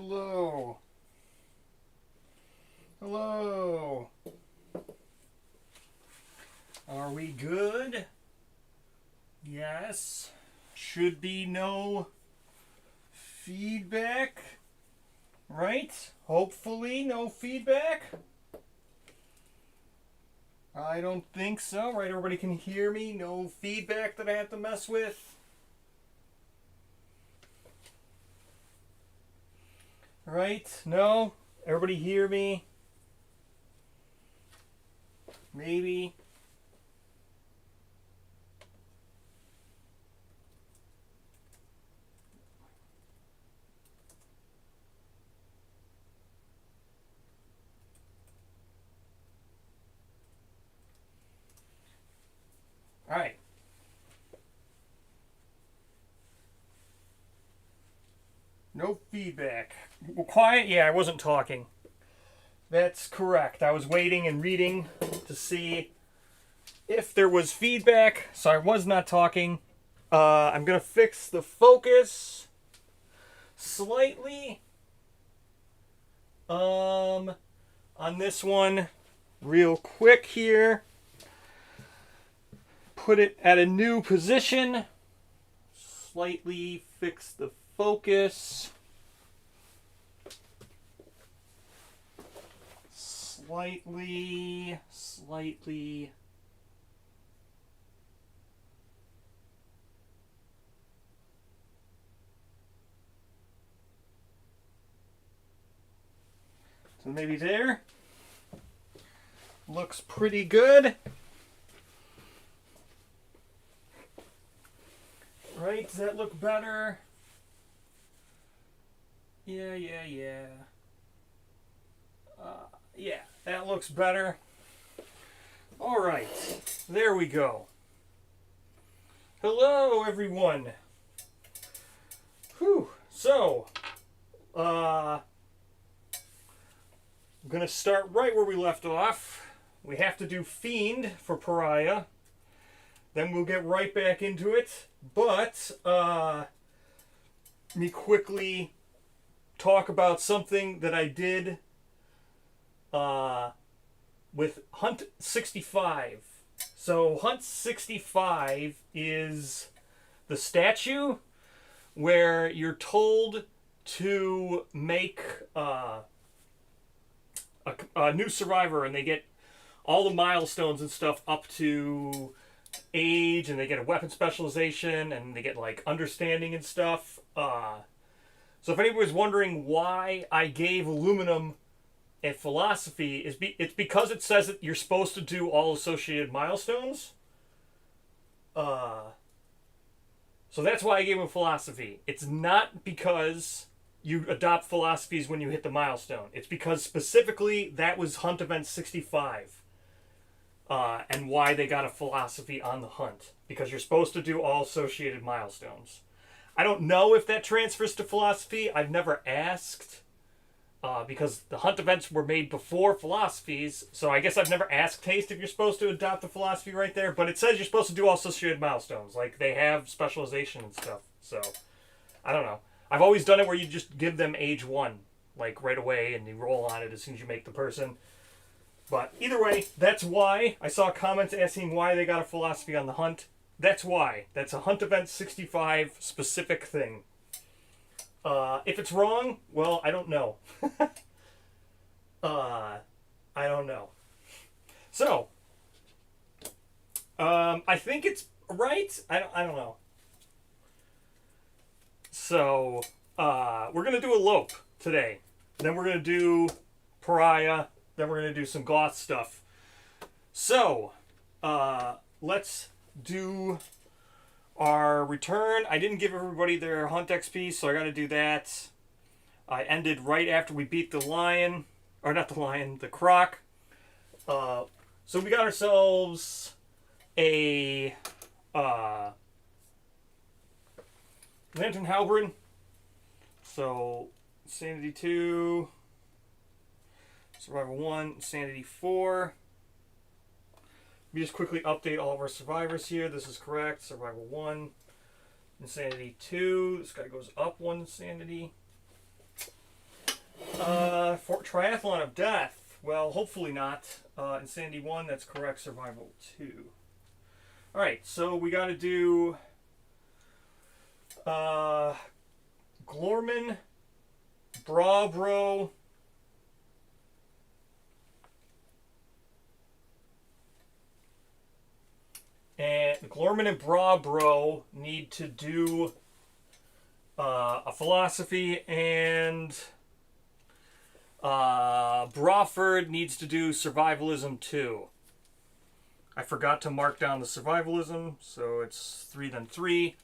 Hello. Hello. Are we good? Yes. Should be no feedback. Right? Hopefully no feedback. I don't think so. Right? Everybody can hear me. No feedback that I have to mess with. Right? No? Everybody hear me? Maybe. All right. No feedback. Well, quiet? Yeah, I wasn't talking. That's correct. I was waiting and reading to see if there was feedback, so I was not talking. I'm going to fix the focus slightly on this one real quick here. Put it at a new position. Slightly fix the focus. Slightly. So maybe there. Looks pretty good. Right? Does that look better? Yeah. Yeah, that looks better. All right. There we go. Hello, everyone. Whew. So, I'm going to start right where we left off. We have to do Fiend for Pariah. Then we'll get right back into it. But, let me quickly talk about something that I did with Hunt 65. So, Hunt 65 is the statue where you're told to make a new survivor, and they get all the milestones and stuff up to age, and they get a weapon specialization, and they get like understanding and stuff. So if anybody's wondering why I gave aluminum a philosophy, it's because it says that you're supposed to do all associated milestones. So that's why I gave him philosophy. It's not because you adopt philosophies when you hit the milestone. It's because specifically that was Hunt Event 65. And why they got a philosophy on the hunt. Because you're supposed to do all associated milestones. I don't know if that transfers to philosophy. I've never asked. Because the hunt events were made before philosophies. So I guess I've never asked Taste if you're supposed to adopt the philosophy right there. But it says you're supposed to do all associated milestones. Like, they have specialization and stuff. So, I don't know. I've always done it where you just give them age 1. Like, right away. And you roll on it as soon as you make the person. But either way, that's why. I saw comments asking why they got a philosophy on the hunt. That's why. That's a Hunt Event 65 specific thing. If it's wrong, well, I don't know. I don't know. So, I think it's right. I don't know. So, we're going to do a Lope today. Then we're going to do Pariah. Then we're going to do some Goth stuff. So, let's do our return. I didn't give everybody their Hunt XP, so I got to do that. I ended right after we beat the lion. Or not the lion, the croc. So we got ourselves a Lantern Halberd. So, Sanity 2... Survival 1, Insanity 4. Let me just quickly update all of our survivors here. This is correct. Survival 1, Insanity 2. This guy goes up 1 Insanity. For triathlon of death. Well, hopefully not. Insanity 1, that's correct. Survival 2. Alright, so we gotta do Glorman, Brabro, and Glorman and Brabro need to do a philosophy, and Brawford needs to do survivalism 2. I forgot to mark down the survivalism, so it's 3 then 3.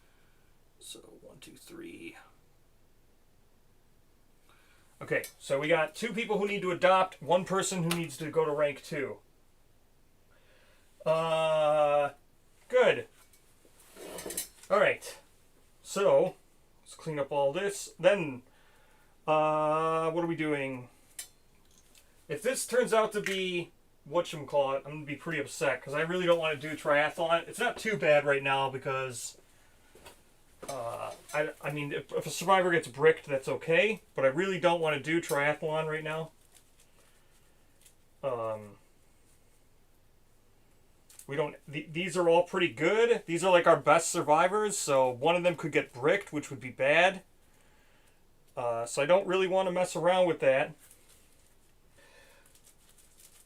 So 1, 2, 3. Okay, so we got 2 people who need to adopt, 1 person who needs to go to rank 2. Good. Alright. So, let's clean up all this. Then, what are we doing? If this turns out to be whatchamacallit, I'm going to be pretty upset, because I really don't want to do triathlon. It's not too bad right now, because I mean, if a survivor gets bricked, that's okay, but I really don't want to do triathlon right now. We don't. These are all pretty good. These are like our best survivors, so one of them could get bricked, which would be bad. So I don't really want to mess around with that.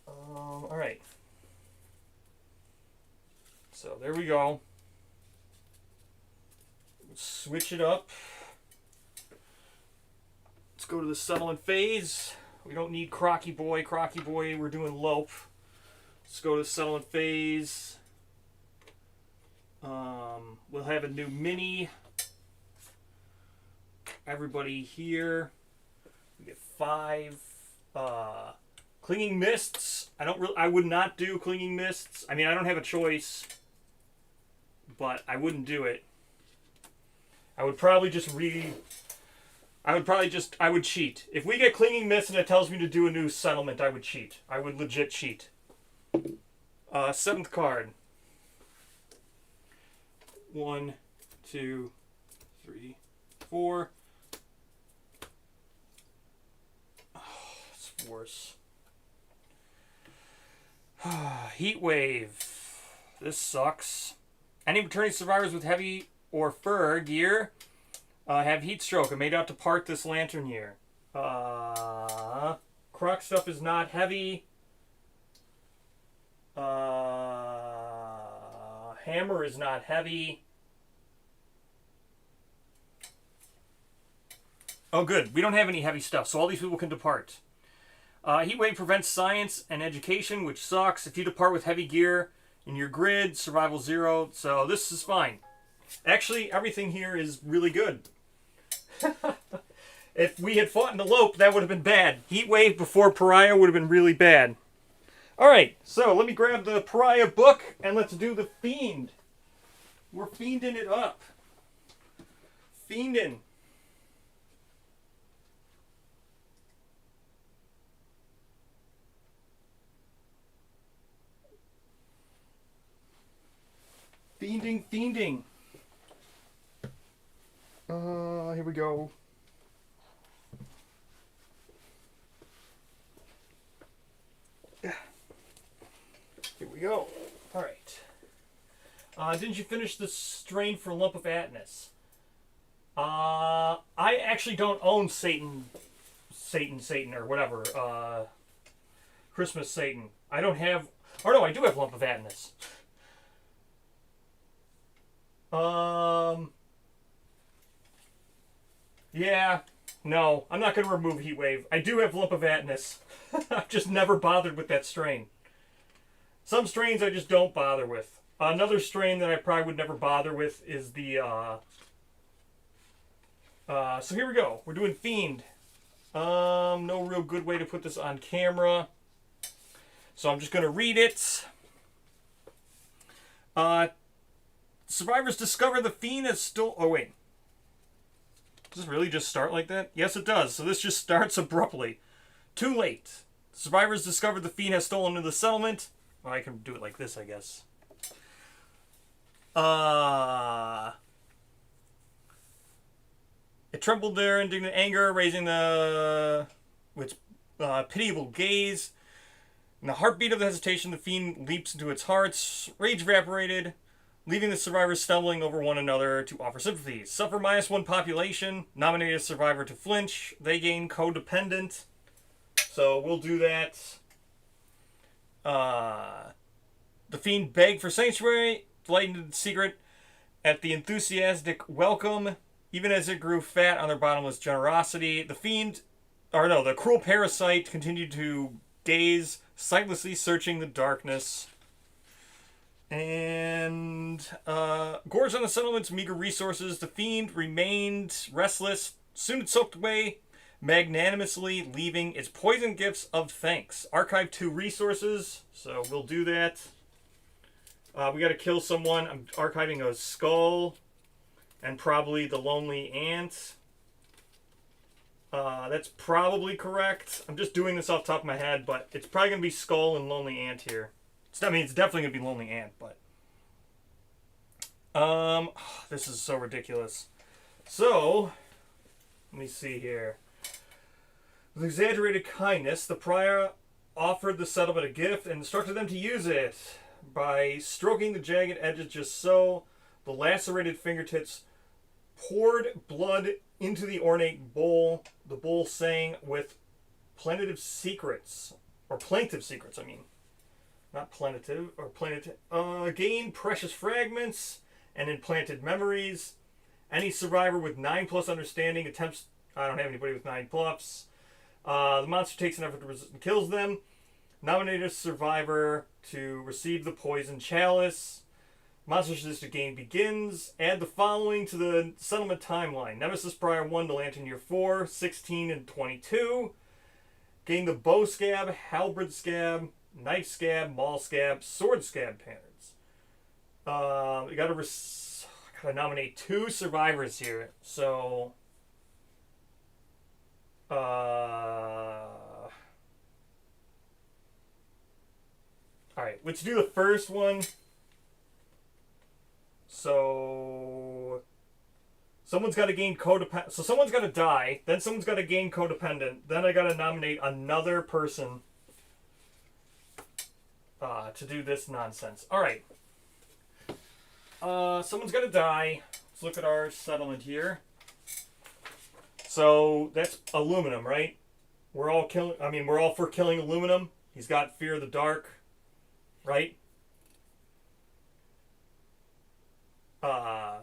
All right. So there we go. Switch it up. Let's go to the settlement phase. We don't need Crocky Boy. Crocky Boy, we're doing Lope. Let's go to the settlement phase. We'll have a new mini. Everybody here. We get 5. Clinging Mists. I would not do Clinging Mists. I mean, I don't have a choice, but I wouldn't do it. I would probably just I would cheat. If we get Clinging Mist and it tells me to do a new settlement, I would cheat. I would legit cheat. 7th card. 1, 2, 3, 4. Oh, it's worse. Heat Wave. This sucks. Any returning survivors with heavy or fur gear have heat stroke and made out to part this lantern year. Croc stuff is not heavy. Hammer is not heavy. Oh, good. We don't have any heavy stuff, so all these people can depart. Heatwave prevents science and education, which sucks. If you depart with heavy gear in your grid, survival 0. So this is fine. Actually, everything here is really good. If we had fought in the Lope, that would have been bad. Heatwave before Pariah would have been really bad. Alright, so let me grab the Pariah book and let's do the Fiend. We're fiending it up. Fiending. Fiending. Here we go. Here we go. All right. Didn't you finish the strain for Lump of Atnus? I actually don't own Satan, or whatever. Christmas Satan. I don't have. Or no, I do have Lump of Atnus. Yeah. No, I'm not going to remove Heatwave. I do have Lump of Atnus. I've just never bothered with that strain. Some strains I just don't bother with. Another strain that I probably would never bother with is the, so here we go. We're doing Fiend. No real good way to put this on camera. So I'm just going to read it. Survivors discover the Fiend has stolen... Oh, wait. Does this really just start like that? Yes, it does. So this just starts abruptly. Too late. Survivors discover the Fiend has stolen into the settlement. Well, I can do it like this, I guess. It trembled their indignant anger, raising the... its pitiable gaze. In the heartbeat of the hesitation, the fiend leaps into its heart. Rage evaporated, leaving the survivors stumbling over one another to offer sympathy. Suffer -1 population. Nominate a survivor to flinch. They gain codependent. So we'll do that. The fiend begged for sanctuary, delighted in the secret at the enthusiastic welcome, even as it grew fat on their bottomless generosity. The cruel parasite continued to gaze, sightlessly searching the darkness. And gorged on the settlement's meager resources, the fiend remained restless. Soon it soaked away, magnanimously leaving its poison gifts of thanks. Archive 2 resources, so we'll do that. We got to kill someone. I'm archiving a skull and probably the lonely ant. That's probably correct. I'm just doing this off the top of my head, but it's probably going to be skull and lonely ant here. It's definitely going to be lonely ant, but this is so ridiculous. So, let me see here. With exaggerated kindness, the Pariah offered the settlement a gift and instructed them to use it. By stroking the jagged edges just so, the lacerated fingertips poured blood into the ornate bowl. The bowl sang with plaintive secrets, I mean. Not plaintive, or plaintive. Gained precious fragments and implanted memories. Any survivor with 9+ understanding attempts... I don't have anybody with 9+. The monster takes an effort to resist and kills them. Nominate a survivor to receive the poison chalice. Monster Statistic game begins. Add the following to the settlement timeline. Nemesis Pariah 1 to Lantern Year 4, 16 and 22. Gain the bow scab, halberd scab, knife scab, maul scab, sword scab patterns. We gotta nominate 2 survivors here. So alright, let's do the first one. So someone's got to gain codependent. So someone's got to die. Then someone's got to gain codependent. Then I got to nominate another person to do this nonsense. All right. Someone's got to die. Let's look at our settlement here. So that's aluminum, right? We're all for killing aluminum. He's got fear of the dark, right? Yeah,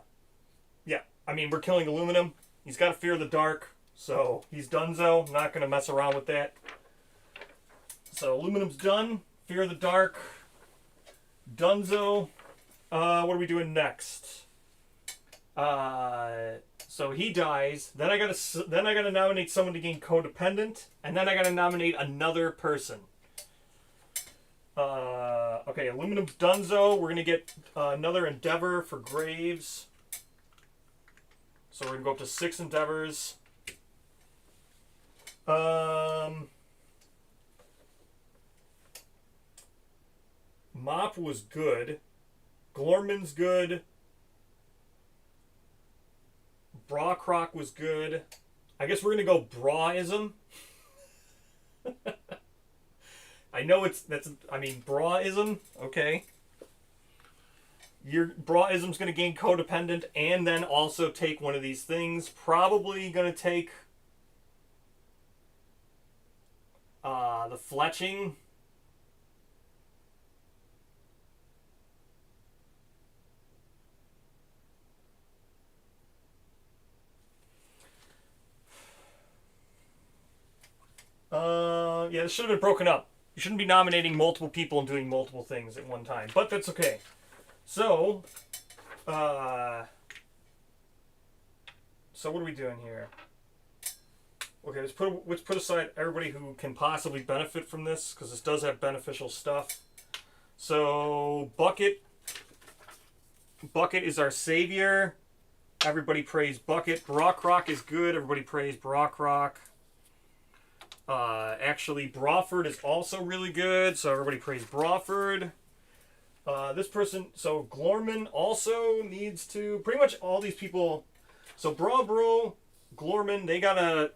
we're killing aluminum. He's got a fear of the dark, so he's donezo. Not going to mess around with that. So aluminum's done. Fear of the dark, donezo. What are we doing next? So he dies. Then I gotta nominate someone to gain codependent, and then I gotta nominate another person. Okay, aluminum's donezo. We're gonna get another endeavor for Graves. So we're gonna go up to 6 endeavors. Mop was good. Glorman's good. Brawcroc was good. I guess we're gonna go Brawism. I know Brawism. Okay. Your Brawism's gonna gain codependent and then also take one of these things. Probably gonna take the fletching. Yeah, this should have been broken up. You shouldn't be nominating multiple people and doing multiple things at one time, but that's okay. So what are we doing here? Okay, let's put aside everybody who can possibly benefit from this, because this does have beneficial stuff. So Bucket is our savior. Everybody praise Bucket. Brawcroc is good. Everybody praise Brawcroc. Actually, Brawford is also really good, so everybody praise Brawford. This person, so Glorman also needs to, pretty much all these people, so Brawbro, Glorman, they gotta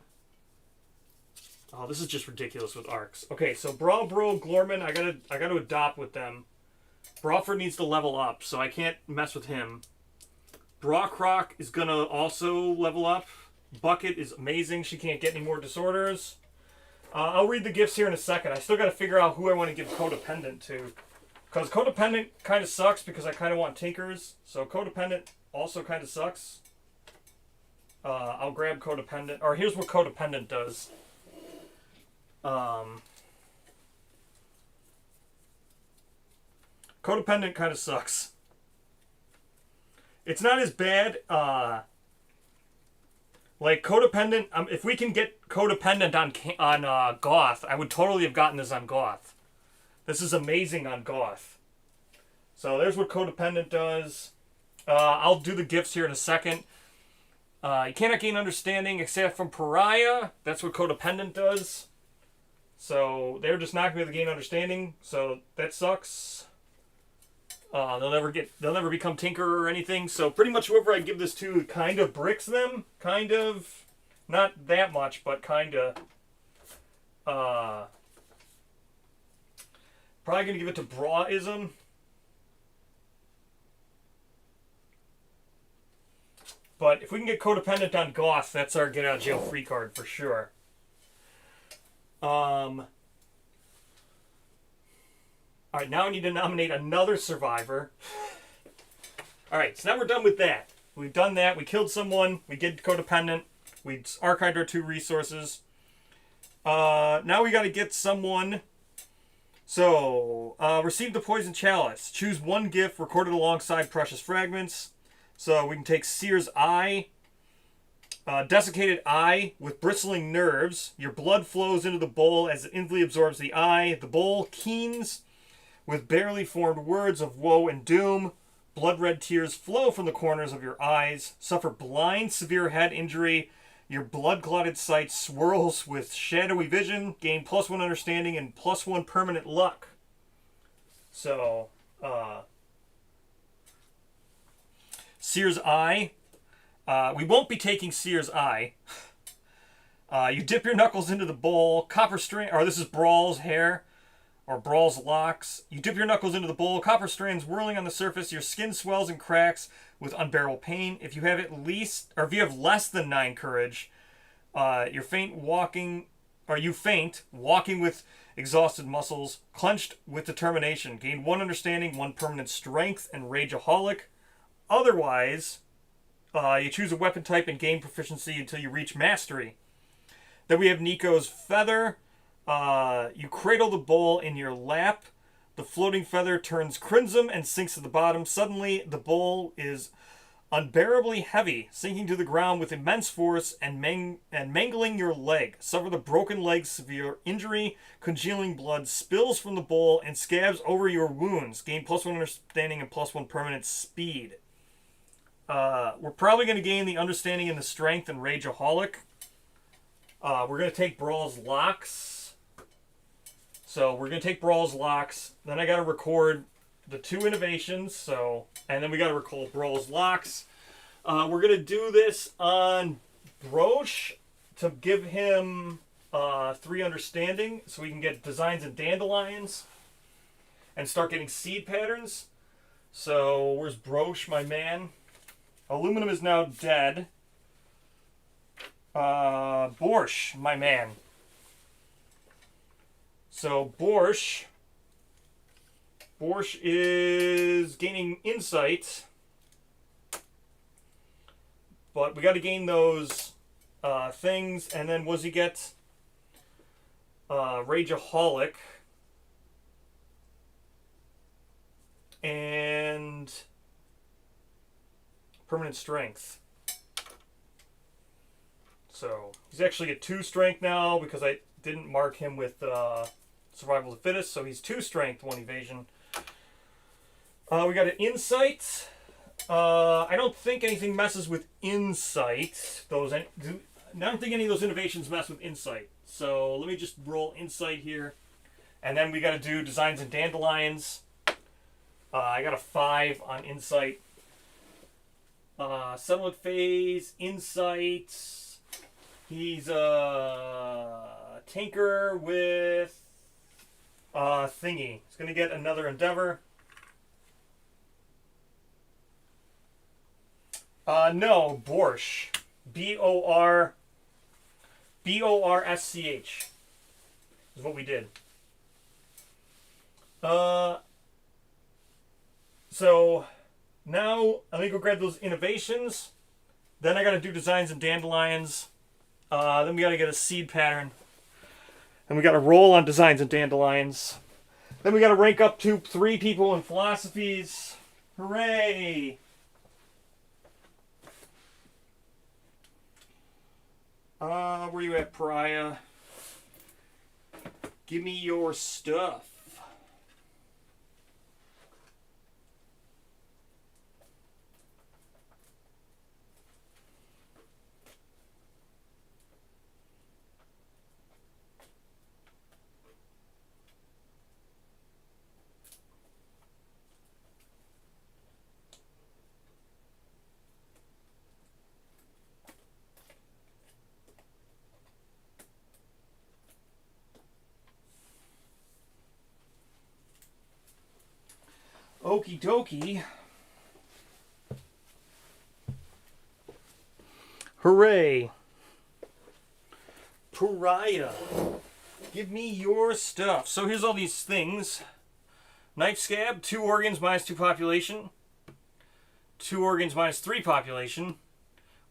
Oh, this is just ridiculous with arcs. Okay, so Brawl Bro, Glorman, I gotta adopt with them. Brawford needs to level up, so I can't mess with him. Brawcroc is gonna also level up. Bucket is amazing. She can't get any more disorders. I'll read the gifts here in a second. I still gotta figure out who I want to give Codependent to. Because Codependent kind of sucks because I kind of want Tinkers. So Codependent also kind of sucks. I'll grab Codependent. Or here's what Codependent does. Codependent kind of sucks. It's not as bad. Like Codependent. If we can get Codependent on Goth, I would totally have gotten this on Goth. This is amazing on Goth. So there's what Codependent does. I'll do the gifts here in a second. You cannot gain understanding except from Pariah. That's what Codependent does. So they're just not going to be able to gain understanding. So that sucks. They'll never become Tinker or anything. So pretty much whoever I give this to kind of bricks them. Kind of. Not that much, but kind of. Probably going to give it to Brawism. But if we can get Codependent on Goth, that's our get out of jail free card for sure. Alright, now I need to nominate another survivor. Alright, so now we're done with that. We've done that. We killed someone. We did Codependent. We archived our 2 resources. Now we got to get someone. So, receive the Poison Chalice. Choose one gift recorded alongside Precious Fragments. So we can take Seer's Eye. Desiccated Eye with bristling nerves. Your blood flows into the bowl as it instantly absorbs the eye. The bowl keens with barely formed words of woe and doom. Blood-red tears flow from the corners of your eyes. Suffer blind, severe head injury. Your blood-clotted sight swirls with shadowy vision. Gain +1 understanding and +1 permanent luck. So, Seer's Eye. We won't be taking Seer's Eye. You dip your knuckles into the bowl. Copper string, or this is Brawl's hair, or Brawl's locks. You dip your knuckles into the bowl. Copper strands whirling on the surface. Your skin swells and cracks with unbearable pain. If you have if you have less than 9 courage, you faint walking with exhausted muscles, clenched with determination. Gain 1 understanding, 1 permanent strength, and rageaholic. Otherwise, you choose a weapon type and gain proficiency until you reach mastery. Then we have Nico's Feather. You cradle the bowl in your lap. The floating feather turns crimson and sinks to the bottom. Suddenly, the bowl is unbearably heavy, sinking to the ground with immense force and mangling your leg. Suffer the broken leg severe injury. Congealing blood spills from the bowl and scabs over your wounds. Gain +1 understanding and +1 permanent speed. We're probably going to gain the understanding and the strength and rageaholic. We're going to take Brawl's Locks. So we're going to take Brawl's Locks. Then I got to record the 2 innovations. And then we got to record Brawl's Locks. We're going to do this on Broche to give him 3 understanding. So we can get designs and dandelions. And start getting seed patterns. So where's Broche, my man? Aluminum is now dead. Borsch, my man. So Borsch is gaining insight. But we got to gain those things. And then what does he get? Rageaholic. And permanent strength. So he's actually at 2 strength now because I didn't mark him with survival of the fittest. So he's 2 strength, 1 evasion. We got an insight. I don't think anything messes with insight. I don't think any of those innovations mess with insight. So let me just roll insight here. And then we got to do designs and dandelions. I got a 5 on insight. Settlement phase, insights. He's 2 tinker with thingy. It's going to get another endeavor. No, Borsch. B-O-R-S-C-H is what we did. So now let me go grab those innovations. Then I got to do designs and dandelions. Then we got to get a seed pattern. And we got to roll on designs and dandelions. Then we got to rank up to 3 people in philosophies. Hooray! Where you at, Pariah? Give me your stuff. Okie dokie. Hooray. Pariah. Give me your stuff. So here's all these things. Knife scab, 2 organs minus 2 population. 2 organs minus 3 population.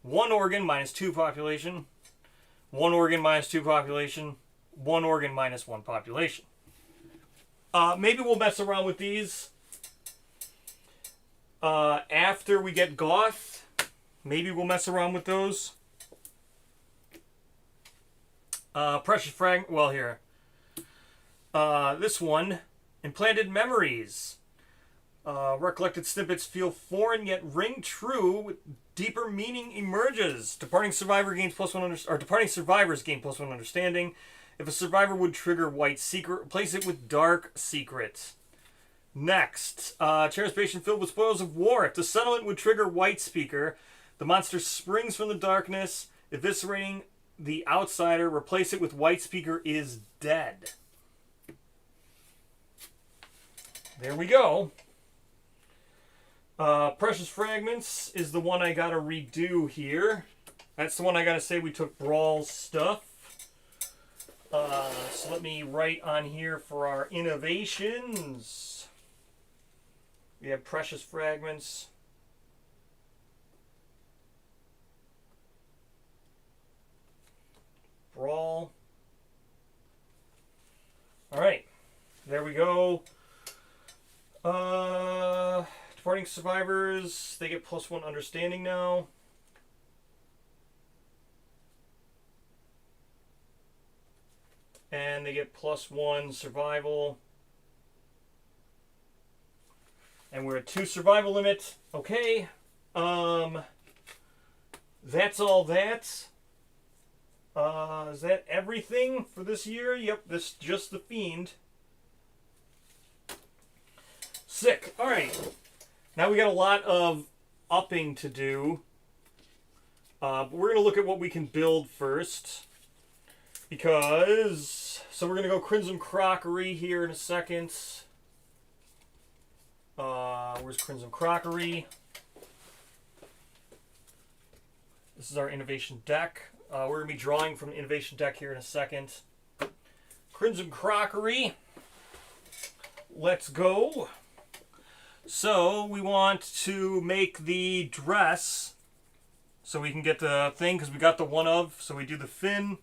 1 organ minus 2 population. 1 organ minus 2 population. 1 organ minus 1 population. Maybe we'll mess around with these. After we get Goth, maybe we'll mess around with those. Precious fragment. Well, here. This one, implanted memories. Recollected snippets feel foreign yet ring true. With deeper meaning emerges. Departing survivor gains departing survivors gain +1 understanding. If a survivor would trigger white secret, replace it with dark secret. Next, cherished patient filled with spoils of war. If the settlement would trigger white speaker, the monster springs from the darkness, eviscerating the outsider. Replace it with white speaker is dead. There we go. Precious fragments is the one I gotta redo here. That's the one I gotta say we took Brawl's stuff. So let me write on here for our innovations. We have precious fragments. Brawl. All right, there we go. Departing survivors, they get +1 understanding now. And they get +1 survival. And we're at 2 survival limit. Okay. That's all that. Is that everything for this year? Yep, this just the Fiend. Sick. Alright. Now we got a lot of upping to do. But we're going to look at what we can build first. Because... So we're going to go Crimson Crockery here in a second. Where's Crimson Crockery? This is our innovation deck. We're going to be drawing from the innovation deck here in a second. Crimson Crockery. Let's go. So we want to make the dress so we can get the thing because we got the one of. So we do the fin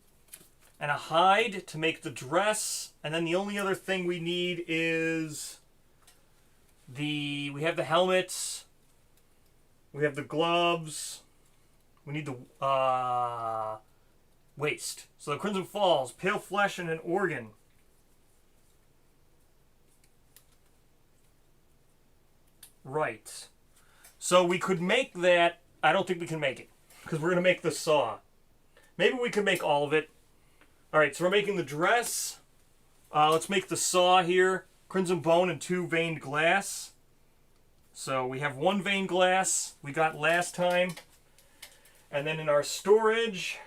and a hide to make the dress. And then the only other thing we need is we have the helmets. We have the gloves. We need the waist. So the Crimson Falls, pale flesh and an organ. Right. So we could make that. I don't think we can make it because we're going to make the saw. Maybe we can make all of it. All right, so we're making the dress. Let's make the saw here. Crimson bone and 2 veined glass. So we have 1 veined glass we got last time. And then in our storage,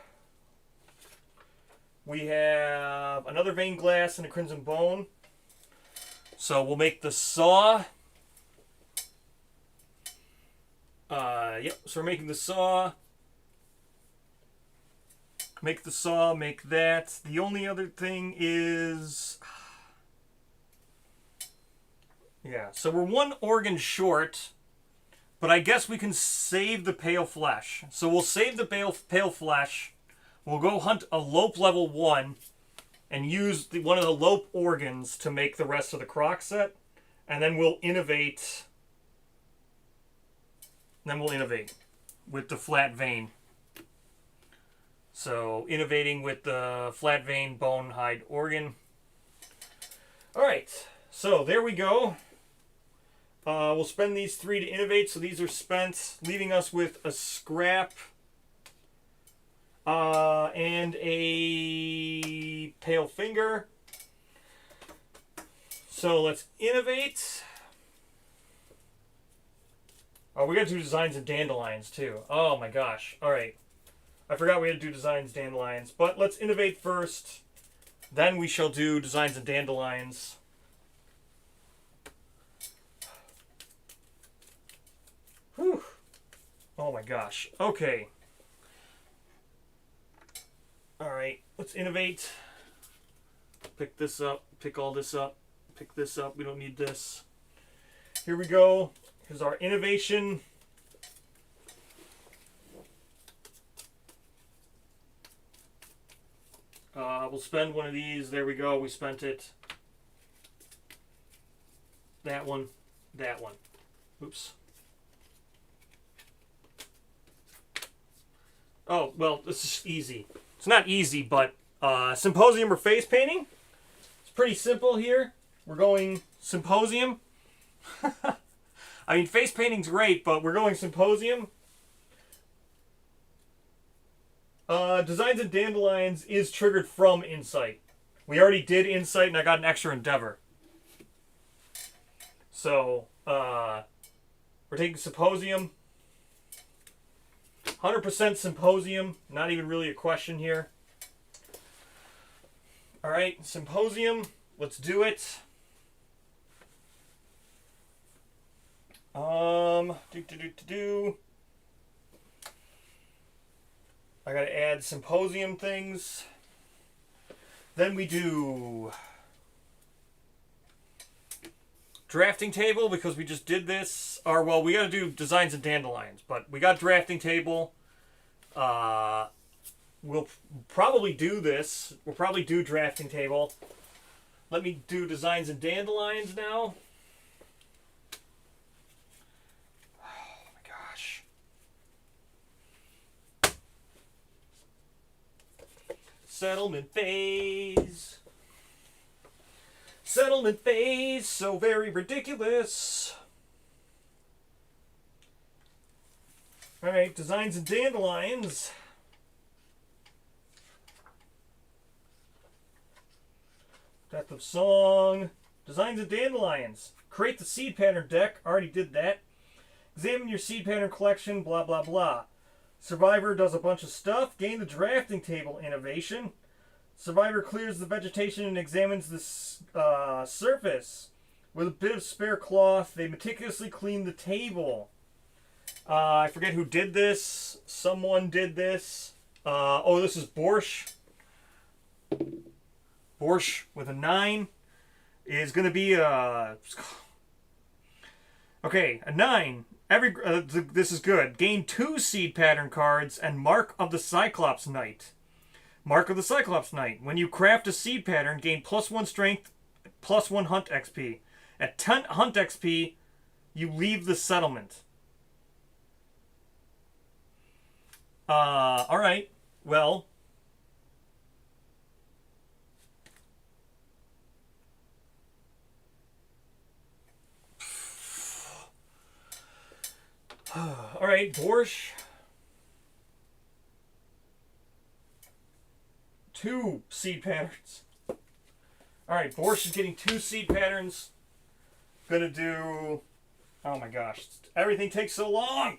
We have another vein glass and a crimson bone. So we'll make the saw. Yep, so we're making the saw. Make the saw, make that. The only other thing is... Yeah, so we're one organ short, but I guess we can save the pale flesh. So we'll save the pale flesh. We'll go hunt a Lope level 1 and use one of the Lope organs to make the rest of the croc set. And then we'll innovate. Then we'll innovate with the flat vein. So innovating with the flat vein bone hide organ. Alright, so there we go. We'll spend these 3 to innovate, so these are spent, leaving us with a scrap and a pale finger. So let's innovate. Oh, we gotta do designs and dandelions too. Oh my gosh. Alright. I forgot we had to do designs, dandelions. But let's innovate first. Then we shall do designs and dandelions. Whew. Oh my gosh. Okay. Alright, let's innovate. Pick this up. Pick all this up. Pick this up. We don't need this. Here we go. Here's our innovation. We'll spend one of these. There we go. We spent it. That one. That one. Oops. Oh, well, this is easy. It's not easy, but symposium or face painting. It's pretty simple here. We're going symposium. I mean, face painting's great, but we're going symposium. Designs and dandelions is triggered from insight. We already did insight, and I got an extra endeavor. So, we're taking symposium. 100% symposium. Not even really a question here. Alright, symposium. Let's do it. I gotta add symposium things. Then we do drafting table because we just did this. Or, well, we gotta do designs and dandelions, but we got drafting table. We'll probably do this. We'll probably do drafting table. Let me do designs and dandelions now. Settlement phase. Settlement phase, so very ridiculous. Alright, designs and dandelions. Death of Song. Designs and dandelions. Create the seed pattern deck. Already did that. Examine your seed pattern collection, blah, blah, blah. Survivor does a bunch of stuff. Gain the drafting table innovation. Survivor clears the vegetation and examines the surface. With a bit of spare cloth, they meticulously clean the table. I forget who did this. Someone did this. Oh, this is Borscht. Borscht with a 9 is going to be a... Okay, a 9. This is good. Gain 2 seed pattern cards and Mark of the Cyclops Knight. Mark of the Cyclops Knight. When you craft a seed pattern, gain +1 strength, +1 hunt XP. At 10 hunt XP, you leave the settlement. Alright. Well. Alright, Borscht. 2 seed patterns. Alright, Borscht is getting 2 seed patterns. Gonna do... Oh my gosh. Everything takes so long!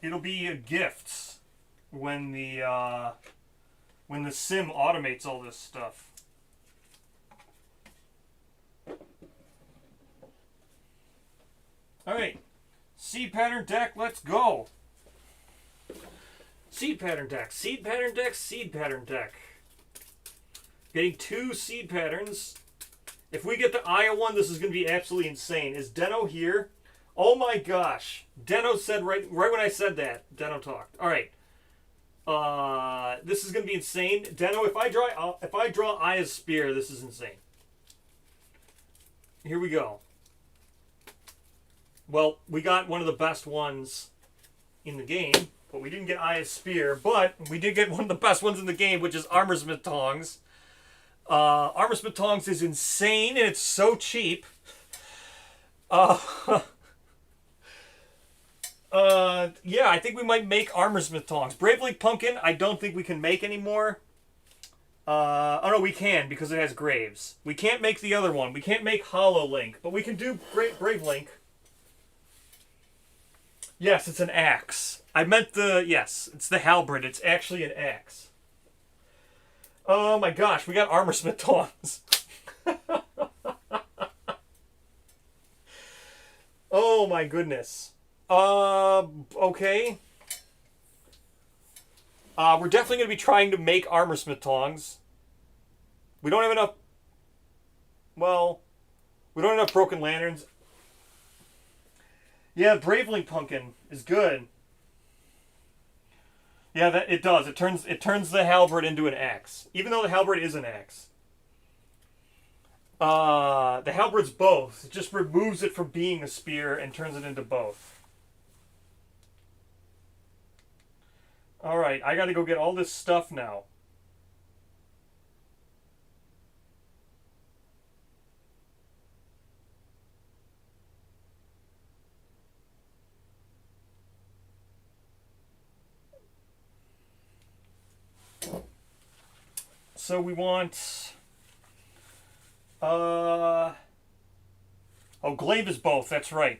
it'll be gifts when the sim automates all this stuff. All right, seed pattern deck. Let's go. Seed pattern deck. Seed pattern deck. Seed pattern deck. Getting 2 seed patterns. If we get the Aya one, this is going to be absolutely insane. Is Deno here? Oh my gosh. Deno said right when I said that. Deno talked. All right. This is going to be insane. Deno, if I draw Aya's spear, this is insane. Here we go. Well, we got one of the best ones in the game, but we didn't get Aya's spear, but we did get one of the best ones in the game, which is Armorsmith Tongs. Armorsmith Tongs is insane, and it's so cheap. Yeah, I think we might make Armorsmith Tongs. Bravely Pumpkin, I don't think we can make anymore. Oh no, we can, because it has Graves. We can't make the other one. We can't make Hollow Link, but we can do Brave Link. Yes, it's an axe. I meant yes, it's the halberd. It's actually an axe. Oh my gosh, we got Armorsmith Tongs. Oh my goodness. Okay. We're definitely going to be trying to make Armorsmith Tongs. We don't have enough... Well, we don't have enough Broken Lanterns. Yeah, Bravely Pumpkin is good. Yeah, it does. It turns the halberd into an axe. Even though the halberd is an axe. The halberd's both. It just removes it from being a spear and turns it into both. Alright, I gotta go get all this stuff now. So we want... Oh, glaive is both, that's right.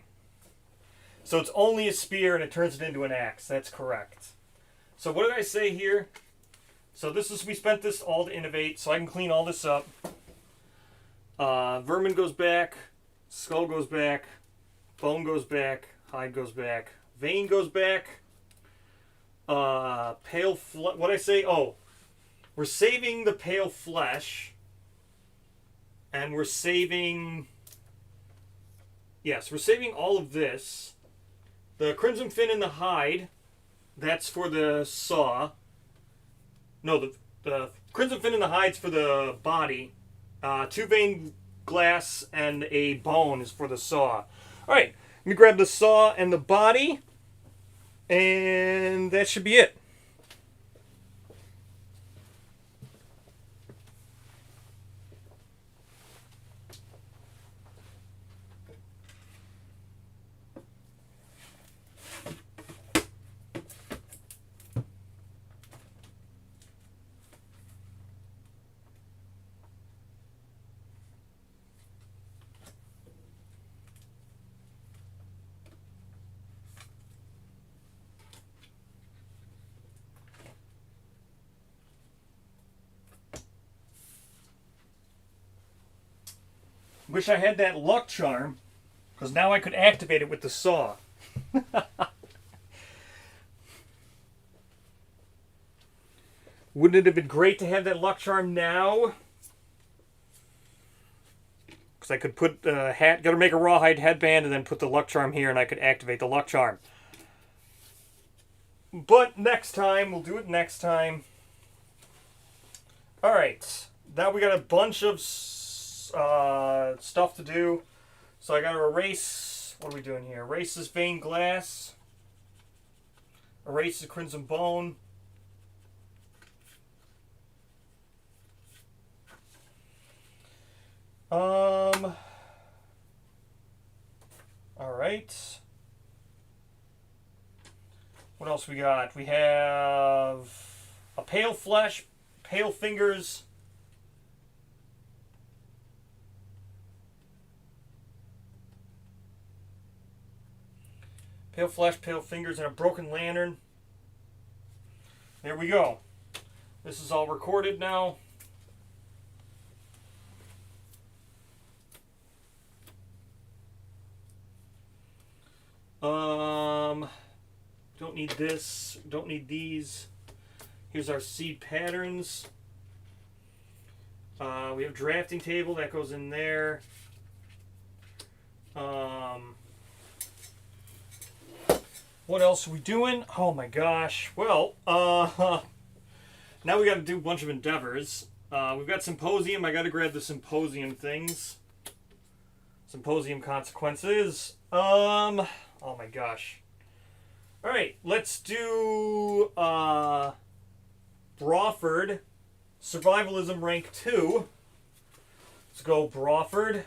So it's only a spear and it turns it into an axe, that's correct. So what did I say here? So we spent this all to innovate, so I can clean all this up. Vermin goes back, skull goes back, bone goes back, hide goes back, vein goes back, pale flesh, what did I say? Oh, we're saving the pale flesh, and we're saving, yes, we're saving all of this. The crimson fin and the hide, that's for the saw. No, the crimson fin and the hide's for the body. 2 vein glass and a bone is for the saw. Alright, let me grab the saw and the body, and that should be it. Wish I had that luck charm, because now I could activate it with the saw. Wouldn't it have been great to have that luck charm now? Because I could put the gotta make a rawhide headband and then put the luck charm here and I could activate the luck charm. But next time, we'll do it next time. Alright, now we got a bunch of stuff to do. So I gotta erase, what are we doing here? Erase this vein glass. Erase the crimson bone. Alright. What else we got? We have a pale flesh, pale fingers. Pale Flesh, Pale Fingers, and a Broken Lantern. There we go. This is all recorded now. Don't need this. Don't need these. Here's our seed patterns. We have drafting table that goes in there. What else are we doing? Oh my gosh. Well, now we got to do a bunch of endeavors. We've got Symposium. I got to grab the Symposium things. Symposium consequences. Oh my gosh. All right, let's do Brawford. Survivalism rank 2. Let's go Brawford.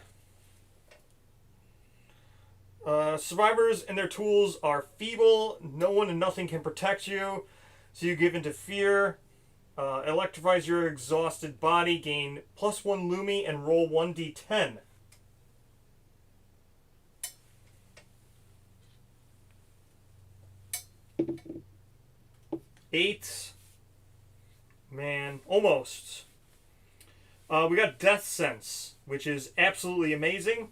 Survivors and their tools are feeble. No one and nothing can protect you. So you give into fear. Electrifies your exhausted body. Gain +1 Lumi and roll 1d10. Eight. Man, almost. We got Death Sense, which is absolutely amazing.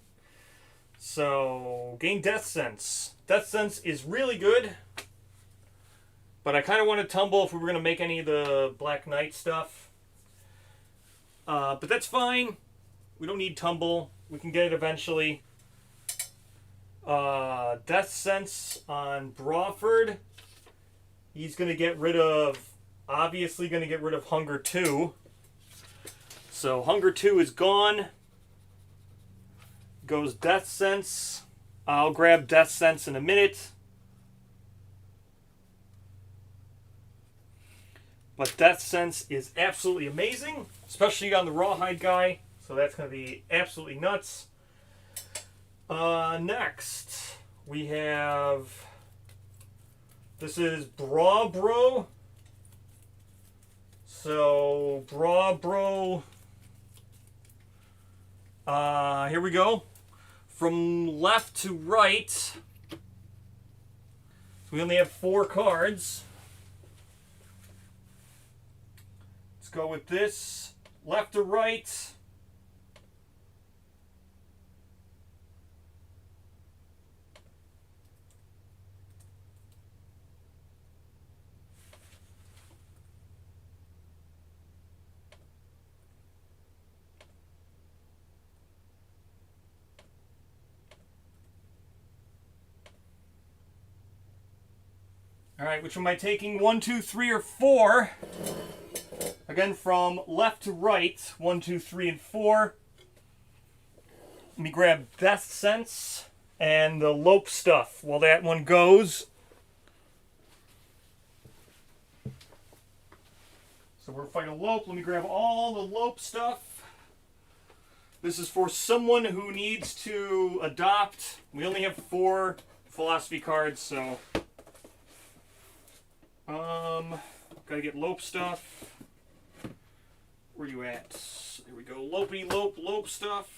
So, gain Death Sense. Death Sense is really good. But I kind of want to tumble if we were going to make any of the Black Knight stuff. But that's fine. We don't need tumble. We can get it eventually. Death Sense on Brawford. He's going to get rid of... Obviously going to get rid of Hunger 2. So Hunger 2 is gone. Goes Death Sense. I'll grab Death Sense in a minute. But Death Sense is absolutely amazing. Especially on the Rawhide guy. So that's going to be absolutely nuts. Next, we have... This is Bra Bro. So, Bra Bro. Here we go. From left to right. So we only have 4 cards. Let's go with this. Left to right. All right, which one am I taking? 1, 2, 3, or 4? Again, from left to right. 1, 2, 3, and 4. Let me grab Death Sense and the Lope stuff while that one goes. So we're fighting Lope. Let me grab all the Lope stuff. This is for someone who needs to adopt. We only have 4 philosophy cards, so... Gotta get Lope stuff. Where you at? Here we go. Lopey Lope, Lope stuff.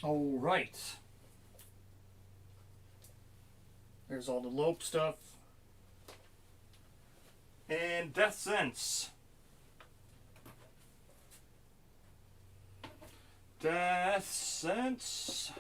All right. There's all the Lope stuff. And Death Sense. Death Sense.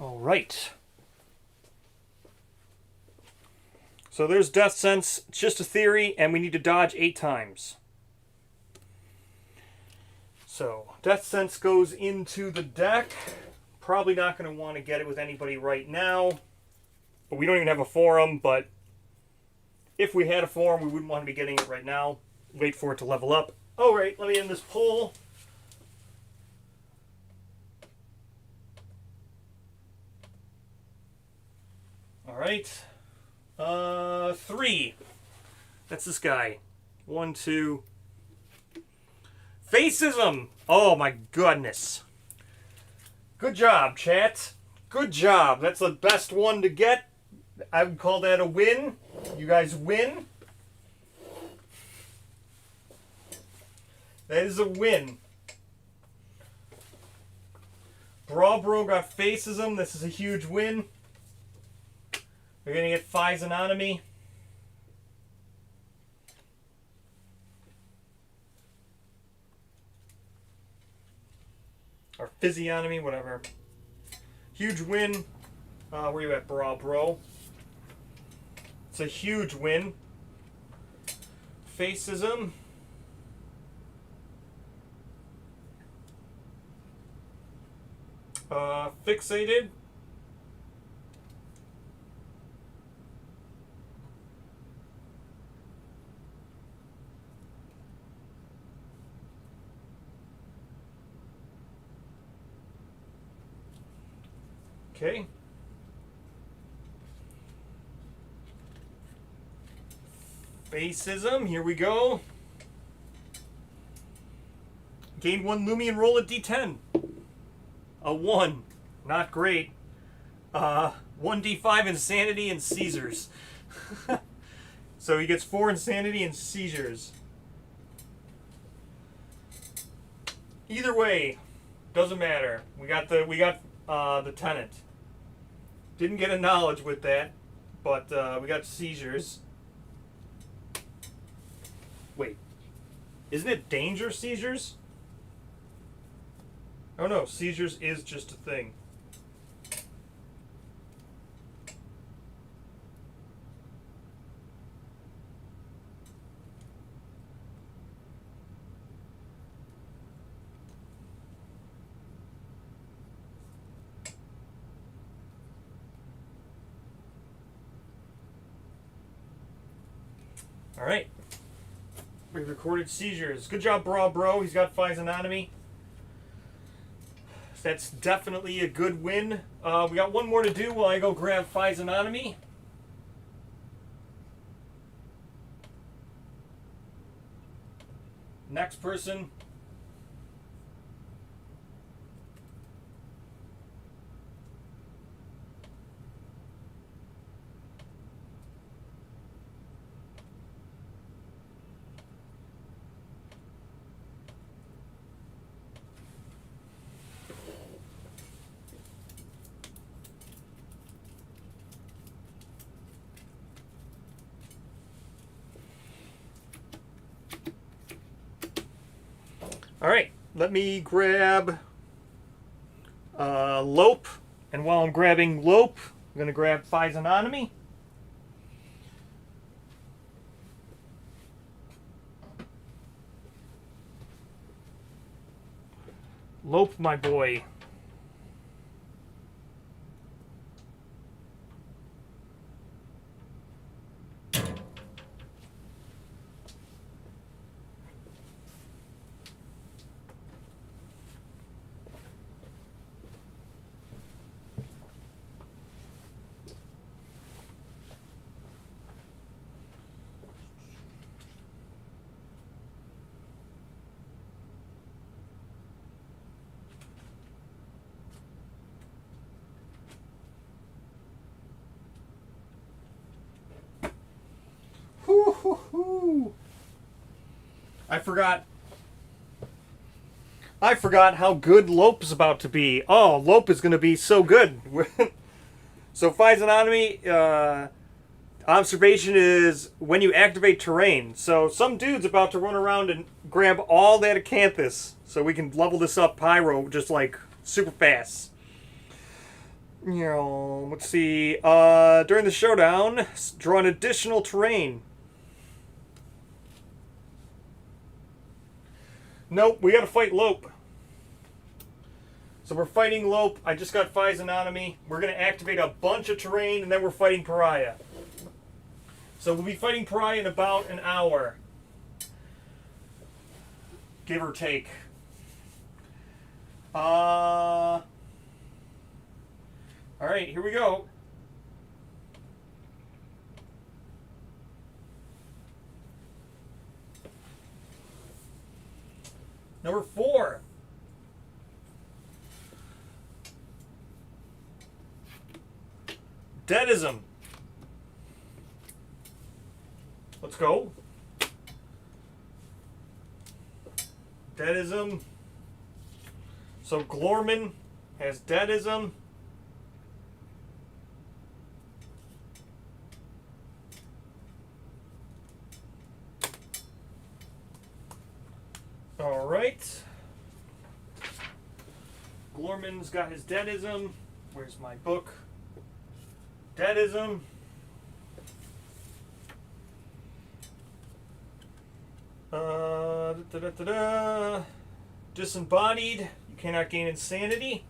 All right. So there's Death Sense. It's just a theory, and we need to dodge 8 times. So Death Sense goes into the deck. Probably not going to want to get it with anybody right now. But we don't even have a forum, but if we had a forum, we wouldn't want to be getting it right now. Wait for it to level up. Oh, right, let me end this poll. All right. 3. That's this guy. 1, 2. Facism! Oh my goodness. Good job, chat. Good job. That's the best one to get. I would call that a win. You guys win. That is a win. Bro got Facism. This is a huge win. We're going to get Physiognomy. Or Physiognomy, whatever. Huge win. Where you at, bro? It's a huge win. Facism. Fixated. Okay. Facism, here we go. Gain 1 Lumi and roll a d10. A 1. Not great. 1d5 Insanity and Seizures. So he gets 4 Insanity and Seizures. Either way, doesn't matter. We got the tenant. Didn't get a knowledge with that, but we got seizures. Wait, isn't it danger seizures? Oh no, seizures is just a thing. All right. We recorded seizures. Good job, bro. He's got Physiognomy. That's definitely a good win. We got one more to do while I go grab Physiognomy. Next person. All right, let me grab Lope, and while I'm grabbing Lope, I'm going to grab Physiognomy. Lope, my boy. I forgot how good Lope's about to be. Oh, Lope is going to be so good. So Physiognomy, observation is when you activate terrain. So some dude's about to run around and grab all that acanthus so we can level this up pyro just like super fast. You know, let's see. During the showdown, draw an additional terrain. Nope, we gotta fight Lope. So we're fighting Lope. I just got Physanotomy. We're going to activate a bunch of terrain, and then we're fighting Pariah. So we'll be fighting Pariah in about an hour. Give or take. Alright, here we go. Number 4. Deadism. Let's go. Deadism. So Glorman has Deadism. All right. Glorman's got his Deadism. Where's my book? Deadism. Disembodied. You cannot gain insanity.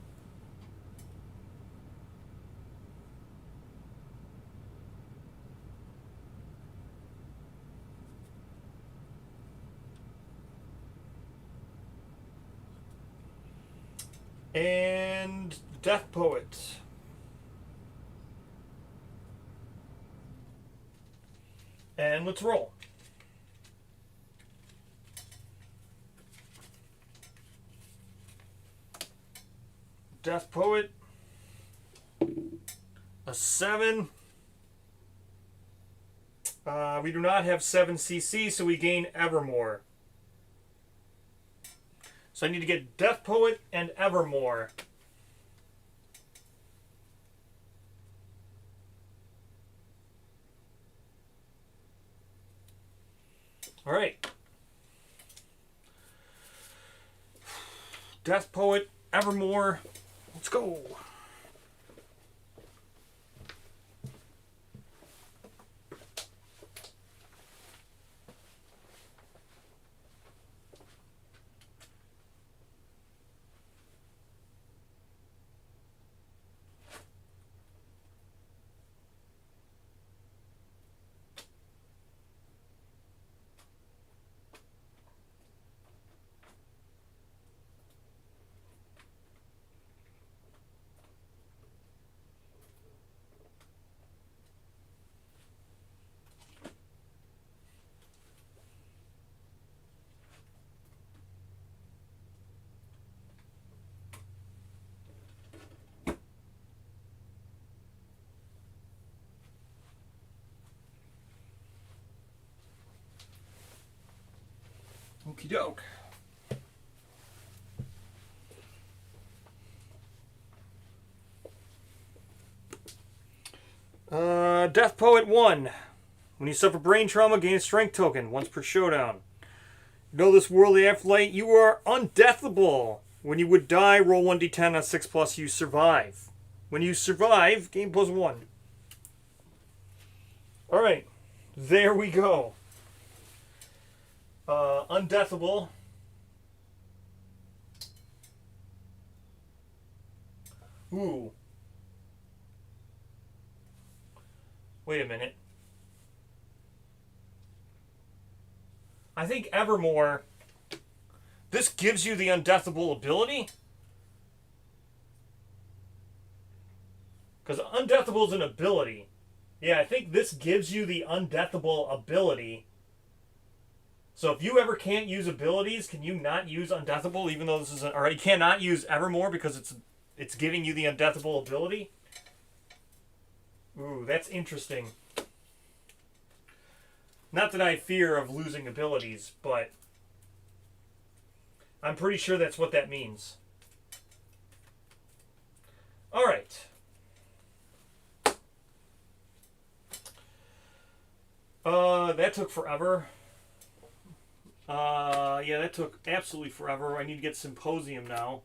And Death Poet. And let's roll. Death Poet. A 7. We do not have 7 CC, so we gain Evermore. So I need to get Death Poet and Evermore. All right. Death Poet, Evermore. Let's go. Okie doke. Death Poet 1. When you suffer brain trauma, gain a strength token once per showdown. You know this worldly afterlife, you are undeathable. When you would die, roll 1d10 on 6+, you survive. When you survive, gain +1. Alright, there we go. Undeathable. Ooh. Wait a minute. I think Evermore, this gives you the undeathable ability? Because undeathable is an ability. Yeah, I think this gives you the undeathable ability. So if you ever can't use abilities, can you not use undeathable even though this is or you cannot use Evermore because it's giving you the undeathable ability? Ooh, that's interesting. Not that I fear of losing abilities, but I'm pretty sure that's what that means. Alright. That took forever. Yeah, that took absolutely forever. I need to get Symposium now.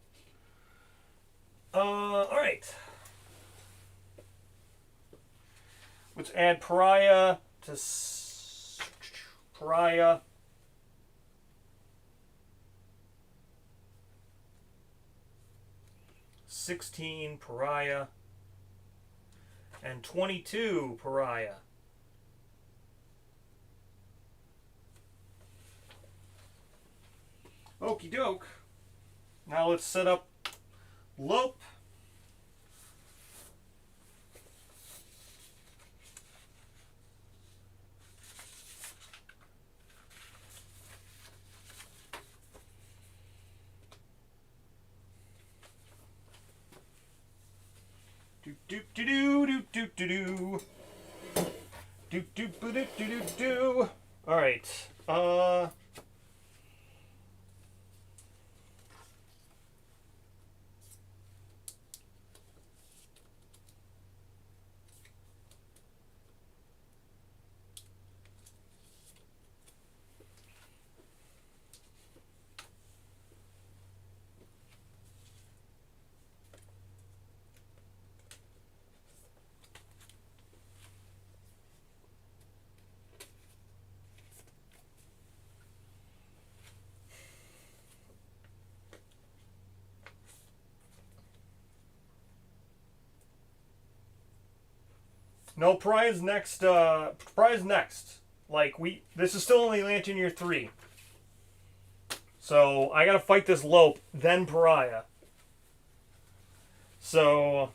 Alright. Let's add Pariah to Pariah. 16 Pariah, and 22 Pariah. Okie doke. Now let's set up Lope. Do do do do do do do do do do do do do. All right. No, Pariah's next. Pariah's next. Like this is still only Lantern Year 3. So I gotta fight this Lope, then Pariah. So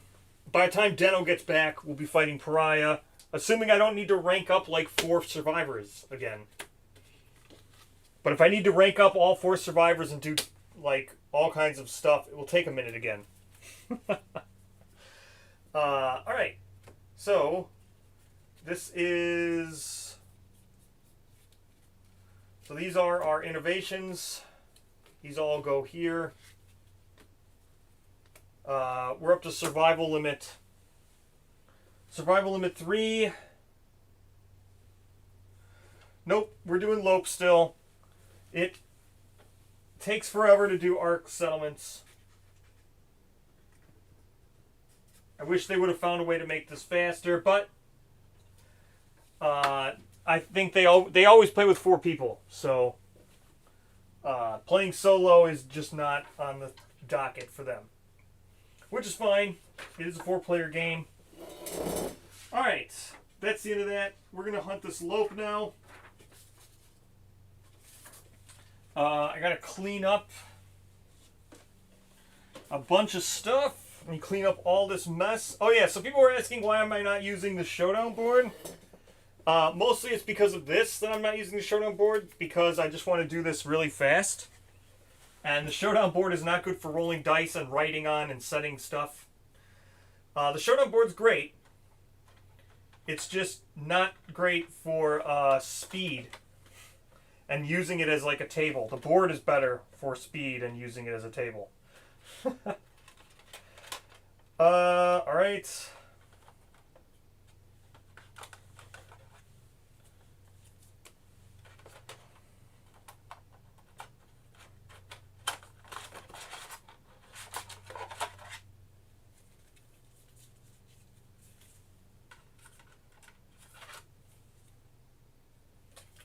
by the time Deno gets back, we'll be fighting Pariah. Assuming I don't need to rank up like 4 survivors again. But if I need to rank up all 4 survivors and do like all kinds of stuff, it will take a minute again. Alright. So, this is... So these are our innovations. These all go here. We're up to survival limit. Survival limit 3. Nope, we're doing Lope still. It takes forever to do arc settlements. I wish they would have found a way to make this faster, but I think they always play with 4 people, so playing solo is just not on the docket for them, which is fine. It is a 4-player game. All right, that's the end of that. We're gonna hunt this Lope now. I gotta clean up a bunch of stuff. And clean up all this mess. Oh yeah, so people were asking why am I not using the Showdown board. Mostly it's because of this that I'm not using the Showdown board, because I just want to do this really fast. And the Showdown board is not good for rolling dice and writing on and setting stuff. The Showdown board's great. It's just not great for speed and using it as like a table. The board is better for speed and using it as a table. Alright.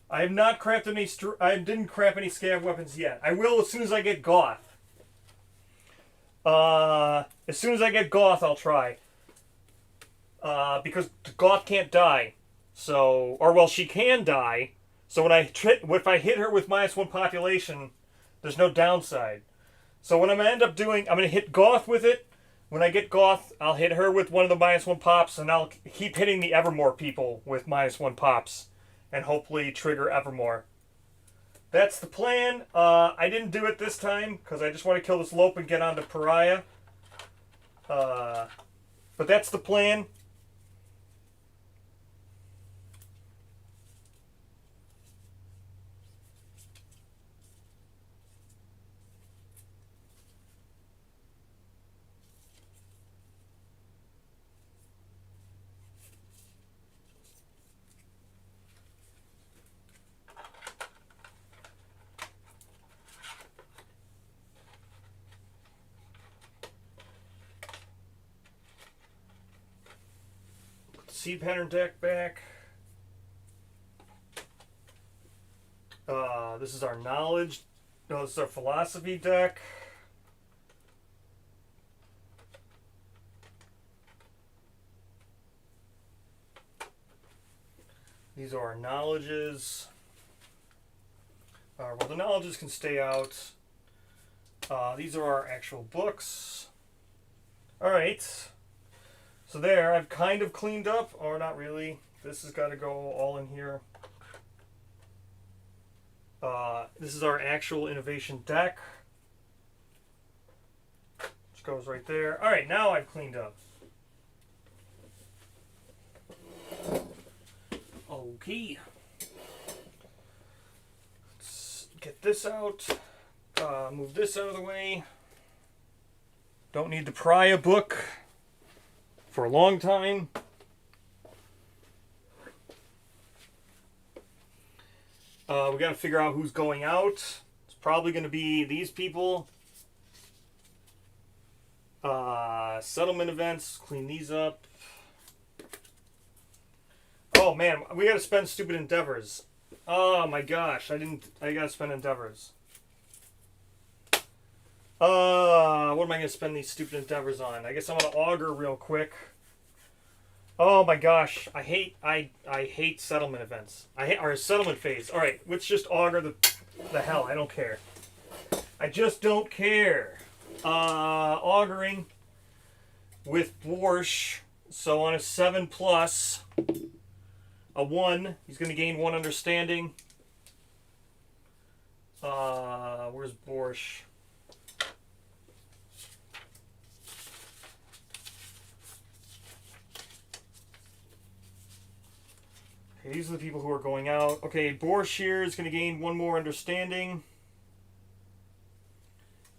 I have not crafted any. I didn't craft any scav weapons yet. I will as soon as I get Goth. As soon as I get Goth, I'll try. Because Goth can't die. So, or well, she can die. So if I hit her with -1 population, there's no downside. So what I'm gonna end up doing, I'm gonna hit Goth with it. When I get Goth, I'll hit her with one of the -1 pops, and I'll keep hitting the Evermore people with -1 pops, and hopefully trigger Evermore. That's the plan. I didn't do it this time because I just want to kill this Lope and get onto Pariah. But that's the plan. Seed pattern deck back. This is our knowledge. No, this is our philosophy deck. These are our knowledges. Well, the knowledges can stay out. These are our actual books. Alright. So there, I've kind of cleaned up, or not really. This has got to go all in here. This is our actual innovation deck. Which goes right there. Alright, now I've cleaned up. Okay. Let's get this out. Move this out of the way. Don't need the Pariah book for a long time. We got to figure out who's going out. It's probably going to be these people. Settlement events. Clean these up. Oh man, we got to spend stupid endeavors. Oh my gosh, I got to spend endeavors. What am I going to spend these stupid endeavors on? I guess I'm going to augur real quick. Oh my gosh, I hate settlement events. Or settlement phase. All right, let's just augur the hell. I don't care. I just don't care. Auguring with Borsch. So on a 7+, a 1, he's going to gain 1 understanding. Where's Borsch? Okay, these are the people who are going out. Okay, Borsch here is going to gain 1 more understanding.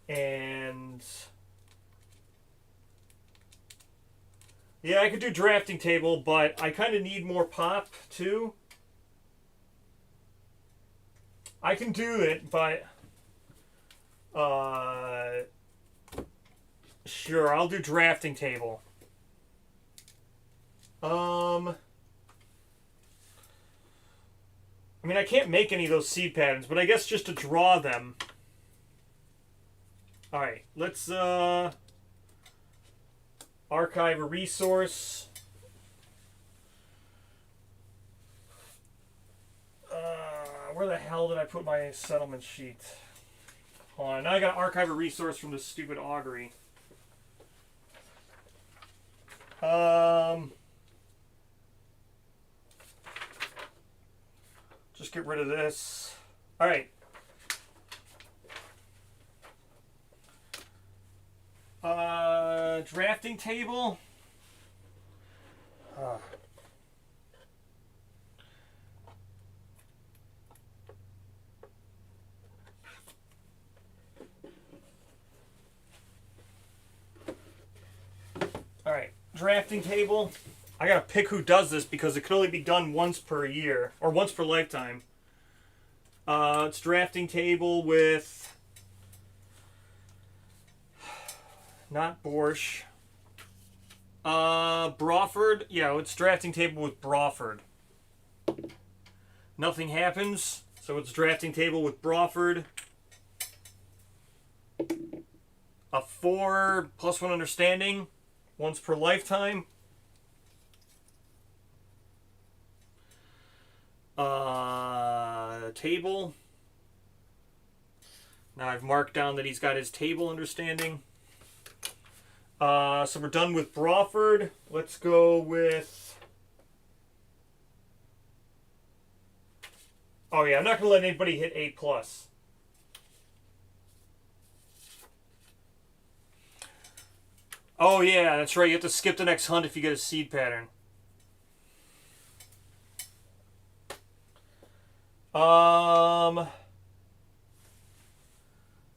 And yeah, I could do drafting table, but I kind of need more pop too. I can do it, but sure, I'll do drafting table. I mean, I can't make any of those seed patterns, but I guess just to draw them. Alright, let's archive a resource. Where the hell did I put my settlement sheet? Hold on, now I gotta archive a resource from this stupid augury. Just get rid of this. Alright. Drafting table. Alright, drafting table. I gotta pick who does this because it could only be done once per year, or once per lifetime. It's drafting table with not Borsch. Brawford. Yeah, it's drafting table with Brawford. Nothing happens, so it's drafting table with Brawford. A 4 + 1 understanding, once per lifetime. Table. Now I've marked down that he's got his table understanding. So we're done with Brawford. Let's go with... Oh yeah, I'm not going to let anybody hit 8+. Oh yeah, that's right. You have to skip the next hunt if you get a seed pattern.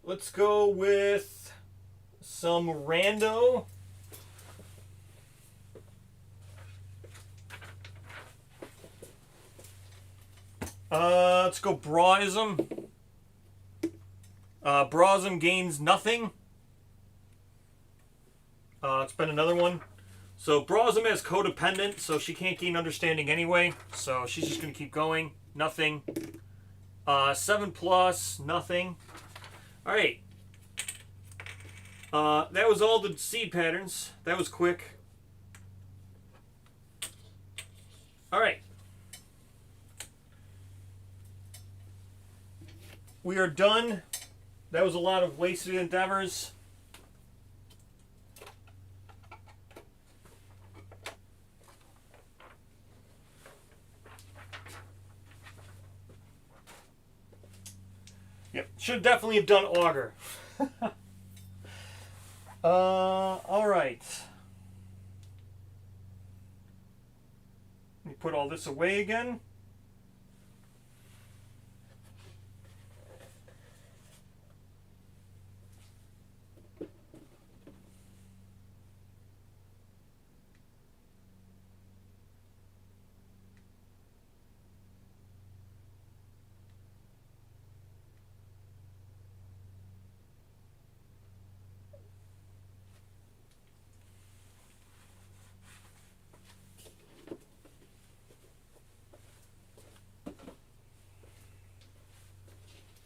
Let's go with some rando. Let's go Brawism. Brawism gains nothing. Let's spend another one. So Brawism has codependent, so she can't gain understanding anyway. So she's just going to keep going. Nothing. 7+, nothing. Alright. That was all the seed patterns. That was quick. Alright. we are done. That was a lot of wasted endeavors. Yep, should definitely have done auger. All right. Let me put all this away again.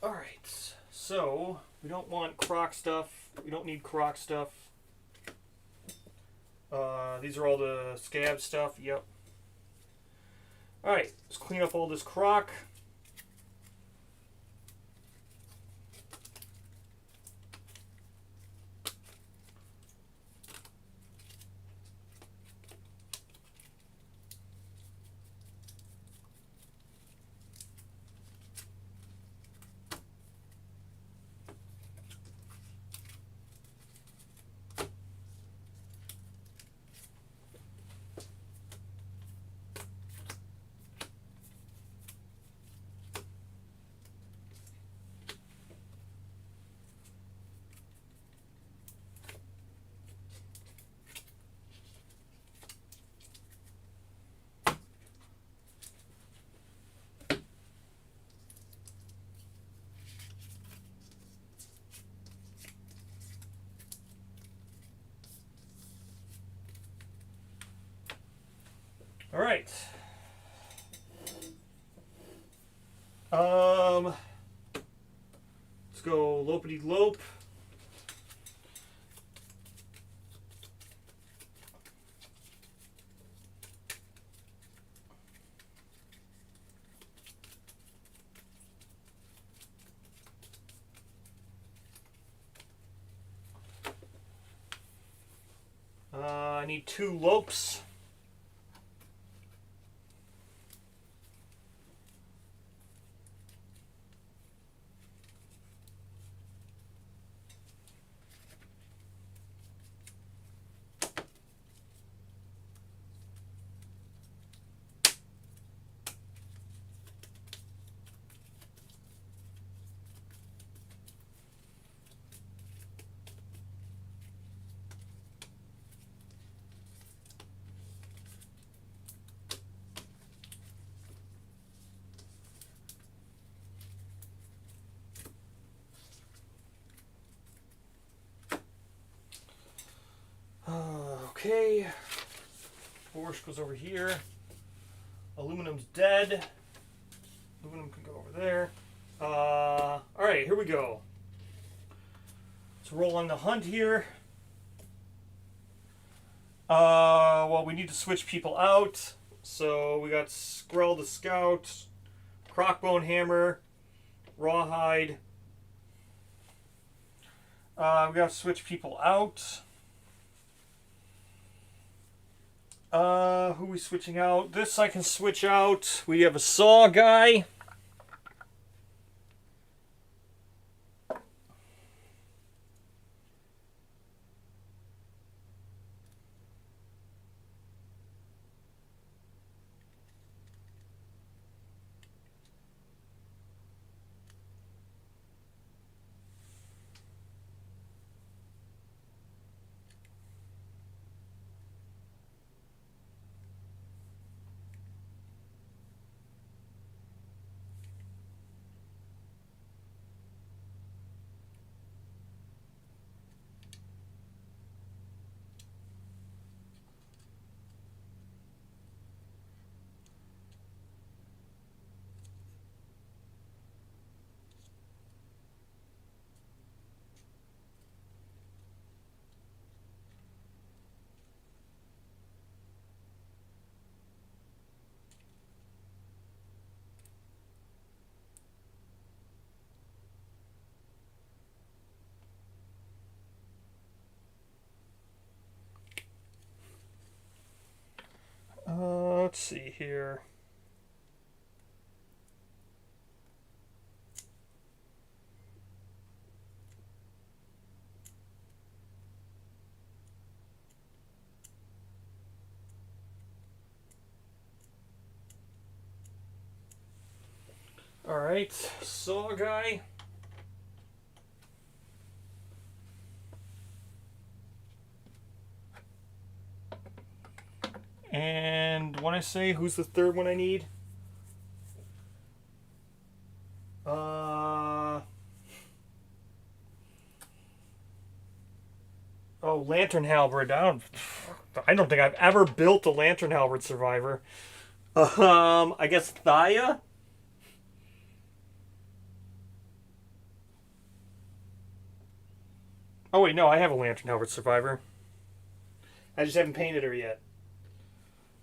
Alright, so we don't want crock stuff. We don't need crock stuff. These are all the scab stuff. Yep. Alright, let's clean up all this crock. All right. Let's go Lope-de-Lope. I need 2 Lopes. Okay, Borscht goes over here. Aluminum's dead. Aluminum can go over there. All right, here we go. Let's roll on the hunt here. Well, we need to switch people out. So we got Skrell the Scout, Crockbone Hammer, Rawhide. We got to switch people out. Who are we switching out? This I can switch out. We have a saw guy. here. Alright, saw guy. And when I say who's the third one I need? Oh, Lantern Halberd. I don't think I've ever built a Lantern Halberd survivor. I guess Thaya? Oh wait, no, I have a Lantern Halberd survivor. I just haven't painted her yet.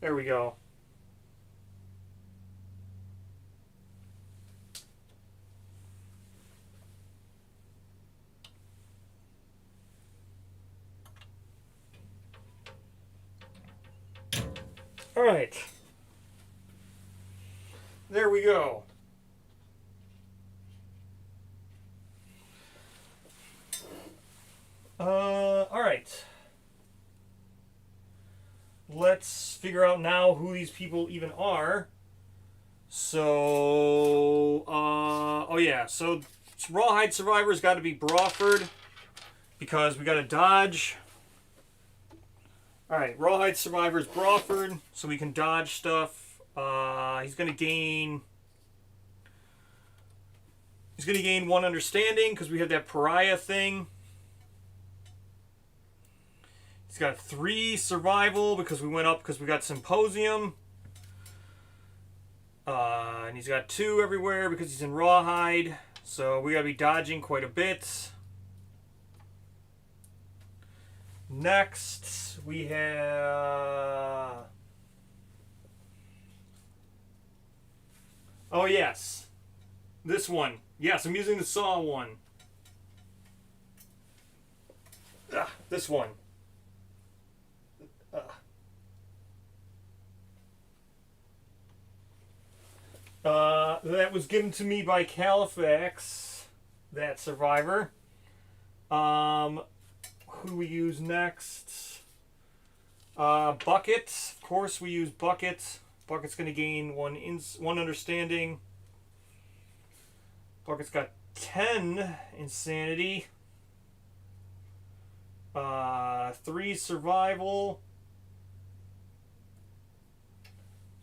There we go. Alright. There we go. Alright. Let's figure out now who these people even are. So, oh yeah, so Rawhide Survivor's got to be Brawford because we got to dodge. Alright, Rawhide Survivor's Brawford, so we can dodge stuff. He's going to gain 1 understanding because we have that Pariah thing. He's got 3 survival because we went up because we got Symposium. And he's got 2 everywhere because he's in Rawhide. So we got to be dodging quite a bit. Next, we have... Oh, yes. This one. Yes, I'm using the Saw one. This one. That was given to me by Califax, that survivor. Who do we use next? Bucket. Of course, we use Bucket. Bucket's going to gain 1 understanding. Bucket's got 10 insanity. 3 survival.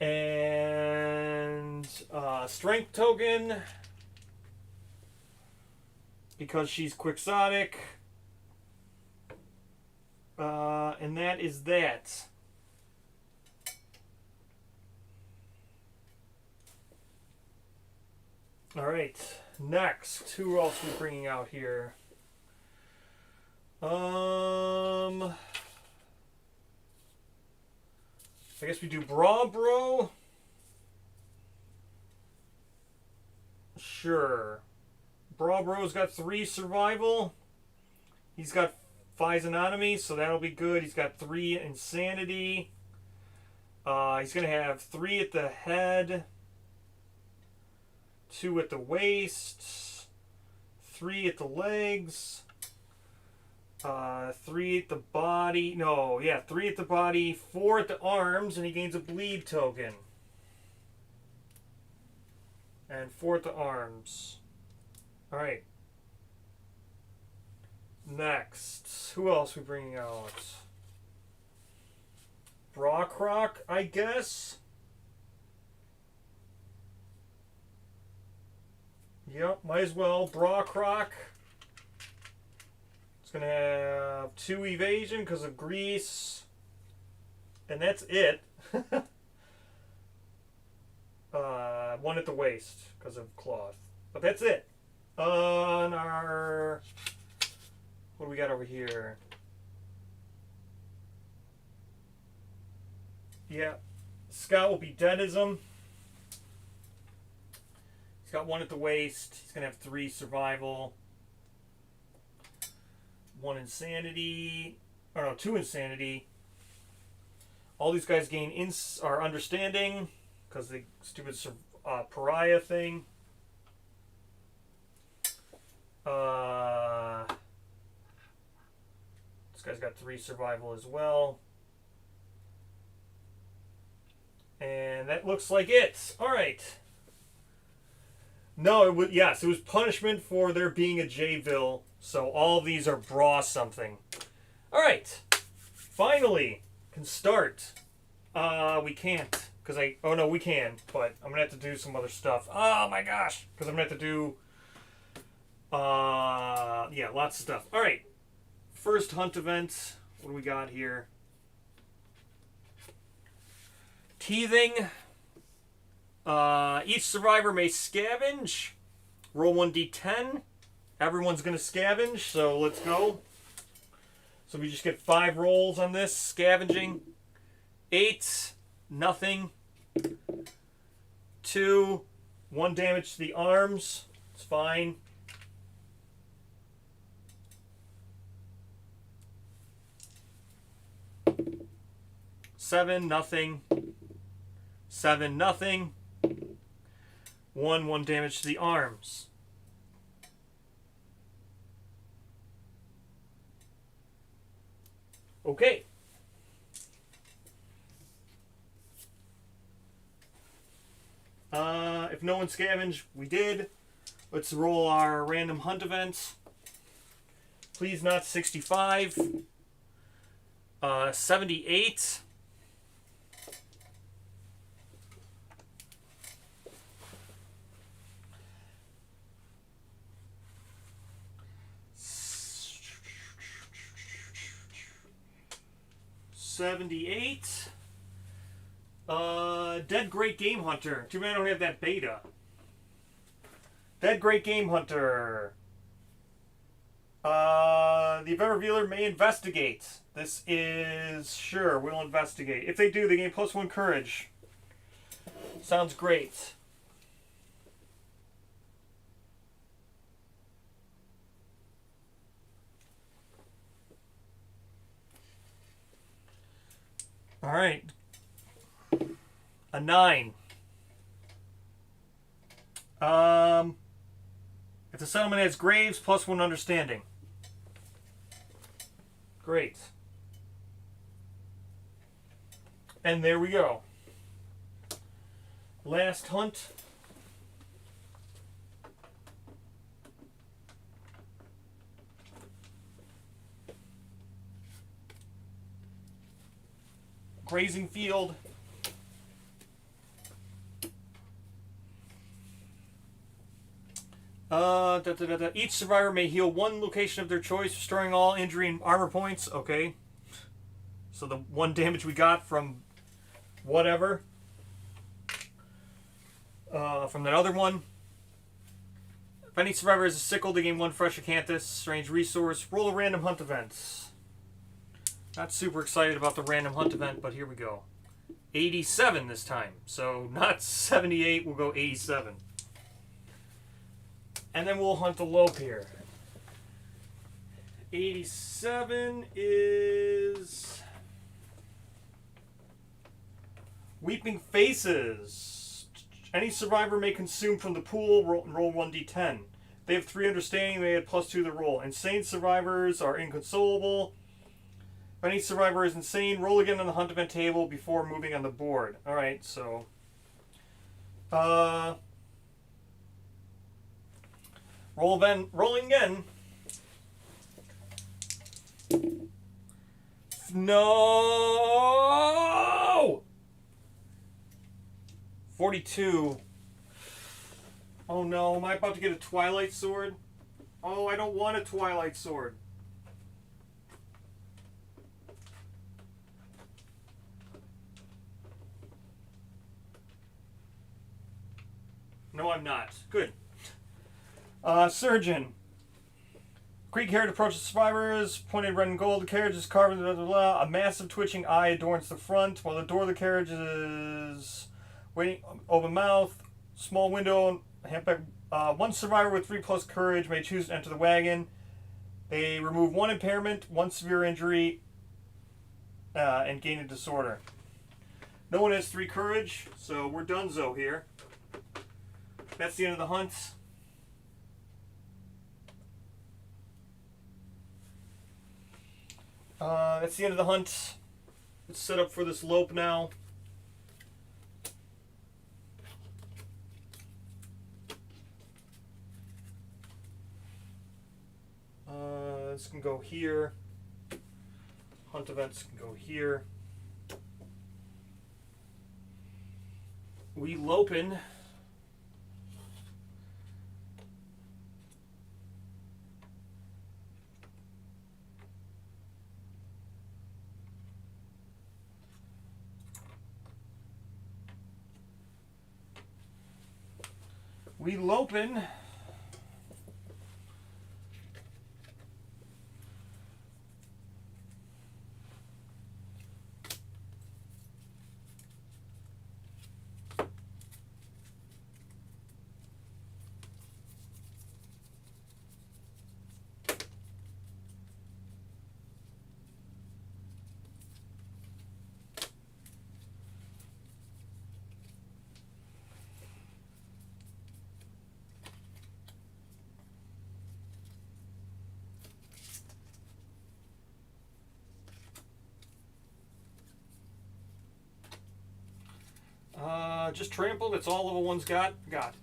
And strength token. Because she's quixotic. And that is that. Alright, next. Who else are we bringing out here? I guess we do Bra Bro. Sure. Bra Bro's got 3 survival. He's got Physiognomy, so that'll be good. He's got 3 insanity. He's going to have 3 at the head, 2 at the waist, 3 at the legs, 3 at the body. No, yeah, 3 at the body, 4 at the arms, and he gains a bleed token. And 4 at the arms. Alright. Next. Who else are we bringing out? Brockrock, I guess? Yep, might as well. Brockrock. It's going to have 2 evasion because of grease. And that's it. 1 at the waist because of cloth. But that's it. On our... What do we got over here? Yeah. Scout will be Deadism. He's got 1 at the waist. He's going to have 3 survival. 1 insanity. Or no, 2 insanity. All these guys gain understanding. because the stupid Pariah thing. This guy's got 3 survival as well. And that looks like it. Alright. No, yes, it was punishment for there being a J-Ville. So all of these are bra something. Alright. Finally. Can start. We can't. Oh no, we can. But I'm going to have to do some other stuff. Oh my gosh. Because I'm going to have to do... yeah, lots of stuff. Alright. First hunt event. What do we got here? Teething. Each survivor may scavenge. Roll 1d10. Everyone's going to scavenge, so let's go. So we just get 5 rolls on this. Scavenging. 8. Nothing. 2. 1 damage to the arms. It's fine. 7. Nothing. 7. Nothing. 1 damage to the arms. Okay. If no one scavenged, we did. Let's roll our random hunt events. Please not 65. 78. 78. Dead Great Game Hunter. Too bad I don't have that beta. Dead Great Game Hunter. The event revealer may investigate. This is... Sure, we'll investigate. If they do, they gain +1 courage. Sounds great. Alright. A 9. If the settlement has graves, +1 understanding. Great. And there we go. Last hunt. Grazing field. Each survivor may heal 1 location of their choice, restoring all injury and armor points. Okay. So the 1 damage we got from whatever. From that other one. If any survivor has a sickle, they gain 1 fresh acanthus, strange resource. Roll a random hunt event. Not super excited about the random hunt event, but here we go. 87 this time. So not 78, we'll go 87. And then we'll hunt the Lope here. 87 is... Weeping Faces. Any survivor may consume from the pool, roll 1d10. They have 3 understanding, they add +2 to the roll. Insane survivors are inconsolable. If any survivor is insane, roll again on the hunt event table before moving on the board. Alright, so... rolling again. No! 42. Oh no, am I about to get a Twilight Sword? Oh, I don't want a Twilight Sword. No, I'm not. Good. Surgeon. Greek carriage approaches survivors, pointed red and gold. The carriage is carved, blah, blah, blah. A massive twitching eye adorns the front, while the door of the carriage is waiting, open mouth, small window, handbag. 1 survivor with 3+ courage may choose to enter the wagon. They remove 1 impairment, 1 severe injury, and gain a disorder. No one has 3 courage, so we're donezo here. That's the end of the hunt. That's the end of the hunt. Let's set up for this Lope now. This can go here. Hunt events can go here. We Lopin. We Lopin. Just trample. That's all level 1's got. Got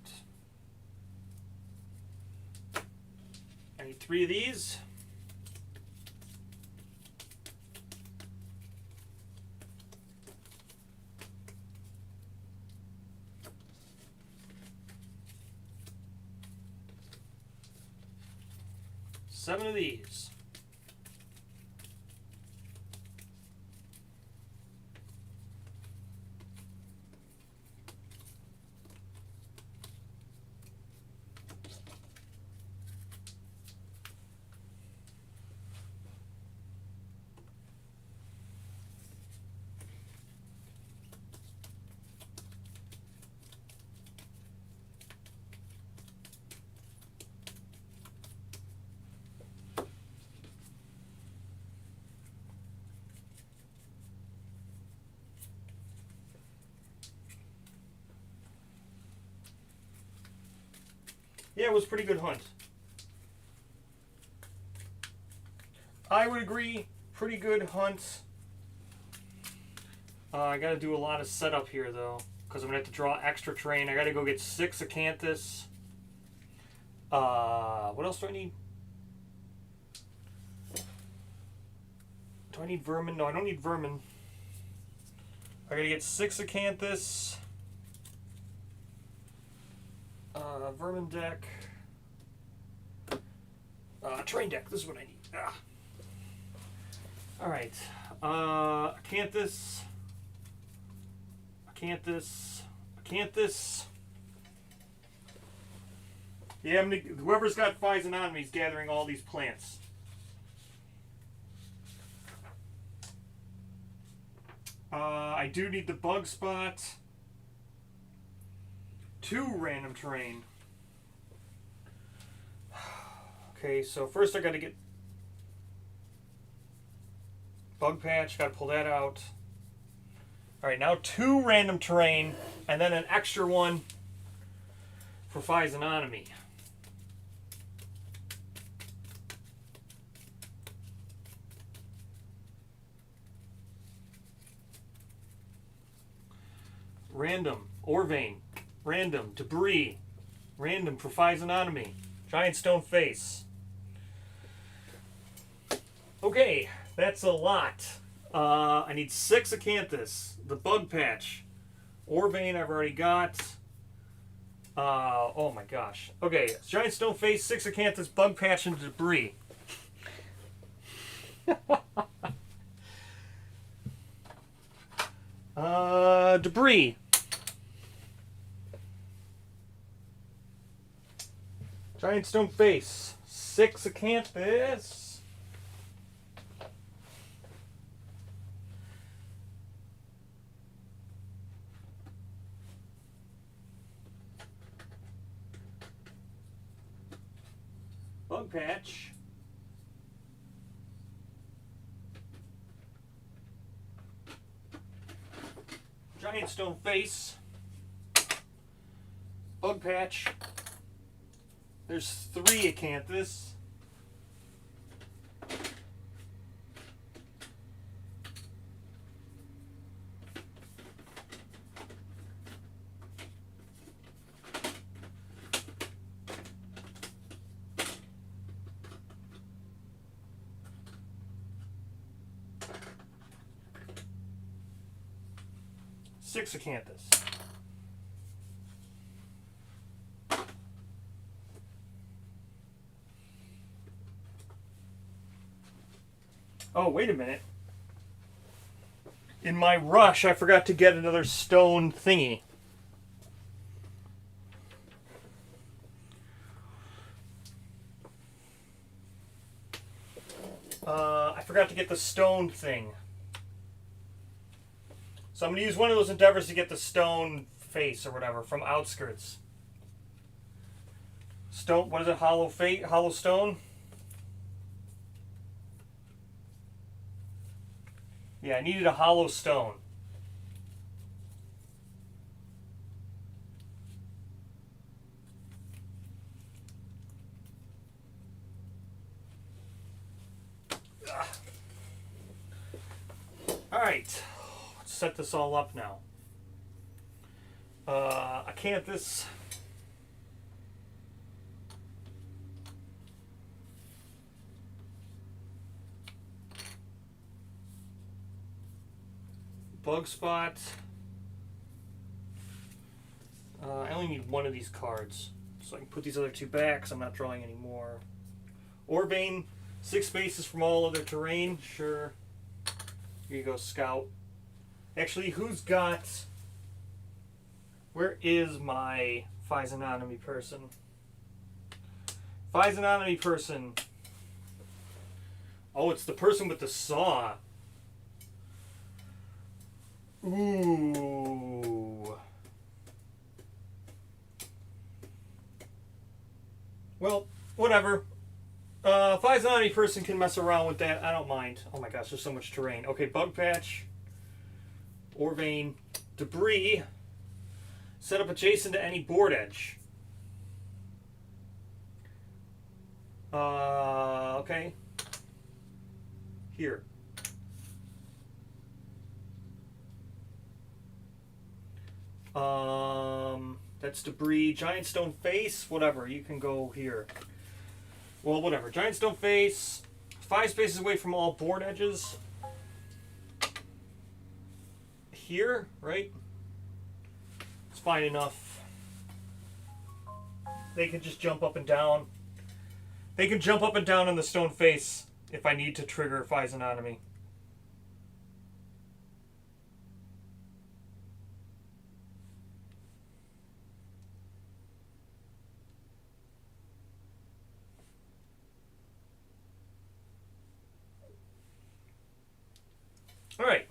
it. I need 3 of these. Seven of these. Yeah, it was a pretty good hunt. I would agree, pretty good hunt. I got to do a lot of setup here, though, because I'm going to have to draw extra terrain. I got to go get 6 acanthus. What else do I need? Do I need vermin? No, I don't need vermin. I got to get 6 acanthus. Vermin deck. Train deck. This is what I need. Alright. Acanthus. Acanthus. Acanthus. Yeah, whoever's got Phison on me is gathering all these plants. I do need the bug spot. 2 random terrain. Okay, so first I got to get bug patch. Got to pull that out. All right, now 2 random terrain, and then an extra one for Physonomy. Random ore vein. Random debris. Random for Physonomy. Giant stone face. Okay, that's a lot. I need 6 acanthus. The bug patch. Ore vein I've already got. Oh my gosh. Okay, giant stone face, 6 acanthus, bug patch, and debris. Debris. Giant stone face, 6 acanthus. Bug patch. giant stone face, bug patch. There's 3 acanthus. Six acanthus. Oh, wait a minute. In my rush, I forgot to get another stone thingy. I forgot to get the stone thing. So I'm going to use one of those endeavors to get the stone face or whatever from Outskirts. Stone, what is it? Hollow fate? Hollow stone? Yeah, I needed a hollow stone. Alright, let's set this all up now. Acanthus. Bug spot. I only need one of these cards, so I can put these other 2 back because I'm not drawing any more. Orbane, 6 spaces from all other terrain. Sure. Here you go, Scout. Actually, who's got... Where is my Physiognomy person? Physiognomy person. Oh, it's the person with the saw. Ooh. Well, whatever. Physiognomy person can mess around with that. I don't mind. Oh my gosh, there's so much terrain. Okay, Bug Patch. Orvane. Debris. Set up adjacent to any board edge. Okay. Here. That's debris. Giant stone face. Whatever. You can go here. Well, whatever. Giant stone face. 5 spaces away from all board edges. Here, right? It's fine enough. They can just jump up and down. They can jump up and down on the stone face if I need to trigger Physiognomy. Alright.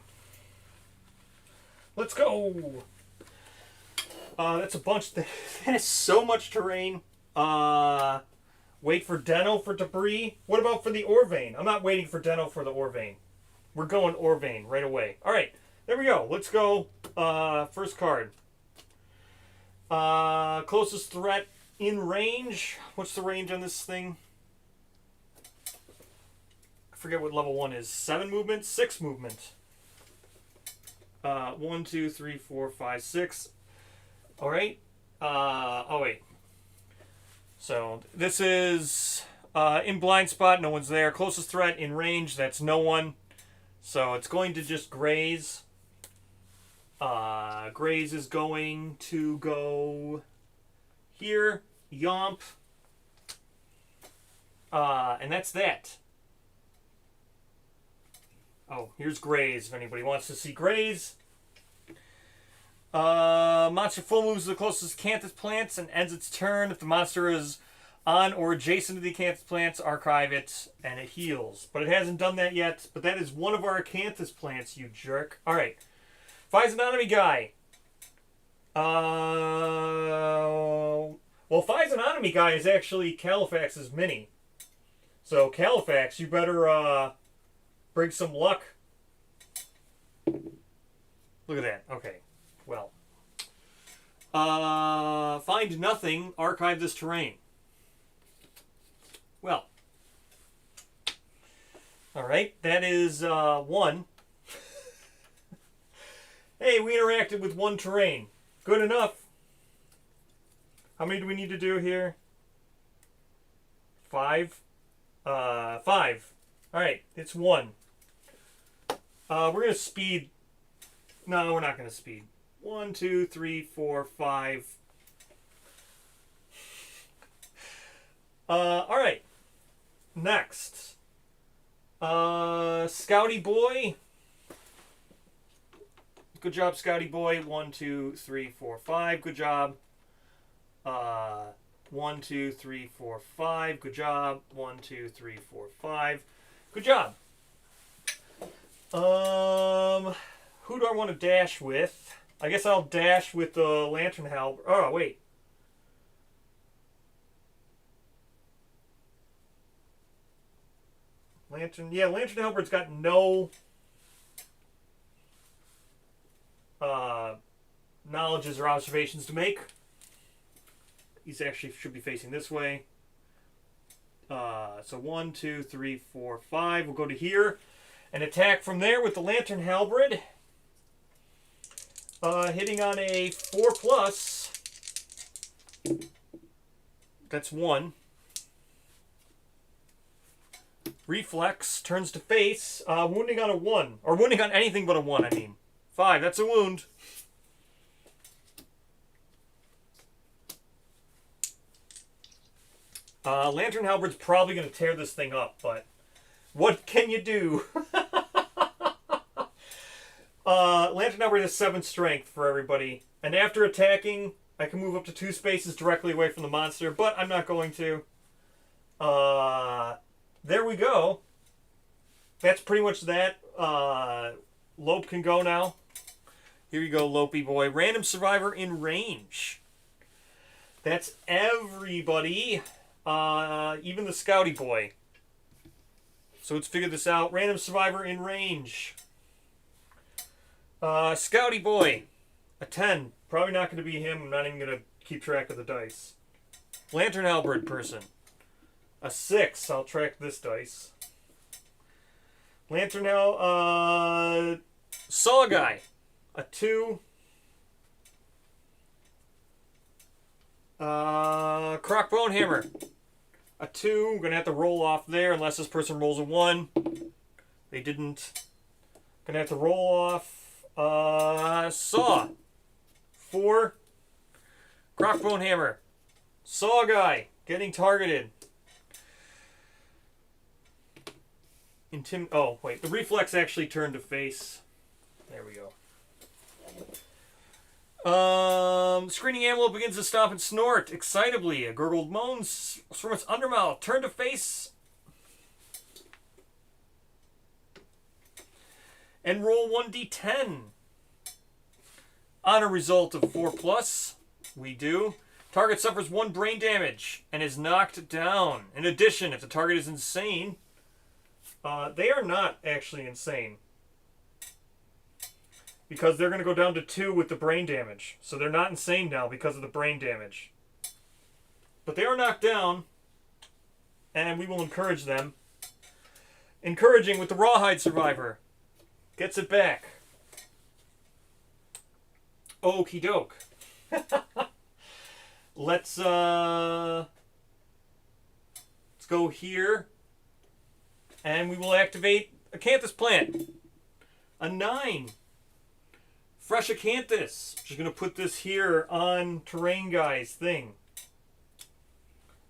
Let's go. That's a bunch. That is so much terrain. Wait for Deno for debris. What about for the Orvane? I'm not waiting for Deno for the Orvane. We're going Orvane right away. Alright. There we go. Let's go. First card. Closest threat in range. What's the range on this thing? I forget what level 1 is. 7 movement? 6 movement. 1, 2, 3, 4, 5, 6. Alright. Oh, wait. So, this is in blind spot. No one's there. Closest threat in range. That's no one. So, it's going to just graze. Graze is going to go here. Yomp. And that's that. Oh, here's Graze, if anybody wants to see Graze. Monster full moves to the closest Acanthus plants and ends its turn. If the monster is on or adjacent to the Acanthus plants, archive it, and it heals. But it hasn't done that yet, but that is one of our Acanthus plants, you jerk. Alright. Physiognomy guy. Well, Physiognomy guy is actually Califax's mini. So, Califax, you better, bring some luck. Look at that. Okay. Find nothing. Archive this terrain. Well. Alright, that is 1. Hey, we interacted with 1 terrain. Good enough. How many do we need to do here? 5? 5. Alright, it's 1. We're going to speed. No, we're not going to speed. 1, 2, 3, 4, 5. Alright. Next. Scouty Boy. Good job, Scouty Boy. 1, 2, 3, 4, 5. Good job. 1, 2, 3, 4, 5. Good job. 1, 2, 3, 4, 5. Good job. Who do I want to dash with? I guess I'll dash with the Lantern Halberd. Oh, wait. Lantern Halberd's got no knowledges or observations to make. He's actually should be facing this way. So 1, 2, 3, 4, 5. We'll go to here and attack from there with the Lantern Halberd. Hitting on a 4+. That's 1. Reflex turns to face. Wounding on a 1. Or wounding on anything but a 1, I mean. 5. That's a wound. Lantern Halberd's probably going to tear this thing up, but what can you do? Lantern Halberd has 7 strength for everybody. And after attacking, I can move up to 2 spaces directly away from the monster, but I'm not going to. There we go. That's pretty much that. Lope can go now. Here you go, Lope boy. Random survivor in range. That's everybody. Even the Scouty boy. So let's figure this out. Random survivor in range. Scouty boy. A 10. Probably not going to be him. I'm not even going to keep track of the dice. Lantern Halberd person. A 6. I'll track this dice. Lantern Saw guy. A 2. Croc Bonehammer. A 2. I'm going to have to roll off there unless this person rolls a 1. They didn't. Going to have to roll off. Saw. 4. Croc Bonehammer. Saw guy. Getting targeted. Oh, wait. The reflex actually turned to face. There we go. Screaming antelope begins to stomp and snort excitably. A gurgled moans from its undermouth. Turn to face. And roll 1d10. On a result of 4+, we do. Target suffers 1 brain damage and is knocked down. In addition, if the target is insane, they are not actually insane. Because they're going to go down to 2 with the brain damage. So they're not insane now because of the brain damage. But they are knocked down. And we will encourage them. Encouraging with the Rawhide Survivor. Gets it back. Okie doke. Let's go here. And we will activate Acanthus Plant. A 9. Fresh Acanthus. Just going to put this here on Terrain Guy's thing.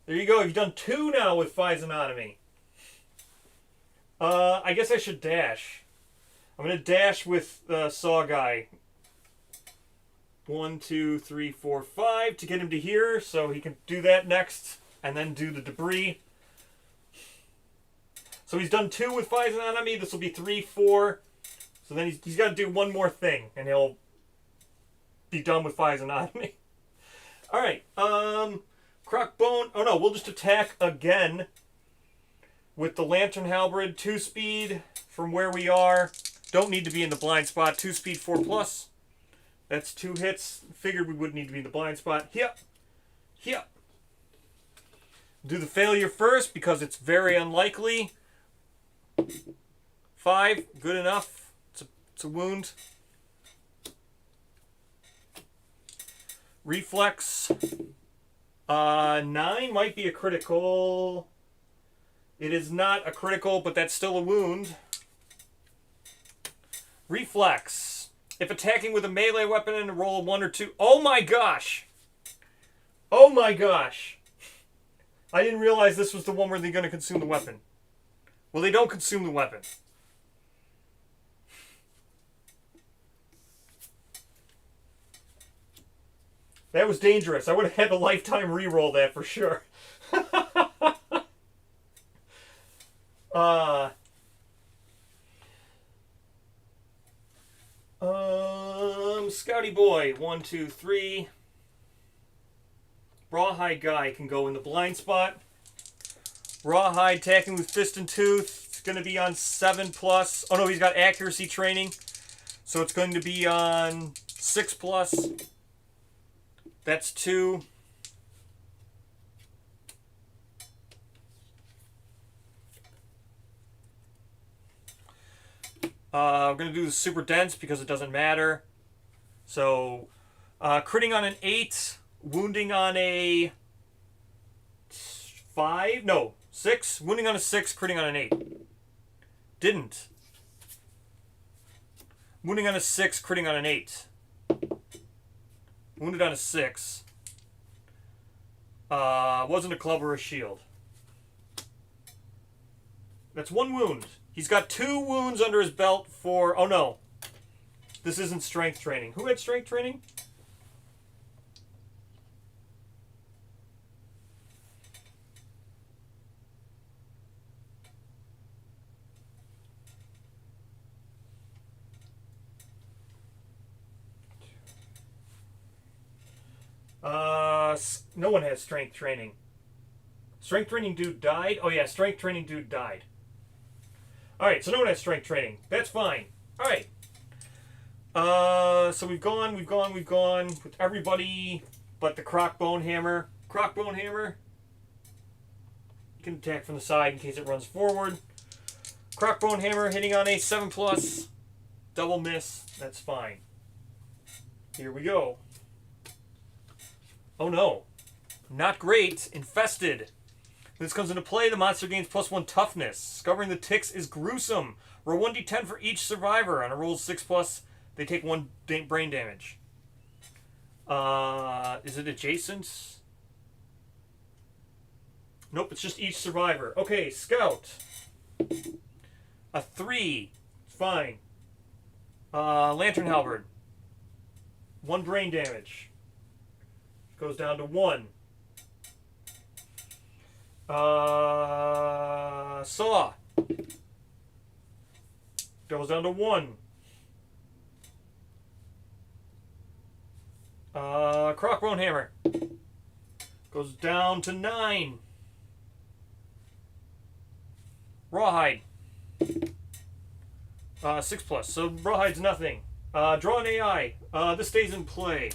There you go. You've done 2 now with Physanotomy. I guess I should dash. I'm going to dash with Saw Guy. 1, 2, 3, 4, 5 to get him to here so he can do that next and then do the debris. So he's done 2 with Physanotomy. This will be 3, 4. So then he's got to do 1 more thing, and he'll be done with Physanotomy. All right. Croc Bone. Oh, no. We'll just attack again with the Lantern Halberd. 2 speed from where we are. Don't need to be in the blind spot. 2 speed, 4+. That's 2 hits. Figured we wouldn't need to be in the blind spot. Yep. Yep. Do the failure first because it's very unlikely. 5, good enough. It's a wound. Reflex. 9 might be a critical. It is not a critical, but that's still a wound. Reflex. If attacking with a melee weapon and a roll of 1 or 2. Oh my gosh! Oh my gosh! I didn't realize this was the one where they're going to consume the weapon. Well, they don't consume the weapon. That was dangerous. I would have had to lifetime reroll that for sure. Scouty boy, 1, 2, 3. Rawhide guy can go in the blind spot. Rawhide attacking with fist and tooth. It's going to be on 7+. Oh no, he's got accuracy training. So it's going to be on 6+. That's 2. I'm going to do the super dense because it doesn't matter. So, critting on an 8, wounding on a 5, no, 6, wounding on a 6, critting on an 8. Didn't. Wounding on a 6, critting on an 8. Wounded on a 6. Wasn't a club or a shield. That's 1 wound. He's got 2 wounds under his belt for... Oh, no. This isn't strength training. Who had strength training? No one has strength training. Strength training dude died? Oh, yeah, strength training dude died. Alright, so no one has strength training. That's fine. Alright. So we've gone with everybody but the Crockbone Hammer. Crockbone Hammer. You can attack from the side in case it runs forward. Crockbone Hammer hitting on a 7+. Double miss. That's fine. Here we go. Oh no. Not great. Infested. When this comes into play, the monster gains +1 toughness. Discovering the ticks is gruesome. Roll 1d10 for each survivor. On a roll 6+, they take 1 brain damage. Is it adjacent? Nope, it's just each survivor. Okay, Scout. A 3. Fine. Lantern Halberd. 1 brain damage. Goes down to 1. Saw. Goes down to 1. Crockbone Hammer. Goes down to 9. Rawhide. 6+. So Rawhide's nothing. Draw an AI. This stays in play.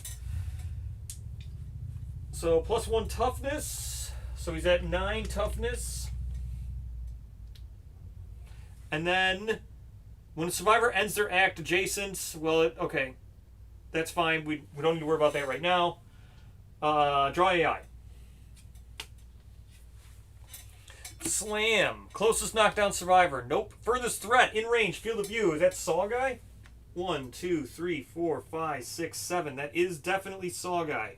So +1 toughness. So he's at 9 toughness. And then when a survivor ends their act adjacent, well, okay. That's fine. We don't need to worry about that right now. Draw AI. Slam. Closest knockdown survivor. Nope. Furthest threat. In range. Field of view. Is that Saw Guy? 1, 2, 3, 4, 5, 6, 7. That is definitely Saw Guy.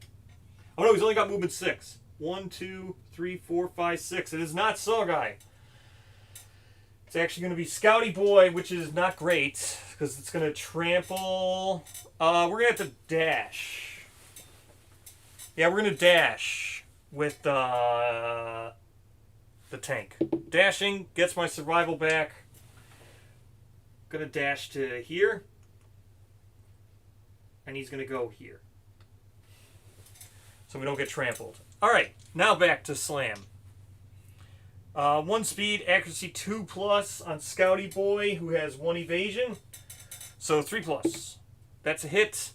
Oh no, he's only got movement 6. 1, 2, 3, 4, 5, 6. It is not Saw Guy. It's actually going to be Scouty Boy, which is not great because it's going to trample. We're going to have to dash. Yeah, we're going to dash with the tank. Dashing gets my survival back. Going to dash to here. And he's going to go here. So we don't get trampled. Alright, now back to Slam. 1 speed, accuracy 2+ on Scouty Boy, who has 1 evasion. So 3+. That's a hit.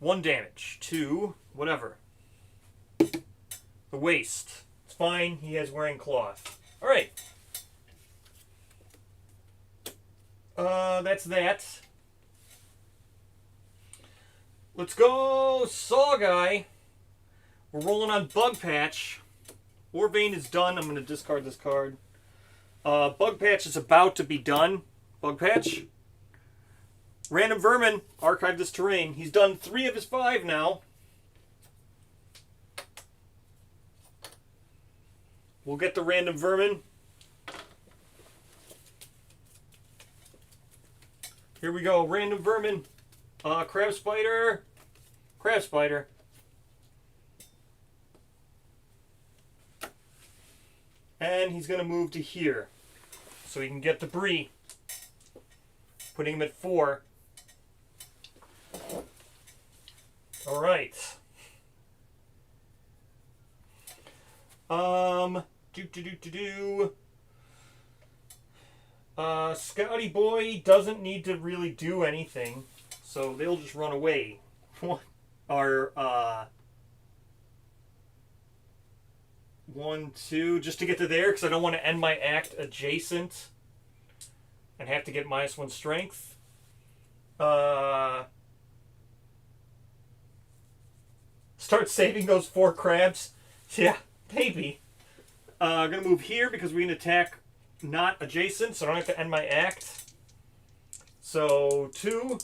1 damage to whatever. The waist. It's fine. He is wearing cloth. Alright. That's that. Let's go, Saw Guy. We're rolling on Bug Patch. Orvane is done. I'm going to discard this card. Bug Patch is about to be done. Bug Patch. Random Vermin. Archive this terrain. He's done 3 of his 5 now. We'll get the Random Vermin. Here we go. Random Vermin. Crab Spider. Crab Spider. And he's going to move to here. So he can get debris. Putting him at 4. Alright. Scouty Boy doesn't need to really do anything, so they'll just run away. Our 1, 2, just to get to there, because I don't want to end my act adjacent and have to get -1 strength. Start saving those 4 crabs. Yeah, maybe. I'm going to move here because we're going to attack not adjacent, so I don't have to end my act. So, 2.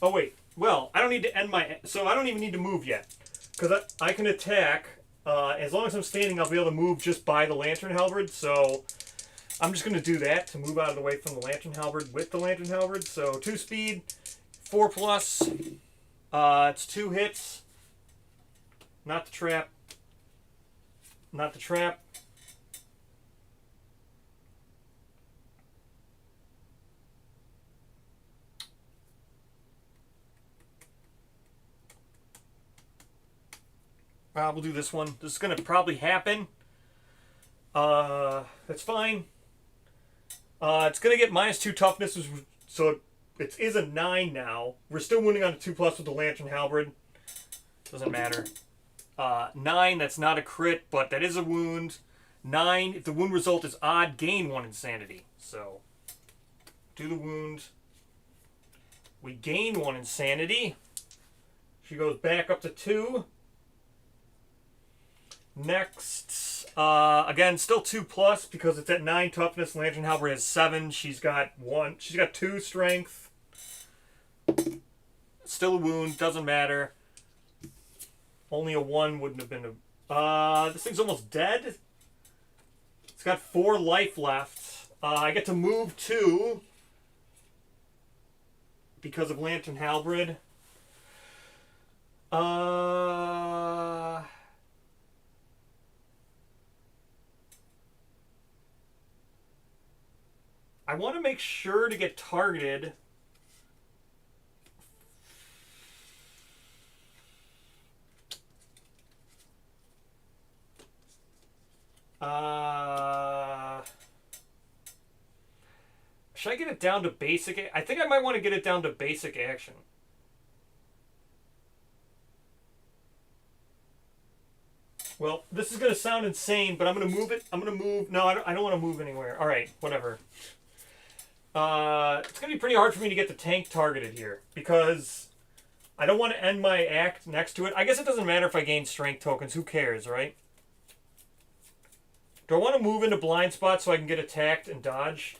Oh, wait. Well, I don't need to end my... So, I don't even need to move yet. Because I can attack. As long as I'm standing, I'll be able to move just by the Lantern Halberd. So, I'm just going to do that to move out of the way from the Lantern Halberd with the Lantern Halberd. So, 2 speed, 4+. It's 2 hits. Not the trap. Not the trap. We'll do this one. This is going to probably happen. That's fine. It's going to get -2 toughness, so it is a 9 now. We're still winning on a 2+ with the Lantern Halberd. Doesn't matter. 9, that's not a crit, but that is a wound. 9, if the wound result is odd, gain 1 insanity. So, do the wound. We gain 1 insanity. She goes back up to 2. Next, again, still 2+ because it's at 9 toughness. Lantern Halberd has 7. She's got 1. She's got 2 strength. Still a wound. Doesn't matter. Only a 1 wouldn't have been a... this thing's almost dead. It's got 4 life left. I get to move 2 because of Lantern Halberd. I want to make sure to get targeted. Should I get it down to basic? I think I might want to get it down to basic action. Well, this is going to sound insane, but I'm going to move it. I'm going to move... No, I don't want to move anywhere. All right, whatever. It's going to be pretty hard for me to get the tank targeted here, because I don't want to end my act next to it. I guess it doesn't matter if I gain strength tokens. Who cares, right? Do I want to move into blind spot so I can get attacked and dodge?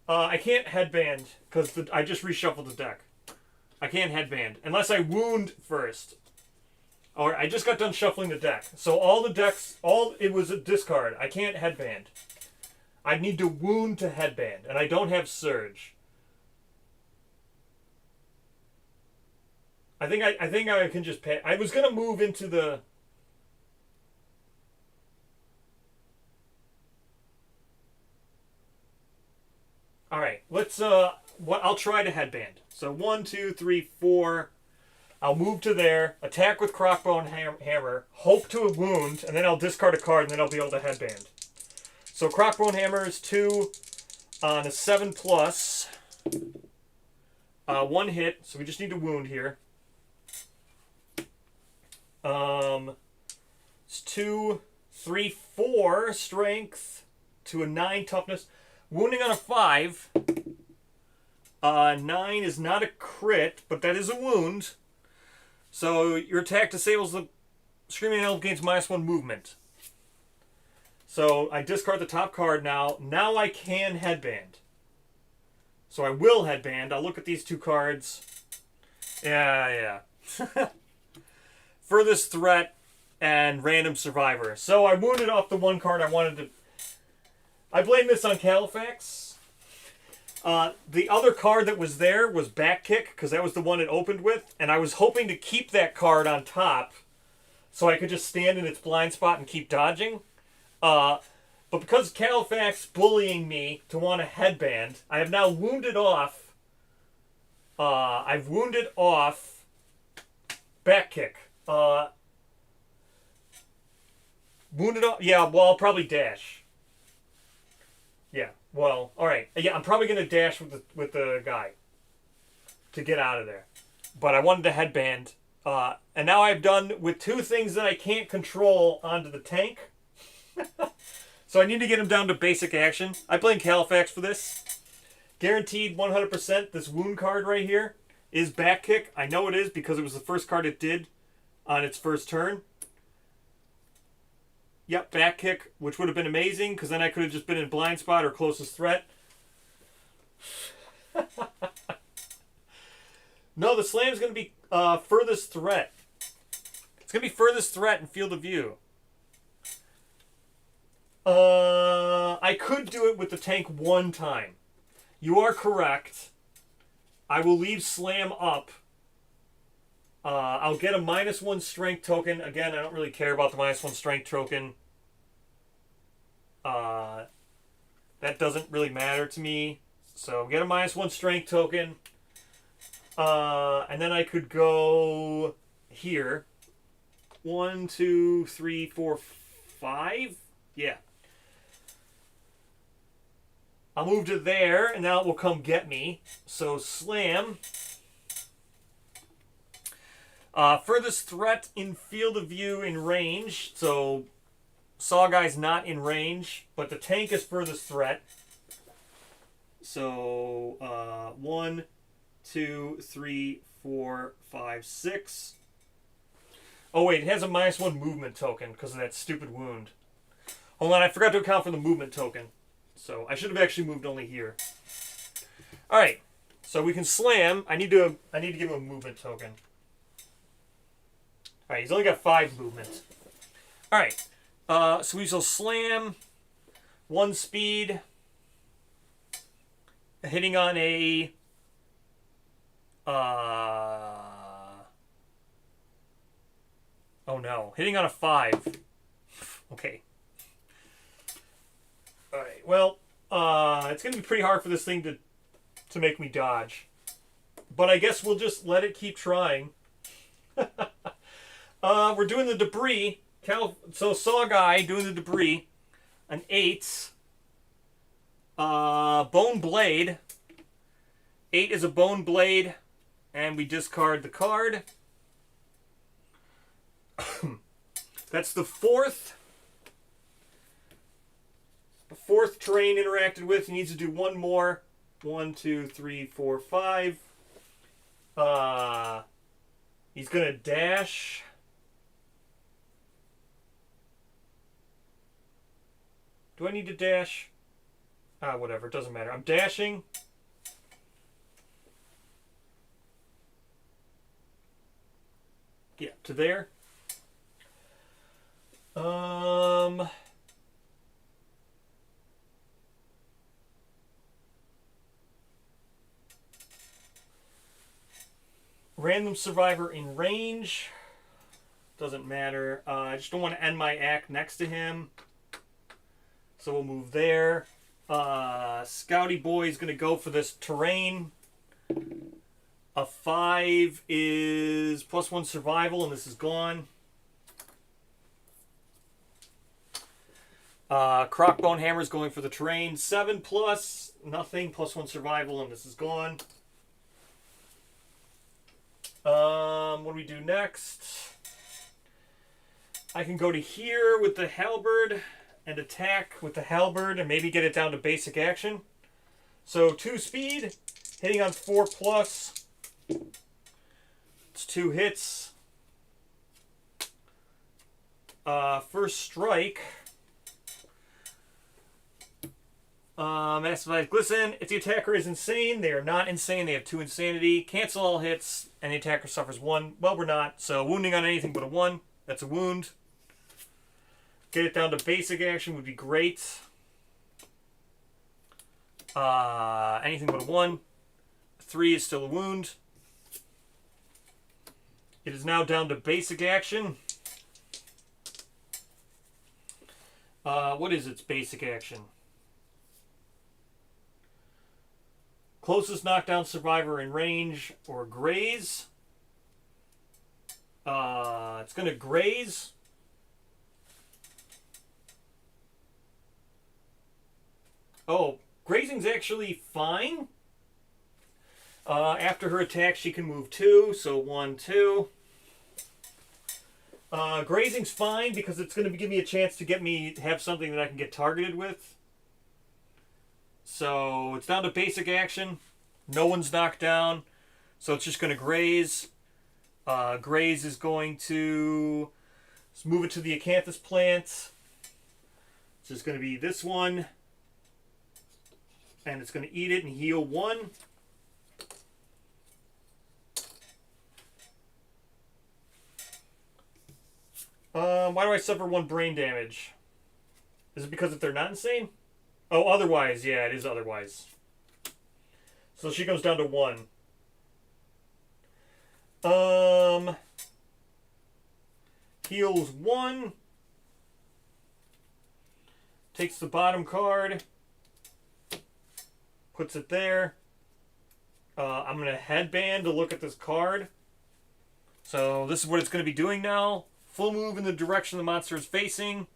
I can't headband, because I just reshuffled the deck. I can't headband, unless I wound first. Or I just got done shuffling the deck. So all the decks, it was a discard. I can't headband. I need to wound to headband, and I don't have Surge. I think I can just pay. I was gonna move into the... All right, let's I'll try to headband. So 1, 2, 3, 4. I'll move to there, attack with Crockbone Hammer, hope to a wound, and then I'll discard a card, and then I'll be able to headband. So Crockbone Hammer is 2. On a 7+, 1 hit, so we just need to wound here. It's 2, 3, 4 strength to a 9 toughness. Wounding on a 5. 9 is not a crit, but that is a wound. So your attack disables the Screaming Elf, gains -1 movement. So I discard the top card now. Now I can headband. So I will headband. I'll look at these 2 cards. Yeah. Furthest Threat and Random Survivor. So I wounded off the 1 card I wanted to... I blame this on Califax. The other card that was there was Back Kick, because that was the one it opened with. And I was hoping to keep that card on top so I could just stand in its blind spot and keep dodging. But because Califax bullying me to want a headband, I have now wounded off. I've wounded off Back Kick. Wounded off. Yeah, well, I'll probably dash. Yeah, well, all right. Yeah, I'm probably gonna dash with the guy to get out of there. But I wanted to headband, and now I've done with 2 things that I can't control onto the tank. So I need to get him down to basic action. I blame Califax for this. Guaranteed 100%. This wound card right here is Back Kick. I know it is because it was the first card it did on its first turn. Yep, Back Kick, which would have been amazing because then I could have just been in blind spot or closest threat. No, the slam's going to be furthest threat. It's going to be furthest threat and field of view. I could do it with the tank 1 time. You are correct. I will leave slam up. I'll get a -1 strength token. Again, I don't really care about the -1 strength token. That doesn't really matter to me. So get a -1 strength token. And then I could go here. 1, 2, 3, 4, 5. Yeah. I'll move to there, and now it will come get me. So slam. Furthest threat in field of view in range. So Saw Guy's not in range, but the tank is furthest threat. So 1, 2, 3, 4, 5, 6. Oh wait, it has a -1 movement token because of that stupid wound. Hold on, I forgot to account for the movement token. So I should have actually moved only here. All right, so we can slam. I need to give him a movement token. All right, he's only got 5 movement. All right, so we shall slam. 1 speed. Hitting on a. Oh no, hitting on a 5. Okay. Alright, well, it's going to be pretty hard for this thing to make me dodge. But I guess we'll just let it keep trying. We're doing the debris. So Saw Guy doing the debris. An 8. Bone Blade. 8 is a Bone Blade. And we discard the card. That's the 4th. Fourth terrain interacted with. He needs to do 1 more. 1, 2, 3, 4, 5. He's going to dash. Do I need to dash? Whatever. It doesn't matter. I'm dashing. Yeah, to there. Random survivor in range. Doesn't matter. I just don't want to end my act next to him. So we'll move there. Scouty Boy is going to go for this terrain. A 5 is +1 survival, and this is gone. Crockbone Hammer's going for the terrain. 7 plus, nothing, +1 survival, and this is gone. What do we do next? I can go to here with the halberd and attack with the halberd and maybe get it down to basic action. So 2 speed, hitting on 4 plus. It's 2 hits. First strike. Massive Glisten. If the attacker is insane, they are not insane. They have 2 insanity. Cancel all hits, and the attacker suffers 1. Well, we're not. So wounding on anything but a 1. That's a wound. Get it down to basic action would be great. Anything but a 1. 3 is still a wound. It is now down to basic action. What is its basic action? Closest knockdown survivor in range or graze. It's going to graze. Oh, grazing's actually fine. After her attack, she can move 2, so 1, 2. Grazing's fine because it's going to give me a chance to have something that I can get targeted with. So it's down to basic action. No one's knocked down, so it's just going to graze. Graze is going to move it to the acanthus plant. It's just going to be this one. And it's going to eat it and heal 1. Why do I suffer 1 brain damage? Is it because if they're not insane? Oh, otherwise. Yeah, it is otherwise. So she goes down to 1. Heals 1. Takes the bottom card. Puts it there. I'm going to headband to look at this card. So this is what it's going to be doing now. Full move in the direction the monster is facing.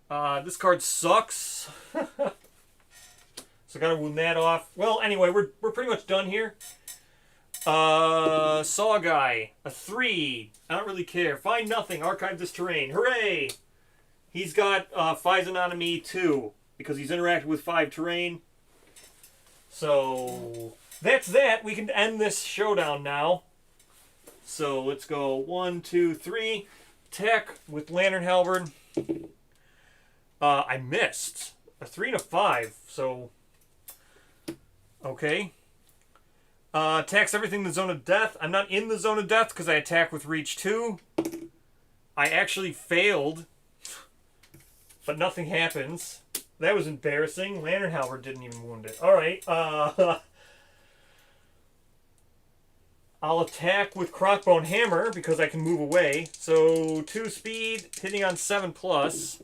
This card sucks. So gotta wound that off. Well, anyway, we're pretty much done here. Saw Guy, a 3. I don't really care. Find nothing. Archive this terrain. Hooray! He's got Physiognomy 2 because he's interacted with 5 terrain. So that's that. We can end this showdown now. So let's go 1, 2, 3. Attack with Lantern Halberd. I missed. A 3 and a 5. So, okay. Attacks everything in the zone of death. I'm not in the zone of death because I attack with Reach 2. I actually failed. But nothing happens. That was embarrassing. Lantern Halberd didn't even wound it. Alright. I'll attack with Crockbone Hammer because I can move away. So 2 speed, hitting on 7 plus.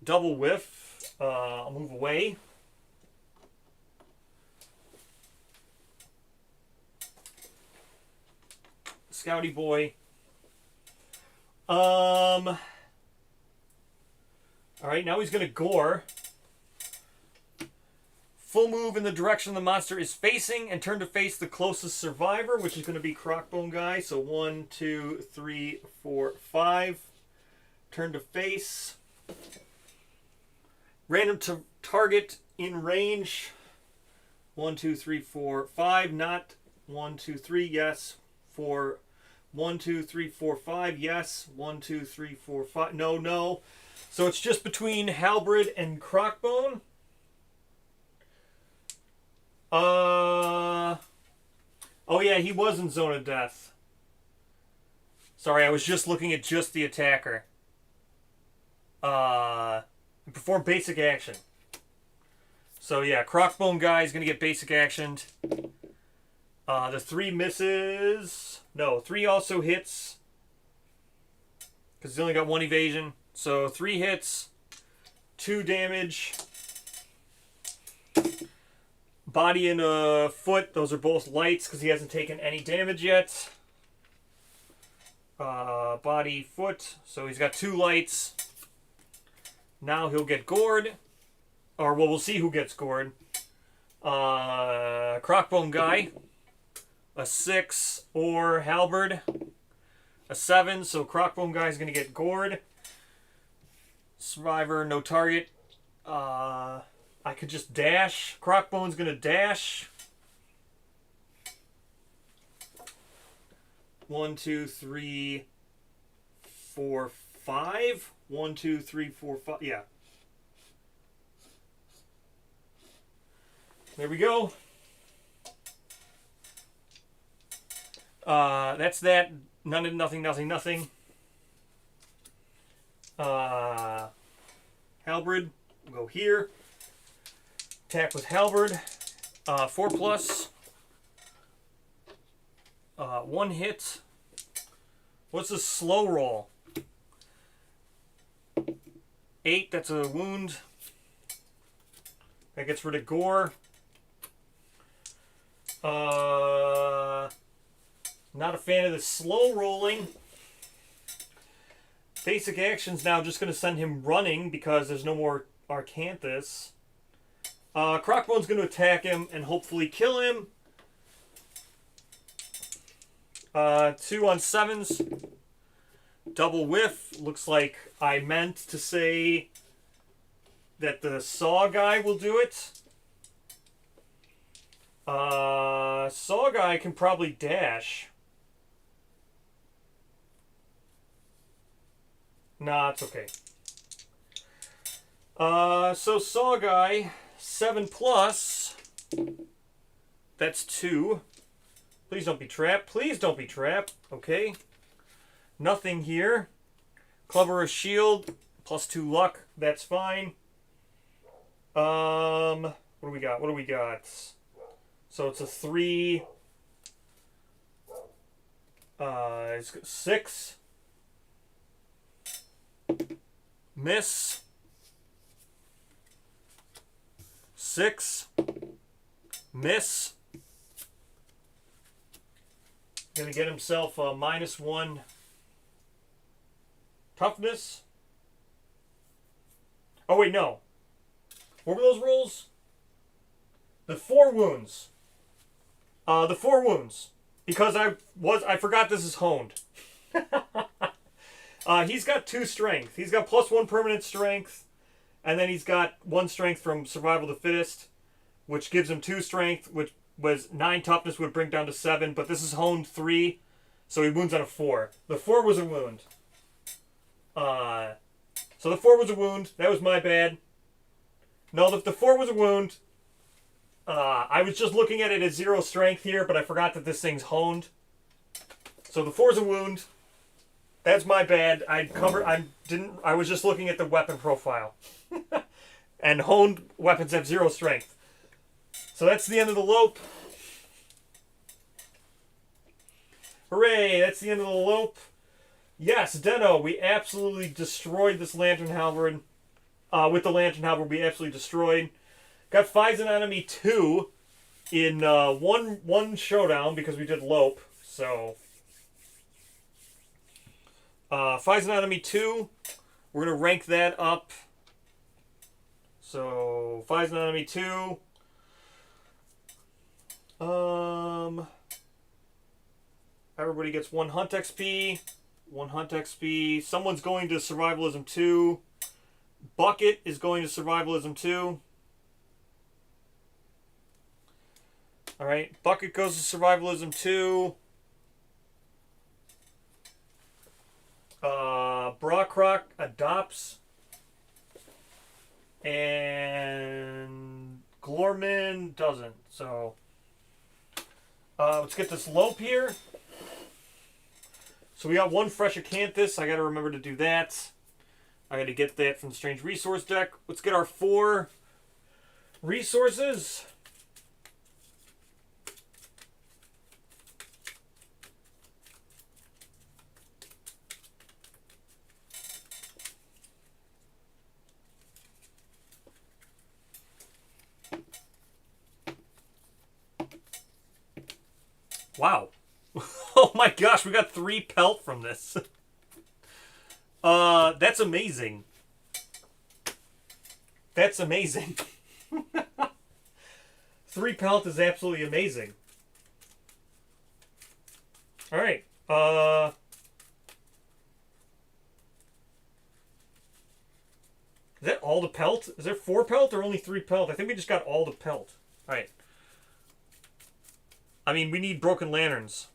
Double whiff. I'll move away. Scouty boy. Alright, now he's going to gore. Full move in the direction the monster is facing and turn to face the closest survivor, which is going to be Crockbone Guy. So 1, 2, 3, 4, 5. Turn to face. Random to target in range. 1, 2, 3, 4, 5. Not 1, 2, 3. Yes. 4. 1, 2, 3, 4, 5. Yes. 1, 2, 3, 4, 5. No, no. So it's just between Halberd and Crockbone. Oh yeah, he was in Zone of Death. Sorry, I was just looking at just the attacker. Perform basic action. So yeah, Crockbone Guy is going to get basic actioned. The 3 misses. No, 3 also hits. Because he's only got 1 evasion. So 3 hits. 2 damage. Body and a foot, those are both lights because he hasn't taken any damage yet. Body, foot, so he's got 2 lights. Now he'll get gored. Or, well, we'll see who gets gored. Crockbone guy. A 6 or halberd. A 7, so Crockbone guy is going to get gored. Survivor, no target. I could just dash. Crockbone's going to dash. 1, 2, 3, 4, 5. 1, 2, 3, 4, 5. Yeah. There we go. That's that. None, nothing, nothing, nothing. Halberd. We'll go here. Attack with halberd. 4 plus. 1 hit. What's a slow roll? 8, that's a wound. That gets rid of gore. Not a fan of the slow rolling. Basic action's now just going to send him running because there's no more Arcanthus. Crockbone's going to attack him and hopefully kill him. 2 on 7s. Double whiff. Looks like I meant to say that the Saw guy will do it. Saw guy can probably dash. Nah, it's okay. So Saw guy, 7 plus. That's 2. Please don't be trapped. Please don't be trapped. Okay. Nothing here. Clever shield, plus 2 luck. That's fine. What do we got? What do we got? So it's a 3. It's 6. Miss. 6. Miss. Gonna get himself a -1 toughness. Oh wait, no. What were those rolls? The 4 wounds. The 4 wounds. Because I forgot this is honed. He's got 2 strength. He's got +1 permanent strength, and then he's got 1 strength from survival of the fittest, which gives him 2 strength, which was 9 toughness would bring down to 7, but this is honed 3, so he wounds on a 4. The 4 was a wound. So the 4 was a wound. That was my bad. No, the 4 was a wound. I was just looking at it as 0 strength here, but I forgot that this thing's honed. So the 4's a wound. That's my bad. I was just looking at the weapon profile. And honed weapons have 0 strength. So that's the end of the Lope. Hooray, that's the end of the Lope. Yes, Deno, we absolutely destroyed this Lantern Halberd. With the Lantern Halberd, we absolutely destroyed. Got Phison Enemy 2 in one showdown because we did Lope. So, Phison Enemy 2, we're going to rank that up. So, Phison Enemy 2. Everybody gets 1 Hunt XP. 1 Hunt XP. Someone's going to Survivalism 2. Bucket is going to Survivalism 2. Alright, Bucket goes to Survivalism 2. Brockrock adopts. And Glorman doesn't. So, let's get this Lope here. So we got 1 fresh Acanthus. I got to remember to do that. I got to get that from the Strange Resource deck. Let's get our 4 resources. Wow. Oh my gosh, we got 3 pelt from this. That's amazing. That's amazing. 3 pelt is absolutely amazing. Alright. Is that all the pelt? Is there 4 pelt or only 3 pelt? I think we just got all the pelt. Alright. I mean, we need broken lanterns.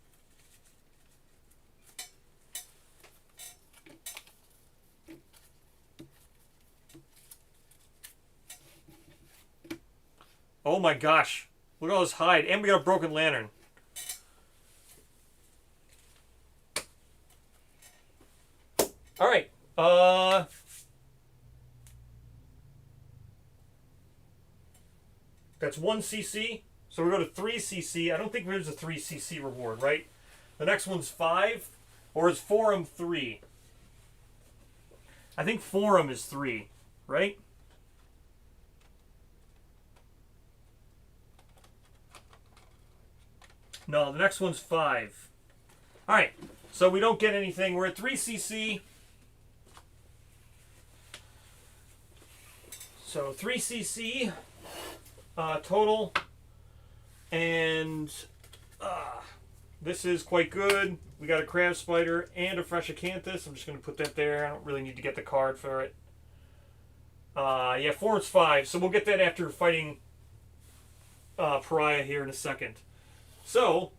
Oh my gosh. Look at all this hide. And we got a broken lantern. Alright. That's 1 CC. So we go to 3 CC. I don't think there's a 3 CC reward, right? The next one's 5. Or is Forum 3? I think Forum is 3, right? No, the next one's 5. Alright, so we don't get anything. We're at 3 CC. So 3 CC total. And this is quite good. We got a crab spider and a fresh acanthus. I'm just going to put that there. I don't really need to get the card for it. Yeah, Forum's 5. So we'll get that after fighting Pariah here in a second. So,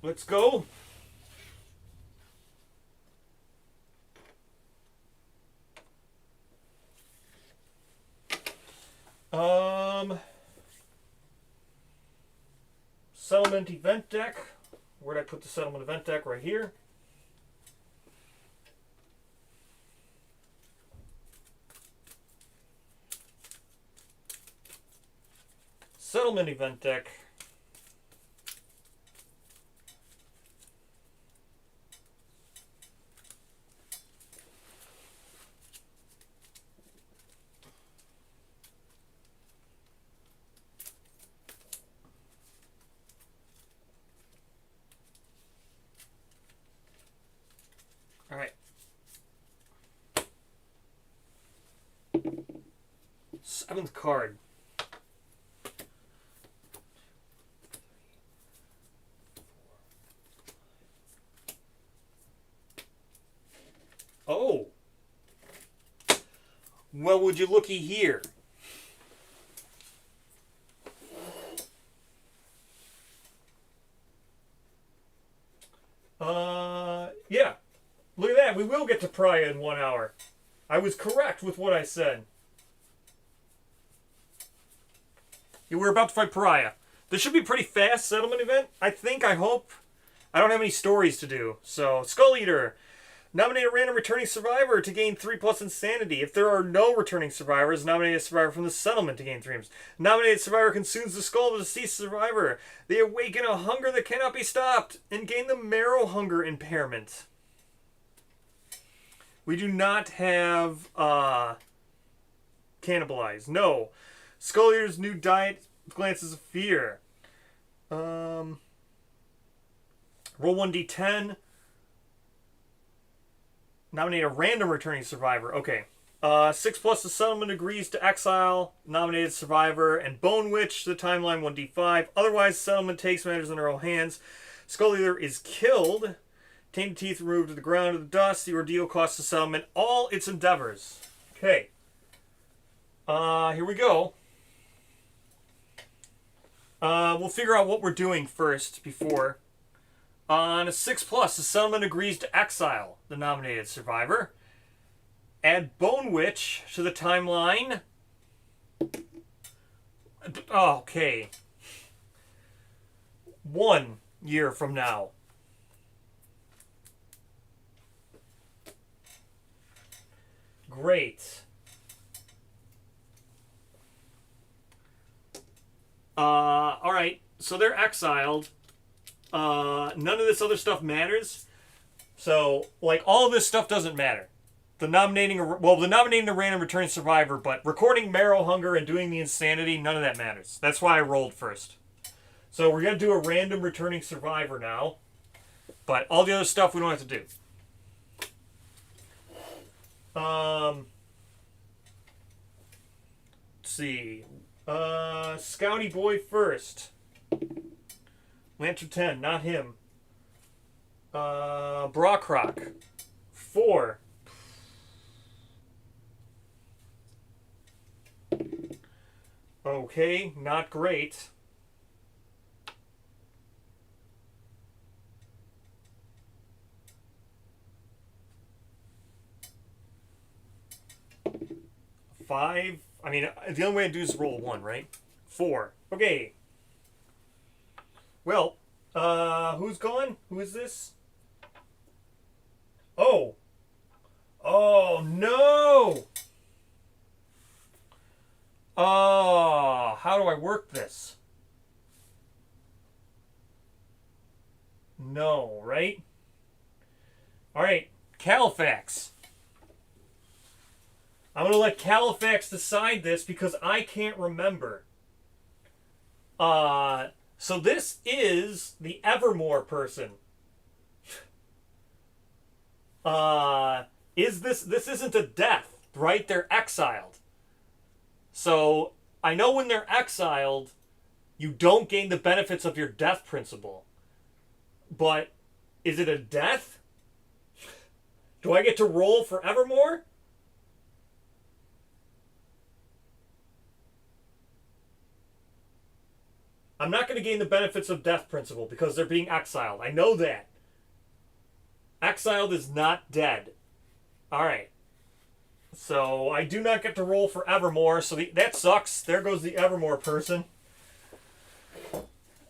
let's go. Settlement event deck. Where'd I put the settlement event deck? Right here. Settlement event deck. All right. 7th card. Oh. Well, would you looky here? Yeah. Look at that. We will get to Pariah in 1 hour. I was correct with what I said. Yeah, we're about to fight Pariah. This should be a pretty fast settlement event. I think, I hope. I don't have any stories to do. So, Skull Eater. Nominate a random returning survivor to gain 3+ insanity. If there are no returning survivors, nominate a survivor from the settlement to gain 3. Nominated survivor consumes the skull of the deceased survivor. They awaken a hunger that cannot be stopped and gain the marrow hunger impairment. We do not have cannibalize. No. Skull Eater's new diet glances of fear. Roll 1d10. Nominate a random returning survivor. Okay. 6+ the settlement agrees to exile nominated survivor and Bone Witch to the timeline 1d5. Otherwise, settlement takes matters in their own hands. Skull Eater is killed. Tainted teeth removed to the ground of the dust. The ordeal costs the settlement all its endeavors. Okay. Here we go. We'll figure out what we're doing first before. On a 6+, the settlement agrees to exile the nominated survivor. Add Bone Witch to the timeline. Okay. 1 year from now. Great. Alright, so they're exiled. None of this other stuff matters. So, like, all of this stuff doesn't matter. The nominating a random returning survivor, but recording marrow hunger and doing the insanity, none of that matters. That's why I rolled first. So we're going to do a random returning survivor now. But all the other stuff we don't have to do. Let's see. Scouty Boy first. Lantern 10, not him. Brockrock. 4. Okay, not great. Five. I mean, the only way to do is roll 1, right? 4. Okay. Well, who's gone? Who is this? Oh. Oh, no! Oh, how do I work this? No, right? Alright, Califax. I'm going to let Califax decide this because I can't remember. So this is the Evermore person. This isn't a death, right? They're exiled. So I know when they're exiled, you don't gain the benefits of your death principle. But is it a death? Do I get to roll for Evermore? I'm not going to gain the benefits of death principle because they're being exiled. I know that. Exiled is not dead. Alright. So I do not get to roll for Evermore, so that sucks. There goes the Evermore person.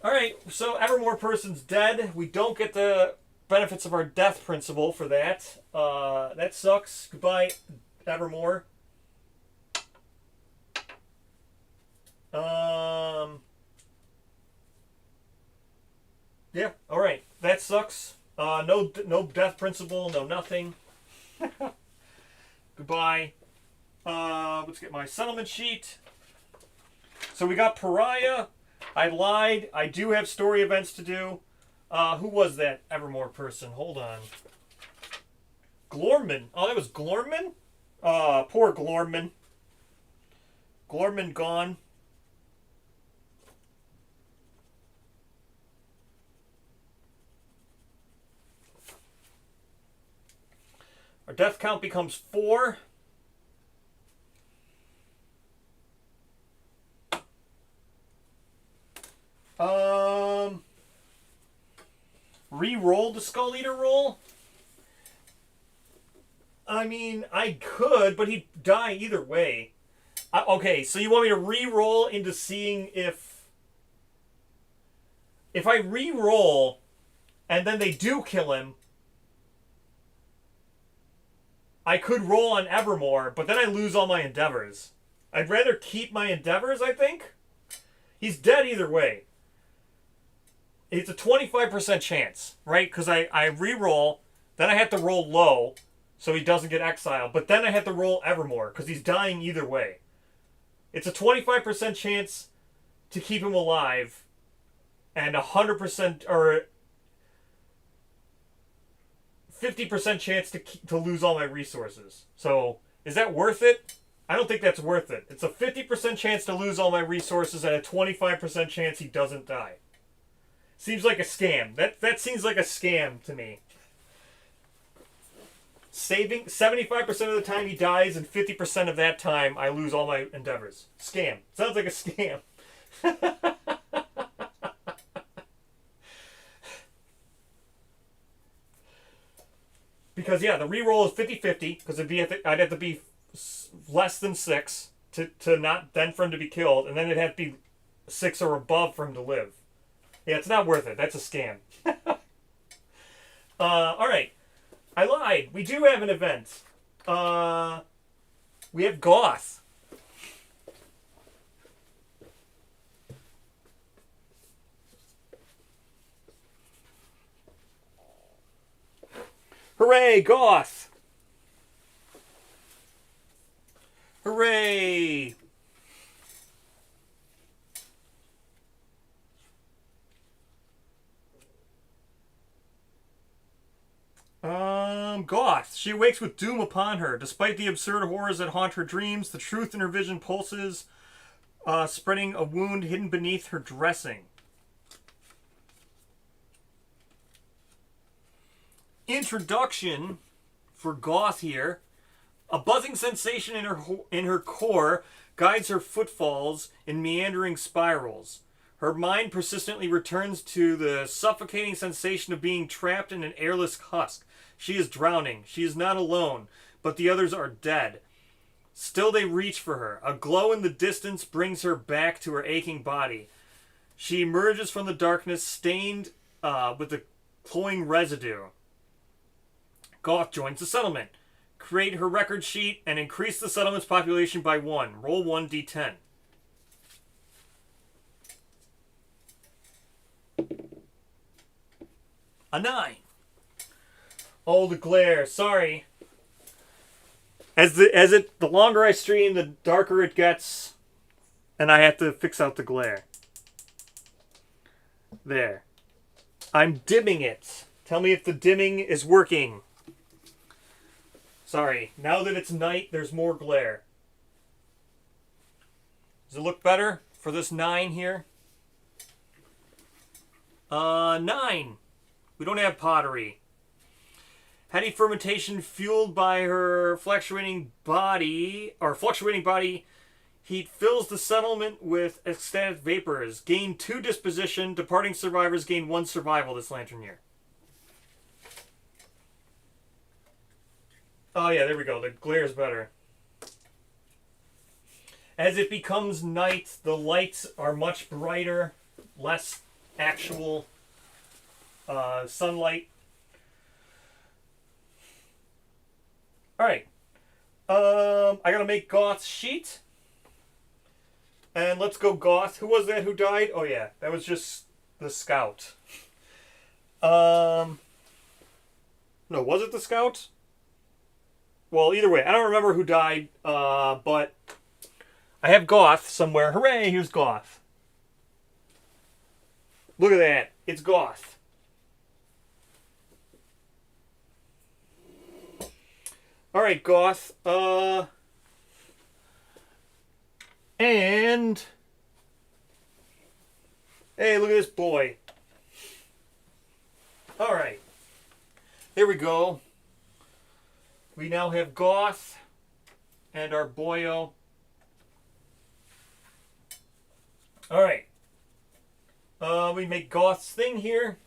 Alright, so Evermore person's dead. We don't get the benefits of our death principle for that. That sucks. Goodbye, Evermore. Yeah, alright. That sucks. No death principle, no nothing. Goodbye. Let's get my settlement sheet. So we got Pariah. I lied. I do have story events to do. Who was that Evermore person? Hold on. Glorman. Oh, that was Glorman? Poor Glorman. Glorman gone. Our death count becomes 4. Re-roll the Skull Eater roll? I mean, I could, but he'd die either way. Okay, so you want me to re-roll into seeing if I re-roll and then they do kill him, I could roll on Evermore, but then I lose all my endeavors. I'd rather keep my endeavors, I think. He's dead either way. It's a 25% chance, right? Because I re-roll, then I have to roll low so he doesn't get exiled, but then I have to roll Evermore because he's dying either way. It's a 25% chance to keep him alive and 100% or 50% chance to lose all my resources. So, is that worth it? I don't think that's worth it. It's a 50% chance to lose all my resources and a 25% chance he doesn't die. Seems like a scam. That seems like a scam to me. Saving 75% of the time he dies and 50% of that time I lose all my endeavors. Scam. Sounds like a scam. Because, yeah, the reroll is 50-50, because I'd have to be less than 6 to not, then for him to be killed, and then it'd have to be 6 or above for him to live. Yeah, it's not worth it. That's a scam. Alright. I lied. We do have an event. We have Goth. Hooray, Goth! Hooray! Goth. She awakes with doom upon her. Despite the absurd horrors that haunt her dreams, the truth in her vision pulses, spreading a wound hidden beneath her dressing. Introduction for Goth here. A buzzing sensation in her core guides her footfalls in meandering spirals. Her mind persistently returns to the suffocating sensation of being trapped in an airless husk. She is drowning. She is not alone, but the others are dead. Still they reach for her. A glow in the distance brings her back to her aching body. She emerges from the darkness stained with the cloying residue. Goth joins the settlement. Create her record sheet and increase the settlement's population by 1. Roll 1d10. A 9. Oh, the glare. Sorry. The longer I stream, the darker it gets, and I have to fix out the glare. There. I'm dimming it. Tell me if the dimming is working. Sorry. Now that it's night, there's more glare. Does it look better for this 9 here? 9. We don't have pottery. Heady fermentation fueled by her fluctuating body heat fills the settlement with ecstatic vapors. Gain 2 disposition. Departing survivors gain 1 survival this lantern year. Oh yeah, there we go. The glare is better. As it becomes night, the lights are much brighter, less actual sunlight. Alright. I gotta make Goth's sheet. And let's go Goth. Who was that who died? Oh yeah, that was just the scout. No, was it the scout? Well, either way, I don't remember who died, but I have Goth somewhere. Hooray, here's Goth. Look at that. It's Goth. Alright, Goth. And hey, look at this boy. Alright. Here we go. We now have Goth and our boyo. Alright. We make Goth's thing here.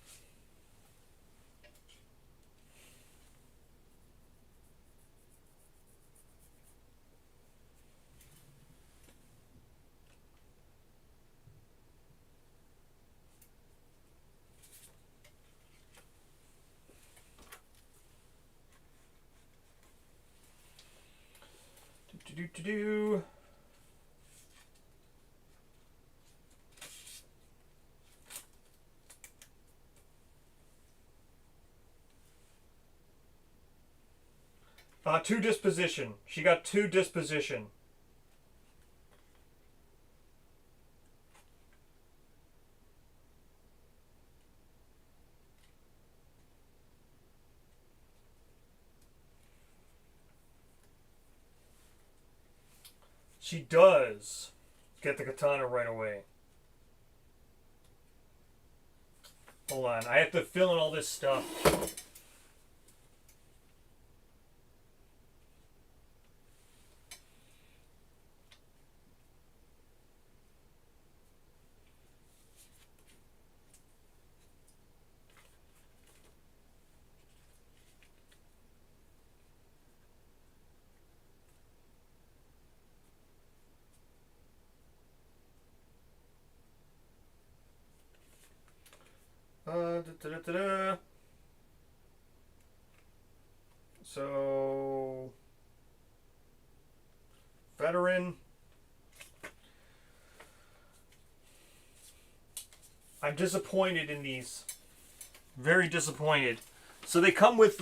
Do. 2 disposition. She got 2 disposition. She does get the katana right away. Hold on. I have to fill in all this stuff. So, veteran. I'm disappointed in these. Very disappointed. So they come with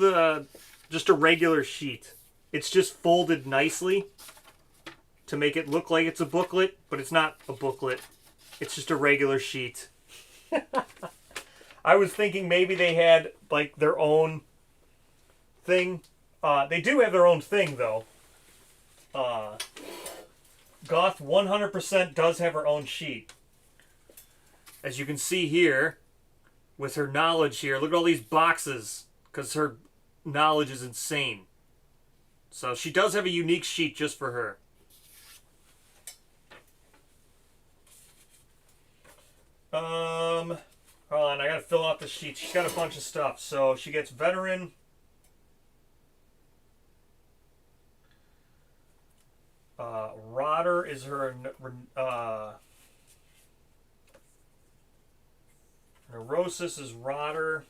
just a regular sheet. It's just folded nicely to make it look like it's a booklet, but it's not a booklet. It's just a regular sheet. I was thinking maybe they had like their own thing. They do have their own thing, though. Goth 100% does have her own sheet. As you can see here, with her knowledge here, look at all these boxes, because her knowledge is insane. So she does have a unique sheet just for her. Hold on, I gotta fill out the sheet. She's got a bunch of stuff. So she gets veteran. Rotter is her neurosis is Rotter.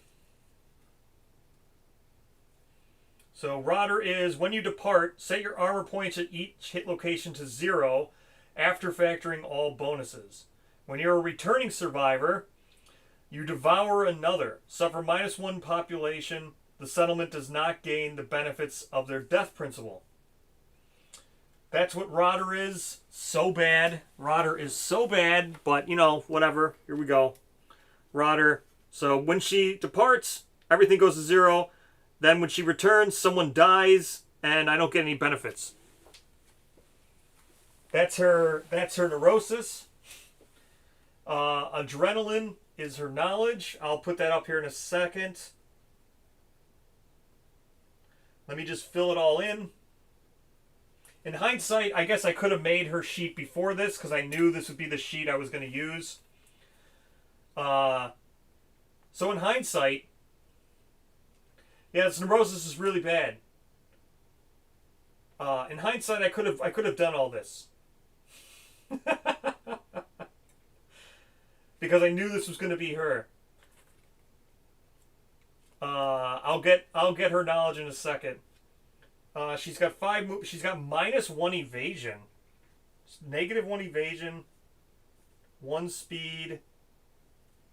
So Rotter is when you depart, set your armor points at each hit location to 0 after factoring all bonuses. When you're a returning survivor, you devour another. Suffer -1 population. The settlement does not gain the benefits of their death principle. That's what Rotter is. So bad. Rotter is so bad, but you know, whatever. Here we go. Rotter. So when she departs, everything goes to 0. Then when she returns, someone dies, and I don't get any benefits. That's her neurosis. Adrenaline is her knowledge. I'll put that up here in a second. Let me just fill it all in. In hindsight, I guess I could have made her sheet before this because I knew this would be the sheet I was going to use. So in hindsight, yeah, this neurosis is really bad. In hindsight, I could have done all this. Because I knew this was going to be her. I'll get her knowledge in a second. She's got she's got -1 evasion, -1 evasion, 1 speed.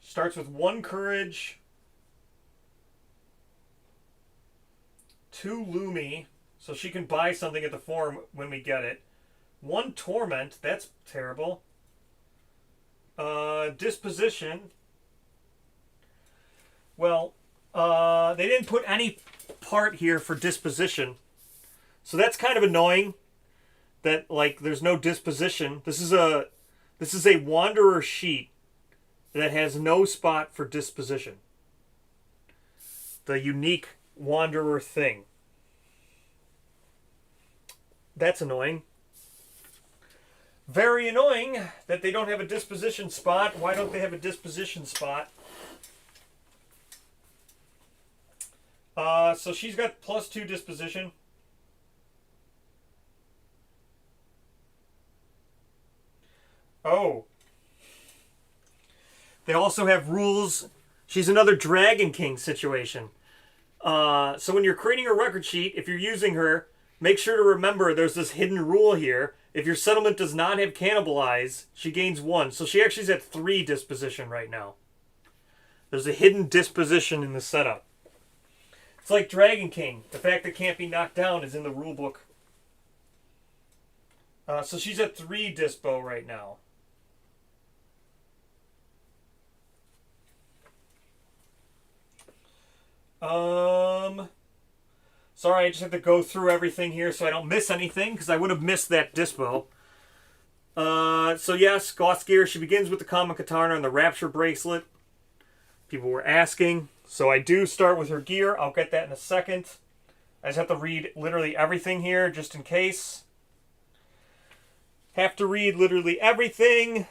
Starts with 1 courage, 2 Lumi, so she can buy something at the forum when we get it. 1 torment, that's terrible. Disposition. Well, they didn't put any part here for disposition. So that's kind of annoying that like there's no disposition. This is a wanderer sheet that has no spot for disposition. The unique wanderer thing. That's annoying. Very annoying that they don't have a disposition spot. Why don't they have a disposition spot? So she's got +2 disposition. Oh. They also have rules. She's another Dragon King situation. So when you're creating a record sheet, if you're using her, make sure to remember there's this hidden rule here. If your settlement does not have cannibalize, she gains 1. So she actually is at 3 disposition right now. There's a hidden disposition in the setup. It's like Dragon King. The fact that it can't be knocked down is in the rule book. So she's at 3 dispo right now. Sorry, I just have to go through everything here so I don't miss anything, because I would have missed that dispo. So yes, Goth gear. She begins with the common katana and the rapture bracelet. People were asking. So I do start with her gear. I'll get that in a second. I just have to read literally everything here, just in case. Have to read literally everything.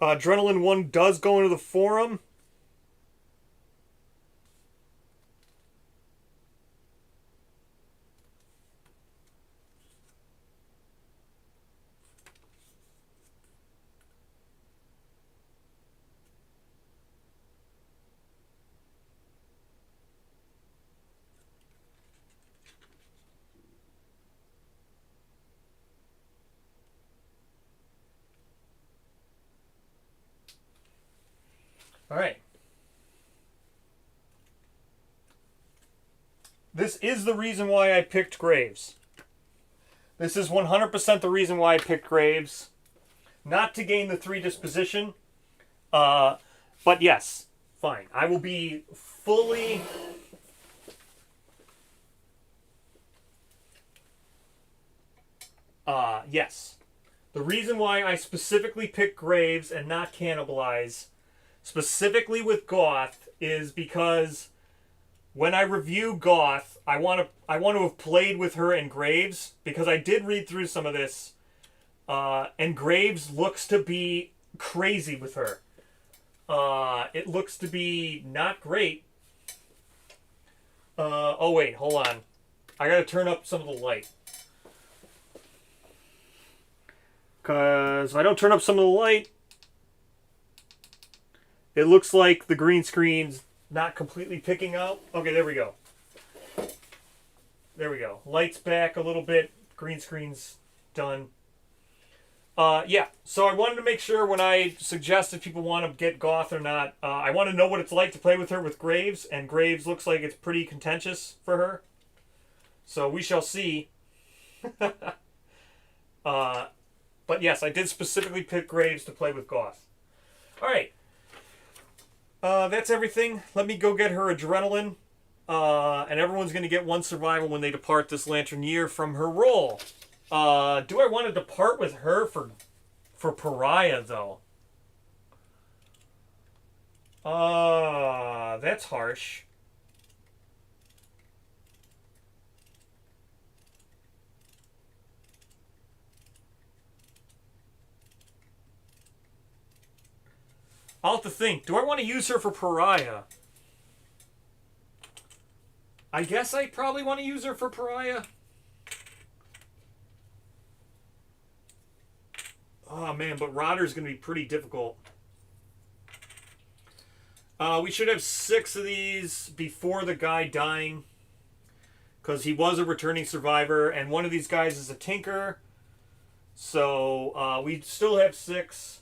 Adrenaline 1 does go into the forum. All right. This is the reason why I picked Graves. This is 100% the reason why I picked Graves. not to gain the 3 disposition. But yes, fine. I will be fully... yes. The reason why I specifically pick Graves and not Cannibalize, specifically with Goth, is because when I review Goth, I want to have played with her and Graves, because I did read through some of this, and Graves looks to be crazy with her. It looks to be not great. Oh wait, hold on. I gotta turn up some of the light. Because if I don't turn up some of the light, it looks like the green screen's not completely picking out. Okay, there we go. There we go. Light's back a little bit. Green screen's done. Yeah, so I wanted to make sure when I suggest if people want to get Goth or not, I want to know what it's like to play with her with Graves, and Graves looks like it's pretty contentious for her. So we shall see. But yes, I did specifically pick Graves to play with Goth. Alright. That's everything. Let me go get her Adrenaline. And everyone's going to get 1 survival when they depart this Lanternier from her role. Do I want to depart with her for Pariah, though? That's harsh. I'll have to think. Do I want to use her for Pariah? I guess I probably want to use her for Pariah. Oh, man, but Rodder's going to be pretty difficult. We should have 6 of these before the guy dying, because he was a returning survivor, and one of these guys is a tinker. So we still have 6.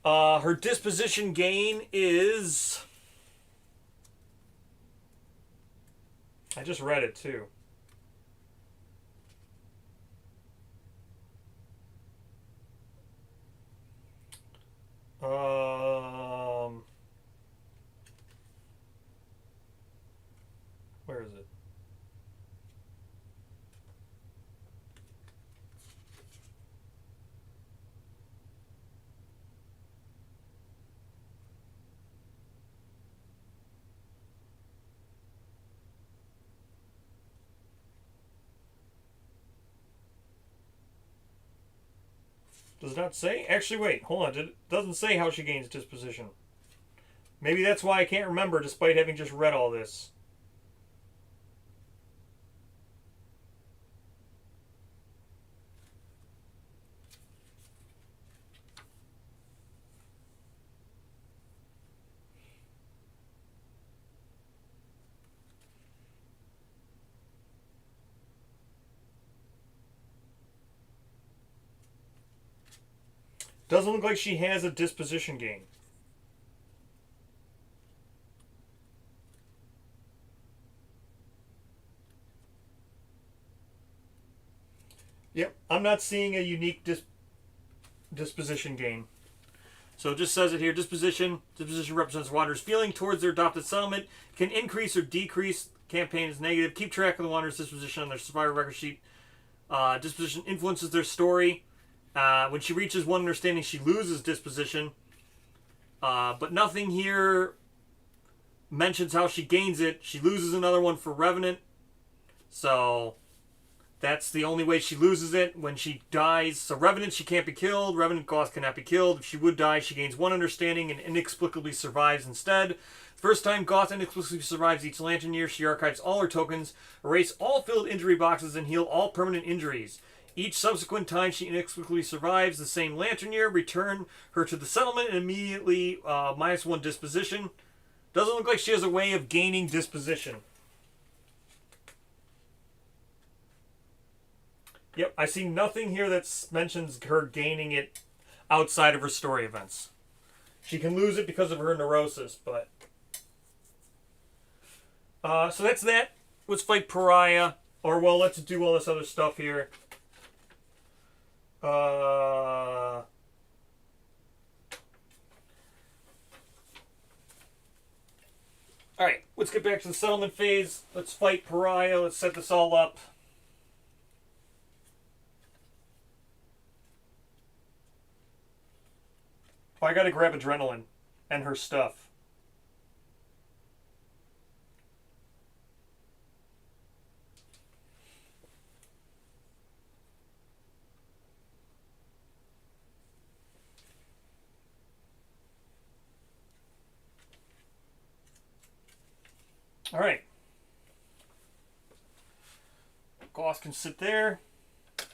Her disposition gain is... I just read it too. Where is it? Does it not say? Actually, wait, hold on. It doesn't say how she gains disposition. Maybe that's why I can't remember, despite having just read all this. Doesn't look like she has a disposition gain. Yep, I'm not seeing a unique disposition gain. So it just says it here. Disposition represents Wanderer's feeling towards their adopted settlement. Can increase or decrease. Campaign is negative. Keep track of the Wanderer's disposition on their survivor record sheet. Disposition influences their story. When she reaches 1 understanding, she loses disposition. But nothing here mentions how she gains it. She loses another one for Revenant. So that's the only way she loses it, when she dies. So Revenant, she can't be killed. Revenant Goth cannot be killed. If she would die, she gains 1 understanding and inexplicably survives instead. First time Goth inexplicably survives each Lantern year, she archives all her tokens, erase all filled injury boxes, and heal all permanent injuries. Each subsequent time she inexplicably survives the same Lantern year, return her to the settlement and immediately -1 disposition. Doesn't look like she has a way of gaining disposition. Yep, I see nothing here that mentions her gaining it outside of her story events. She can lose it because of her neurosis, but... so that's that. Let's fight Pariah. Or, well, let's do all this other stuff here. All right, let's get back to the settlement phase. Let's fight Pariah. Let's set this all up. Oh, I gotta grab Adrenaline and her stuff. All right. Goth can sit there. Let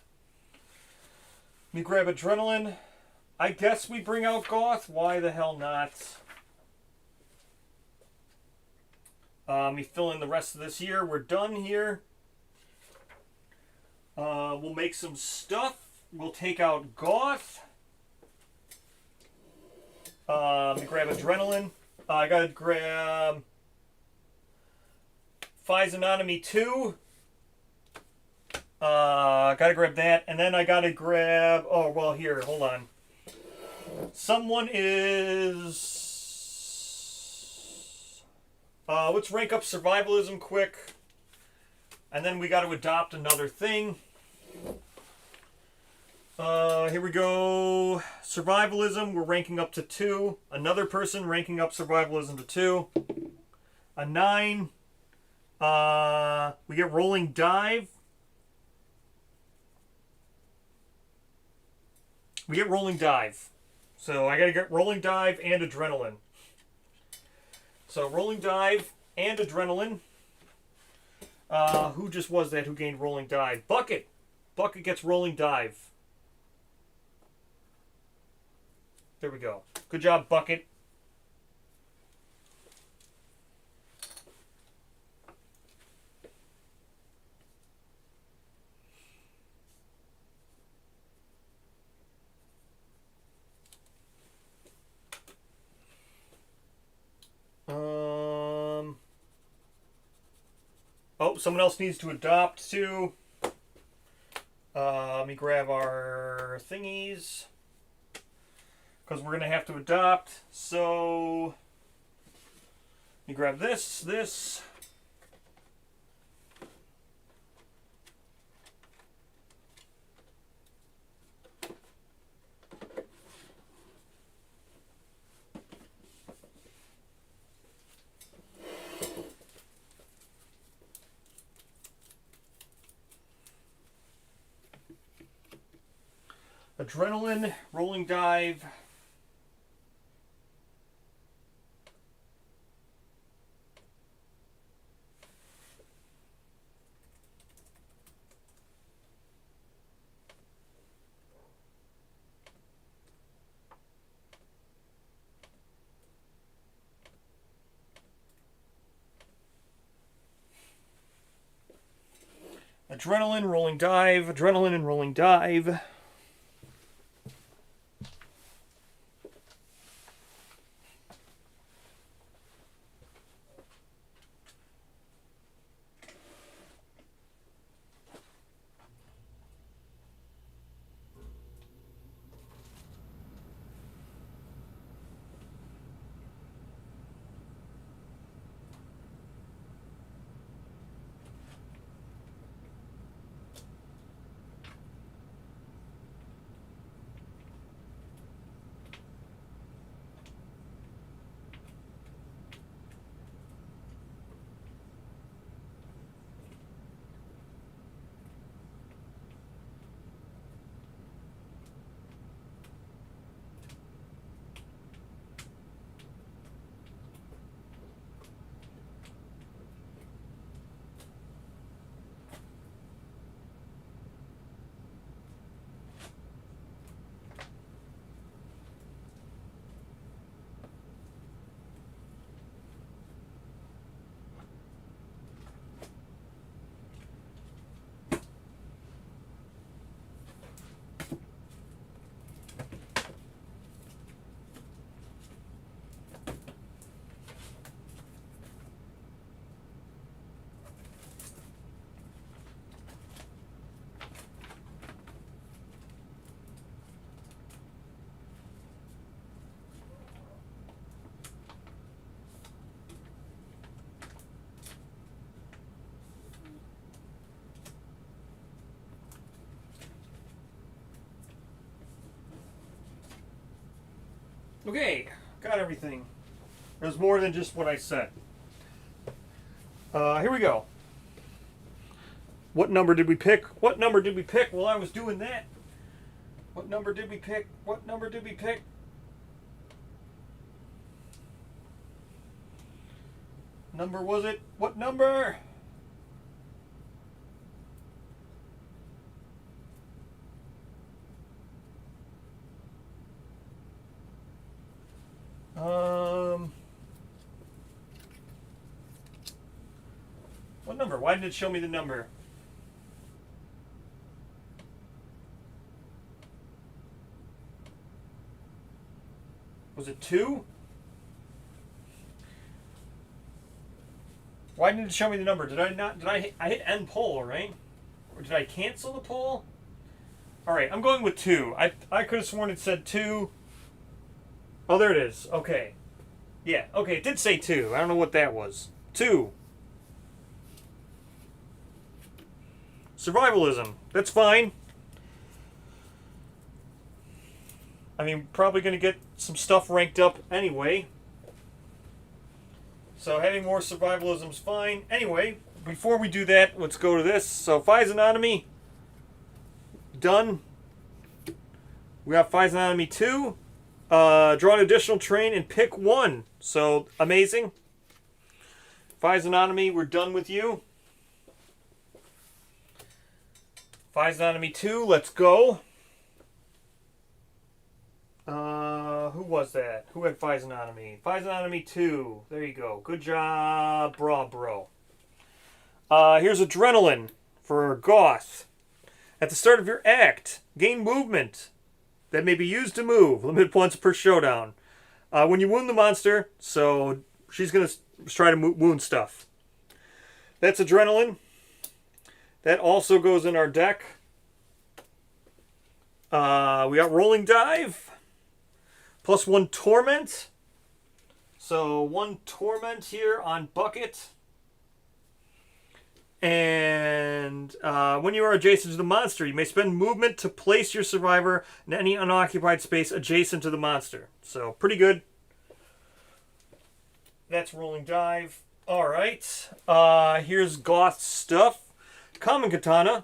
me grab Adrenaline. I guess we bring out Goth. Why the hell not? Let me fill in the rest of this year. We're done here. We'll make some stuff. We'll take out Goth. Let me grab Adrenaline. I gotta grab Physiognomy 2. Gotta grab that. And then I gotta grab... Oh, well, here. Hold on. Someone is... let's rank up Survivalism quick. And then we gotta adopt another thing. Here we go. Survivalism, we're ranking up to 2. Another person ranking up Survivalism to 2. A 9. We get Rolling Dive. We get Rolling Dive. So I gotta get Rolling Dive and Adrenaline. So Rolling Dive and Adrenaline. Who just was that who gained Rolling Dive? Bucket! Bucket gets Rolling Dive. There we go. Good job, Bucket. Oh, someone else needs to adopt too. Let me grab our thingies. Because we're going to have to adopt. So, let me grab this. Adrenaline, Rolling Dive. Adrenaline, Rolling Dive, Adrenaline and Rolling Dive. Okay, got everything. There's more than just what I said. Here we go. What number did we pick? What number did we pick while I was doing that? What number did we pick? What number did we pick? Number was it? What number? What number? Why did it show me the number? Was it 2? Why didn't it show me the number? Did I not? I hit end poll, right? Or did I cancel the poll? All right, I'm going with 2. I could have sworn it said 2. Oh, there it is. Okay. Yeah. Okay, it did say 2. I don't know what that was. 2. Survivalism. That's fine. I mean, probably going to get some stuff ranked up anyway. So having more survivalism is fine. Anyway, before we do that, let's go to this. So Physognomy, done. We got Physognomy 2. Draw an additional train and pick 1. So amazing. Physognomy, we're done with you. Physognomy 2, let's go. Who was that? Who had Physognomy? Physognomy 2. There you go. Good job, bro. Here's Adrenaline for Goth. At the start of your act, gain movement that may be used to move. Limit once per showdown. When you wound the monster, so she's going to try to wound stuff. That's Adrenaline. That also goes in our deck. We got Rolling Dive. +1 Torment. So 1 Torment here on Bucket. And when you are adjacent to the monster, you may spend movement to place your survivor in any unoccupied space adjacent to the monster. So pretty good. That's Rolling Dive. Alright. Here's Goth stuff. Common Katana.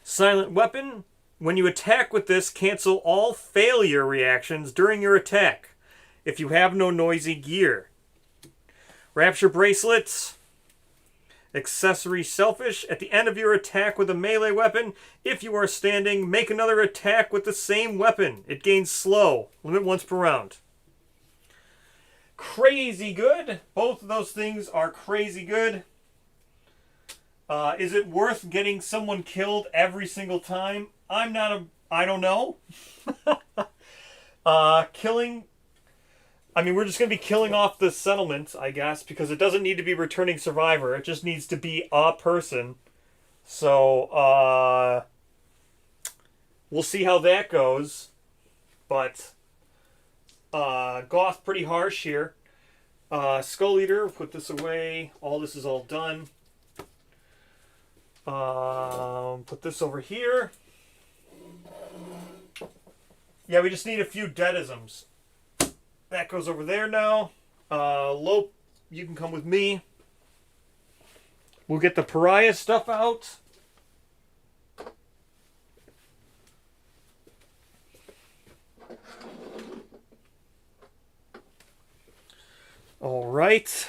Silent Weapon. When you attack with this, cancel all failure reactions during your attack if you have no noisy gear. Rapture Bracelets. Accessory Selfish. At the end of your attack with a melee weapon, if you are standing, make another attack with the same weapon. It gains slow. Limit once per round. Crazy good. Both of those things are crazy good. Is it worth getting someone killed every single time? I don't know. Killing... I mean, we're just going to be killing off the settlement, I guess, because it doesn't need to be returning survivor. It just needs to be a person. So, we'll see how that goes. But, Goth pretty harsh here. Skull Eater, put this away. All this is all done. Put this over here. Yeah, we just need a few deadisms. That goes over there now. Lope, you can come with me. We'll get the Pariah stuff out. All right.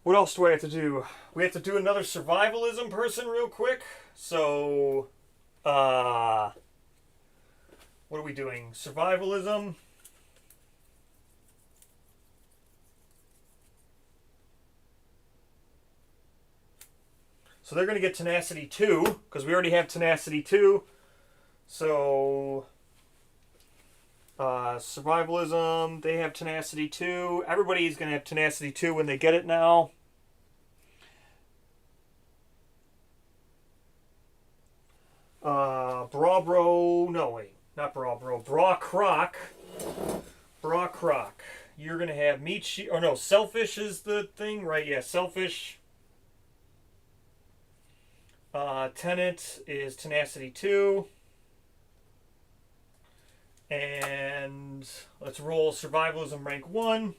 What else do I have to do? We have to do another survivalism person real quick. So, what are we doing? Survivalism. So they're going to get Tenacity 2, because we already have Tenacity 2. So, Survivalism, they have Tenacity 2. Everybody's going to have Tenacity 2 when they get it now. Bra Croc. You're going to have Meat Shield, or no, Selfish is the thing, right? Yeah, Selfish. Tenant is Tenacity 2. And let's roll survivalism rank 1.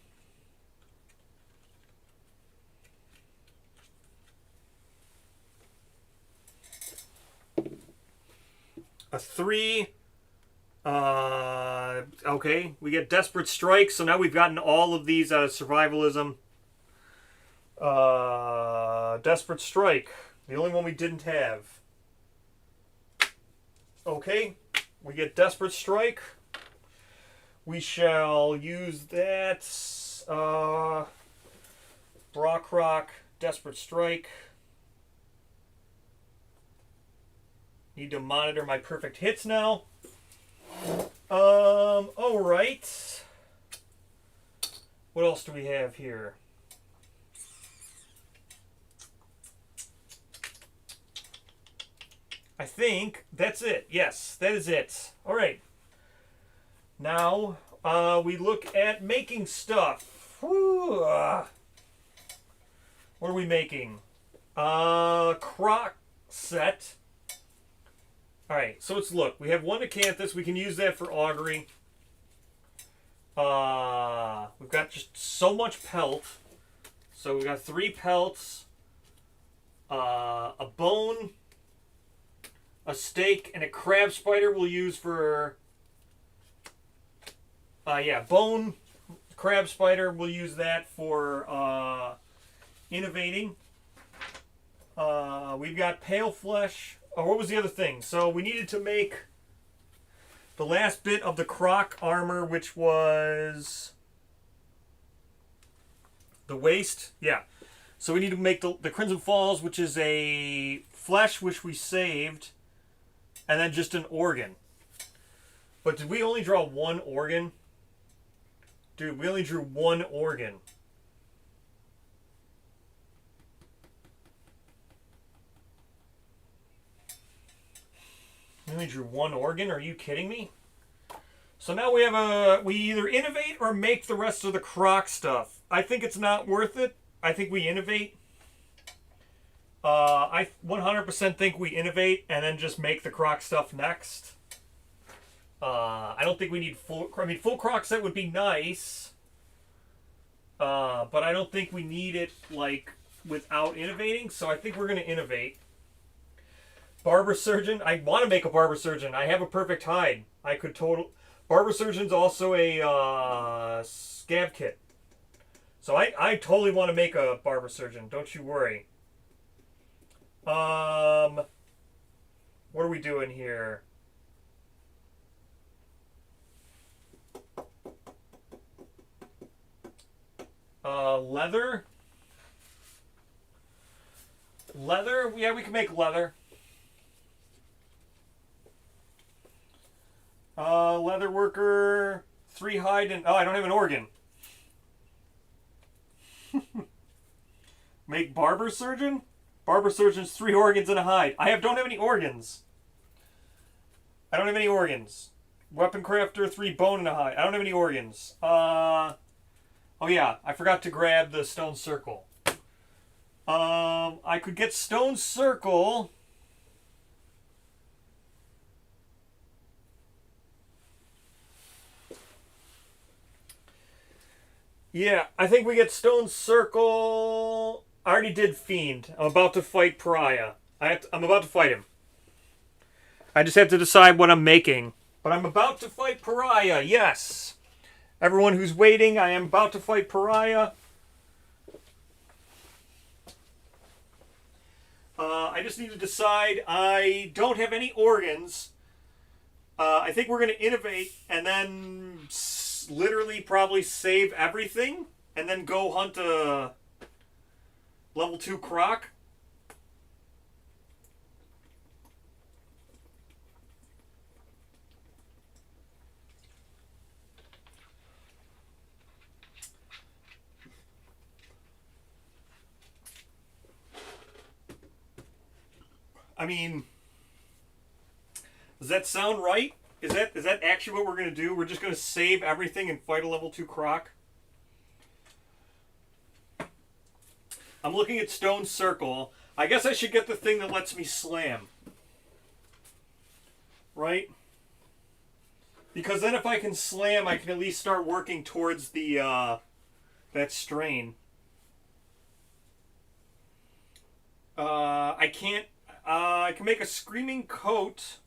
A 3. Okay, we get Desperate Strike, so now we've gotten all of these out of survivalism. Desperate Strike, the only one we didn't have. Okay, we get Desperate Strike. We shall use that. Brockrock, Desperate Strike. Need to monitor my perfect hits now. Alright. What else do we have here? I think that's it. Yes, that is it. Alright. Now, we look at making stuff. Whew, what are we making? Croc set. Alright, so let's look. We have 1 acanthus. We can use that for augury. We've got just so much pelt. So we've got 3 pelts, a bone, a stake, and a crab spider we'll use for... bone, crab spider, we'll use that for innovating. We've got pale flesh. Oh, what was the other thing? So we needed to make the last bit of the croc armor, which was the waist. Yeah. So we need to make the Crimson Falls, which is a flesh, which we saved, and then just an organ. But did we only draw 1 organ? Dude, we only drew 1 organ. We only drew 1 organ? Are you kidding me? So now we have we either innovate or make the rest of the croc stuff. I think it's not worth it. I think we innovate. I 100% think we innovate and then just make the croc stuff next. I don't think we need full... I mean, full croc set would be nice. But I don't think we need it, like, without innovating. So I think we're going to innovate. Barber Surgeon. I want to make a Barber Surgeon. I have a perfect hide. I could total... Barber Surgeon's also a scab kit. So I totally want to make a Barber Surgeon. Don't you worry. What are we doing here? Leather. Leather? Yeah, we can make leather. Leather worker, 3 hide, and... Oh, I don't have an organ. Make barber surgeon? Barber surgeon's 3 organs and a hide. Don't have any organs. I don't have any organs. Weapon crafter, 3 bone and a hide. I don't have any organs. Oh yeah, I forgot to grab the stone circle. I could get stone circle. Yeah, I think we get stone circle. I already did fiend. I'm about to fight Pariah. I'm about to fight him. I just have to decide what I'm making. But I'm about to fight Pariah, yes. Everyone who's waiting, I am about to fight Pariah. I just need to decide. I don't have any organs. I think we're going to innovate and then literally probably save everything and then go hunt a level 2 croc. I mean, does that sound right? Is that actually what we're going to do? We're just going to save everything and fight a level 2 croc? I'm looking at stone circle. I guess I should get the thing that lets me slam. Right? Because then if I can slam, I can at least start working towards the that strain. I can't. I can make a screaming coat.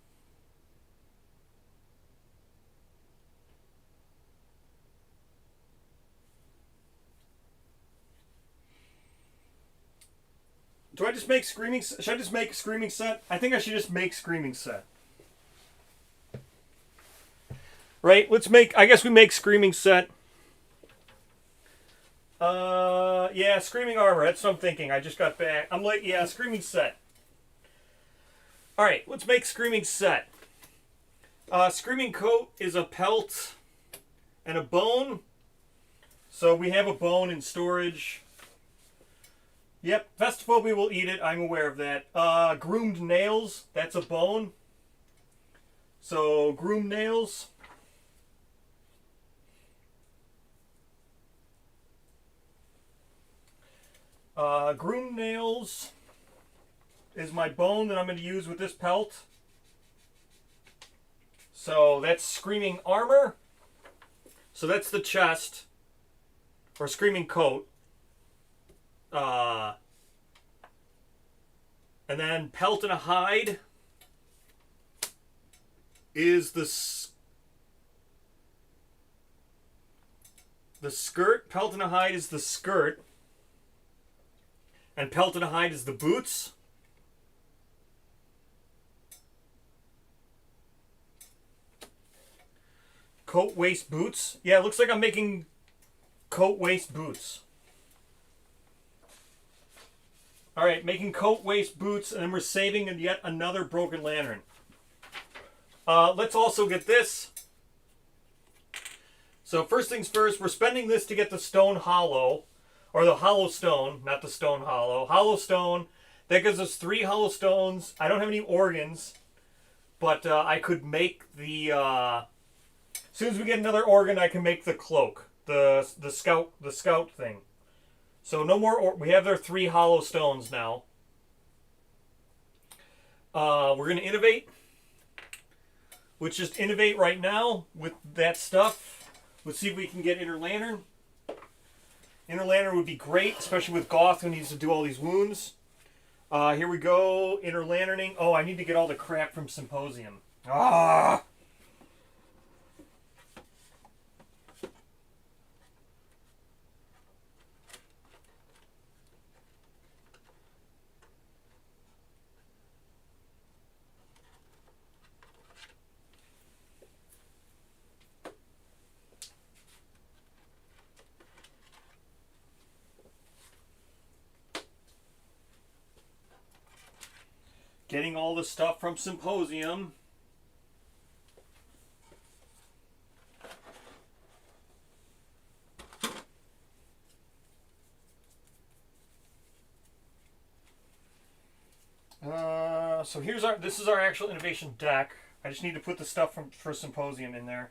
Do I just make screaming? Should I just make screaming set? I think I should just make screaming set. Right? Let's make. I guess we make screaming set. Yeah, screaming armor. That's what I'm thinking. I just got back. I'm like, yeah, screaming set. All right, let's make screaming set. Screaming coat is a pelt and a bone. So we have a bone in storage. Yep, Festophobia will eat it. I'm aware of that. Groomed nails. That's a bone. So groomed nails. Groomed nails is my bone that I'm going to use with this pelt. So that's screaming armor. So that's the chest. Or screaming coat. And then pelt and a hide is the skirt. Pelt and a hide is the skirt. And pelt and a hide is the boots. Coat, waist, boots. Yeah, it looks like I'm making coat, waist, boots. Alright, making coat, waist, boots, and then we're saving yet another broken lantern. Let's also get this. So first things first, we're spending this to get the stone hollow. Or the hollow stone, not the stone hollow. Hollow stone. That gives us 3 hollow stones. I don't have any organs. But I could make the... as soon as we get another organ, I can make the cloak. The scout thing. So no more... we have their 3 hollow stones now. We're going to innovate. Let's just innovate right now with that stuff. Let's see if we can get Inner Lantern. Inner Lantern would be great, especially with Goth who needs to do all these wounds. Here we go. Inner Lanterning. Oh, I need to get all the crap from Symposium. Ah! Getting all the stuff from Symposium. So here's this is our actual innovation deck. I just need to put the stuff for Symposium in there.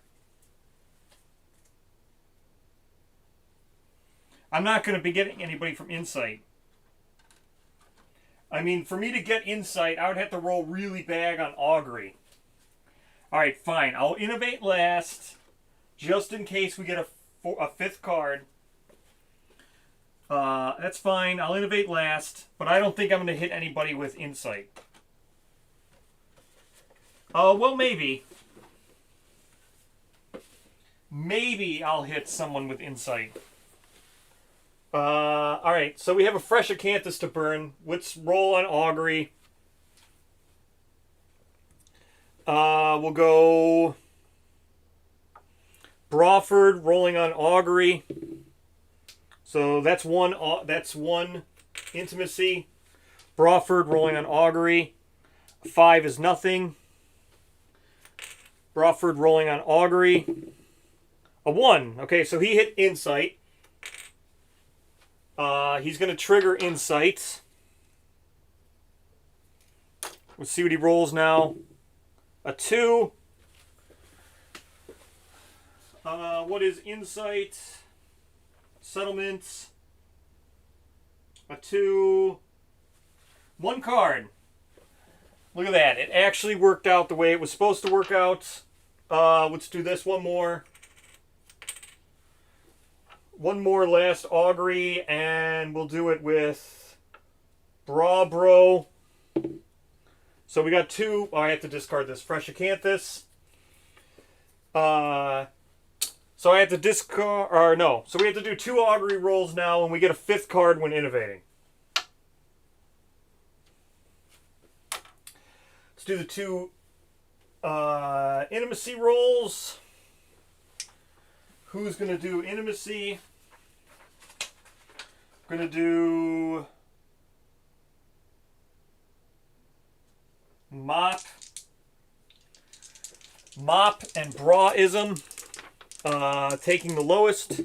I'm not going to be getting anybody from Insight. I mean, for me to get Insight, I would have to roll really bad on Augury. Alright, fine. I'll innovate last, just in case we get a 5th card. That's fine. I'll innovate last, but I don't think I'm going to hit anybody with Insight. Well, maybe. Maybe I'll hit someone with Insight. Alright, so we have a fresh Acanthus to burn. Let's roll on Augury. We'll go Brawford rolling on Augury. So that's one intimacy. Brawford rolling on Augury. 5 is nothing. Brawford rolling on Augury. A 1. Okay, so he hit Insight. He's going to trigger Insight. Let's see what he rolls now. A 2. What is Insight? Settlements. A 2. 1 card. Look at that. It actually worked out the way it was supposed to work out. Let's do this one more. One more last augury, and we'll do it with Bra Bro. So we got two. Oh, I have to discard this Fresh Acanthus. So I have to discard, or no. So we have to do 2 augury rolls now, and we get a 5th card when innovating. Let's do the 2 intimacy rolls. Who's going to do intimacy? I'm going to do Mop and Braism. Taking the lowest,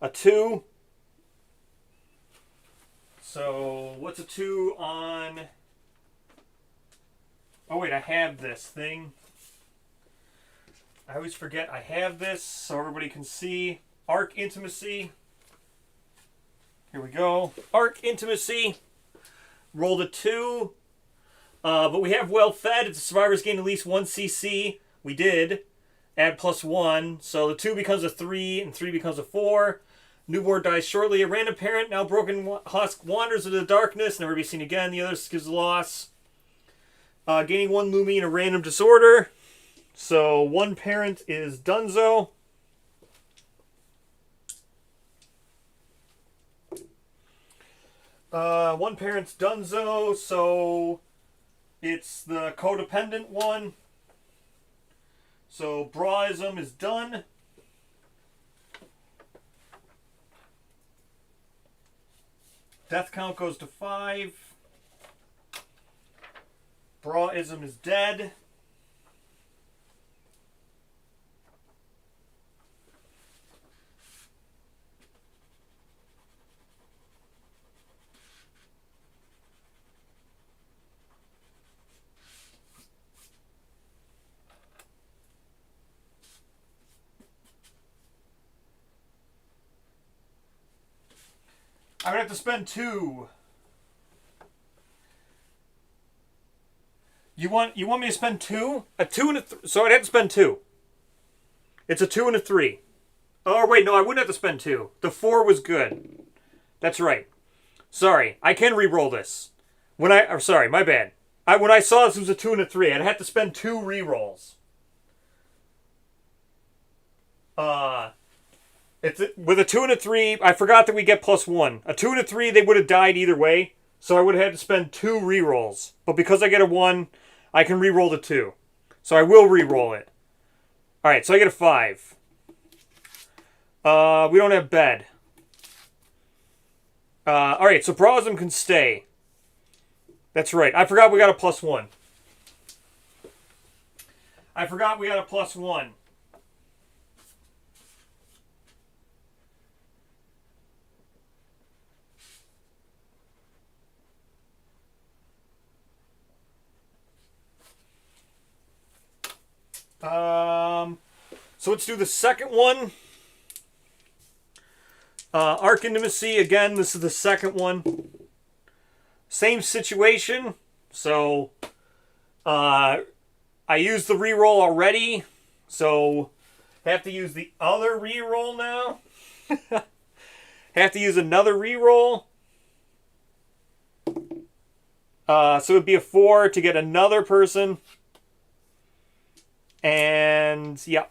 a 2. So what's a 2 on? Oh wait, I have this thing. I always forget I have this so everybody can see. Arc Intimacy. Here we go. Arc Intimacy. Rolled a 2. But we have Well Fed. It's a survivor's gain at least 1 CC. We did. Add +1. So the 2 becomes a 3 and 3 becomes a 4. Newborn dies shortly. A random parent, now broken husk, wanders into the darkness, never be seen again. The other gives loss. Gaining 1 Lumi in a random disorder. So 1 parent is Dunzo. One parent's Dunzo, so it's the codependent one. So Braism is done. Death count goes to 5. Braism is dead. I'm gonna have to spend 2. You want me to spend 2? A 2 and a 3. So I'd have to spend 2. It's a 2 and a 3. Oh wait, no, I wouldn't have to spend 2. The 4 was good. That's right. Sorry, I can re-roll this. Sorry, my bad. When I saw this was a 2 and a 3, I'd have to spend 2 re-rolls. With a 2 and a 3, I forgot that we get +1. A 2 and a 3, they would have died either way, so I would have had to spend 2 re-rolls. But because I get a 1, I can re-roll the 2. So I will re-roll it. Alright, so I get a 5. We don't have bed. Alright, so Braism can stay. That's right. I forgot we got a +1. I forgot we got a +1. So let's do the second one. Arc Intimacy, again, this is the second one. Same situation. So, I used the reroll already. So, have to use the other reroll now. Have to use another reroll. So it would be a 4 to get another person. And, yeah.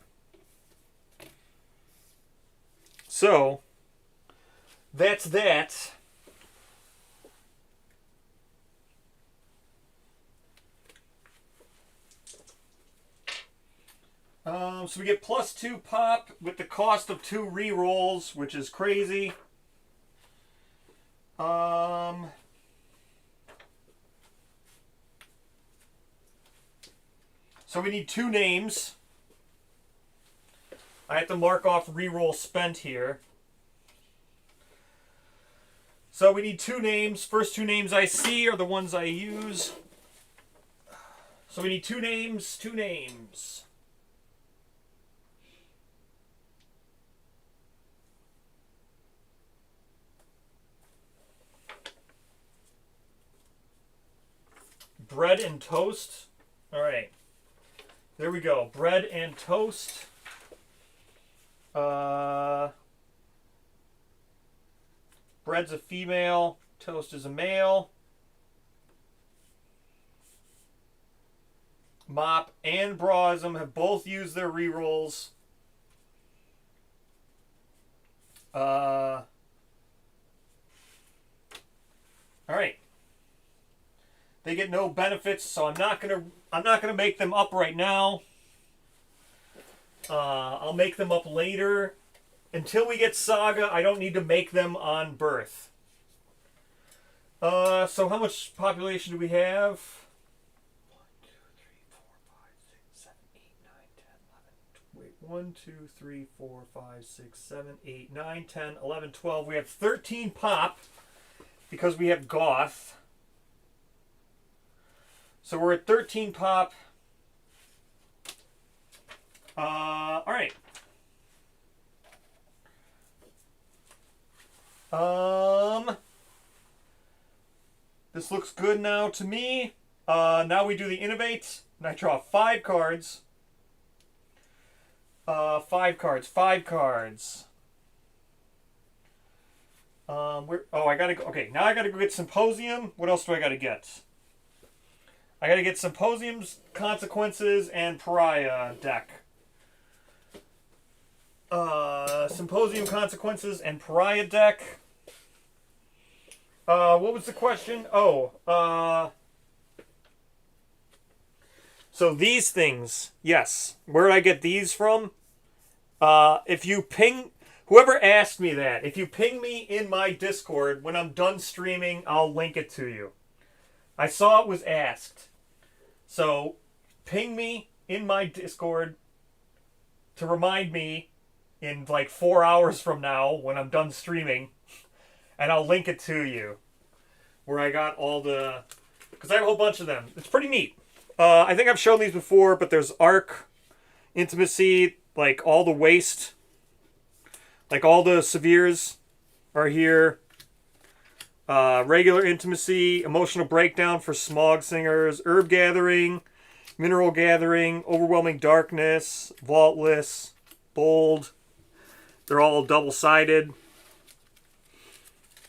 So, that's that. So we get +2 pop with the cost of 2 rerolls, which is crazy. So we need 2 names. I have to mark off reroll spent here. So we need 2 names. First 2 names I see are the ones I use. So we need 2 names, 2 names. Bread and toast. All right. there we go. Bread and toast. Bread's a female. Toast is a male. Mop and Brosm have both used their rerolls. All right. They get no benefits, so I'm not gonna make them up right now. I'll make them up later. Until we get Saga, I don't need to make them on birth. So how much population do we have? 1, 2, 3, 4, 5, 6, 7, 8, 9, 10, 11, 12. We have 13 pop because we have Goth. So we're at 13 pop. All right. This looks good now to me. Now we do the Innovate, and I draw 5 cards. 5 cards. I gotta go. Okay, now I gotta go get Symposium. What else do I gotta get? I gotta get Symposium's Consequences and Pariah deck. Symposium Consequences and Pariah deck. What was the question? So these things, yes. Where did I get these from? If you ping, whoever asked me that, if you ping me in my Discord, when I'm done streaming, I'll link it to you. I saw it was asked. So, ping me in my Discord to remind me in like 4 hours from now when I'm done streaming, and I'll link it to you. Where I got all the... Because I have a whole bunch of them. It's pretty neat. I think I've shown these before, but there's Arc, Intimacy, like all the waste, like all the Severes are here. Regular Intimacy, Emotional Breakdown for Smog Singers, Herb Gathering, Mineral Gathering, Overwhelming Darkness, Vaultless, Bold. They're all double-sided.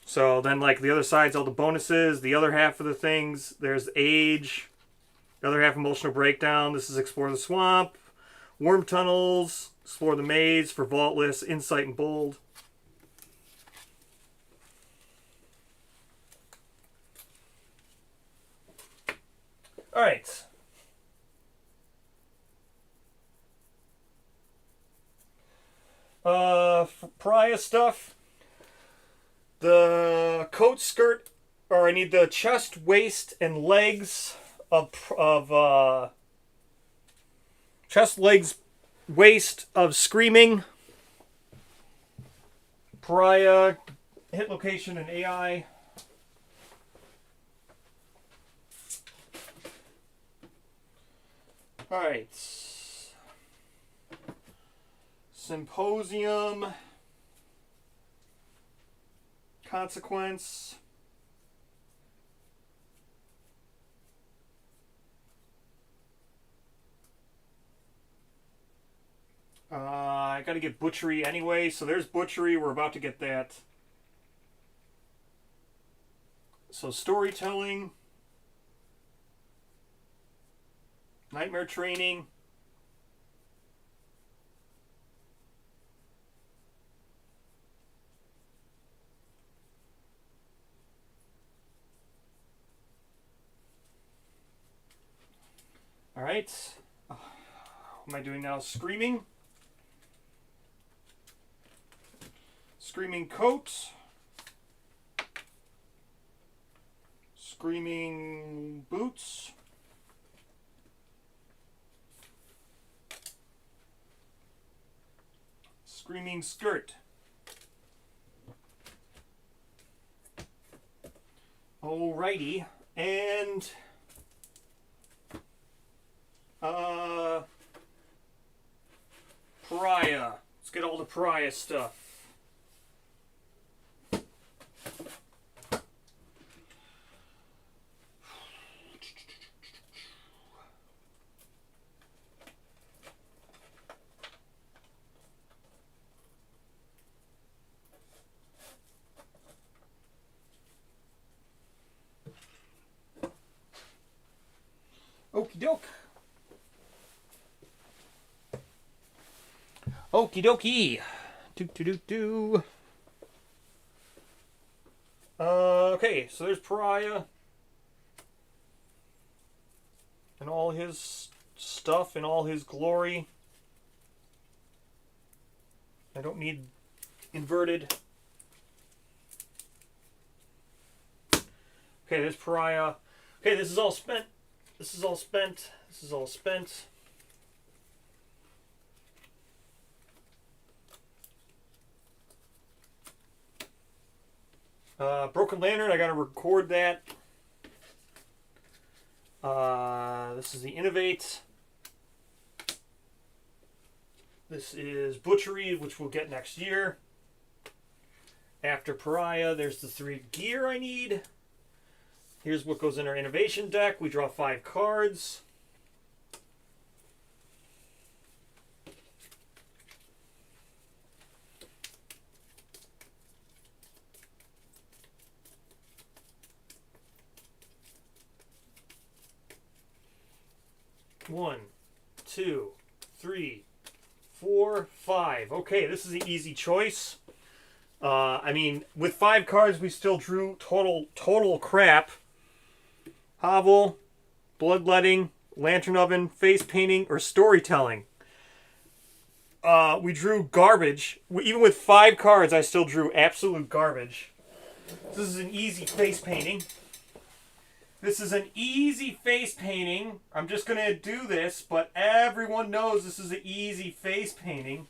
So then like the other side's all the bonuses. The other half of the things, there's Age. The other half, Emotional Breakdown. This is Explore the Swamp. Worm Tunnels. Explore the Maze for Vaultless, Insight, and Bold. Alright. For Pariah stuff. The coat, skirt, or I need the chest, waist, and legs of chest, legs, waist of Screaming. Pariah, hit location, and AI. Alright. Symposium. Consequence. I gotta get Butchery anyway, so there's Butchery. We're about to get that. So Storytelling. Nightmare Training. Alright. What am I doing now? Screaming. Screaming Coat. Screaming Boots. Screaming Skirt. Alrighty. And Pariah. Let's get all the Pariah stuff. Okie doke. Okie dokie. Do. Okay, so there's Pariah. And all his stuff and all his glory. I don't need inverted. Okay, there's Pariah. Okay, this is all spent. This is all spent. This is all spent. Broken Lantern, I gotta record that. This is the Innovate. This is Butchery, which we'll get next year. After Pariah, there's the 3 gear I need. Here's what goes in our Innovation deck. We draw 5 cards. One, 2, 3, 4, 5. Okay, this is the easy choice. I mean, with 5 cards, we still drew total crap. Hovel, Bloodletting, Lantern Oven, Face Painting, or Storytelling. We drew garbage. Even with 5 cards, I still drew absolute garbage. This is an easy face painting. This is an easy face painting. I'm just going to do this, but everyone knows this is an easy face painting.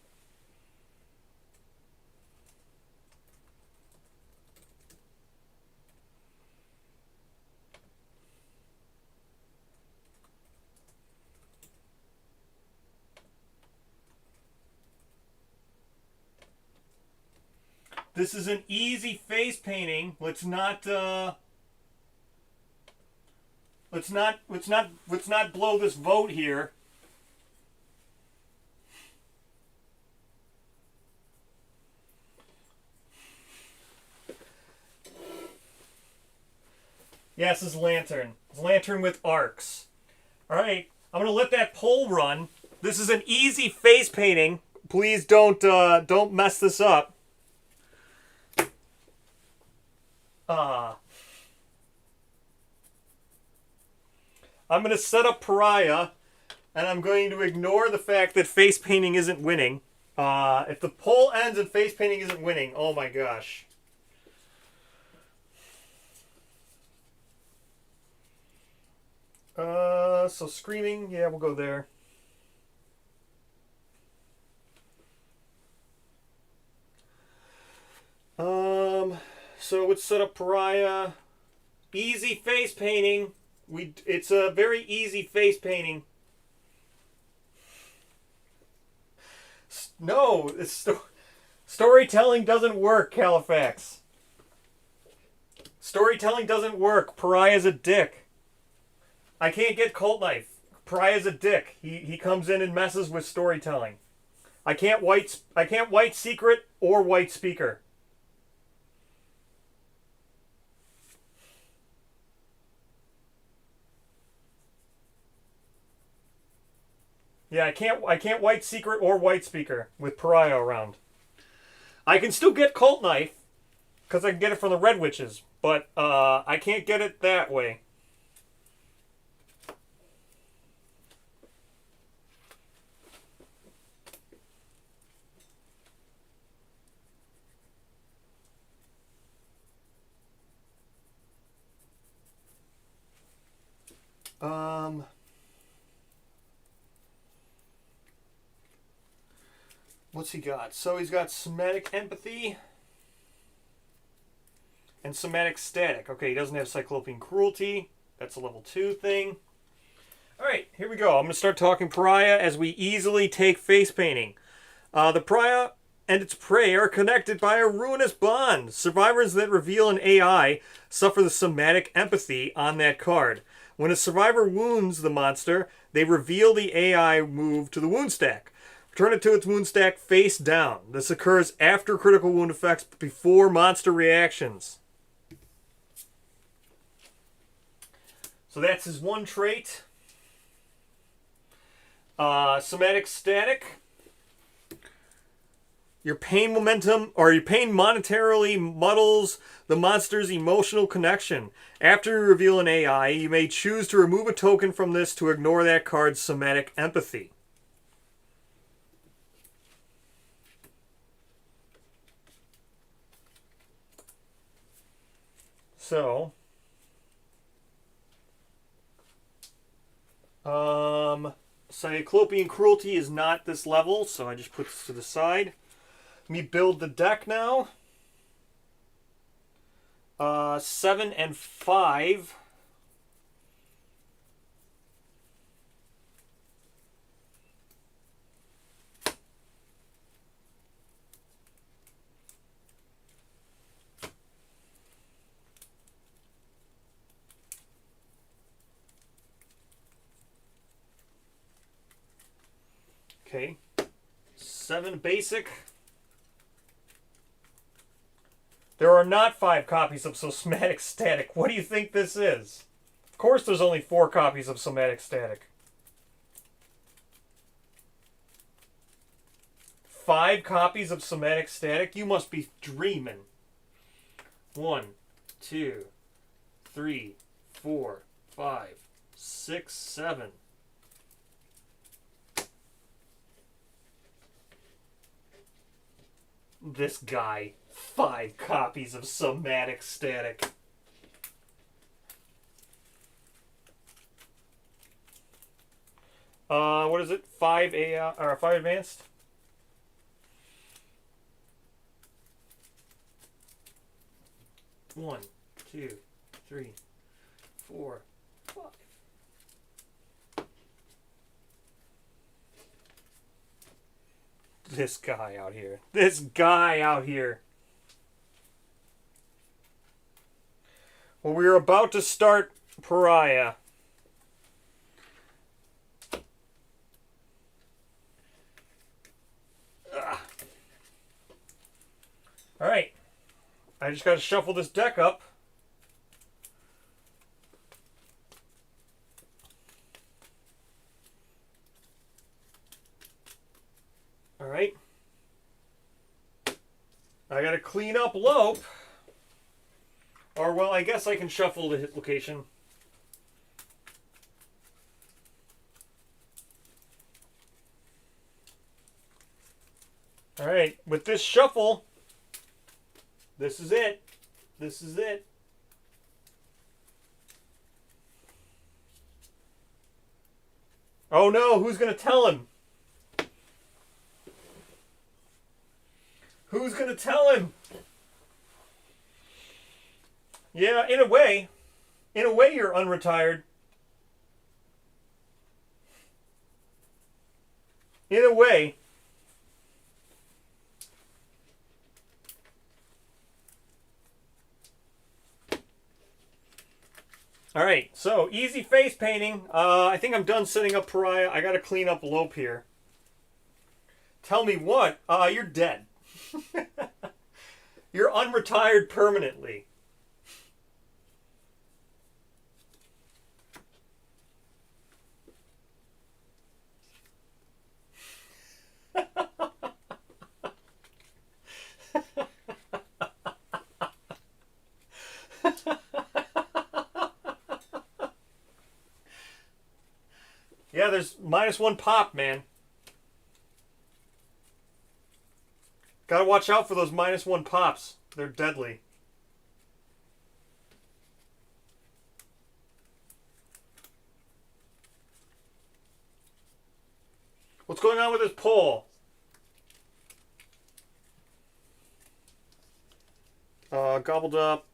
This is an easy face painting. Let's not blow this vote here. Yes, this is Lantern. It's Lantern with arcs. All right, I'm gonna let that poll run. This is an easy face painting. Please don't mess this up. I'm going to set up Pariah, and I'm going to ignore the fact that face painting isn't winning. If the poll ends and face painting isn't winning, oh my gosh. So Screaming, yeah, we'll go there. So let's set up Pariah. Easy face painting. It's a very easy face painting. No, storytelling doesn't work, Halifax. Storytelling doesn't work. Pariah's a dick. I can't get Cult Knife. Pariah's a dick. He comes in and messes with storytelling. I can't white secret or white speaker. Yeah, I can't white secret or white speaker with Pariah around. I can still get Cult Knife because I can get it from the Red Witches, but I can't get it that way. What's he got? So he's got Somatic Empathy and Somatic Static. Okay, he doesn't have Cyclopean Cruelty. That's a level 2 thing. Alright, here we go. I'm going to start talking Pariah as we easily take face painting. The Pariah and its prey are connected by a ruinous bond. Survivors that reveal an AI suffer the Somatic Empathy on that card. When a survivor wounds the monster, they reveal the AI move to the wound stack. Return it to its wound stack face down. This occurs after critical wound effects, but before monster reactions. So that's his one trait. Somatic static. Your pain momentum, or your pain monetarily muddles the monster's emotional connection. After you reveal an AI, you may choose to remove a token from this to ignore that card's somatic empathy. So, Cyclopean Cruelty is not this level, so I just put this to the side. Let me build the deck now. 7 and 5. Okay. 7 basic. There are not 5 copies of Somatic Static. What do you think this is? Of course there's only 4 copies of Somatic Static. 5 copies of Somatic Static? You must be dreaming. 1, 2, 3, 4, 5, 6, 7. This guy. 5 copies of Somatic Static. What is it? 5 AI or 5 advanced? One, 2, 3, 4, 5. This guy out here. This guy out here. Well, we're about to start Pariah. Alright. I just gotta shuffle this deck up. Alright. I gotta clean up Lope. Or, well, I guess I can shuffle the hit location. Alright, with this shuffle, this is it. This is it. Oh no, who's going to tell him? Who's going to tell him? Yeah, in a way you're unretired. In a way. Alright, so easy face painting. I think I'm done setting up Pariah. I gotta clean up Lope here. Tell me what? You're dead. You're unretired permanently. Yeah, there's -1 pop, man. Gotta watch out for those -1 pops. They're deadly. What's going on with this pole? Gobbled up.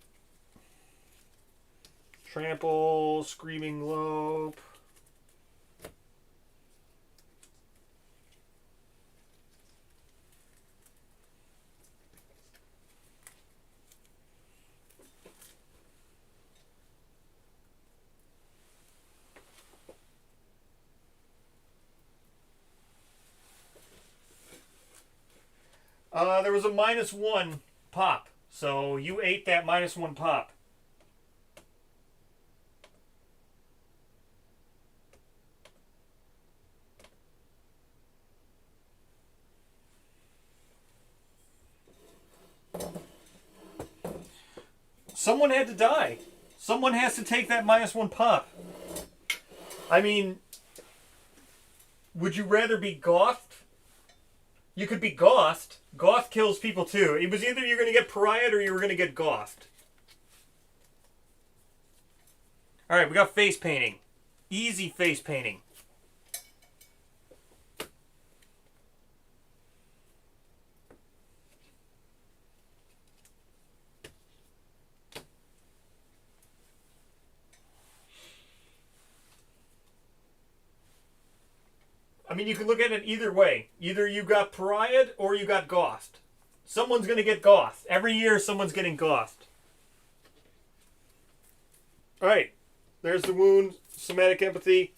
Trample. Screaming Lope. There was a -1 pop. So you ate that -1 pop. Someone had to die. Someone has to take that -1 pop. I mean, would you rather be Goth? You could be Goth. Goth kills people too. It was either you're going to get Pariah or you were going to get Goth. Alright, we got face painting. Easy face painting. I mean, you can look at it either way. Either you got Pariah or you got Goth. Someone's going to get Goth. Every year, someone's getting Goth. Alright. There's the wound. Somatic empathy.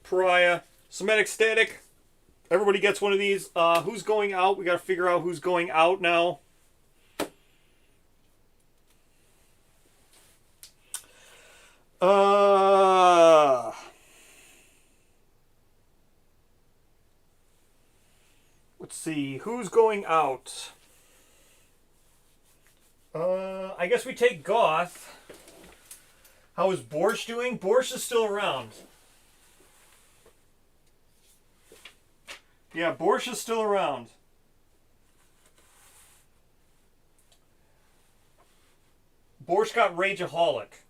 Pariah. Somatic static. Everybody gets one of these. Who's going out? We got to figure out who's going out now. Let's see, who's going out? I guess we take Goth. How is Borscht doing? Borscht is still around. Yeah, Borscht is still around. Borscht got Rageaholic.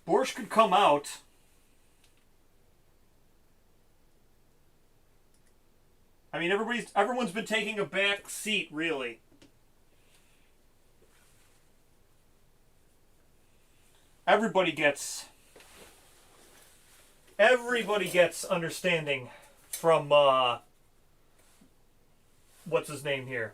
Borscht could come out. I mean, everyone's been taking a back seat, really. Everybody gets understanding from what's his name here?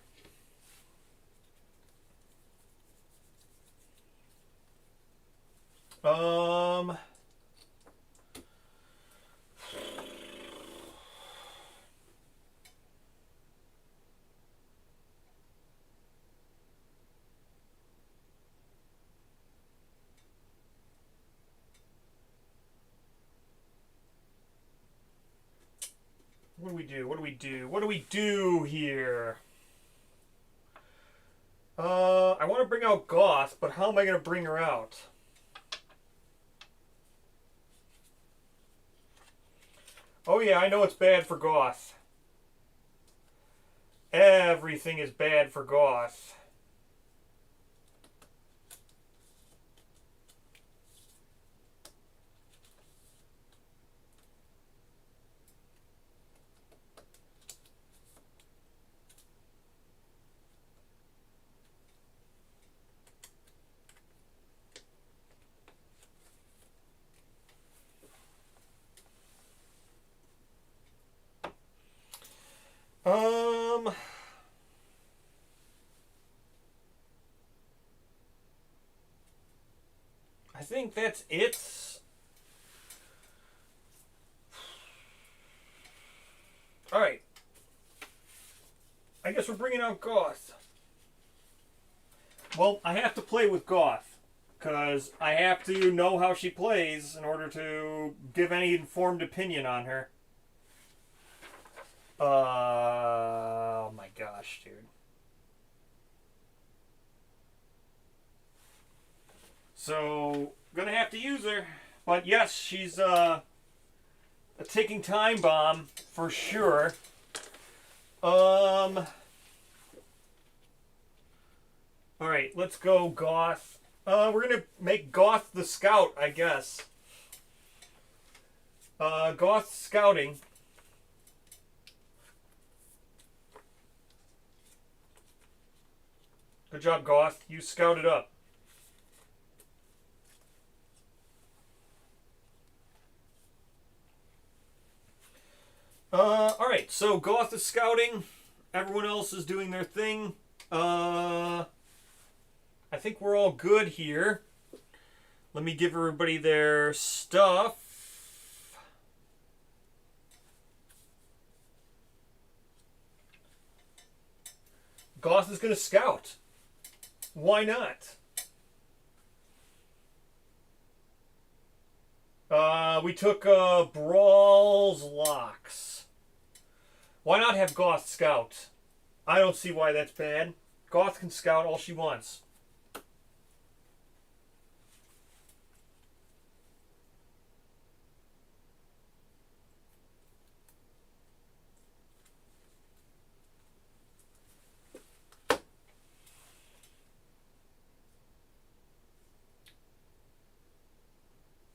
What do we do? What do we do? What do we do here? I want to bring out Goth, but how am I going to bring her out? Oh yeah, I know it's bad for Goth. Everything is bad for Goth. I think that's it. Alright. I guess we're bringing out Goth. Well, I have to play with Goth, because I have to know how she plays in order to give any informed opinion on her. Oh my gosh, dude. So, gonna have to use her. But yes, she's a ticking time bomb for sure. Alright, let's go Goth. We're gonna make Goth the scout, I guess. Goth scouting. Good job, Goth. You scouted up. Alright, so Goth is scouting. Everyone else is doing their thing. I think we're all good here. Let me give everybody their stuff. Goth is going to scout. Why not? We took Brawl's Locks. Why not have Goth scout? I don't see why that's bad. Goth can scout all she wants.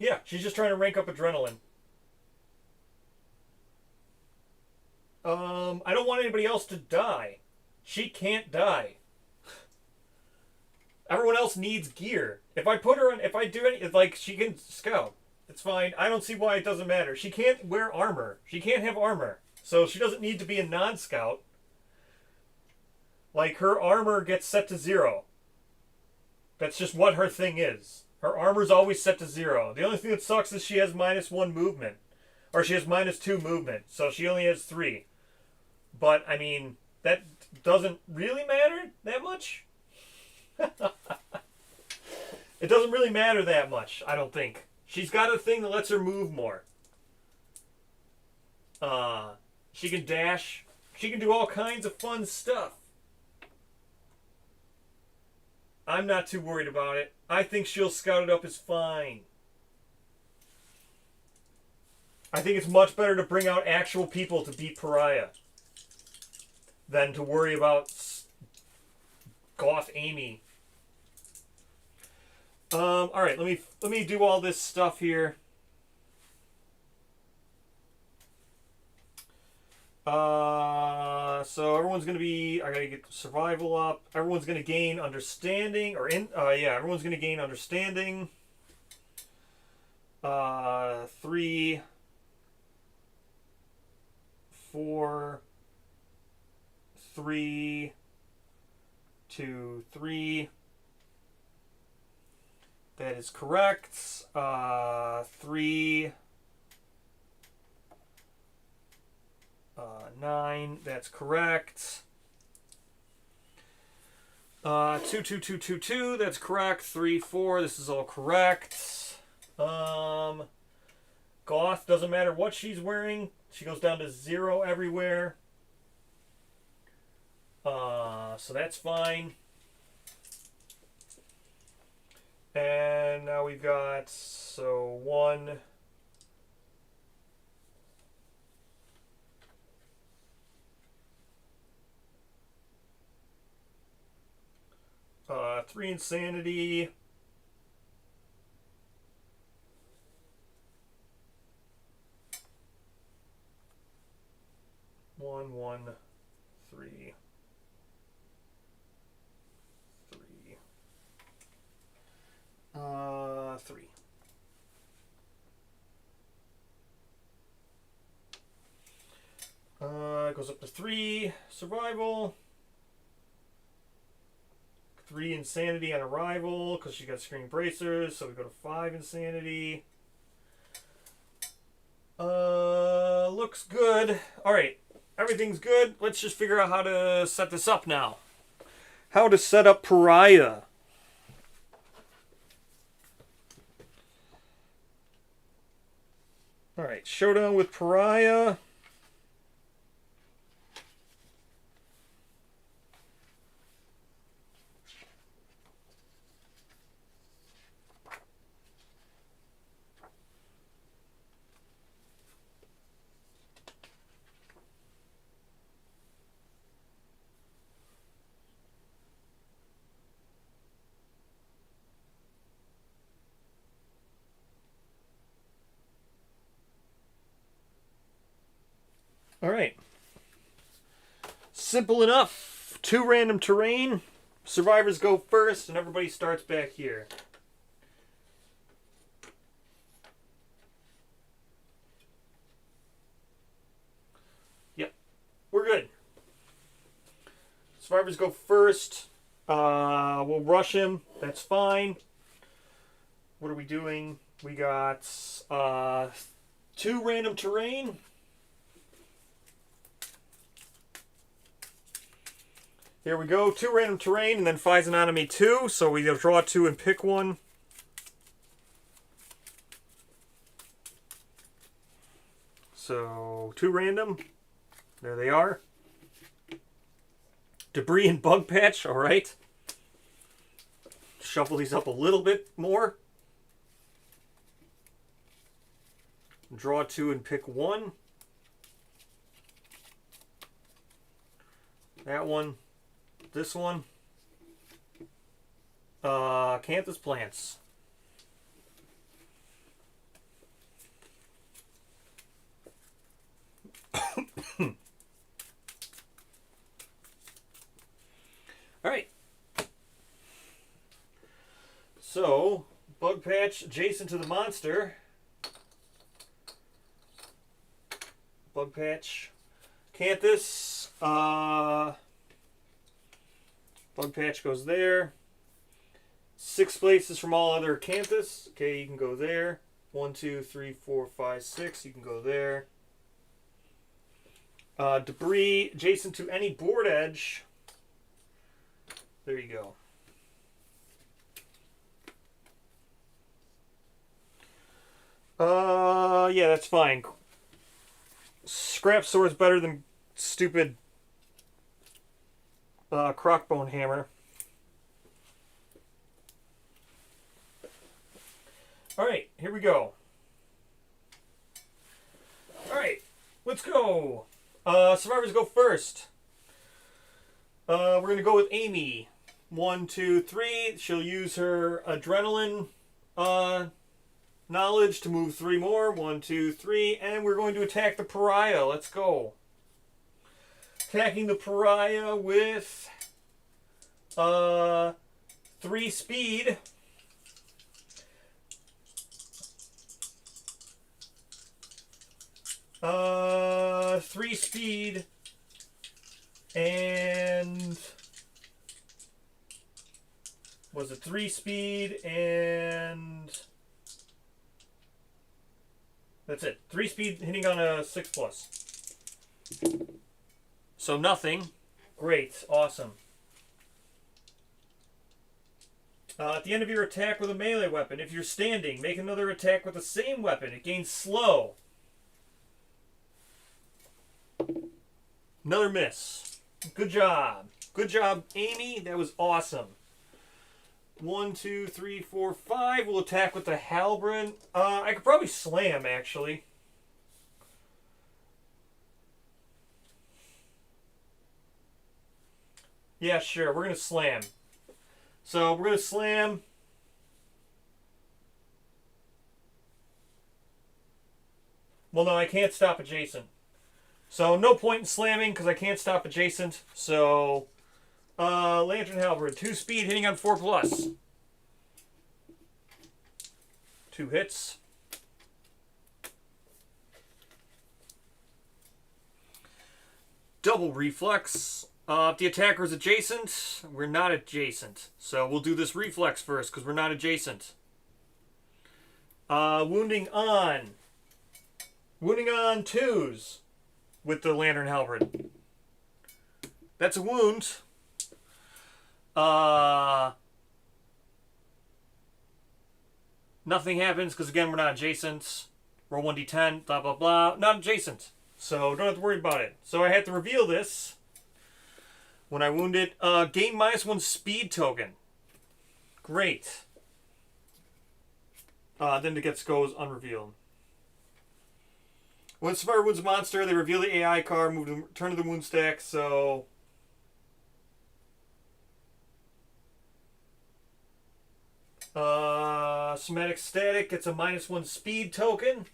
Yeah, she's just trying to rank up adrenaline. I don't want anybody else to die. She can't die. Everyone else needs gear. If I put her in, if I do any, like, she can scout. It's fine. I don't see why it doesn't matter. She can't wear armor. She can't have armor. So she doesn't need to be a non-scout. Like, her armor gets set to 0. That's just what her thing is. Her armor's always set to 0. The only thing that sucks is she has -1 movement. Or she has -2 movement. So she only has 3. But, I mean, that doesn't really matter that much. It doesn't really matter that much, I don't think. She's got a thing that lets her move more. She can dash. She can do all kinds of fun stuff. I'm not too worried about it. I think she'll scout it up as fine. I think it's much better to bring out actual people to beat Pariah than to worry about Goth Amy. All right, let me do all this stuff here. So everyone's gonna be. I gotta get survival up. Everyone's gonna gain understanding, or yeah, everyone's gonna gain understanding. 3, 4, 3, 2, 3. That is correct. 3, 9. That's correct. 2, 2, 2, 2, 2. That's correct. 3, 4. This is all correct. Goth, doesn't matter what she's wearing. She goes down to 0 everywhere. So that's fine. And now we've got, so 1, 3 insanity. 1, 1, 3, 3. 3. It goes up to 3 survival. 3 insanity on arrival because she got screen bracers, so we go to 5 insanity. Looks good. Alright, everything's good. Let's just figure out how to set this up now. How to set up Pariah. Alright, Showdown with Pariah. Alright. Simple enough. 2 random terrain. Survivors go first, and everybody starts back here. Yep. We're good. Survivors go first. We'll rush him. That's fine. What are we doing? We got 2 random terrain. Here we go, 2 random terrain, and then Physontomy 2, so we draw 2 and pick 1. So, 2 random. There they are. Debris and Bug Patch, alright. Shuffle these up a little bit more. Draw 2 and pick 1. That one. This one. Canthus plants. So, Bug Patch adjacent to the monster. Bug Patch. Canthus. Bug Patch goes there. 6 places from all other Canthus. Okay, you can go there. 1, 2, 3, 4, 5, 6. You can go there. Debris adjacent to any board edge. There you go. Yeah, that's fine. Scrap sword's better than stupid crockbone hammer. Alright, here we go. Alright, let's go. Survivors go first. We're going to go with Amy. 1, 2, 3. She'll use her adrenaline knowledge to move 3 more. 1, 2, 3. And we're going to attack the Pariah. Let's go. Attacking the Pariah with 3 speed. Three speed and was it 3 speed and that's it. 3 speed hitting on a 6+. So nothing. Great, awesome. At the end of your attack with a melee weapon, if you're standing, make another attack with the same weapon. It gains slow. Another miss. Good job. Good job, Amy. That was awesome. 1, 2, 3, 4, 5. We'll attack with the halberd. I could probably slam, actually. Yeah, sure. We're going to slam. So we're going to slam. Well, no, I can't stop adjacent. So no point in slamming because I can't stop adjacent. So Lantern Halberd, 2 speed hitting on 4+. 2 hits. Double reflex. If the attacker is adjacent, we're not adjacent. So we'll do this reflex first because we're not adjacent. Wounding on 2s. With the Lantern Halberd. That's a wound. Nothing happens because, again, we're not adjacent. Roll 1d10, blah, blah, blah. Not adjacent. So don't have to worry about it. So I had to reveal this when I wound it. Gain -1 speed token. Great. Then it goes unrevealed. When Survivor wounds a monster, they reveal the AI card, turn to the wound stack, so... Somatic Static gets a -1 speed token.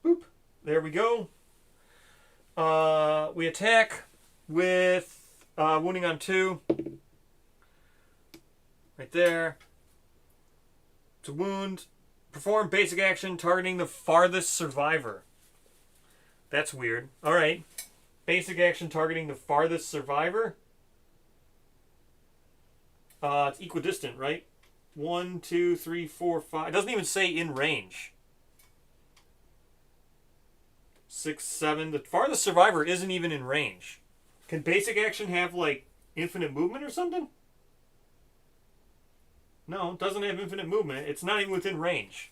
Boop. There we go. We attack with wounding on 2. Right there. To wound, perform basic action targeting the farthest survivor. That's weird. Alright. Basic action targeting the farthest survivor. It's equidistant, right? 1, 2, 3, 4, 5. It doesn't even say in range. 6, 7. The farthest survivor isn't even in range. Can basic action have, like, infinite movement or something? No, it doesn't have infinite movement. It's not even within range.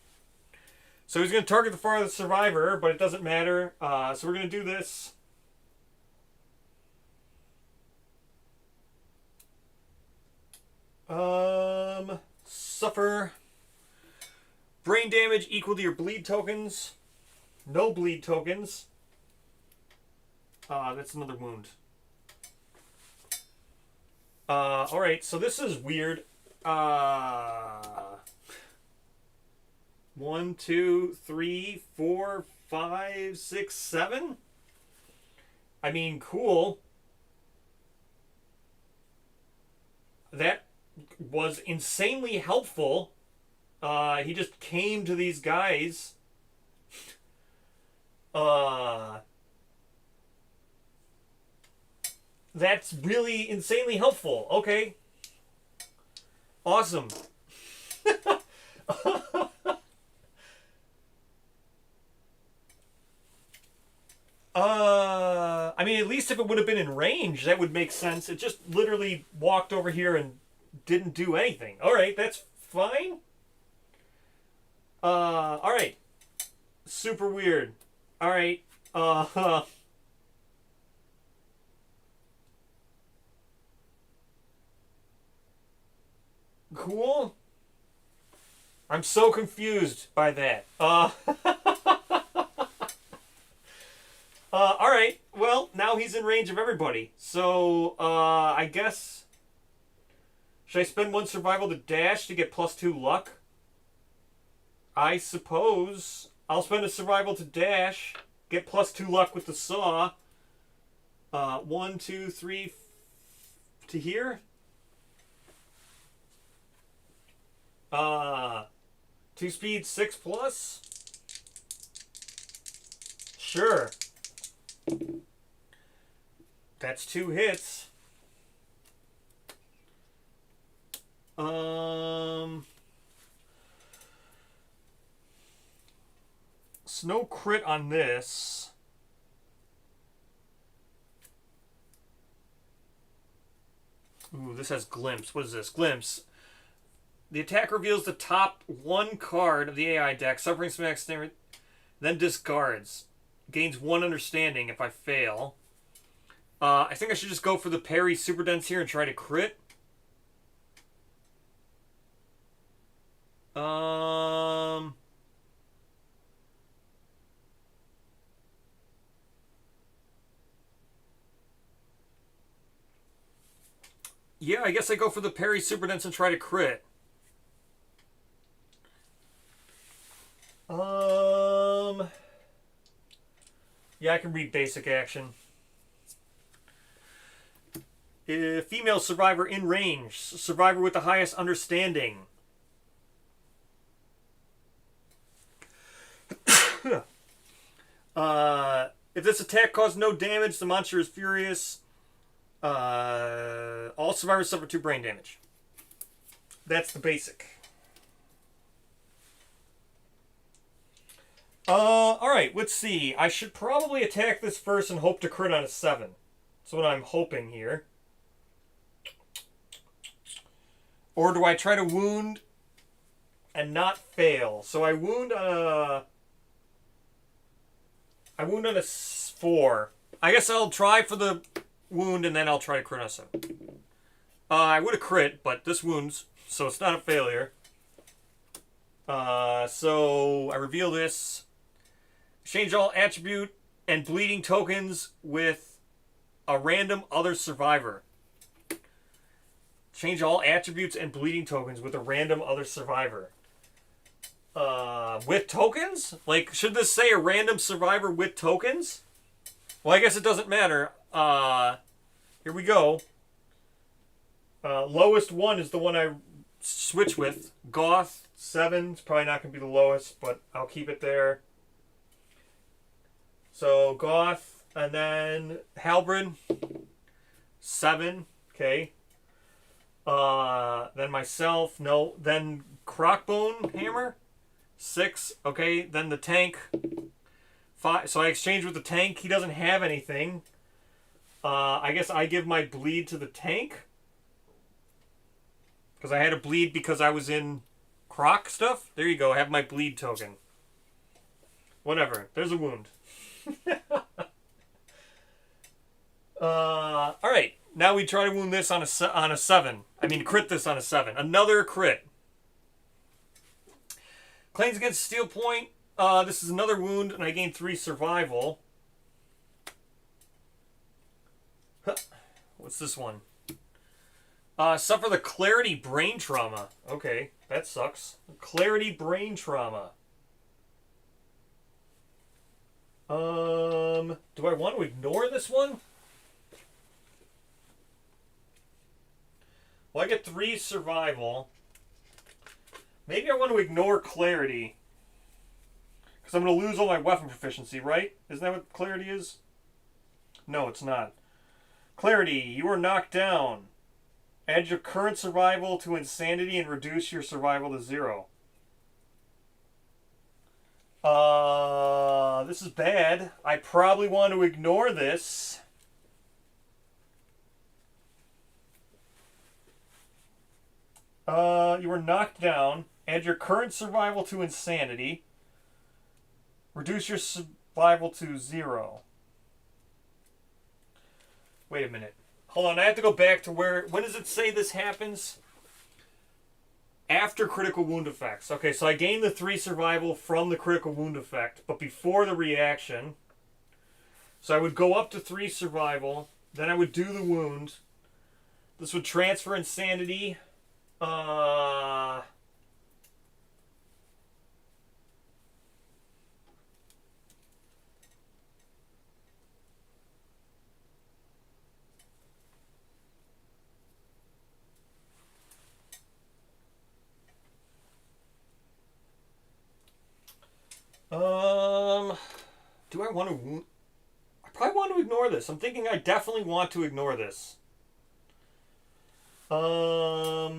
So he's going to target the farthest survivor, but it doesn't matter. So we're going to do this. Suffer brain damage equal to your bleed tokens. No bleed tokens. That's another wound. Alright, so this is weird. 1, 2, 3, 4, 5, 6, 7. I mean, cool. was insanely helpful. He just came to these guys. That's really insanely helpful. Okay. Awesome. I mean, at least if it would have been in range, that would make sense. It just literally walked over here and didn't do anything. Alright, that's fine. Alright. Super weird. Alright. Cool. I'm so confused by that. Alright. Well, now he's in range of everybody. So, I guess... Should I spend 1 survival to dash to get +2 luck? I suppose. I'll spend a survival to dash. Get +2 luck with the saw. 1, 2, 3... to here? 2 speed, 6 plus? Sure. That's 2 hits. Snow crit on this. Ooh, this has glimpse. What is this? Glimpse. The attack reveals the top 1 card of the AI deck, suffering some accident, then discards. Gains 1 understanding if I fail. I think I should just go for the parry super dense here and try to crit. Yeah, I guess I go for the parry super dense and try to crit. Yeah, I can read basic action. Female survivor in range. Survivor with the highest understanding. If this attack caused no damage, the monster is furious. All survivors suffer 2 brain damage. That's the basic. Alright, let's see. I should probably attack this first and hope to crit on a 7. That's what I'm hoping here. Or do I try to wound and not fail? So I wound on a 4. I guess I'll try for the wound and then I'll try to crit on a 7. I would have crit, but this wounds, so it's not a failure. So I reveal this. Change all attribute and bleeding tokens with a random other survivor. Change all attributes and bleeding tokens with a random other survivor. With tokens? Like, should this say a random survivor with tokens? Well, I guess it doesn't matter. Here we go. Lowest 1 is the one I switch with. Goth, 7 is probably not going to be the lowest, but I'll keep it there. So, Goth, and then Halberd, 7, okay. Then myself, no. Then Crockbone Hammer, 6, okay. Then the tank, 5. So I exchange with the tank. He doesn't have anything. I guess I give my bleed to the tank. Because I had a bleed because I was in Croc stuff. There you go, I have my bleed token. Whatever, there's a wound. Alright, now we try to wound this on a 7. I mean, crit this on a 7. Another crit. Claims against Steel Point. This is another wound, and I gain 3 survival. What's this one? Suffer the Clarity Brain Trauma. Okay, that sucks. Clarity Brain Trauma. Do I want to ignore this one? Well, I get 3 survival. Maybe I want to ignore clarity. Because I'm going to lose all my weapon proficiency, right? Isn't that what clarity is? No, it's not. Clarity, you are knocked down. Add your current survival to insanity and reduce your survival to 0. This is bad. I probably want to ignore this. You were knocked down. Add your current survival to insanity. Reduce your survival to 0. Wait a minute. Hold on, I have to go back to where... When does it say this happens? After critical wound effects. Okay, so I gained the 3 survival from the critical wound effect, but before the reaction. So I would go up to 3 survival, then I would do the wound. This would transfer insanity. Do I want to... I probably want to ignore this. I'm thinking I definitely want to ignore this. But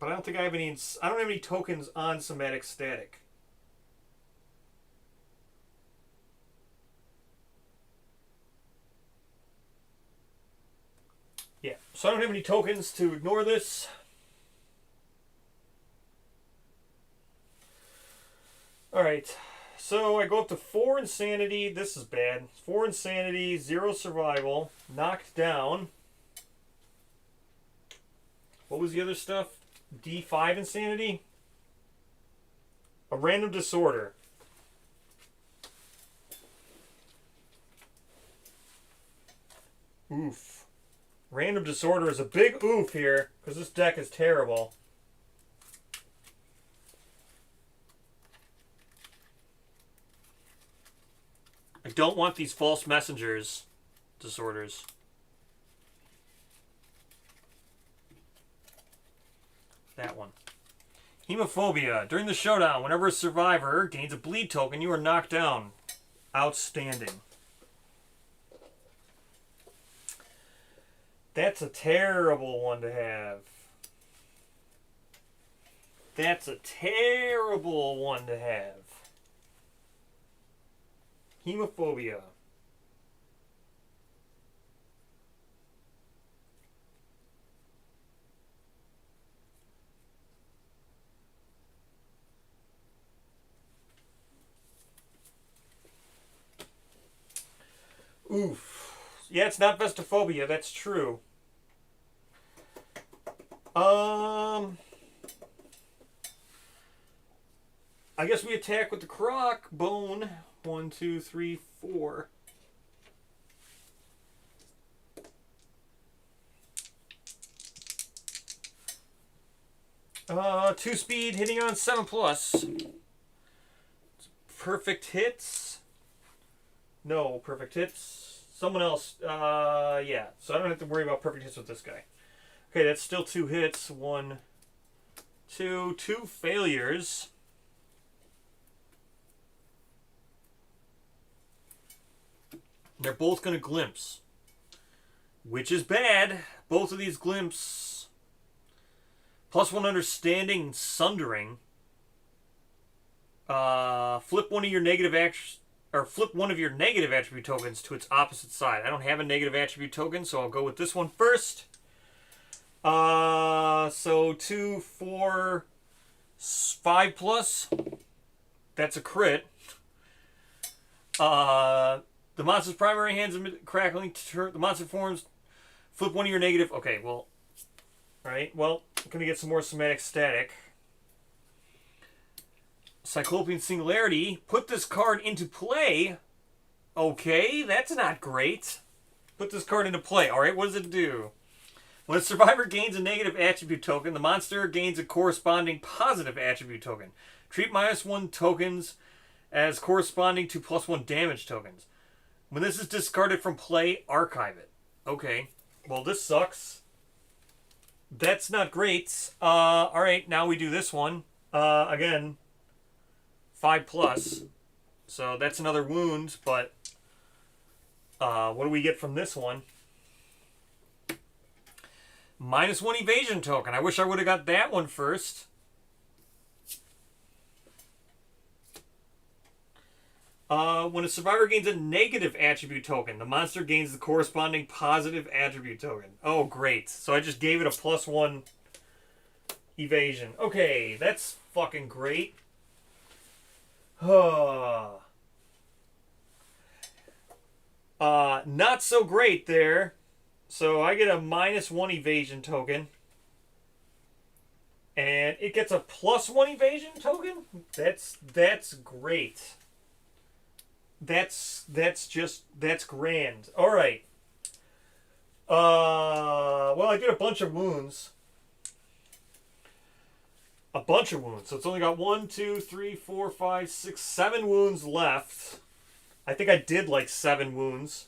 I don't think I have any... I don't have any tokens on somatic static. Yeah, so I don't have any tokens to ignore this. Alright, so I go up to 4 insanity. This is bad. 4 insanity, 0 survival, knocked down. What was the other stuff? D5 insanity? A random disorder. Oof. Random disorder is a big oof here, because this deck is terrible. I don't want these false messengers disorders. That one. Hemophobia. During the showdown, whenever a survivor gains a bleed token, you are knocked down. Outstanding. That's a terrible one to have. That's a terrible one to have. Hemophobia. Oof. Yeah, it's not vestophobia, that's true. I guess we attack with the croc bone. 1, 2, 3, 4. Two speed hitting on 7+. Perfect hits. No perfect hits. Someone else. Yeah. So I don't have to worry about perfect hits with this guy. Okay, that's still 2 hits. 1, 2, 2 failures. They're both going to glimpse, which is bad. Both of these glimpse. +1 understanding, sundering. Flip one of your negative flip one of your negative attribute tokens to its opposite side. I don't have a negative attribute token, so I'll go with this one first. So 2, 4, 5+. That's a crit. The monster's primary hands crackling. The monster forms. Flip one of your negative. Okay, well. Alright, well, I'm going to get some more somatic static. Cyclopean Singularity. Put this card into play. Okay, that's not great. Put this card into play. Alright, what does it do? When a survivor gains a negative attribute token, the monster gains a corresponding positive attribute token. Treat -1 tokens as corresponding to +1 damage tokens. When this is discarded from play, archive it. Okay. Well, this sucks. That's not great. Alright, now we do this one. Again, 5+. So that's another wound, but what do we get from this one? -1 evasion token. I wish I would have got that one first. When a survivor gains a negative attribute token, the monster gains the corresponding positive attribute token. Oh, great. So I just gave it a +1 evasion. Okay, that's fucking great. Not so great there. So I get a -1 evasion token. And it gets a +1 evasion token? That's great. That's grand. All right. Well, I did a bunch of wounds. So it's only got 1, 2, 3, 4, 5, 6, 7 wounds left. I think I did like 7 wounds.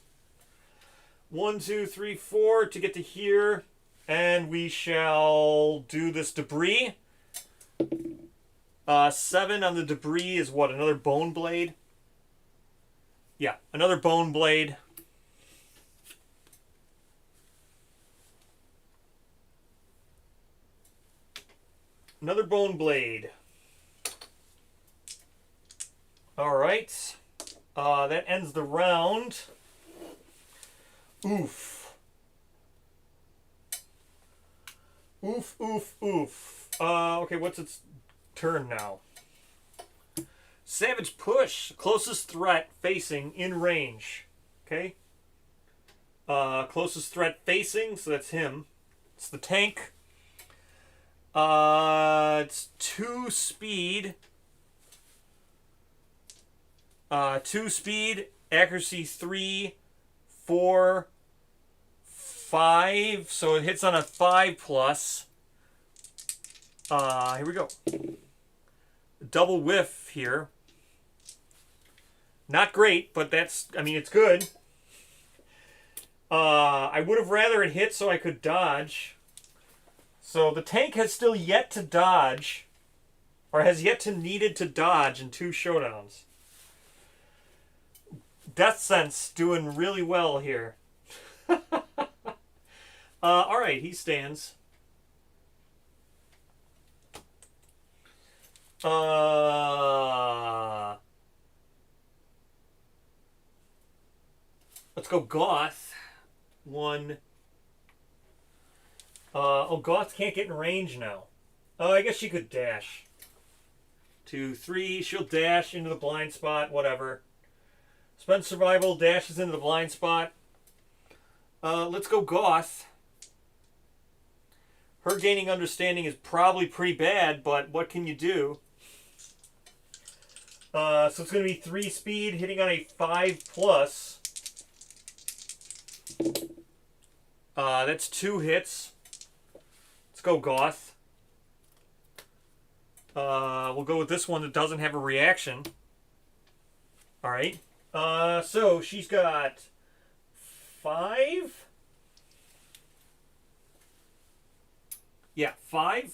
1, 2, 3, 4 to get to here. And we shall do this debris. 7 on the debris is what? Another bone blade? Yeah, another bone blade. Another bone blade. Alright. That ends the round. Oof. Oof, oof, oof. Okay, what's its turn now? Savage Push. Closest threat facing in range. Okay. Closest threat facing, so that's him. It's the tank. It's 2 speed. 2 speed. Accuracy 3, 4, 5. So it hits on a 5+. Here we go. Double whiff here. Not great, but that's, I mean, it's good. I would have rather it hit so I could dodge. So the tank has still yet to dodge, or has yet to needed to dodge in 2 showdowns. Death Sense doing really well here. Alright, he stands. Let's go Goth. 1. Oh, Goth can't get in range now. Oh, I guess she could dash. 2, 3. She'll dash into the blind spot. Whatever. Spend survival. Dashes into the blind spot. Let's go Goth. Her gaining understanding is probably pretty bad, but what can you do? So it's going to be 3 speed, hitting on a 5+. That's 2 hits. Let's go Goth. We'll go with this one that doesn't have a reaction. Alright. So she's got 5? Yeah, 5.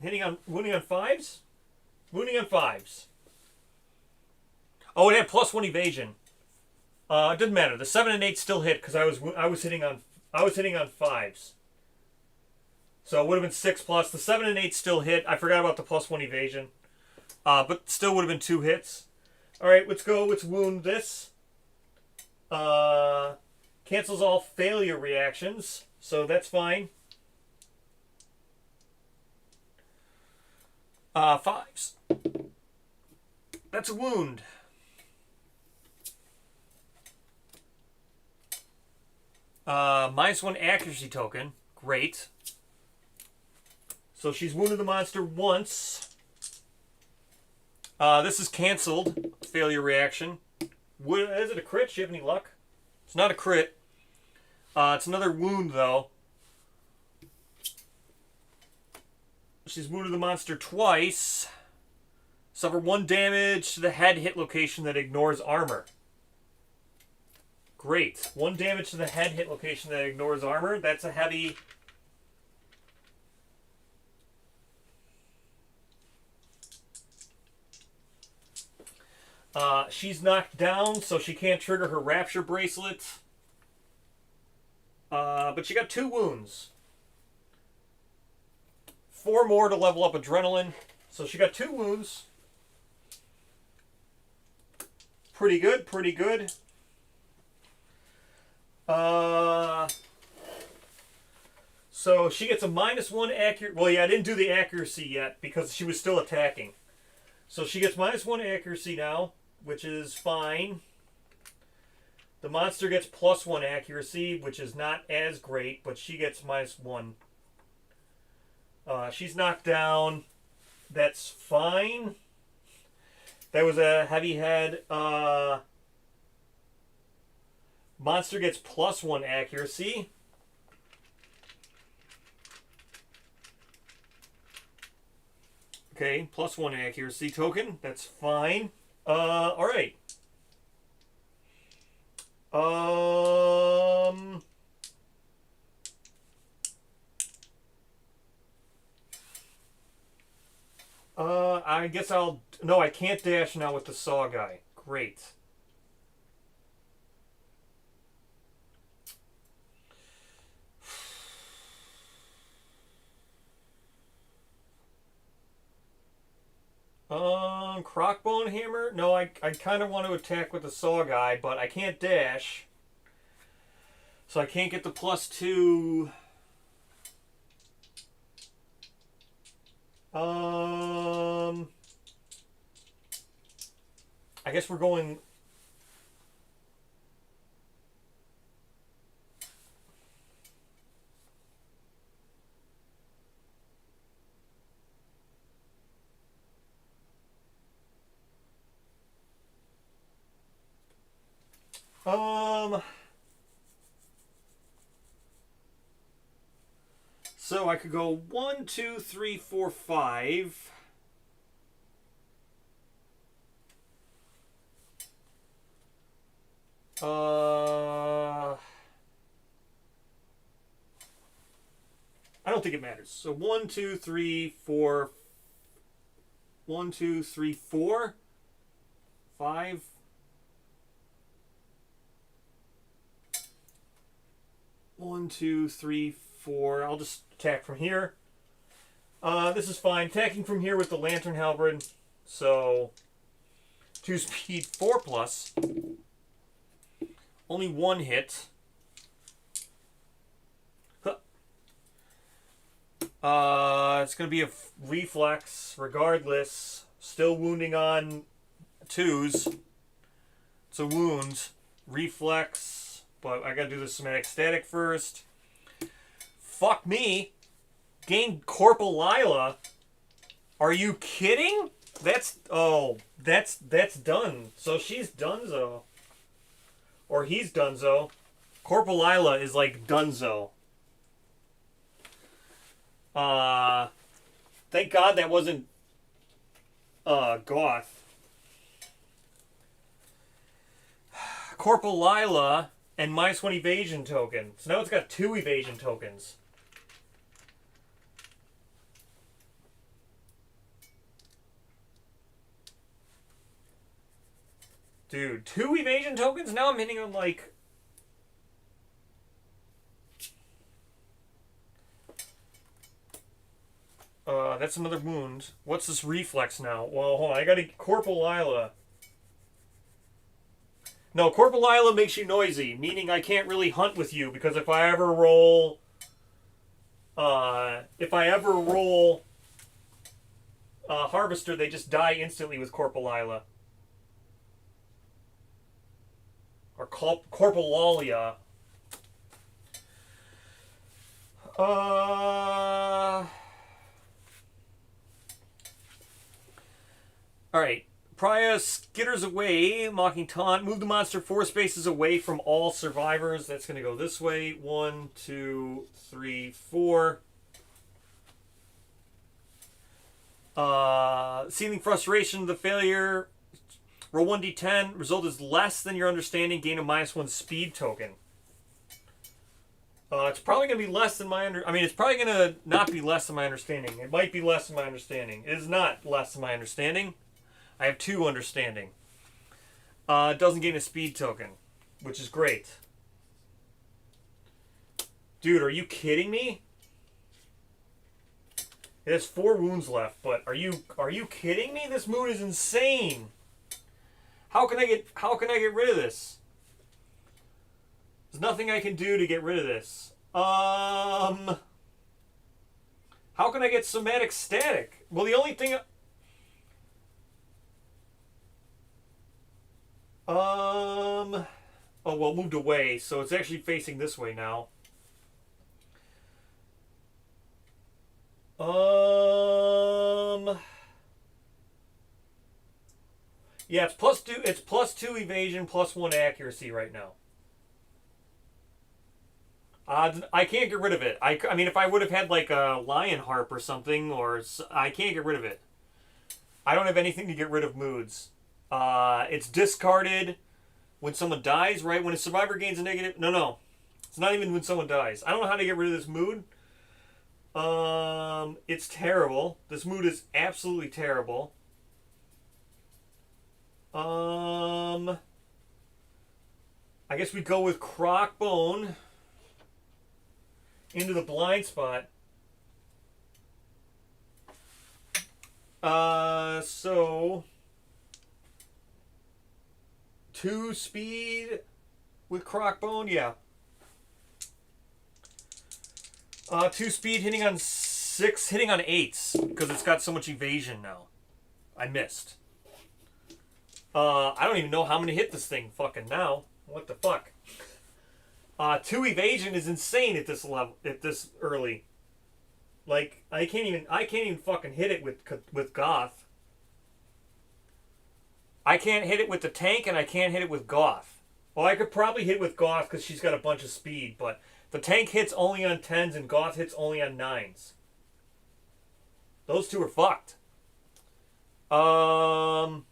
Wounding on 5s? Wounding on 5s. Oh, it had +1 evasion. It didn't matter. The 7 and 8 still hit because I was hitting on 5s. So it would have been 6+. The 7 and 8 still hit. I forgot about the +1 evasion. But still would have been 2 hits. Alright, let's go. Let's wound this. Cancels all failure reactions. So that's fine. 5s. That's a wound. -1 accuracy token. Great. So she's wounded the monster once. This is canceled. Failure reaction. Is it a crit? Do you have any luck? It's not a crit. It's another wound, though. She's wounded the monster twice. Suffer 1 damage to the head hit location that ignores armor. Great. 1 damage to the head hit location that ignores armor. That's a heavy... she's knocked down, so she can't trigger her Rapture Bracelet. But she got 2 wounds. 4 more to level up Adrenaline. So she got 2 wounds. Pretty good, pretty good. So she gets a -1 accuracy. Well, yeah, I didn't do the accuracy yet because she was still attacking. So she gets -1 accuracy now, which is fine. The monster gets +1 accuracy, which is not as great, but she gets -1. She's knocked down. That's fine. That was a heavy head. Monster gets +1 accuracy. Okay, +1 accuracy token. That's fine. All right. I guess I'll... No, I can't dash now with the saw guy. Great. Crockbone Hammer? No, I kind of want to attack with the saw guy, but I can't dash. So I can't get the +2. I guess we're going... So I could go 1, 2, 3, 4, 5. I don't think it matters. So 1, 2, 3, 4. 1, 2, 3, 4. 5. One, 2, 3, 4. I'll just attack from here. This is fine. Attacking from here with the Lantern Halberd. So 2 speed, 4+. Only 1 hit. It's going to be a reflex regardless. Still wounding on 2s. It's a wound. Reflex. But I gotta do the somatic static first. Fuck me. Gain Corporal Lila. Are you kidding? That's done. So she's donezo. Or he's donezo. Corporal Lila is like donezo. Thank God that wasn't Goth. Corporal Lila and -1 evasion token. So now it's got 2 evasion tokens. Dude, 2 evasion tokens? Now I'm hitting on like... that's another wound. What's this reflex now? Well, hold on. I gotta... Corporal Lila. No, Corporal Lila makes you noisy, meaning I can't really hunt with you, because if I ever roll... Harvester, they just die instantly with Corporal Lila. Or Corporal Lalia. Alright. Pariah skitters away, mocking taunt. Move the monster 4 spaces away from all survivors. That's going to go this way. 1, 2, 3, 4. Seething frustration, the failure. Roll 1d10. Result is less than your understanding. Gain a -1 speed token. It's probably going to be less than my it's probably going to not be less than my understanding. It might be less than my understanding. It is not less than my understanding. I have 2 understanding. It doesn't gain a speed token, which is great. Dude, are you kidding me? It has 4 wounds left, but are you kidding me? This moon is insane. How can I get rid of this? There's nothing I can do to get rid of this. How can I get somatic static? Well, the only thing oh, well, it moved away, so it's actually facing this way now. Yeah, it's +2. It's +2 evasion, +1 accuracy right now. I can't get rid of it. I mean, if I would have had like a lion harp or something, I can't get rid of it. I don't have anything to get rid of moods. It's discarded when someone dies, right? When a survivor gains a negative. No. It's not even when someone dies. I don't know how to get rid of this mood. It's terrible. This mood is absolutely terrible. I guess we go with Crockbone into the blind spot. So 2 speed with Crockbone, yeah. 2 speed hitting on 6, hitting on 8s because it's got so much evasion now. I missed. I don't even know how I'm gonna hit this thing fucking now. What the fuck? 2 evasion is insane at this level, at this early. Like I can't even fucking hit it with Goth. I can't hit it with the tank, and I can't hit it with Goth. Well, I could probably hit it with Goth because she's got a bunch of speed, but the tank hits only on 10s and Goth hits only on 9s. Those 2 are fucked. The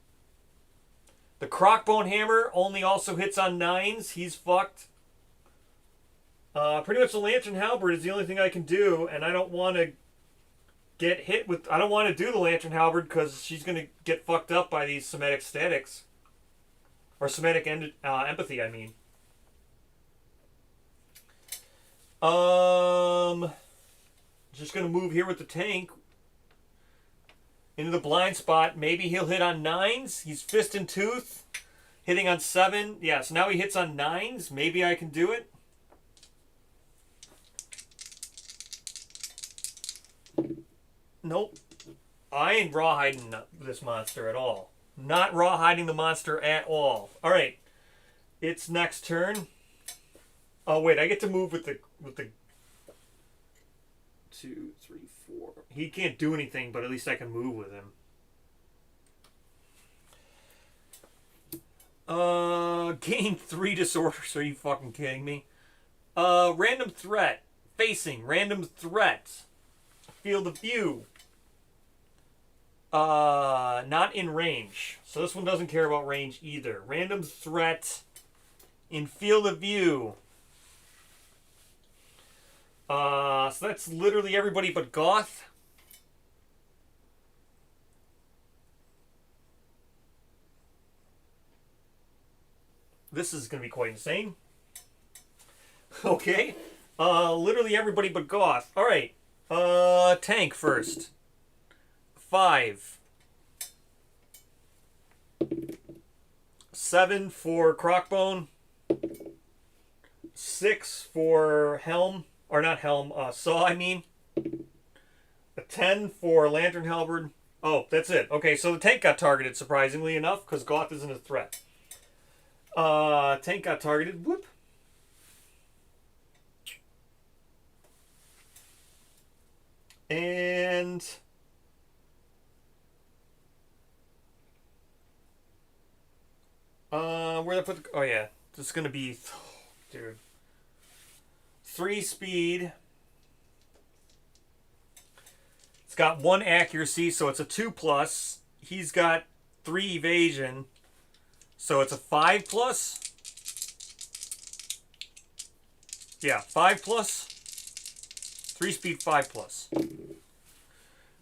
Crockbone Hammer only also hits on 9s. He's fucked. Pretty much the Lantern Halberd is the only thing I can do, and I don't want to get hit with. I don't want to do the Lantern Halberd because she's going to get fucked up by these somatic statics. Or somatic empathy, I mean. Just going to move here with the tank into the blind spot. Maybe he'll hit on 9s. He's fist and tooth. Hitting on 7. Yeah, so now he hits on 9s. Maybe I can do it. Nope. I ain't rawhiding this monster at all. Not rawhiding the monster at all. Alright. It's next turn. Oh wait, I get to move with the 2, 3, 4. He can't do anything, but at least I can move with him. Gain 3 disorders. Are you fucking kidding me? Random threat. Facing. Random threat. Field of view. Not in range. So this one doesn't care about range either. Random threat in field of view. So that's literally everybody but Goth. This is going to be quite insane. Okay. Literally everybody but Goth. Alright. Tank first. 5. 7 for Crockbone. 6 for Helm. Or not Helm, Saw, I mean. A 10 for Lantern Halberd. Oh, that's it. Okay, so the tank got targeted, surprisingly enough, because Goth isn't a threat. Tank got targeted. Whoop. And where did I put the, oh yeah, this is gonna be, dude, 3 speed. It's got 1 accuracy, so it's a 2+. He's got 3 evasion, so it's a 5+. Yeah, 5+. 3 speed, 5+.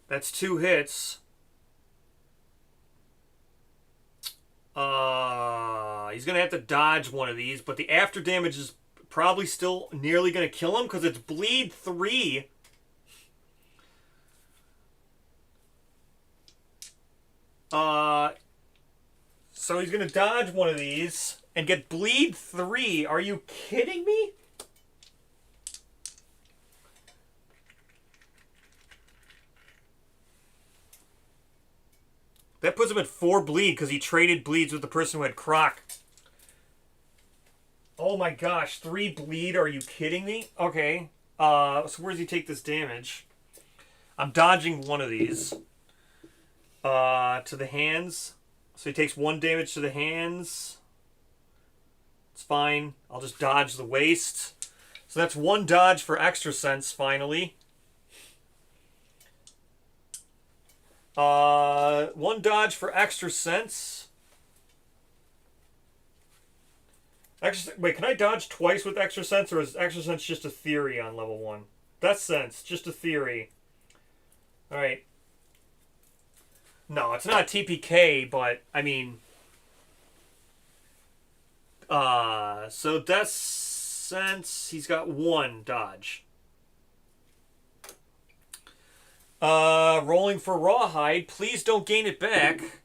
That's 2 hits. He's going to have to dodge one of these, but the after damage is probably still nearly going to kill him because it's bleed 3. So he's going to dodge one of these and get bleed 3. Are you kidding me? That puts him at 4 bleed because he traded bleeds with the person who had Croc. Oh my gosh, 3 bleed? Are you kidding me? Okay. So where does he take this damage? I'm dodging one of these. To the hands. So he takes 1 damage to the hands. It's fine. I'll just dodge the waist. So that's 1 dodge for extra sense, finally. 1 dodge for extra sense. Wait, can I dodge twice with extra sense, or is extra sense just a theory on level 1? That's sense, just a theory. Alright. No, it's not a TPK, but, I mean... so that's sense. He's got 1 dodge. Rolling for Rawhide. Please don't gain it back.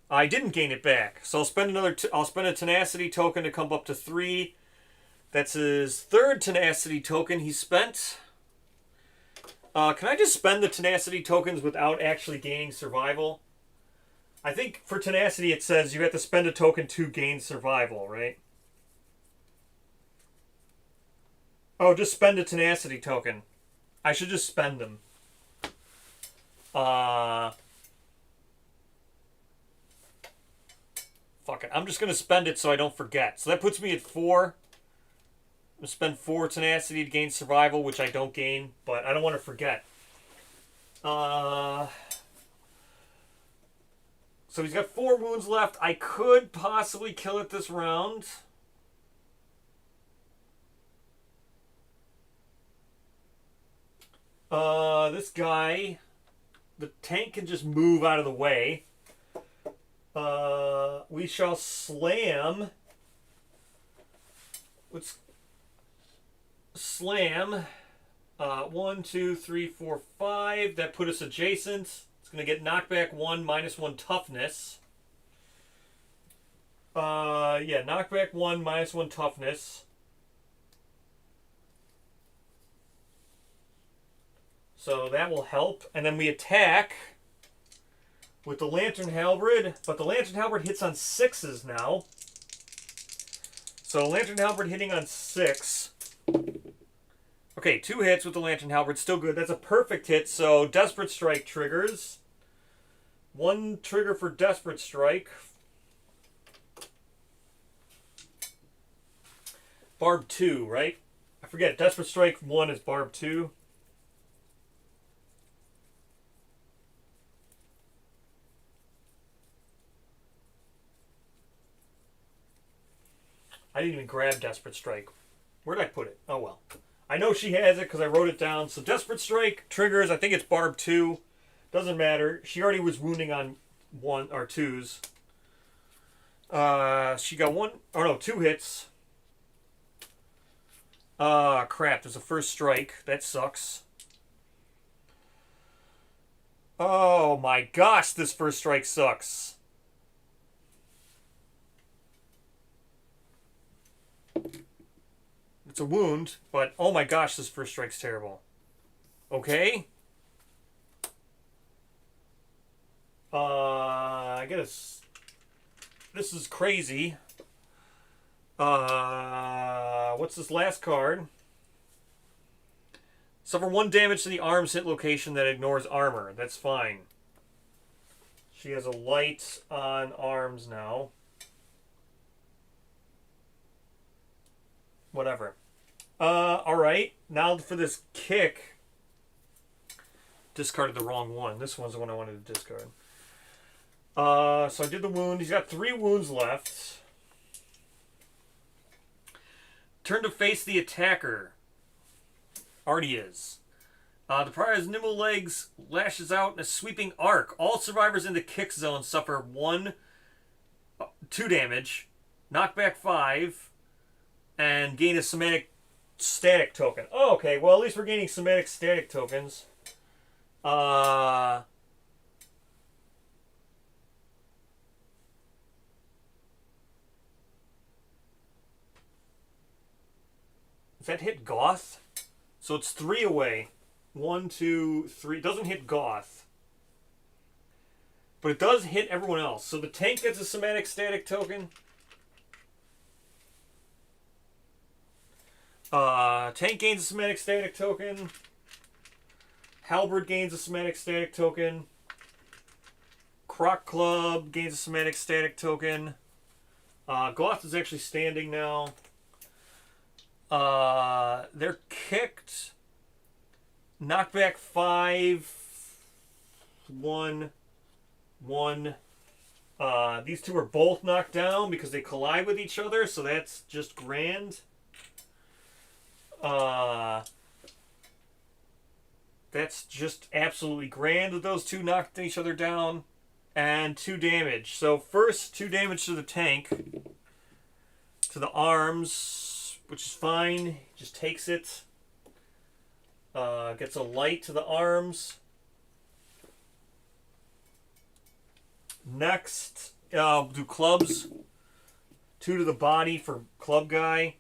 I didn't gain it back, so I'll spend I'll spend a tenacity token to come up to 3. That's his 3rd tenacity token he spent. Can I just spend the tenacity tokens without actually gaining survival? I think for tenacity it says you have to spend a token to gain survival, right? Oh, just spend a tenacity token. I should just spend them. Fuck it. I'm just going to spend it so I don't forget. So that puts me at 4. I'm going to spend 4 tenacity to gain survival, which I don't gain, but I don't want to forget. So he's got 4 wounds left. I could possibly kill it this round. This guy, the tank can just move out of the way. We shall slam. Let's slam. 1, 2, 3, 4, 5. That put us adjacent. It's going to get knockback 1, -1 toughness. Yeah, knockback 1, -1 toughness. So that will help. And then we attack with the Lantern Halberd. But the Lantern Halberd hits on 6s now. So Lantern Halberd hitting on 6. Okay, 2 hits with the Lantern Halberd. Still good. That's a perfect hit. So Desperate Strike triggers. 1 trigger for Desperate Strike. Barb 2, right? I forget. Desperate Strike 1 is Barb 2. I didn't even grab Desperate Strike. Where did I put it? Oh, well. I know she has it because I wrote it down. So Desperate Strike triggers. I think it's Barb 2. Doesn't matter. She already was wounding on 1 or 2s. She got 2 hits. Crap. There's a first strike. That sucks. Oh my gosh, this first strike sucks. It's a wound, but oh my gosh, this first strike's terrible. Okay. I guess this is crazy. What's this last card? Suffer 1 damage to the arm's hit location that ignores armor. That's fine. She has a light on arms now. Whatever. Alright. Now for this kick. discarded the wrong one. This one's the one I wanted to discard. So I did the wound. He's got 3 wounds left. Turn to face the attacker. Already is. The Pariah's nimble legs lashes out in a sweeping arc. All survivors in the kick zone suffer 2 damage, knockback 5, and gain a somatic static token. Oh, okay. Well, at least we're gaining somatic static tokens. Does that hit Goth? So it's 3 away. 1, 2, 3. It doesn't hit Goth. But it does hit everyone else. So the tank gets a somatic static token. Tank gains a somatic static token. Halberd gains a somatic static token. Croc Club gains a somatic static token. Goth is actually standing now. They're kicked. Knockback 5. 1. 1. These two are both knocked down because they collide with each other, so that's just grand. That's just absolutely grand that those two knocked each other down. And 2 damage. So first, 2 damage to the tank. To the arms, which is fine. Just takes it. Gets a light to the arms. Next, do clubs. 2 to the body for club guy.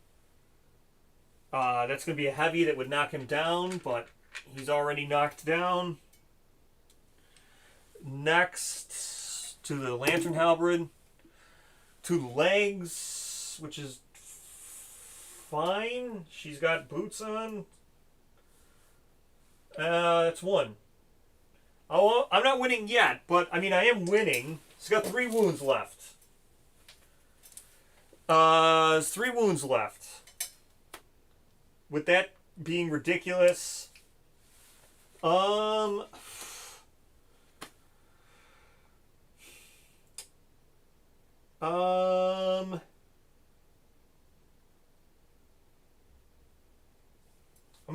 That's going to be a heavy that would knock him down, but he's already knocked down. Next, to the lantern halberd. 2 legs, which is fine. She's got boots on. That's 1. Oh, I'm not winning yet, but I mean I am winning. She's got 3 wounds left. There's 3 wounds left. With that being ridiculous, I'm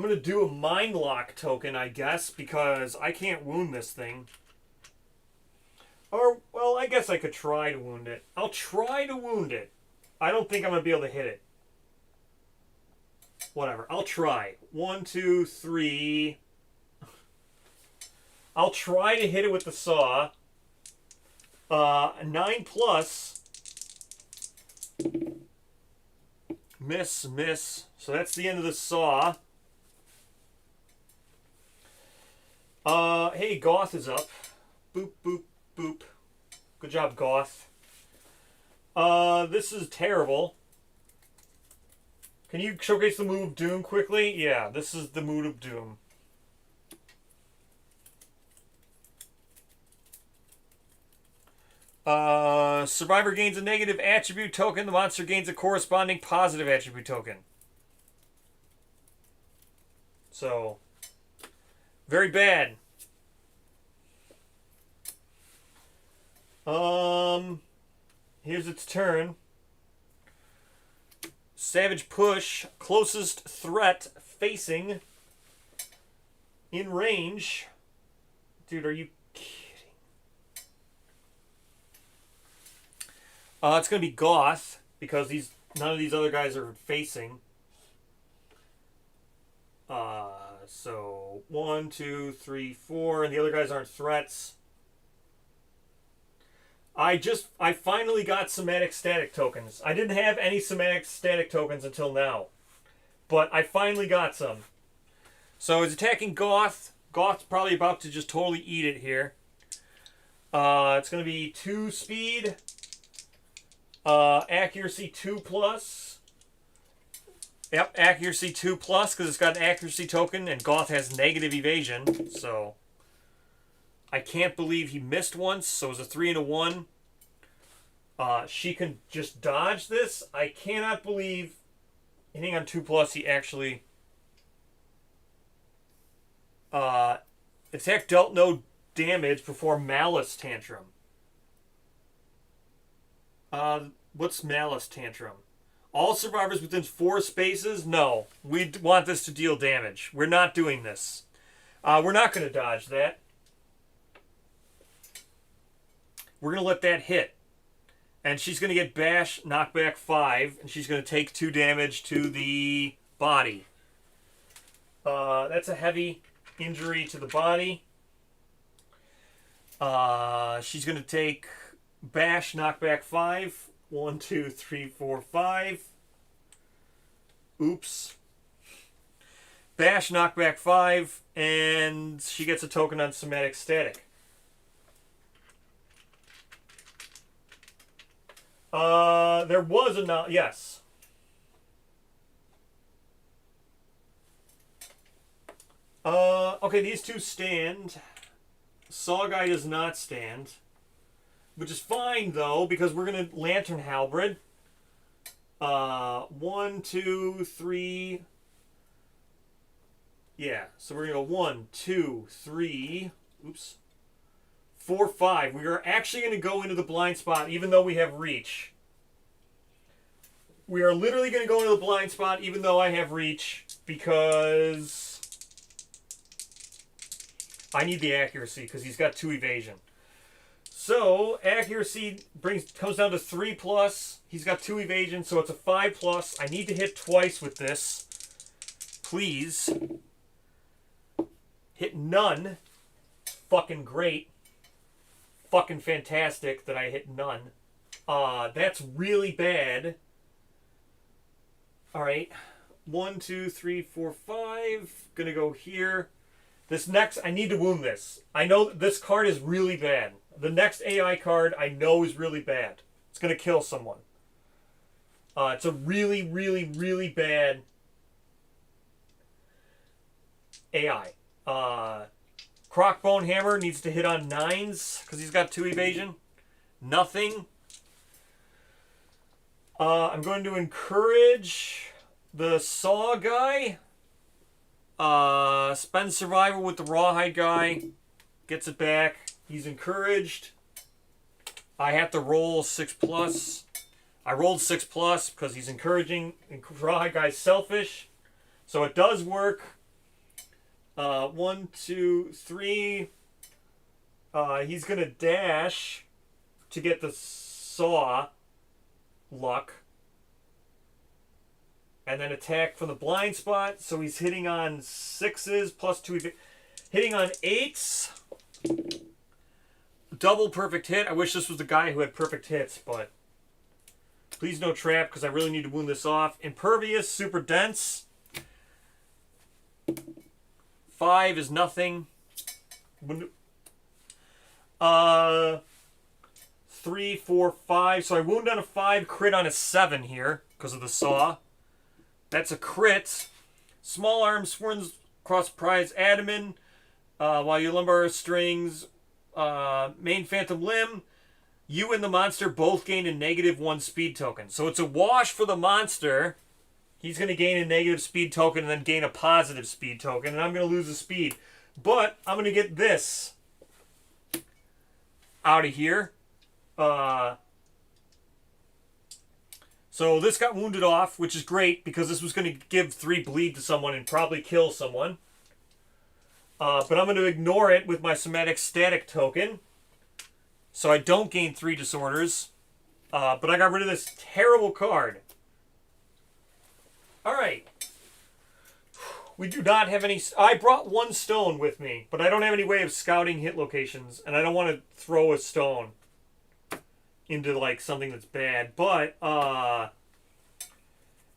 gonna do a mind lock token, I guess, because I can't wound this thing. Or, well, I guess I could try to wound it. I'll try to wound it. I don't think I'm gonna be able to hit it. Whatever, I'll try. 1, 2, 3. I'll try to hit it with the saw. 9 plus. Miss, miss. So that's the end of the saw. Hey, Goth is up. Boop, boop, boop. Good job, Goth. This is terrible. Can you showcase the Mood of Doom quickly? Yeah, this is the Mood of Doom. Survivor gains a negative attribute token. The monster gains a corresponding positive attribute token. So, very bad. Here's its turn. Savage Push, closest threat facing in range. Dude, are you kidding? It's going to be Goth because none of these other guys are facing. So 1, 2, 3, 4, and the other guys aren't threats. I finally got somatic static tokens. I didn't have any somatic static tokens until now. But I finally got some. So he's attacking Goth. Goth's probably about to just totally eat it here. It's going to be 2 speed. Accuracy 2 plus. Yep, accuracy 2 plus because it's got an accuracy token and Goth has negative evasion. So I can't believe he missed once, so it was a 3 and a 1. She can just dodge this. I cannot believe hitting on 2 plus he actually Attack dealt no damage. Perform Malice Tantrum. What's Malice Tantrum? All survivors within 4 spaces? No. We want this to deal damage. We're not doing this. We're not going to dodge that. We're going to let that hit. And she's going to get Bash, Knockback 5, and she's going to take 2 damage to the body. That's a heavy injury to the body. She's going to take Bash, Knockback 5. 1, 2, 3, 4, 5. Oops. Bash, Knockback 5, and she gets a token on Somatic Static. There was a... Yes. Okay, these two stand. Saw Guy does not stand. Which is fine, though, because we're going to Lantern Halberd. 1, 2, 3... Yeah, so we're going to go 1, 2, 3... Oops. 4, 5. We are actually going to go into the blind spot, even though we have reach. We are literally going to go into the blind spot, even though I have reach, because I need the accuracy, because he's got 2 evasion. So, accuracy comes down to 3+. He's got 2 evasion, so it's a 5+. I need to hit twice with this. Please. Hit none. Fucking great. Fucking fantastic that I hit none. That's really bad. Alright. 1, 2, 3, 4, 5. Gonna go here. This next, I need to wound this. I know this card is really bad. The next AI card I know is really bad. It's gonna kill someone. It's a really, really, really bad AI. Crockbone Hammer needs to hit on 9s because he's got 2 evasion. Nothing. I'm going to encourage the Saw Guy. Spend Survival with the Rawhide Guy. Gets it back. He's encouraged. I have to roll 6+. I rolled 6+ because he's encouraging. Rawhide Guy's selfish. So it does work. 1, 2, 3. He's going to dash to get the saw luck. And then attack from the blind spot. So he's hitting on 6s plus 2. Hitting on 8s. Double perfect hit. I wish this was the guy who had perfect hits, but please no trap because I really need to wound this off. Impervious, super dense. 5 is nothing. 3, 4, 5. So I wound on a 5, crit on a 7 here because of the saw. That's a crit. Small arm swings across Pariah's abdomen while your lumbar strings main phantom limb. You and the monster both gain a -1 speed token. So it's a wash for the monster. He's going to gain a negative speed token and then gain a positive speed token. And I'm going to lose the speed. But I'm going to get this out of here. So this got wounded off, which is great because this was going to give 3 bleed to someone and probably kill someone. But I'm going to ignore it with my Somatic Static token. So I don't gain 3 disorders. But I got rid of this terrible card. Alright. We do not have any... I brought 1 stone with me, but I don't have any way of scouting hit locations, and I don't want to throw a stone into, like, something that's bad. But,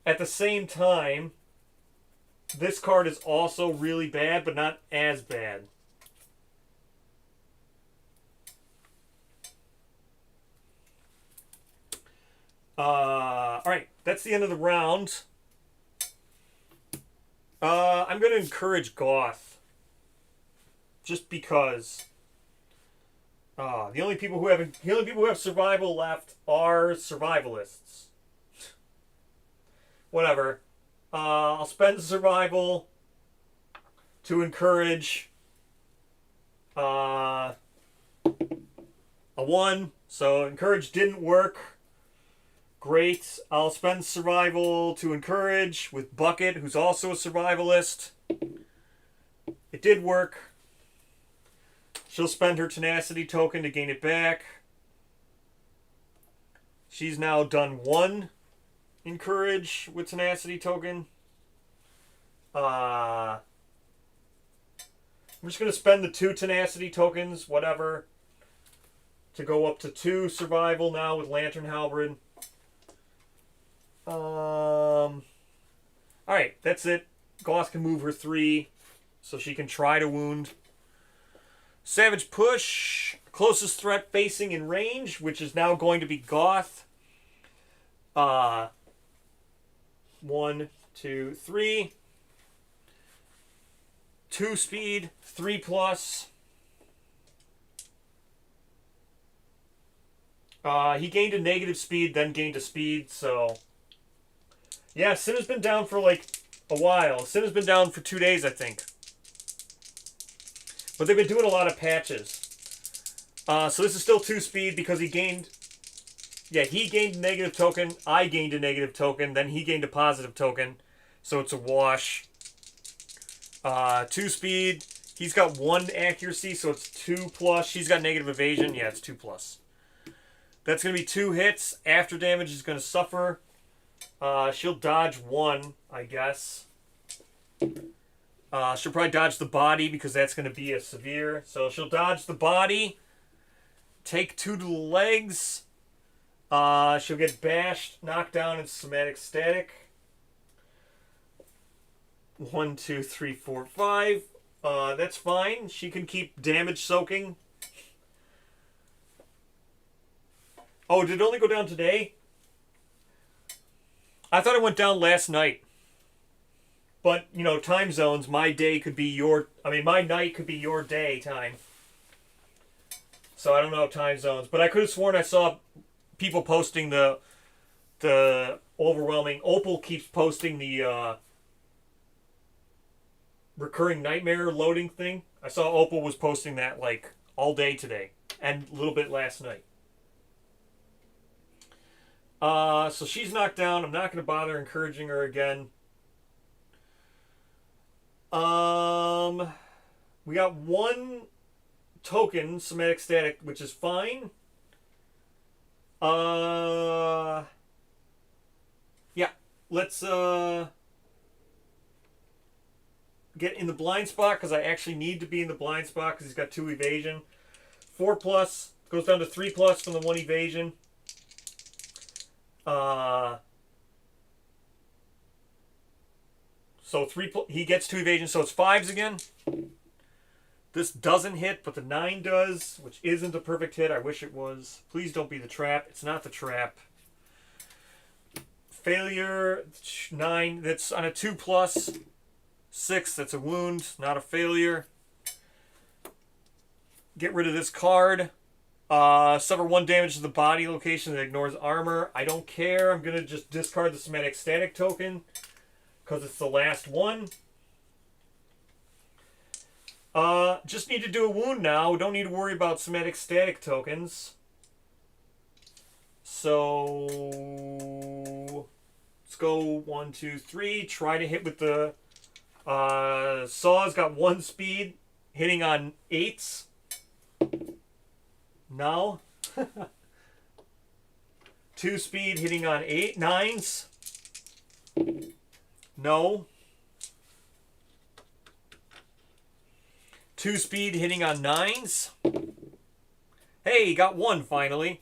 at the same time, this card is also really bad, but not as bad. Alright, that's the end of the round. I'm going to encourage Goth. Just because. The only people who have survival left are survivalists. Whatever. I'll spend survival to encourage Uh, a 1. So encourage didn't work. Great. I'll spend survival to encourage with Bucket, who's also a survivalist. It did work. She'll spend her tenacity token to gain it back. She's now done 1 encourage with tenacity token. I'm just going to spend the 2 tenacity tokens, whatever, to go up to 2 survival now with Lantern Halberd. Alright, that's it. Goth can move her 3, so she can try to wound. Savage Push, closest threat facing in range, which is now going to be Goth. 1, 2, 3. 2 speed, 3 plus. He gained a negative speed, then gained a speed, so... Yeah, Sin has been down for like a while. Sin has been down for 2 days, I think. But they've been doing a lot of patches. So this is still 2 speed because he gained... Yeah, he gained a negative token, I gained a negative token, then he gained a positive token. So it's a wash. 2 speed. He's got 1 accuracy, so it's 2 plus. She's got negative evasion. Yeah, it's 2 plus. That's going to be 2 hits. After damage is going to suffer. She'll dodge 1, I guess. She'll probably dodge the body because that's going to be a severe. So she'll dodge the body. Take 2 to the legs. She'll get bashed, knocked down, and somatic static. 1, 2, 3, 4, 5. That's fine. She can keep damage soaking. Oh, did it only go down today? I thought it went down last night. But, you know, time zones, my day could be your... I mean, my night could be your day time. So I don't know time zones. But I could have sworn I saw people posting the overwhelming... Opal keeps posting the recurring nightmare loading thing. I saw Opal was posting that, like, all day today. And a little bit last night. So she's knocked down. I'm not going to bother encouraging her again. We got 1 token, somatic static, which is fine. Yeah, let's get in the blind spot because I actually need to be in the blind spot because he's got 2 evasion. 4 plus goes down to 3 plus from the 1 evasion. So 3 he gets 2 evasion, so it's 5s again. This doesn't hit, but the 9 does, which isn't a perfect hit. I wish it was. Please don't be the trap. It's not the trap. Failure 9. That's on a 2 plus. 6. That's a wound, not a failure. Get rid of this card. Suffer 1 damage to the body location that ignores armor. I don't care. I'm going to just discard the somatic static token because it's the last one. Just need to do a wound now. Don't need to worry about somatic static tokens. So let's go 1, 2, 3. Try to hit with the Saw's got 1 speed, hitting on 8s. No. 2 speed hitting on 9s. No. 2 speed hitting on 9s. Hey, got 1 finally.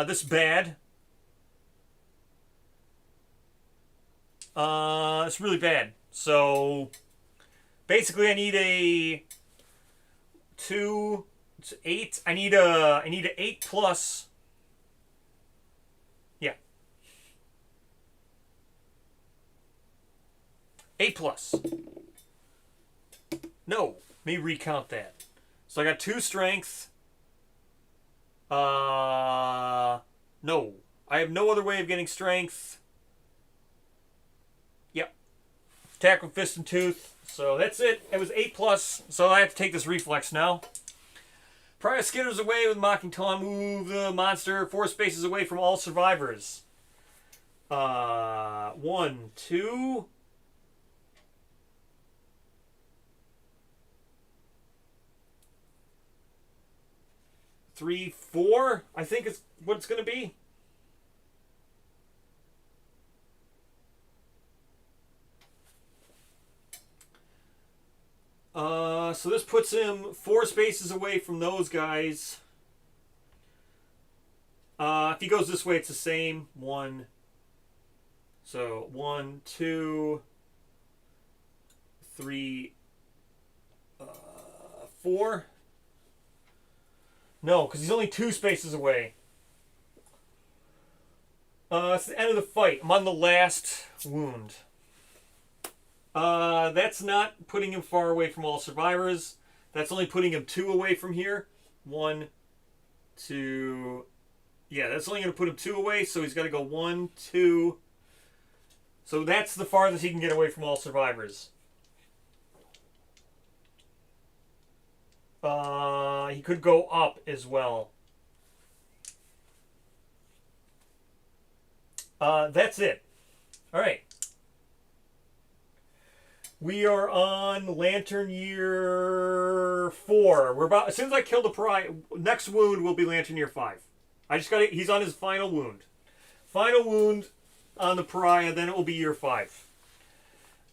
This is bad. It's really bad. So basically I need a 2 to 8. I need a 8 plus. Yeah. 8 plus. No, let me recount that. So I got 2 strength. No. I have no other way of getting strength. Attack with Fist and Tooth. So that's it. It was 8+. So I have to take this reflex now. Pariah skitters away with Mocking Taunt. Move the monster 4 spaces away from all survivors. 1, 2... 3, 4, I think is what it's going to be. So this puts him 4 spaces away from those guys. If he goes this way, it's the same. 1. So 1, 2, 3, 4. No, because he's only 2 spaces away. It's the end of the fight. I'm on the last wound. That's not putting him far away from all survivors. That's only putting him 2 away from here. 1, 2... Yeah, that's only going to put him 2 away, so he's got to go 1, 2... So that's the farthest he can get away from all survivors. He could go up as well. That's it. All right. We are on Lantern Year 4. We're about, as soon as I kill the Pariah, next wound will be Lantern Year 5. I just got it. He's on his final wound. Final wound on the Pariah, then it will be Year 5.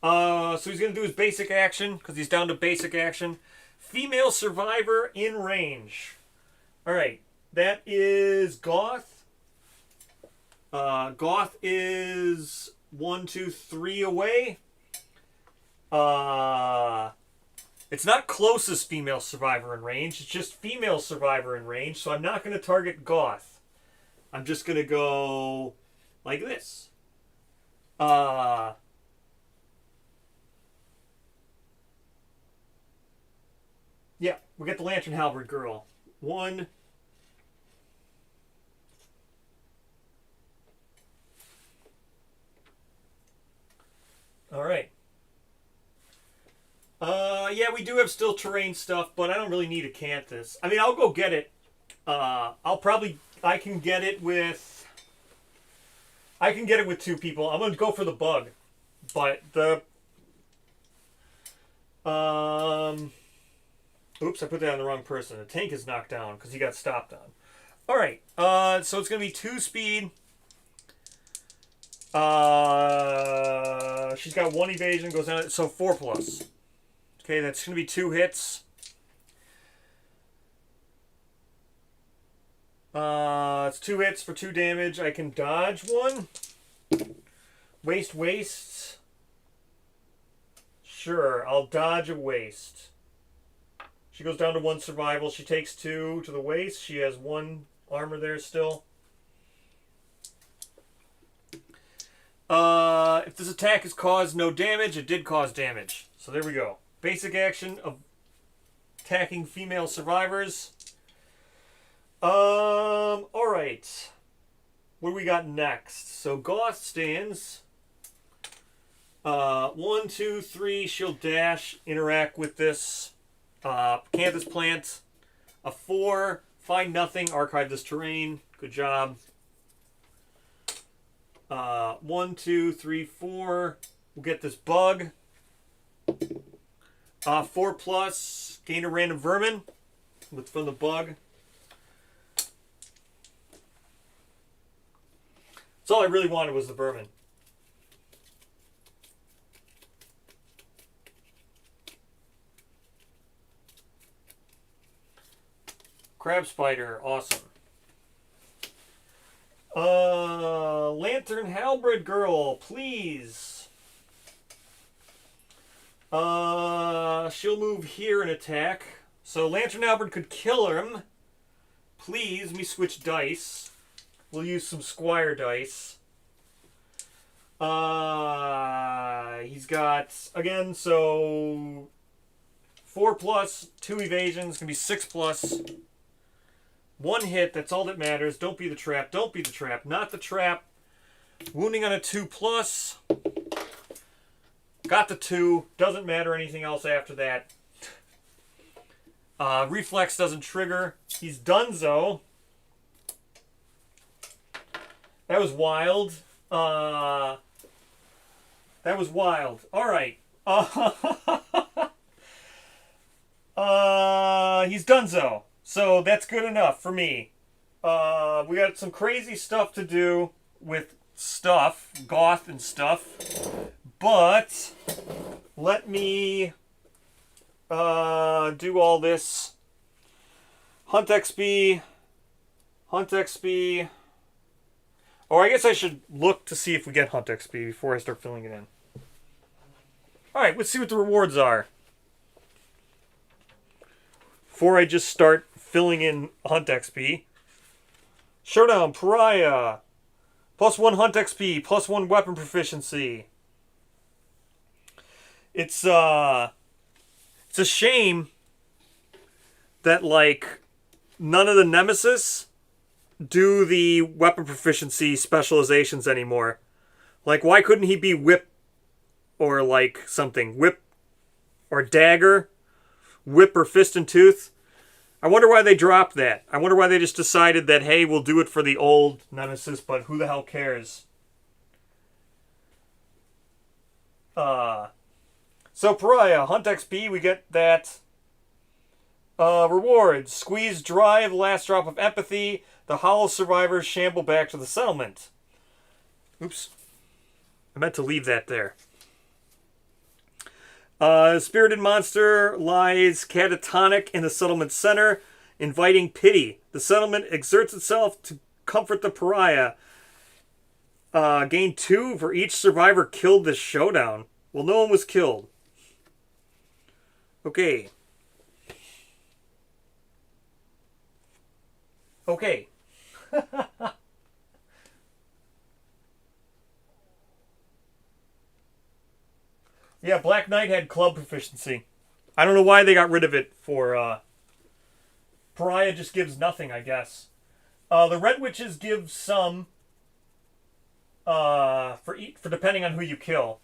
So he's going to do his basic action, because he's down to basic action. Female survivor in range. Alright, that is Goth. Goth is 1, 2, 3 away. It's not closest female survivor in range. It's just female survivor in range. So I'm not going to target Goth. I'm just going to go like this. Yeah, we get the Lantern Halberd girl. 1. All right. Yeah, we do have still terrain stuff, but I don't really need a Canthus. I mean, I'll go get it. I can get it with 2 people. I'm going to go for the bug. But the... Oops, I put that on the wrong person. The tank is knocked down because he got stopped on. All right, so it's going to be 2 speed. She's got 1 evasion, goes down, so 4+. Okay, that's going to be 2 hits. It's 2 hits for 2 damage. I can dodge 1. Waste. Sure, I'll dodge a waste. She goes down to 1 survival. She takes 2 to the waist. She has 1 armor there still. If this attack has caused no damage, it did cause damage. So there we go. Basic action of attacking female survivors. Alright. What do we got next? So Goth stands. 1, 2, 3. She'll dash, interact with this. Canthus plant. A 4. Find nothing. Archive this terrain. Good job. 1, 2, 3, 4. We'll get this bug. 4+. Gain a random vermin. From the bug. That's all I really wanted was the vermin. Crab spider, awesome. Lantern Halberd girl, please. She'll move here and attack. So Lantern Halberd could kill him. Please, let me switch dice. We'll use some Squire dice. He's got, again, so 4+, 2 evasions, gonna be 6+. 1 hit, that's all that matters. Don't be the trap. Don't be the trap. Not the trap. Wounding on a 2+. Got the 2. Doesn't matter anything else after that. Reflex doesn't trigger. He's donezo. That was wild. That was wild. All right. He's donezo. So that's good enough for me. We got some crazy stuff to do with stuff, Goth and stuff. But let me do all this. Hunt XP. Hunt XP. Or I guess I should look to see if we get Hunt XP before I start filling it in. Alright, let's see what the rewards are. Before I just start filling in Hunt XP. Showdown, Pariah. +1 Hunt XP, +1 weapon proficiency. It's a shame that, like, none of the Nemesis do the weapon proficiency specializations anymore. Like, why couldn't he be whip or, like, something? Whip or dagger? Whip or fist and tooth? I wonder why they dropped that. I wonder why they just decided that, hey, we'll do it for the old Nemesis, but who the hell cares? So, Pariah, Hunt XP, we get that. Rewards. Squeeze dry the last drop of empathy. The hollow survivors shamble back to the settlement. Oops. I meant to leave that there. Spirited monster lies catatonic in the settlement center, inviting pity. The settlement exerts itself to comfort the Pariah. Gain 2 for each survivor killed this showdown. Well, no one was killed. Okay. Okay. Yeah, Black Knight had club proficiency. I don't know why they got rid of it for, Pariah just gives nothing, I guess. The Red Witches give some, for depending on who you kill.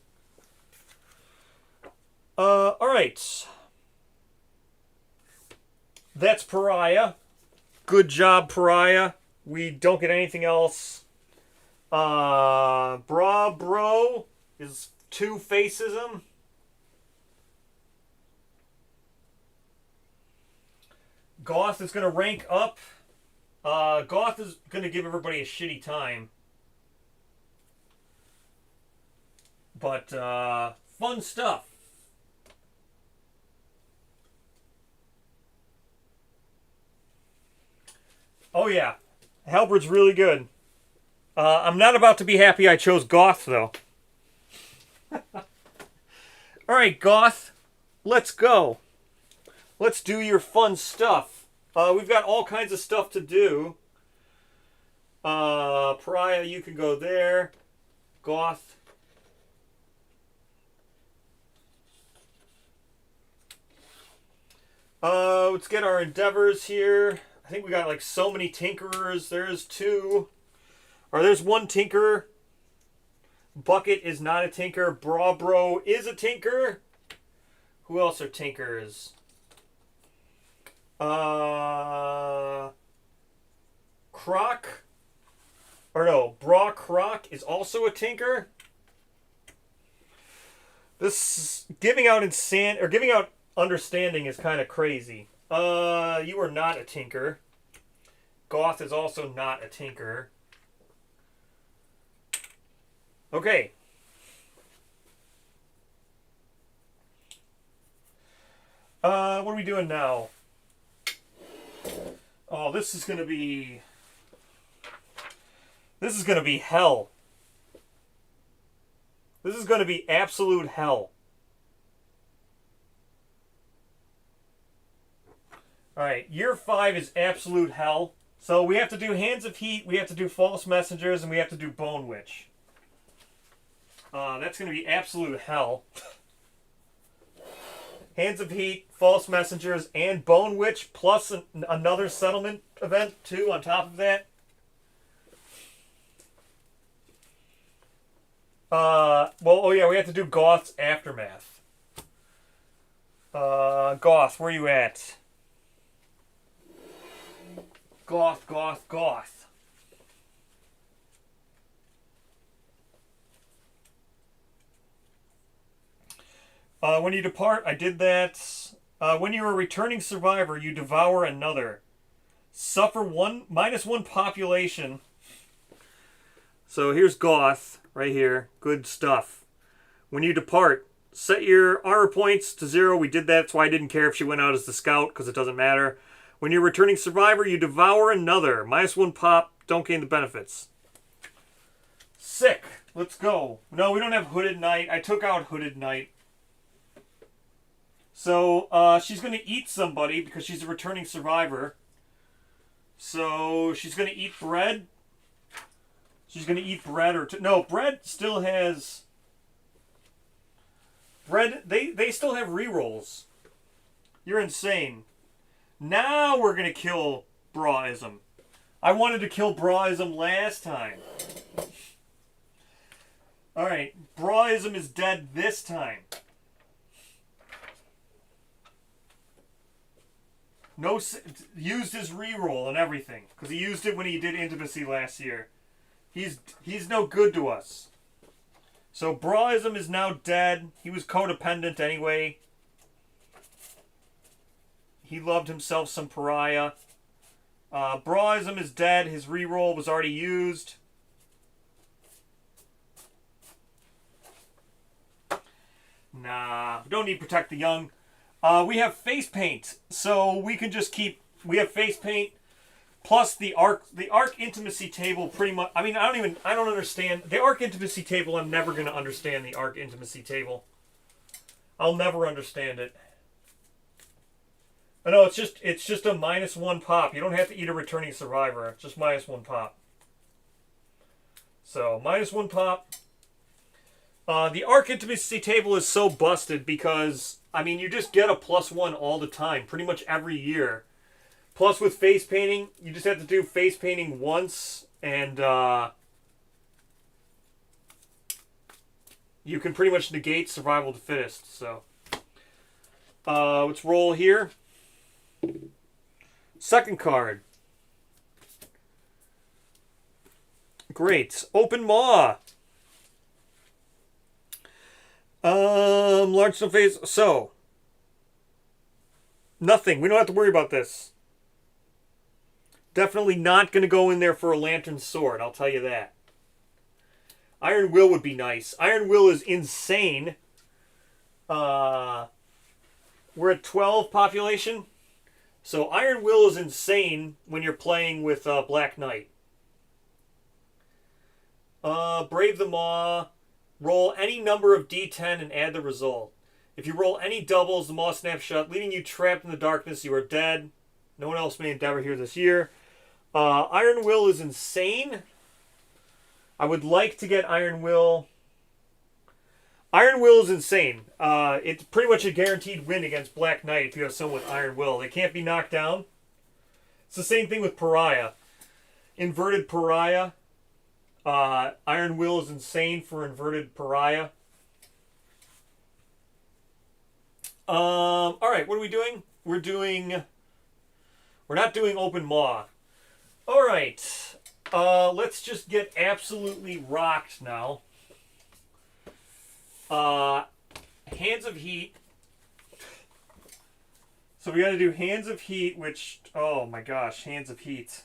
Alright. That's Pariah. Good job, Pariah. We don't get anything else. Bro is 2 facism. Goth is going to rank up. Goth is going to give everybody a shitty time. But, fun stuff. Oh yeah, Halberd's really good. I'm not about to be happy I chose Goth, though. Alright, Goth. Let's go. Let's do your fun stuff. We've got all kinds of stuff to do. Pariah, you can go there. Goth. Let's get our endeavors here. I think we got like so many tinkerers. There's 2. Or there's 1 tinker. Bucket is not a tinker. Bro is a tinker. Who else are tinkers? Croc. Or no, Croc is also a tinker. This giving out understanding is kind of crazy. You are not a tinker. Goth is also not a tinker. Okay. What are we doing now? Oh, this is gonna be hell. This is gonna be absolute hell. Alright, year 5 is absolute hell. So we have to do Hands of Heat, we have to do False Messengers, and we have to do Bone Witch. That's going to be absolute hell. Hands of Heat, False Messengers, and Bone Witch, plus another settlement event, too, on top of that. Well, oh yeah, we have to do Goth's aftermath. Goth, where you at? Goth, Goth, Goth. When you depart, I did that. When you are a returning survivor, you devour another. Suffer -1 population. So here's Goth, right here. Good stuff. When you depart, set your honor points to 0. We did that. That's why I didn't care if she went out as the scout, because it doesn't matter. When you're returning survivor, you devour another. -1 pop. Don't gain the benefits. Sick. Let's go. No, we don't have Hooded Knight. I took out Hooded Knight. So, she's going to eat somebody because she's a returning survivor. So, she's going to eat bread. She's going to eat bread or... No, bread still has... Bread, they still have rerolls. You're insane. Now we're going to kill Braism. I wanted to kill Braism last time. Alright, Braism is dead this time. No, used his reroll and everything because he used it when he did intimacy last year. He's no good to us. So Braism is now dead. He was codependent anyway. He loved himself some Pariah. Braism is dead. His reroll was already used. Nah, we don't need Protect the Young. We have face paint, so we can just keep. We have face paint plus the arc intimacy table. Pretty much. I mean, I don't understand the arc intimacy table. I'm never gonna understand the arc intimacy table. I'll never understand it. Oh, no, it's just a -1 pop. You don't have to eat a returning survivor. It's just -1 pop. So -1 pop. The arc intimacy table is so busted because, I mean, you just get a +1 all the time, pretty much every year. Plus with face painting, you just have to do face painting once, and you can pretty much negate survival of the fittest. So, let's roll here. Second card. Great. Open Maw. Large stone phase. So, nothing. We don't have to worry about this. Definitely not going to go in there for a Lantern Sword. I'll tell you that. Iron Will would be nice. Iron Will is insane. We're at 12 population. So Iron Will is insane when you're playing with Black Knight. Brave the Maw. Roll any number of D10 and add the result. If you roll any doubles, the Maw snaps shut, leaving you trapped in the darkness. You are dead. No one else may endeavor here this year. Iron Will is insane. I would like to get Iron Will. Iron Will is insane. It's pretty much a guaranteed win against Black Knight if you have someone with Iron Will. They can't be knocked down. It's the same thing with Pariah. Inverted Pariah. Iron Will is insane for inverted Pariah. Alright, what are we doing? We're not doing Open Maw. Alright. Let's just get absolutely rocked now. Hands of Heat. So we gotta do Hands of Heat, which, oh my gosh, Hands of Heat.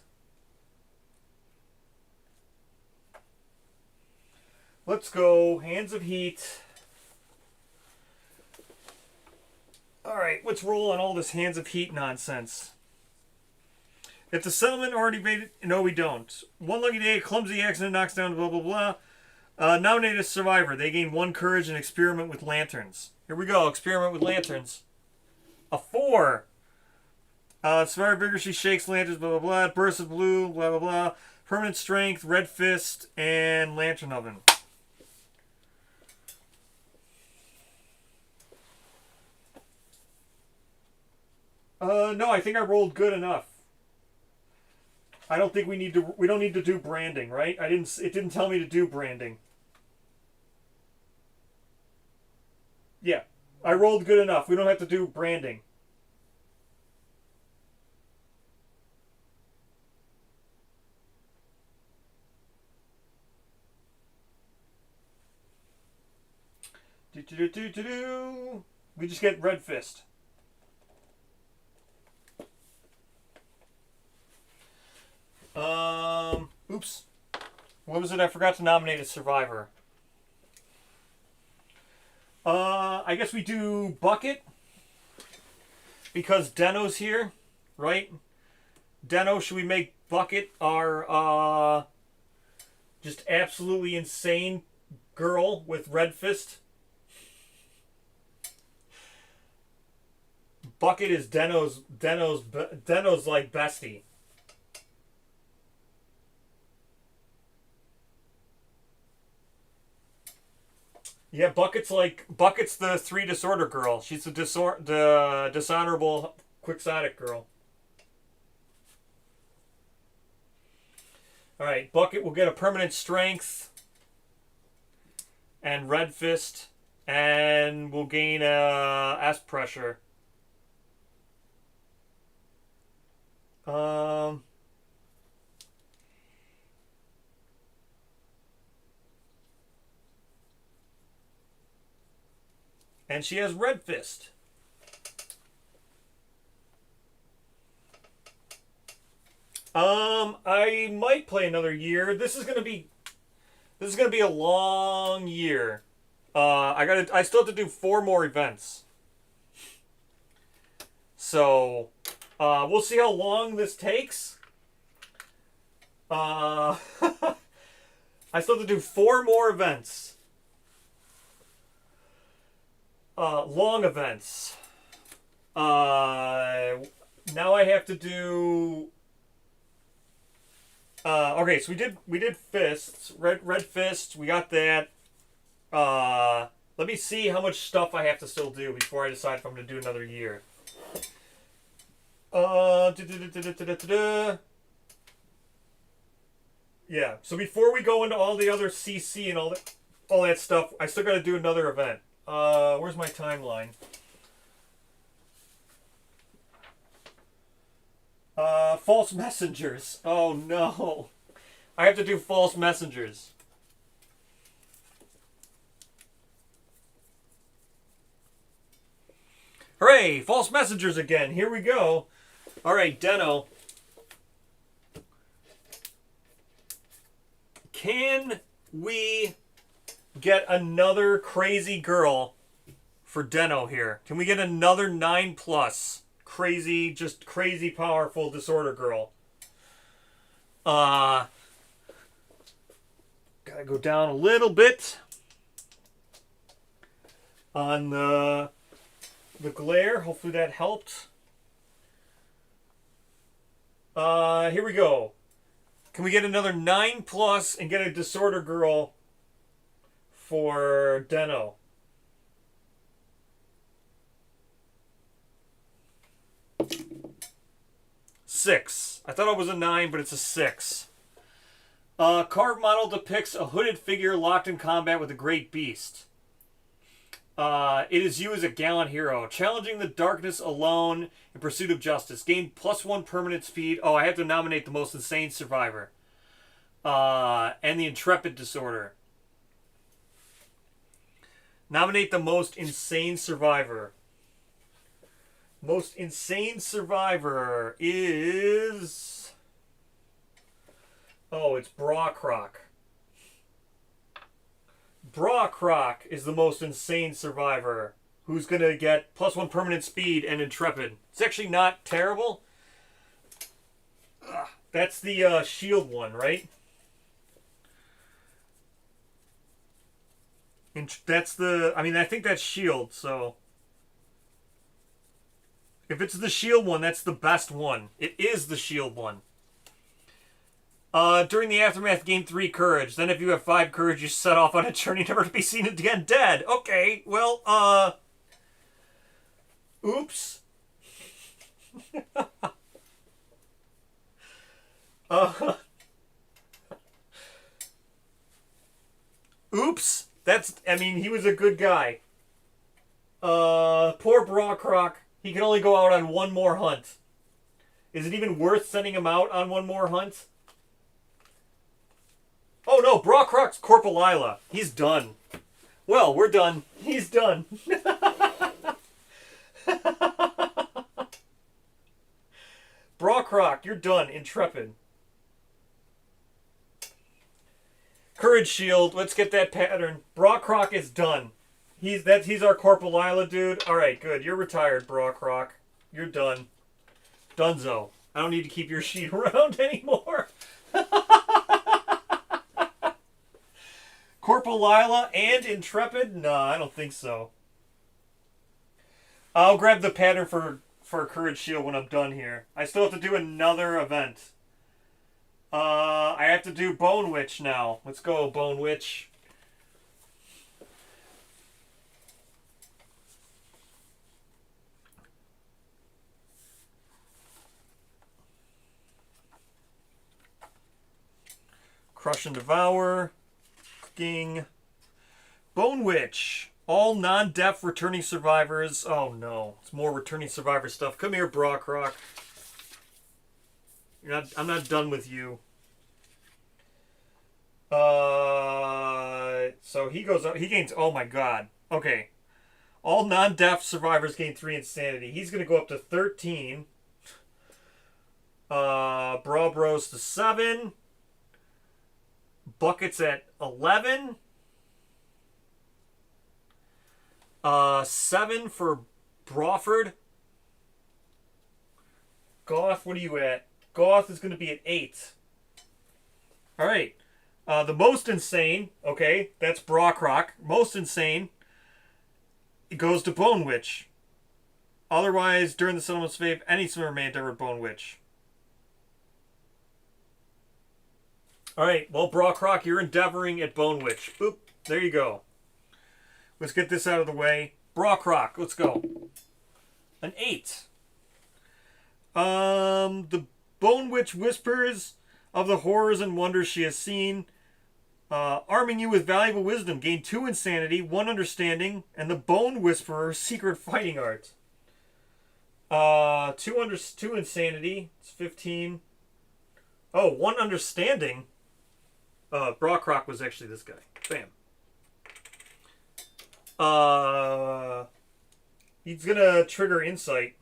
Let's go. Hands of Heat. Alright, let's roll on all this Hands of Heat nonsense. If the settlement already made it... No, we don't. One lucky day, a clumsy accident knocks down blah, blah, blah. Nominate a survivor. They gain 1 courage and experiment with lanterns. Here we go. Experiment with lanterns. A 4. Survivor vigorously shakes lanterns, blah, blah, blah. Burst of blue, blah, blah, blah. Permanent strength, red fist, and lantern oven. No, I think I rolled good enough. I don't think we don't need to do branding, right? It didn't tell me to do branding. Yeah. I rolled good enough. We don't have to do branding. We just get Red Fist. Oops. What was it? I forgot to nominate a survivor. I guess we do Bucket. Because Deno's here, right? Deno, should we make Bucket our, just absolutely insane girl with Red Fist? Bucket is Deno's like bestie. Yeah, Bucket's the 3 disorder girl. She's the dishonorable quixotic girl. All right, Bucket will get a permanent strength and Red Fist, and will gain S pressure. And she has Red Fist. I might play another year. This is gonna be a long year. I still have to do 4 more events. So, we'll see how long this takes. I still have to do 4 more events. Long events. Now I have to do. Okay, so we did fists, red fists. We got that. Let me see how much stuff I have to still do before I decide if I'm going to do another year. Yeah. So before we go into all the other CC and all that stuff, I still got to do another event. Where's my timeline? False messengers. Oh no. I have to do false messengers. Hooray! False messengers again. Here we go. Alright, Deno. Can we get another crazy girl for Deno here? Can we get another 9+? Crazy, just crazy powerful disorder girl. Gotta go down a little bit on the glare. Hopefully that helped. Here we go. Can we get another 9+ and get a disorder girl for Deno? Six. I thought it was a 9, but it's a 6. Carved model depicts a hooded figure locked in combat with a great beast. It is you as a gallant hero, challenging the darkness alone in pursuit of justice. Gain +1 permanent speed. Oh, I have to nominate the most insane survivor. And the intrepid disorder. Nominate the most insane survivor. Most insane survivor is... Oh, it's Brawcroc. Brawcroc is the most insane survivor, who's going to get +1 permanent speed and intrepid. It's actually not terrible. That's the shield one, right? That's the... I mean, I think that's shield, so... If it's the shield one, that's the best one. It is the shield one. During the aftermath, gain 3 courage. Then if you have 5 courage, you set off on a journey never to be seen again dead. Okay, well, oops. Oops. I mean, he was a good guy. Poor Brockrock. He can only go out on one more hunt. Is it even worth sending him out on one more hunt? Oh no, Brockrock's Corpalila. He's done. Well, we're done. He's done. Brockrock, you're done. Intrepid. Courage Shield. Let's get that pattern. Brockrock is done. He's our Corpalila dude. Alright, good. You're retired, Brockrock. You're done. Dunzo. I don't need to keep your sheet around anymore. Corpalila and Intrepid? No, I don't think so. I'll grab the pattern for Courage Shield when I'm done here. I still have to do another event. I have to do Bone Witch now. Let's go, Bone Witch. Crush and Devour. Ging. Bone Witch. All non-deaf returning survivors. Oh no, it's more returning survivor stuff. Come here, Brockrock. I'm not done with you. So he goes up. He gains. Oh my god. Okay. All non-deaf survivors gain 3 insanity. He's gonna go up to 13. Brawl Bros to 7. Buckets at 11. 7 for Brawford. Goth, what are you at? Goth is going to be at 8. Alright. The most insane, okay, that's Brockrock. Most insane, it goes to Bone Witch. Otherwise, during the settlement's phase, any swimmer may endeavor Bone Witch. Alright, well, Brockrock, you're endeavoring at Bone Witch. Boop, there you go. Let's get this out of the way. Brockrock, let's go. An 8. The Bone Witch whispers of the horrors and wonders she has seen, arming you with valuable wisdom. Gain 2 insanity, 1 understanding, and the Bone Whisperer secret fighting art. 2 insanity. It's 15. Oh, 1 understanding. Brockrock was actually this guy. Bam. He's gonna trigger insight.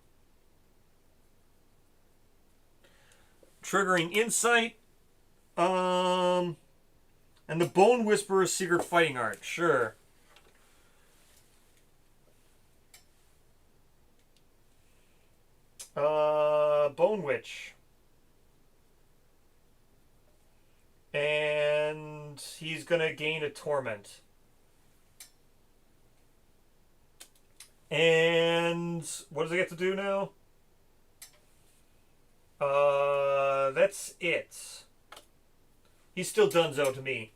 Triggering insight. And the Bone Whisperer's secret fighting art. Sure. Bone Witch. And he's gonna gain a torment. And what does he get to do now? That's it. He's still donezo to me.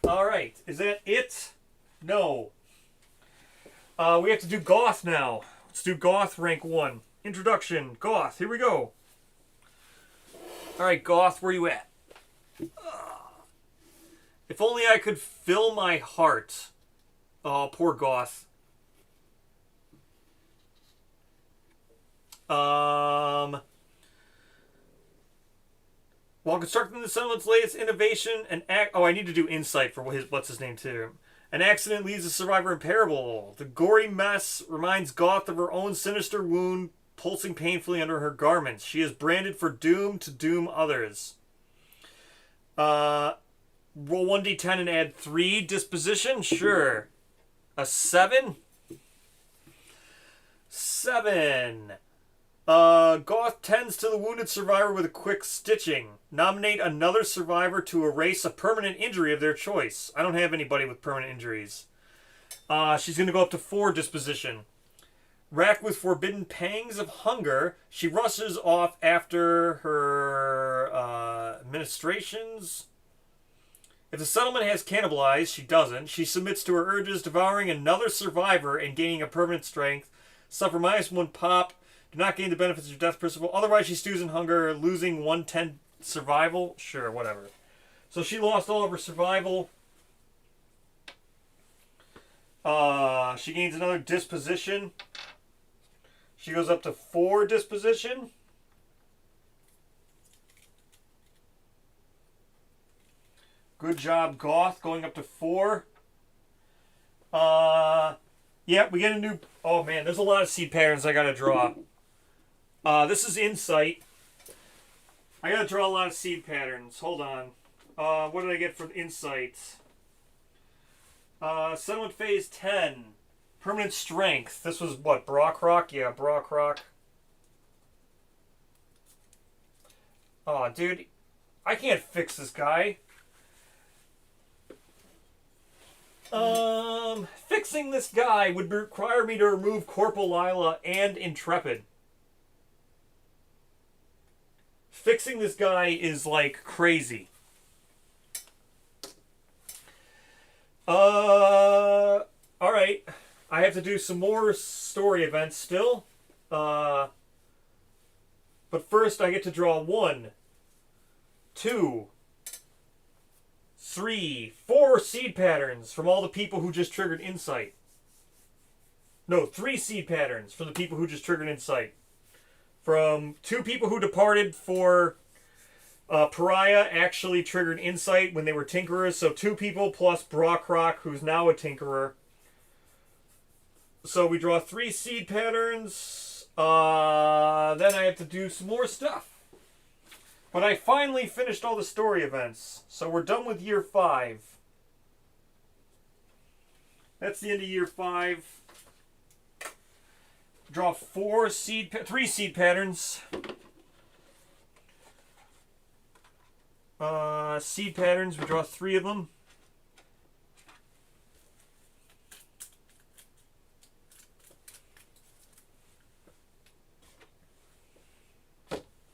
Alright, is that it? No. We have to do Goth now. Let's do Goth rank 1. Introduction, Goth, here we go. Alright, Goth, where you at? If only I could fill my heart. Oh, poor Goth. While constructing the settlement's latest innovation, I need to do insight for what's his name too. An accident leaves the survivor imperable. The gory mess reminds Goth of her own sinister wound, pulsing painfully under her garments. She is branded for doom to doom others. Roll 1d10 and add 3 disposition? Sure. A 7? 7. Goth tends to the wounded survivor with a quick stitching. Nominate another survivor to erase a permanent injury of their choice. I don't have anybody with permanent injuries. She's going to go up to 4 disposition. Racked with forbidden pangs of hunger, she rushes off after her administrations. If the settlement has cannibalized, she doesn't. She submits to her urges, devouring another survivor and gaining a permanent strength. Suffer -1 pop. Do not gain the benefits of your death principle. Otherwise, she stews in hunger, losing 110 survival. Sure, whatever. So she lost all of her survival. She gains another disposition. She goes up to 4 disposition. Good job, Goth, going up to 4. Yeah, we get a new... Oh, man, there's a lot of seed patterns I gotta draw. This is Insight. I gotta draw a lot of seed patterns. Hold on. What did I get for Insight? Settlement Phase 10. Permanent Strength. This was what? Brockrock? Yeah, Brockrock. Oh, dude. I can't fix this guy. Fixing this guy would require me to remove Corporal Lila and Intrepid. Fixing this guy is like crazy. Alright. I have to do some more story events still. But first I get to draw 1, 2, 3, 4 seed patterns from all the people who just triggered Insight. No, 3 seed patterns from the people who just triggered Insight. From 2 people who departed for Pariah actually triggered Insight when they were Tinkerers. So 2 people plus Brockrock, who's now a Tinkerer. So we draw 3 seed patterns. Then I have to do some more stuff. But I finally finished all the story events. So we're done with year 5. That's the end of year 5. Draw 3 seed patterns. Seed patterns, we draw 3 of them.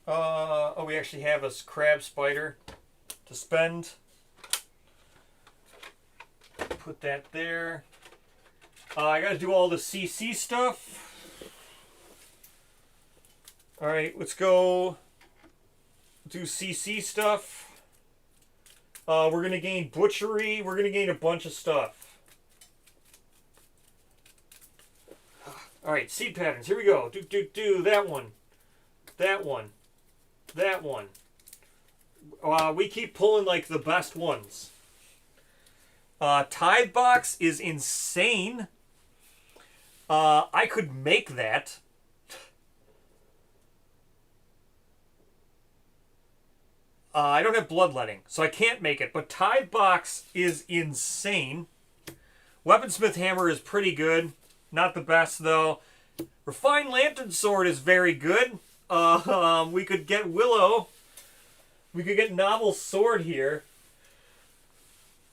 Oh, we actually have a crab spider to spend. Put that there. I gotta do all the CC stuff. Alright, let's go do CC stuff. We're gonna gain butchery. We're gonna gain a bunch of stuff. Alright, seed patterns. Here we go. Do that one. That one. That one. We keep pulling like the best ones. Tithe box is insane. I could make that. I don't have bloodletting, so I can't make it. But Tithe box is insane. Weaponsmith hammer is pretty good. Not the best though. Refined lantern sword is very good. We could get Willow. We could get Novel Sword here.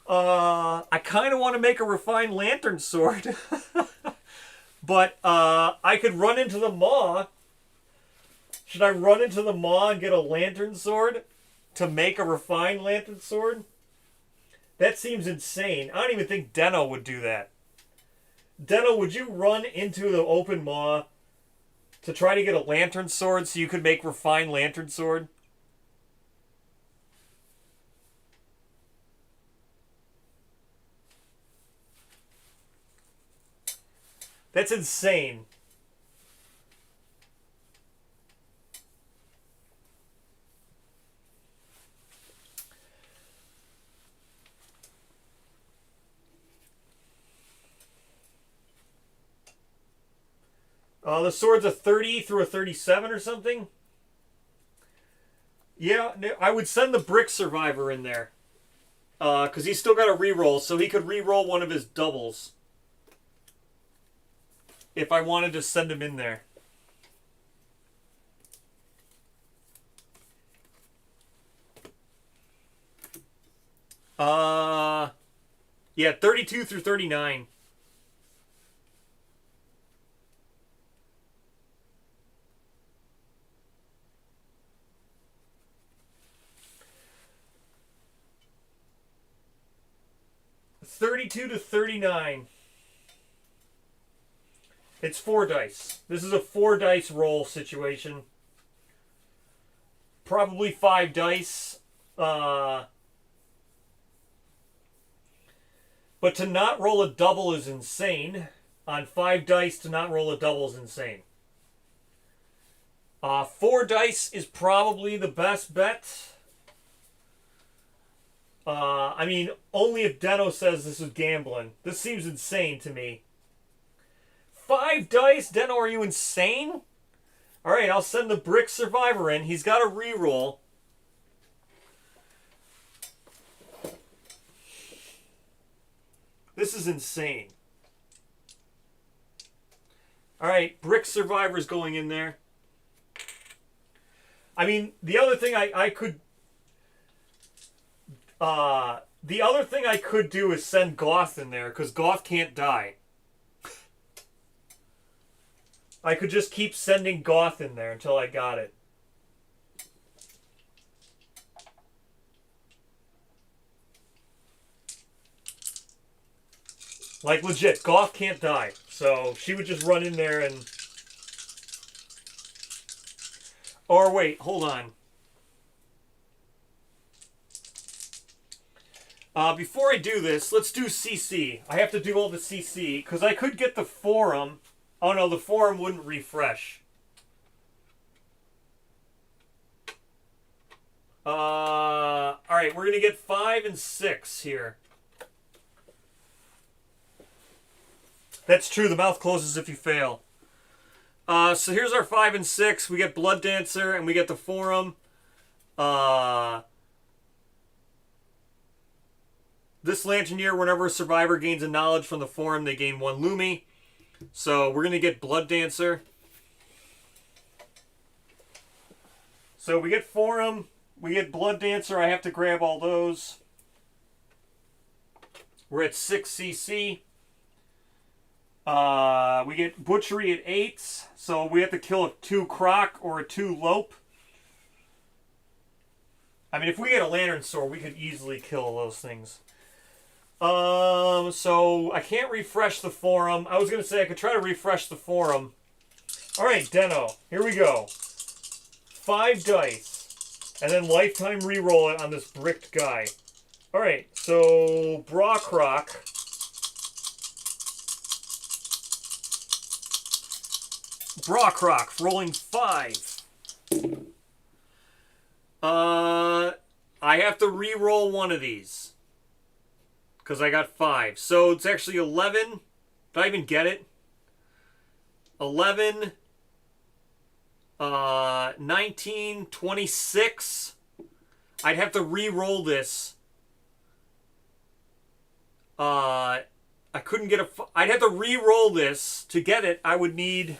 I kind of want to make a refined lantern sword. But I could run into the maw. Should I run into the maw and get a lantern sword to make a refined lantern sword? That seems insane. I don't even think Deno would do that. Deno, would you run into the open maw to try to get a lantern sword so you could make refined lantern sword? That's insane. The sword's a 30 through a 37 or something. Yeah, I would send the Brick Survivor in there. Because he's still got a reroll, so he could reroll one of his doubles. If I wanted to send him in there. Yeah, 32 through 39. $32 to $39. It's 4 dice. This is a 4 dice roll situation. Probably 5 dice. But to not roll a double is insane. On 5 dice, to not roll a double is insane. 4 dice is probably the best bet. I mean, only if Deno says this is gambling. This seems insane to me. 5 dice? Deno, are you insane? Alright, I'll send the Brick Survivor in. He's got a reroll. This is insane. Alright, Brick Survivor's going in there. I mean, the other thing I could... the other thing I could do is send Goth in there, because Goth can't die. I could just keep sending Goth in there until I got it. Like, legit, Goth can't die. So, she would just run in there and... Or, wait, hold on. Before I do this, let's do CC. I have to do all the CC, because I could get the forum. Oh no, the forum wouldn't refresh. Alright, we're going to get 5 and 6 here. That's true, the mouth closes if you fail. So here's our 5 and 6. We get Blood Dancer, and we get the forum. This Lanternier, whenever a survivor gains a knowledge from the forum, they gain 1 Lumi. So we're going to get Blood Dancer. So we get forum, we get Blood Dancer. I have to grab all those. We're at 6 CC. We get Butchery at 8. So we have to kill a 2 Croc or a 2 Lope. I mean, if we get a Lantern Sword, we could easily kill those things. So I can't refresh the forum. I was going to say I could try to refresh the forum. Alright, Deno. Here we go. 5 dice. And then lifetime reroll it on this bricked guy. Alright, so Brockrock. Brockrock, rolling 5. I have to re-roll one of these. Because I got 5. So it's actually 11. Did I even get it? 11. 19. 26. I'd have to re-roll this. I couldn't get a... I'd have to re-roll this. To get it, I would need...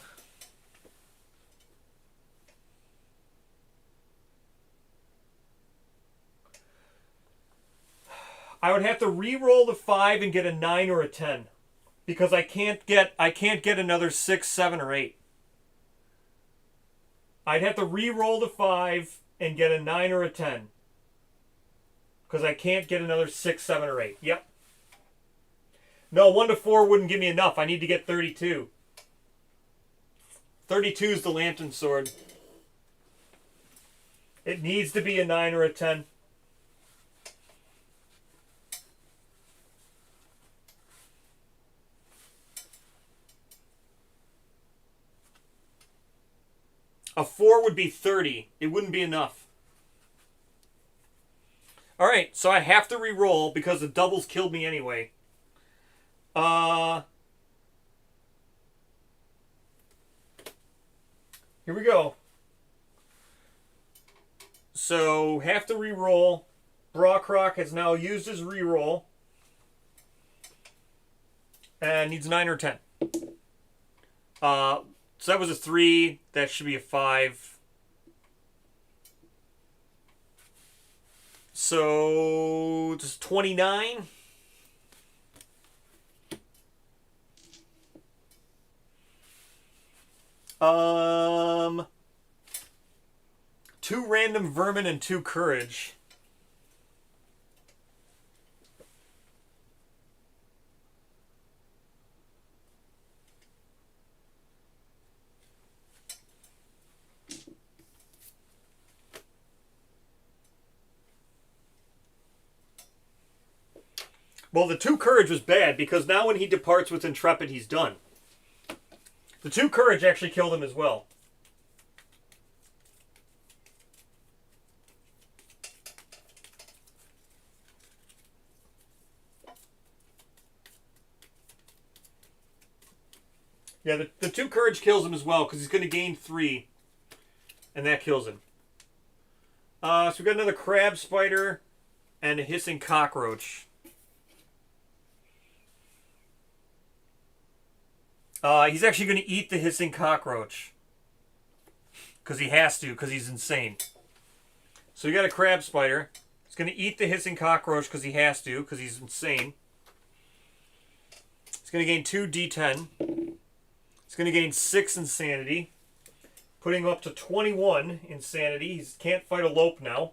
I would have to re-roll the 5 and get a 9 or a 10. Because I can't get another 6, 7, or 8. I'd have to re-roll the 5 and get a 9 or a 10. Because I can't get another 6, 7, or 8. Yep. No, 1 to 4 wouldn't give me enough. I need to get 32. 32 is the Lantern Sword. It needs to be a 9 or a 10. A 4 would be 30. It wouldn't be enough. Alright, so I have to re-roll because the doubles killed me anyway. Here we go. So, have to re-roll. Brockrock has now used his re-roll. And needs 9 or 10. So that was a 3. That should be a 5. So just 29. Two random vermin and 2 courage. Well, the 2 courage was bad because now when he departs with Intrepid, he's done. The 2 courage actually killed him as well. Yeah, the 2 courage kills him as well because he's going to gain 3. And that kills him. So we got another crab spider and a hissing cockroach. He's actually going to eat the hissing cockroach. Because he has to, because he's insane. So we got a crab spider. He's going to eat the hissing cockroach because he has to, because he's insane. He's going to gain 2 D10. He's going to gain 6 insanity. Putting him up to 21 insanity. He can't fight a Lope now.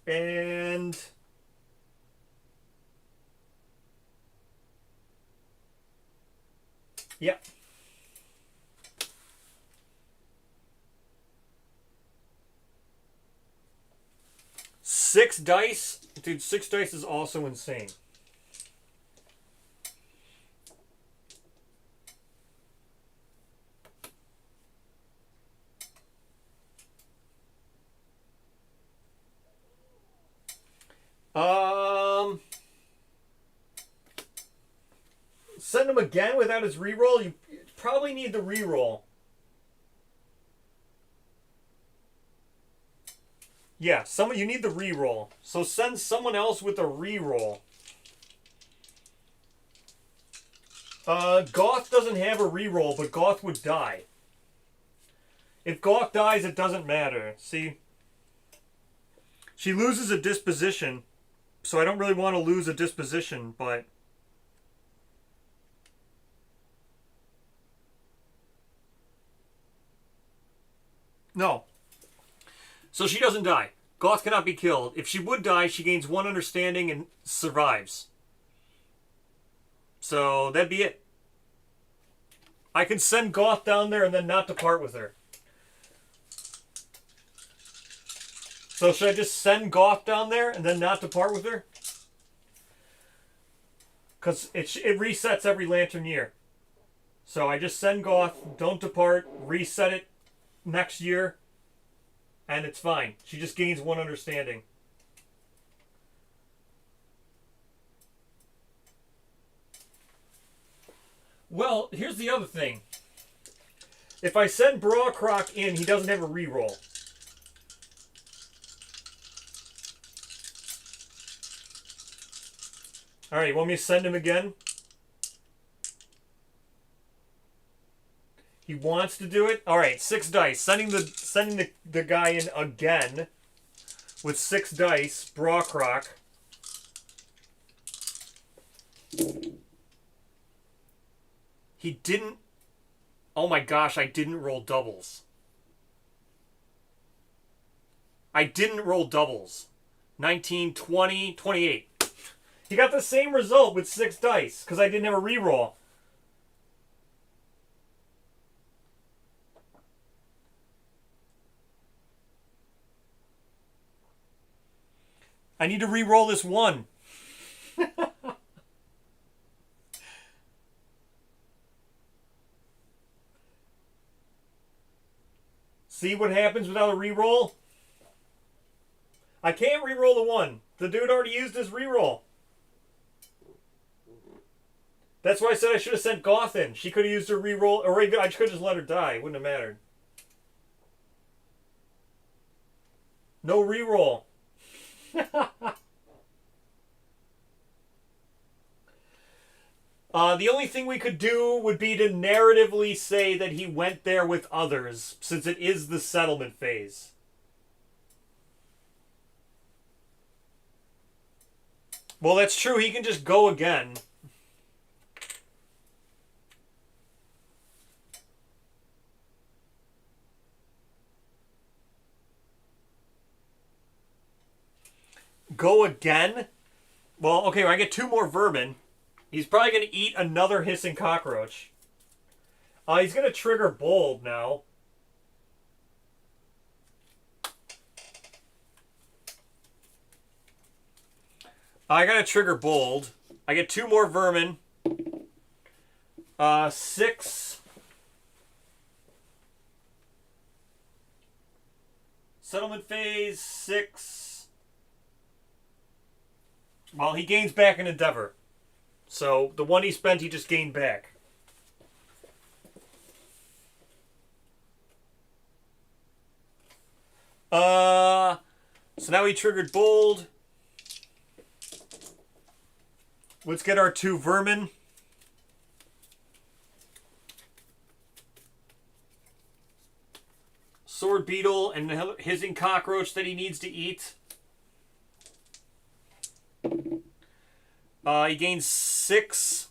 And... yeah. Six dice. Dude, 6 dice is also insane. Send him again without his reroll. You probably need the reroll. Yeah, you need the reroll. So send someone else with a reroll. Goth doesn't have a reroll, but Goth would die. If Goth dies, it doesn't matter. See? She loses a disposition, so I don't really want to lose a disposition, but... no. So she doesn't die. Goth cannot be killed. If she would die, she gains 1 understanding and survives. So that'd be it. I can send Goth down there and then not depart with her. So should I just send Goth down there and then not depart with her? Because it resets every lantern year. So I just send Goth, don't depart, reset it next year, and it's fine. She just gains 1 understanding. Well, here's the other thing. If I send Brawcroc in, he doesn't have a reroll. Alright, you want me to send him again? He wants to do it? Alright, 6 dice. Sending the guy in again with 6 dice, Brawcroc. He didn't... oh my gosh, I didn't roll doubles. I didn't roll doubles. 19, 20, 28. He got the same result with 6 dice because I didn't have a reroll. I need to re-roll this 1. See what happens without a re-roll? I can't re-roll the 1. The dude already used his re-roll. That's why I said I should have sent Goth in. She could have used her re-roll, or I could have just let her die. It wouldn't have mattered. No re-roll. The only thing we could do would be to narratively say that he went there with others, since it is the settlement phase. Well, that's true. He can just go again. Go again? Well, okay, I get 2 more vermin. He's probably going to eat another hissing cockroach. He's going to trigger Bold now. I got to trigger bold. I get 2 more vermin. 6. Settlement phase, 6. Well, he gains back an endeavor. So the one he spent, he just gained back. So now he triggered bold. Let's get our 2 vermin. Sword beetle and the hissing cockroach that he needs to eat. He gains 6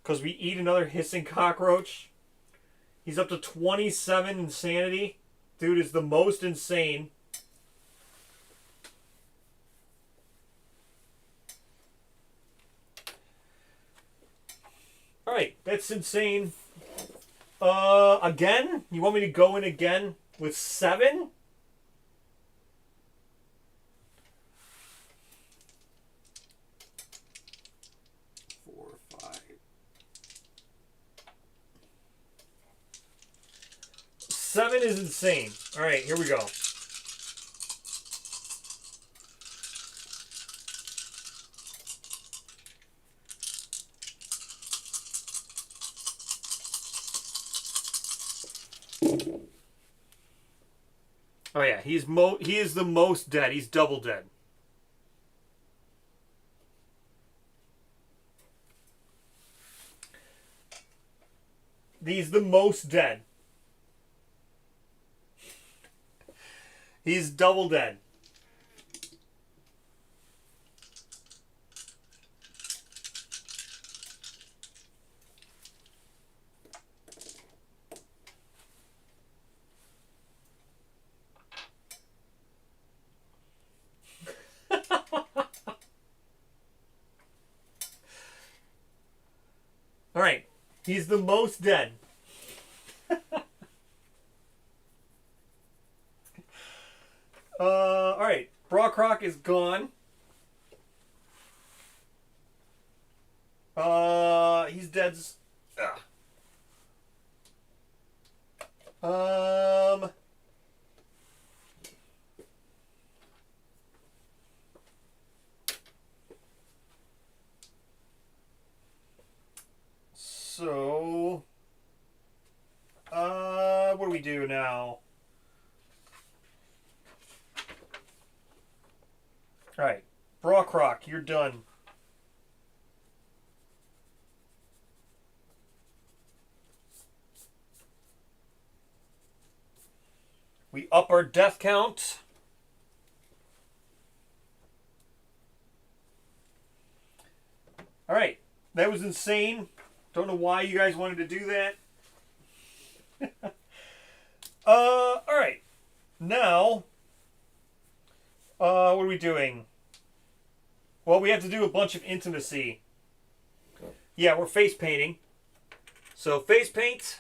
because we eat another hissing cockroach. He's up to 27 insanity. Dude is the most insane. Alright, that's insane. Again? You want me to go in again with 7? Seven is insane. Alright, here we go. Oh yeah, he is the most dead. He's double dead. He's the most dead. He's double dead. All right, he's the most dead. All right, Brockrock is gone. He's dead. So, what do we do now? All right, Brockrock, you're done. We up our death count. All right, that was insane. Don't know why you guys wanted to do that. All right, now, what are we doing? Well, we have to do a bunch of intimacy. Yeah, we're face painting. So face paint.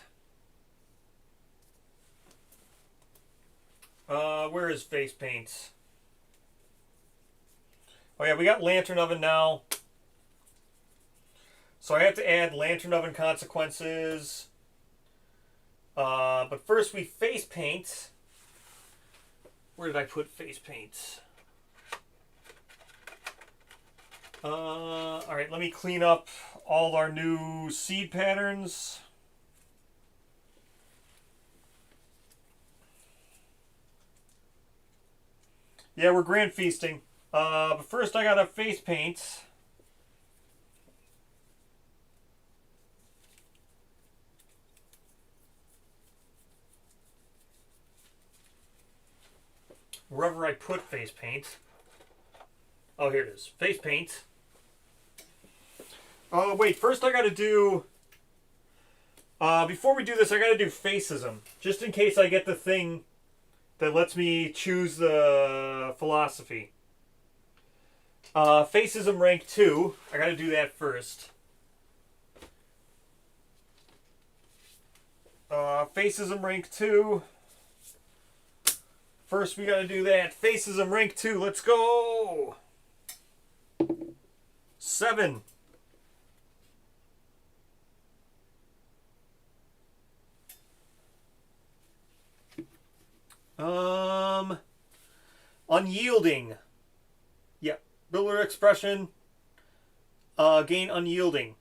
Where is face paint? Oh yeah, we got lantern oven now. So I have to add lantern oven consequences. But first we face paint. Where did I put face paint? Alright, let me clean up all our new seed patterns. Yeah, we're grand feasting. But first I gotta face paint. Wherever I put face paint. Oh, here it is. Face paint. Wait, first I gotta do... before we do this, I gotta do facism. Just in case I get the thing that lets me choose the philosophy. Facism rank 2. I gotta do that first. Facism rank 2. First we gotta do that. Facism rank 2. Let's go! 7. Unyielding. Yep. Builder expression. Gain unyielding.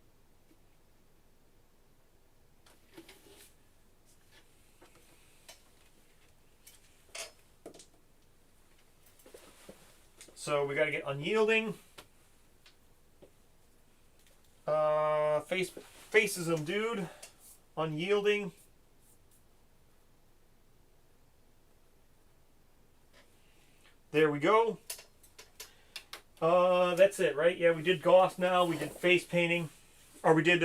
So we got to get unyielding. Faces him, dude. Unyielding. There we go. That's it, right? Yeah, we did Goth now. We did face painting. Or we did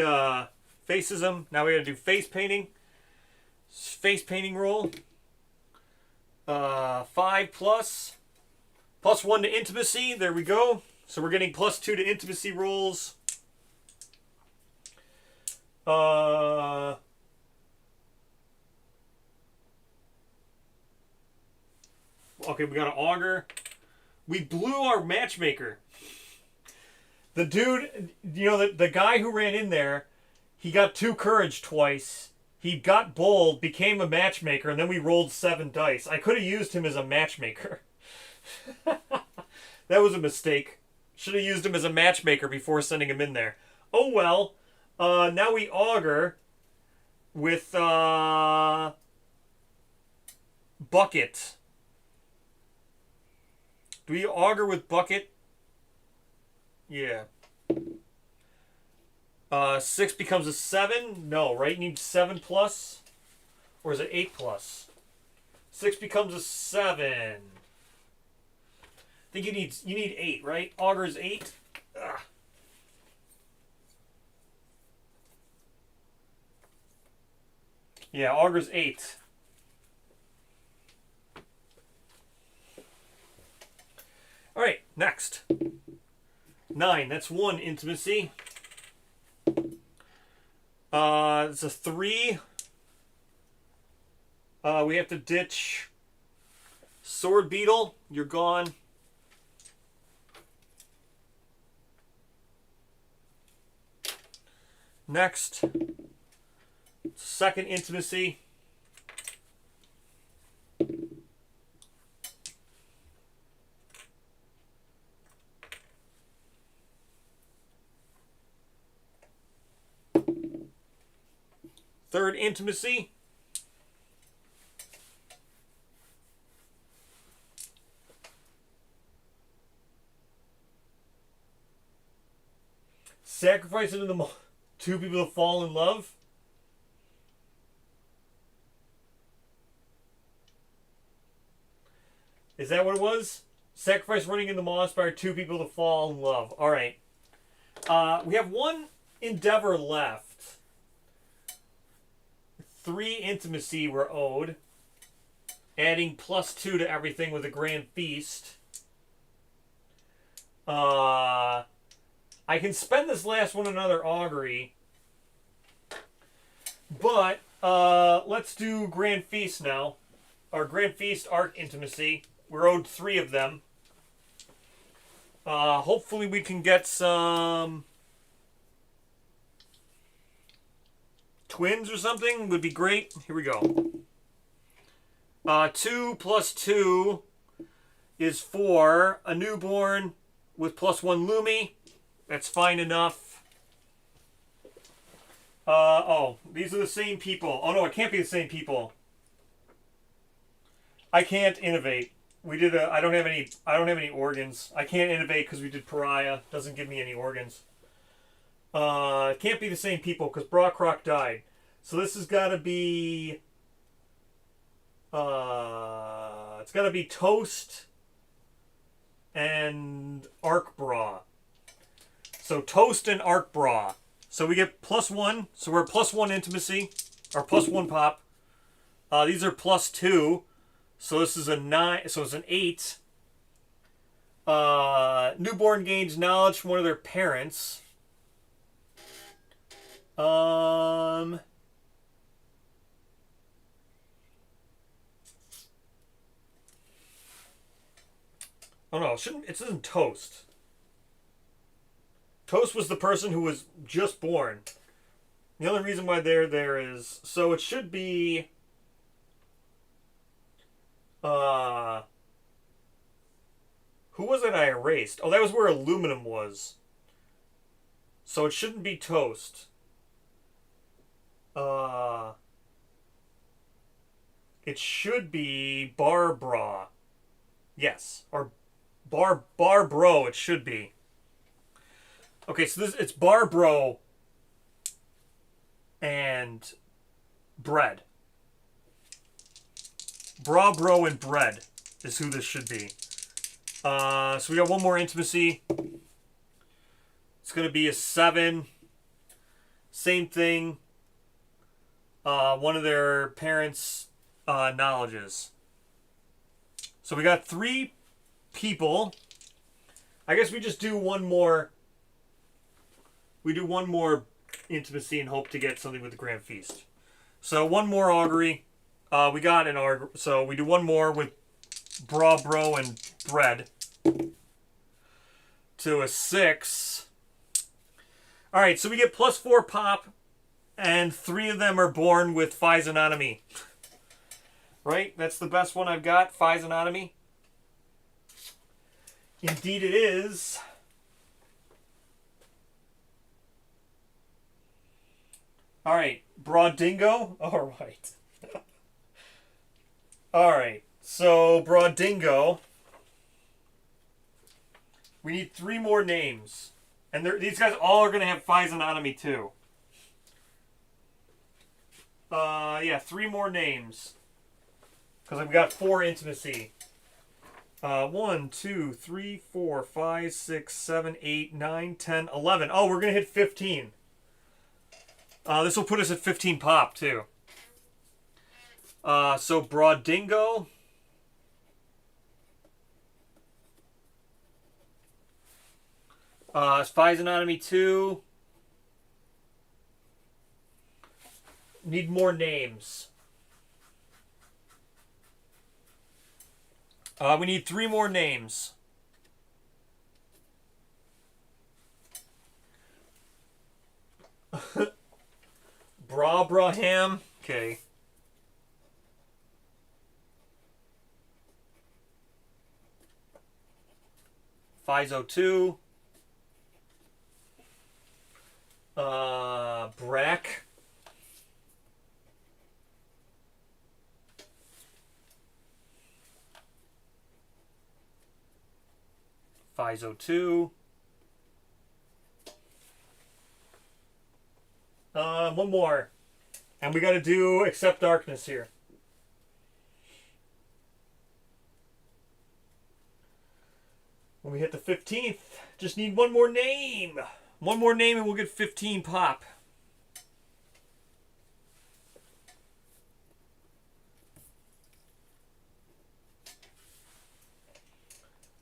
facism. Now we got to do face painting. Face painting roll. 5 plus. Plus 1 to intimacy. There we go. So we're getting plus 2 to intimacy rolls. Okay, we got an auger. We blew our matchmaker. The dude, you know, the guy who ran in there, he got 2 courage twice. He got bold, became a matchmaker, and then we rolled 7 dice. I could have used him as a matchmaker. That was a mistake. Should have used him as a matchmaker before sending him in there. Oh well. Now we auger with bucket. Do we auger with bucket? Yeah. 6 becomes a 7? No, right? You need 7 plus? Or is it 8 plus? 6 becomes a 7. I think you need 8, right? Auger is 8. Ugh. Yeah, auger's 8. All right, next. 9. That's 1 intimacy. It's a 3. We have to ditch sword beetle. You're gone. Next. 2nd intimacy. Third intimacy. Sacrifice into the 2 people to fall in love. Is that what it was? Sacrifice running in the moss by 2 people to fall in love. All right. We have 1 endeavor left. 3 intimacy we're owed. Adding plus 2 to everything with a grand feast. I can spend this last one another augury. But let's do grand feast now. Our grand feast arc intimacy. We're owed 3 of them. Hopefully we can get some twins or something. Would be great. Here we go. 2 plus 2 is 4. A newborn with plus 1 Lumi. That's fine enough. Oh, these are the same people. Oh no, it can't be the same people. I can't innovate. We did I don't have any organs. I can't innovate because we did Pariah. Doesn't give me any organs. It can't be the same people because Brockrock died. So this has got to be it's got to be Toast and Arkbra. So Toast and Arkbra. So we get plus 1. So we're plus 1 intimacy or plus 1 pop. These are plus 2. So this is a 9. So it's an 8. Newborn gains knowledge from one of their parents. Oh no, it isn't Toast. Toast was the person who was just born. The only reason why they're there is... So it should be... Who was it I erased? Oh, that was where aluminum was. So it shouldn't be Toast. It should be Barbara. Yes. Or Barbro, it should be. Okay, so it's Barbro and bread. Bra, and bread is who this should be. So we got one more intimacy. It's going to be a 7. Same thing. One of their parents' knowledges. So we got 3 people. I guess we just do one more. We do one more intimacy and hope to get something with the Grand Feast. So one more augury. We got an augury. So we do one more with bra, bro, and bread. To a 6. Alright, so we get +4 pop. And 3 of them are born with physiognomy. Right? That's the best one I've got. Physiognomy. Indeed it is. Alright. Broadingo. Alright. Alright. So, Broadingo. We need 3 more names. And these guys all are going to have physiognomy too. Yeah, 3 more names. Because I've got 4 intimacy. 1, 2, 3, 4, 5, 6, 7, 8, 9, 10, 11. Oh, we're going to hit 15. This will put us at 15 pop, too. So, Broadingo. Physiognomy 2. Need more names. We need 3 more names. Brabraham. Okay. Physo 2. Brack. Physo 2. One more. And we got to do Accept Darkness here. When we hit the 15th, just need one more name. One more name and we'll get 15 pop.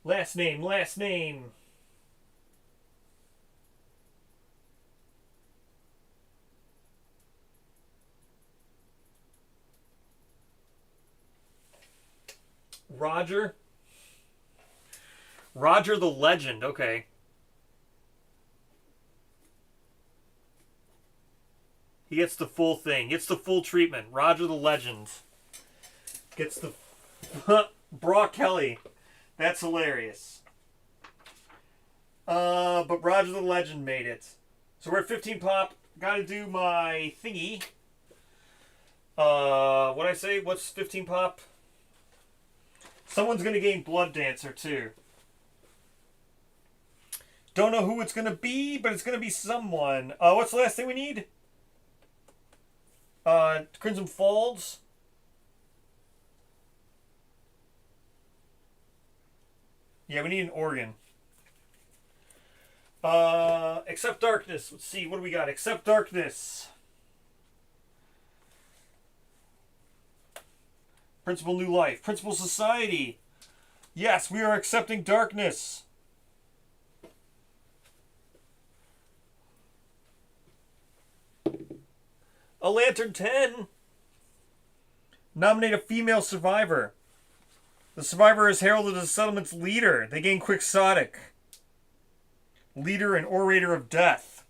Last name, last name. Roger. Roger the Legend, okay. He gets the full thing. Gets the full treatment. Roger the Legend. Gets the... Brock Kelly. That's hilarious. But Roger the Legend made it. So we're at 15 pop. Gotta do my thingy. What'd I say? What's 15 pop? Someone's gonna gain Blood Dancer too. Don't know who it's gonna be, but it's gonna be someone. What's the last thing we need? Crimson Falls. Yeah, we need an organ. Accept Darkness. Let's see, what do we got? Accept Darkness. Principal New Life. Principal Society. Yes, we are accepting darkness. A Lantern 10. Nominate a female survivor. The survivor is heralded as the settlement's leader. They gain Quixotic. Leader and Orator of Death.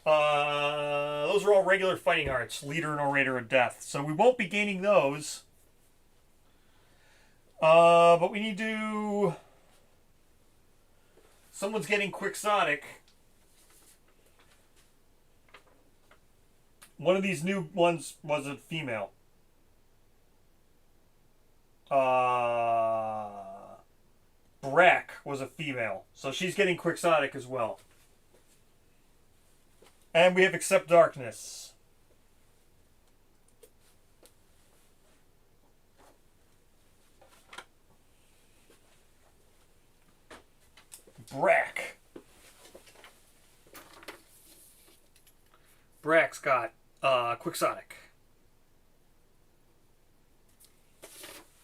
Those are all regular fighting arts. Leader and Orator of Death. So we won't be gaining those. But we need to... Someone's getting Quixotic. One of these new ones was a female. Brack was a female. So she's getting Quixotic as well. And we have Accept Darkness. Brack. Brack's got Quixotic.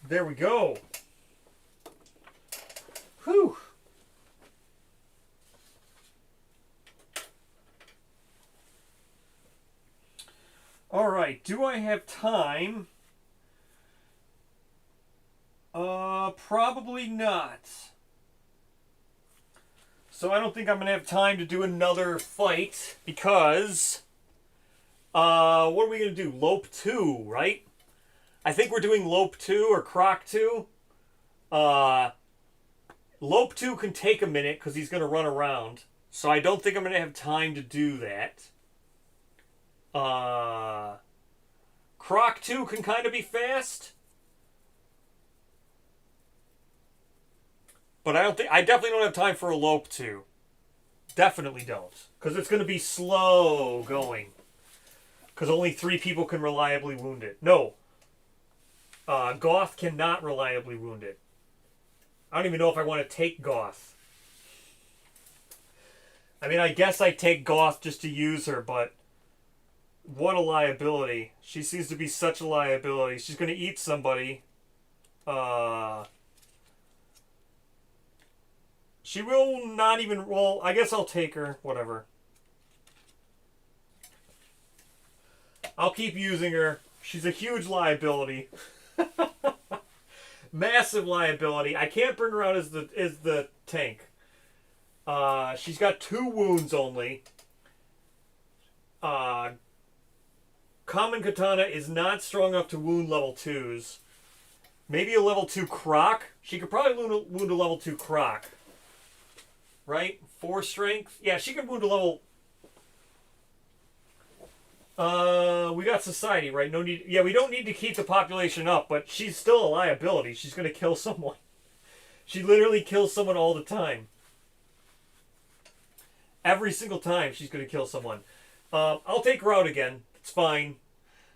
There we go. Whew. All right. Do I have time? Probably not. So I don't think I'm going to have time to do another fight because... what are we going to do? Lope 2, right? I think we're doing Lope 2 or Croc 2. Lope 2 can take a minute because he's going to run around. So I don't think I'm going to have time to do that. Croc 2 can kind of be fast. But I definitely don't have time for a Lope 2. Definitely don't. Because it's going to be slow going. Because only 3 people can reliably wound it. No. Goth cannot reliably wound it. I don't even know if I want to take Goth. I mean, I guess I take Goth just to use her, but... What a liability. She seems to be such a liability. She's going to eat somebody. She will not even... Well, I guess I'll take her. Whatever. I'll keep using her. She's a huge liability. Massive liability. I can't bring her out as the tank. She's got 2 wounds only. Common Katana is not strong enough to wound level 2s. Maybe a level 2 Croc. She could probably wound a level 2 Croc. Right? 4 strength. Yeah, she could wound a level... we got Society, right? No need... Yeah, we don't need to keep the population up, but she's still a liability. She's going to kill someone. She literally kills someone all the time. Every single time she's going to kill someone. I'll take her out again. It's fine.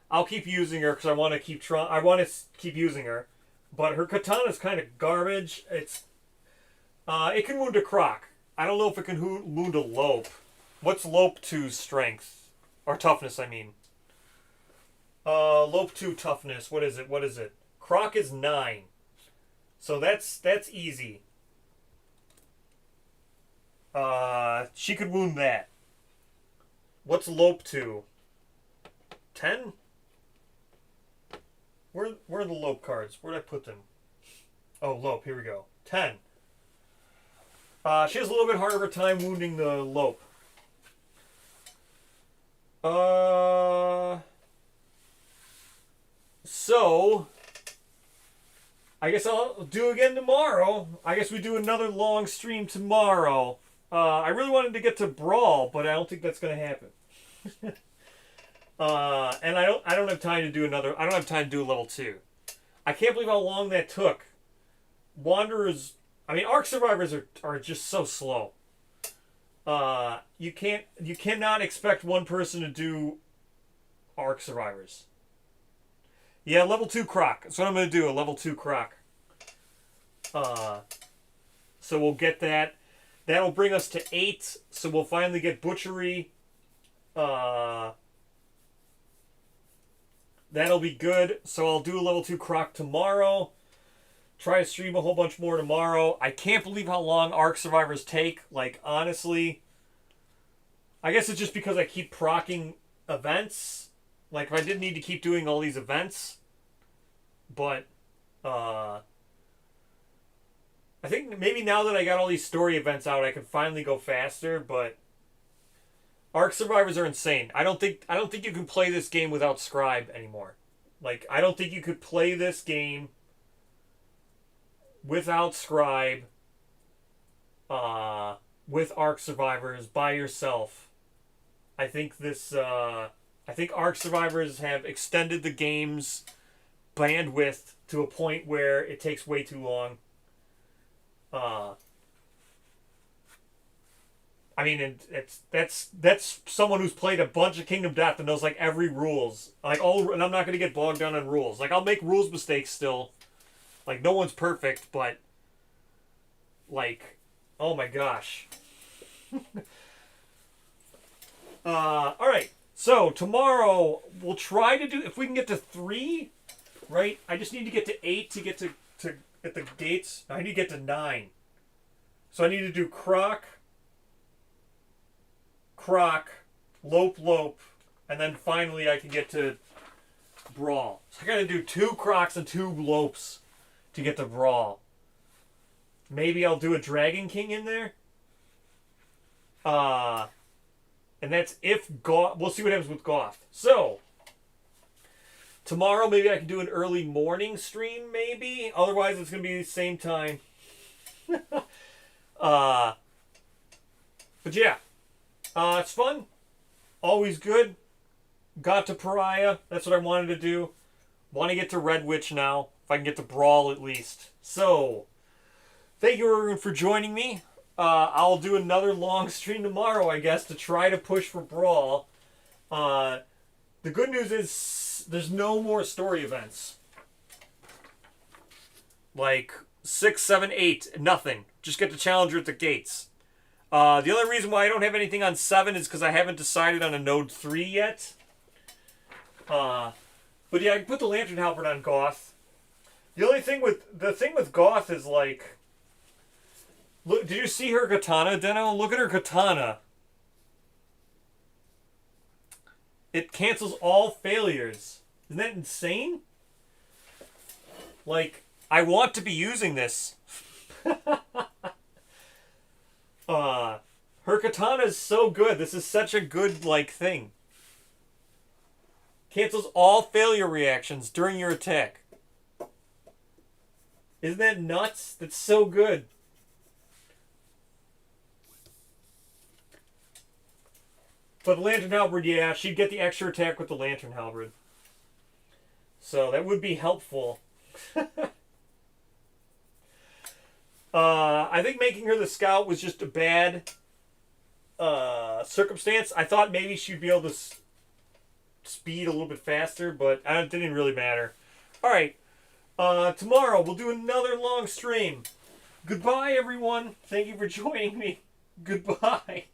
I'll keep using her because I want to keep trying. I want to keep using her, but her katana's kind of garbage. It's it can wound a Croc. I don't know if it can wound a Lope. What's Lope 2's strength or toughness? I mean, Lope 2 toughness. What is it? What is it? Croc is 9, so that's easy. She could wound that. What's Lope 2? 10? Where are the Lope cards? Where'd I put them? Oh, Lope. Here we go. 10. She has a little bit harder of a time wounding the Lope. So, I guess I'll do again tomorrow. I guess we do another long stream tomorrow. I really wanted to get to Brawl, but I don't think that's going to happen. And I don't have time to do another. I don't have time to do a level 2. I can't believe how long that took. Wanderers. I mean, Ark Survivors are just so slow. You cannot expect one person to do Ark Survivors. Yeah, level 2 Croc. That's what I'm going to do. A level 2 Croc. So we'll get that. That'll bring us to 8. So we'll finally get Butchery. That'll be good. So I'll do a level 2 Croc tomorrow. Try to stream a whole bunch more tomorrow. I can't believe how long Ark Survivors take. Like, honestly. I guess it's just because I keep procking events. Like, if I didn't need to keep doing all these events. But, I think maybe now that I got all these story events out, I can finally go faster. But Ark survivors are insane. I don't think you can play this game without Scribe anymore. Like, I don't think you could play this game without Scribe, with Ark survivors by yourself. I think Ark survivors have extended the game's bandwidth to a point where it takes way too long. Uh, I mean, that's someone who's played a bunch of Kingdom Death and knows like every rules. And I'm not gonna get bogged down on rules. Like, I'll make rules mistakes still. Like, no one's perfect, but like, oh my gosh. All right. So tomorrow we'll try to do, if we can get to 3, right? I just need to get to 8 to get to at the gates. I need to get to 9. So I need to do Croc, Lope, and then finally I can get to Brawl. So I gotta do 2 Crocs and 2 Lopes to get to Brawl. Maybe I'll do a Dragon King in there. And that's if Goth. We'll see what happens with Goth. So tomorrow maybe I can do an early morning stream. Maybe. Otherwise it's gonna be the same time. But yeah, it's fun. Always good. Got to Pariah. That's what I wanted to do. Want to get to Red Witch now. If I can get to Brawl at least. So thank you everyone for joining me. I'll do another long stream tomorrow, I guess, to try to push for Brawl. The good news is there's no more story events. Like 6, 7, 8, nothing. Just get the Challenger at the gates. The only reason why I don't have anything on 7 is because I haven't decided on a Node 3 yet. But yeah, I can put the Lantern Halberd on Goth. The thing with Goth is like, look, did you see her katana, Deno? Look at her katana. It cancels all failures. Isn't that insane? Like, I want to be using this. Her katana is so good. This is such a good, like, thing. Cancels all failure reactions during your attack. Isn't that nuts? That's so good. But the Lantern Halberd, yeah, she'd get the extra attack with the Lantern Halberd. So that would be helpful. I think making her the scout was just a bad circumstance. I thought maybe she'd be able to speed a little bit faster, but it didn't really matter. Alright, tomorrow we'll do another long stream. Goodbye, everyone. Thank you for joining me. Goodbye.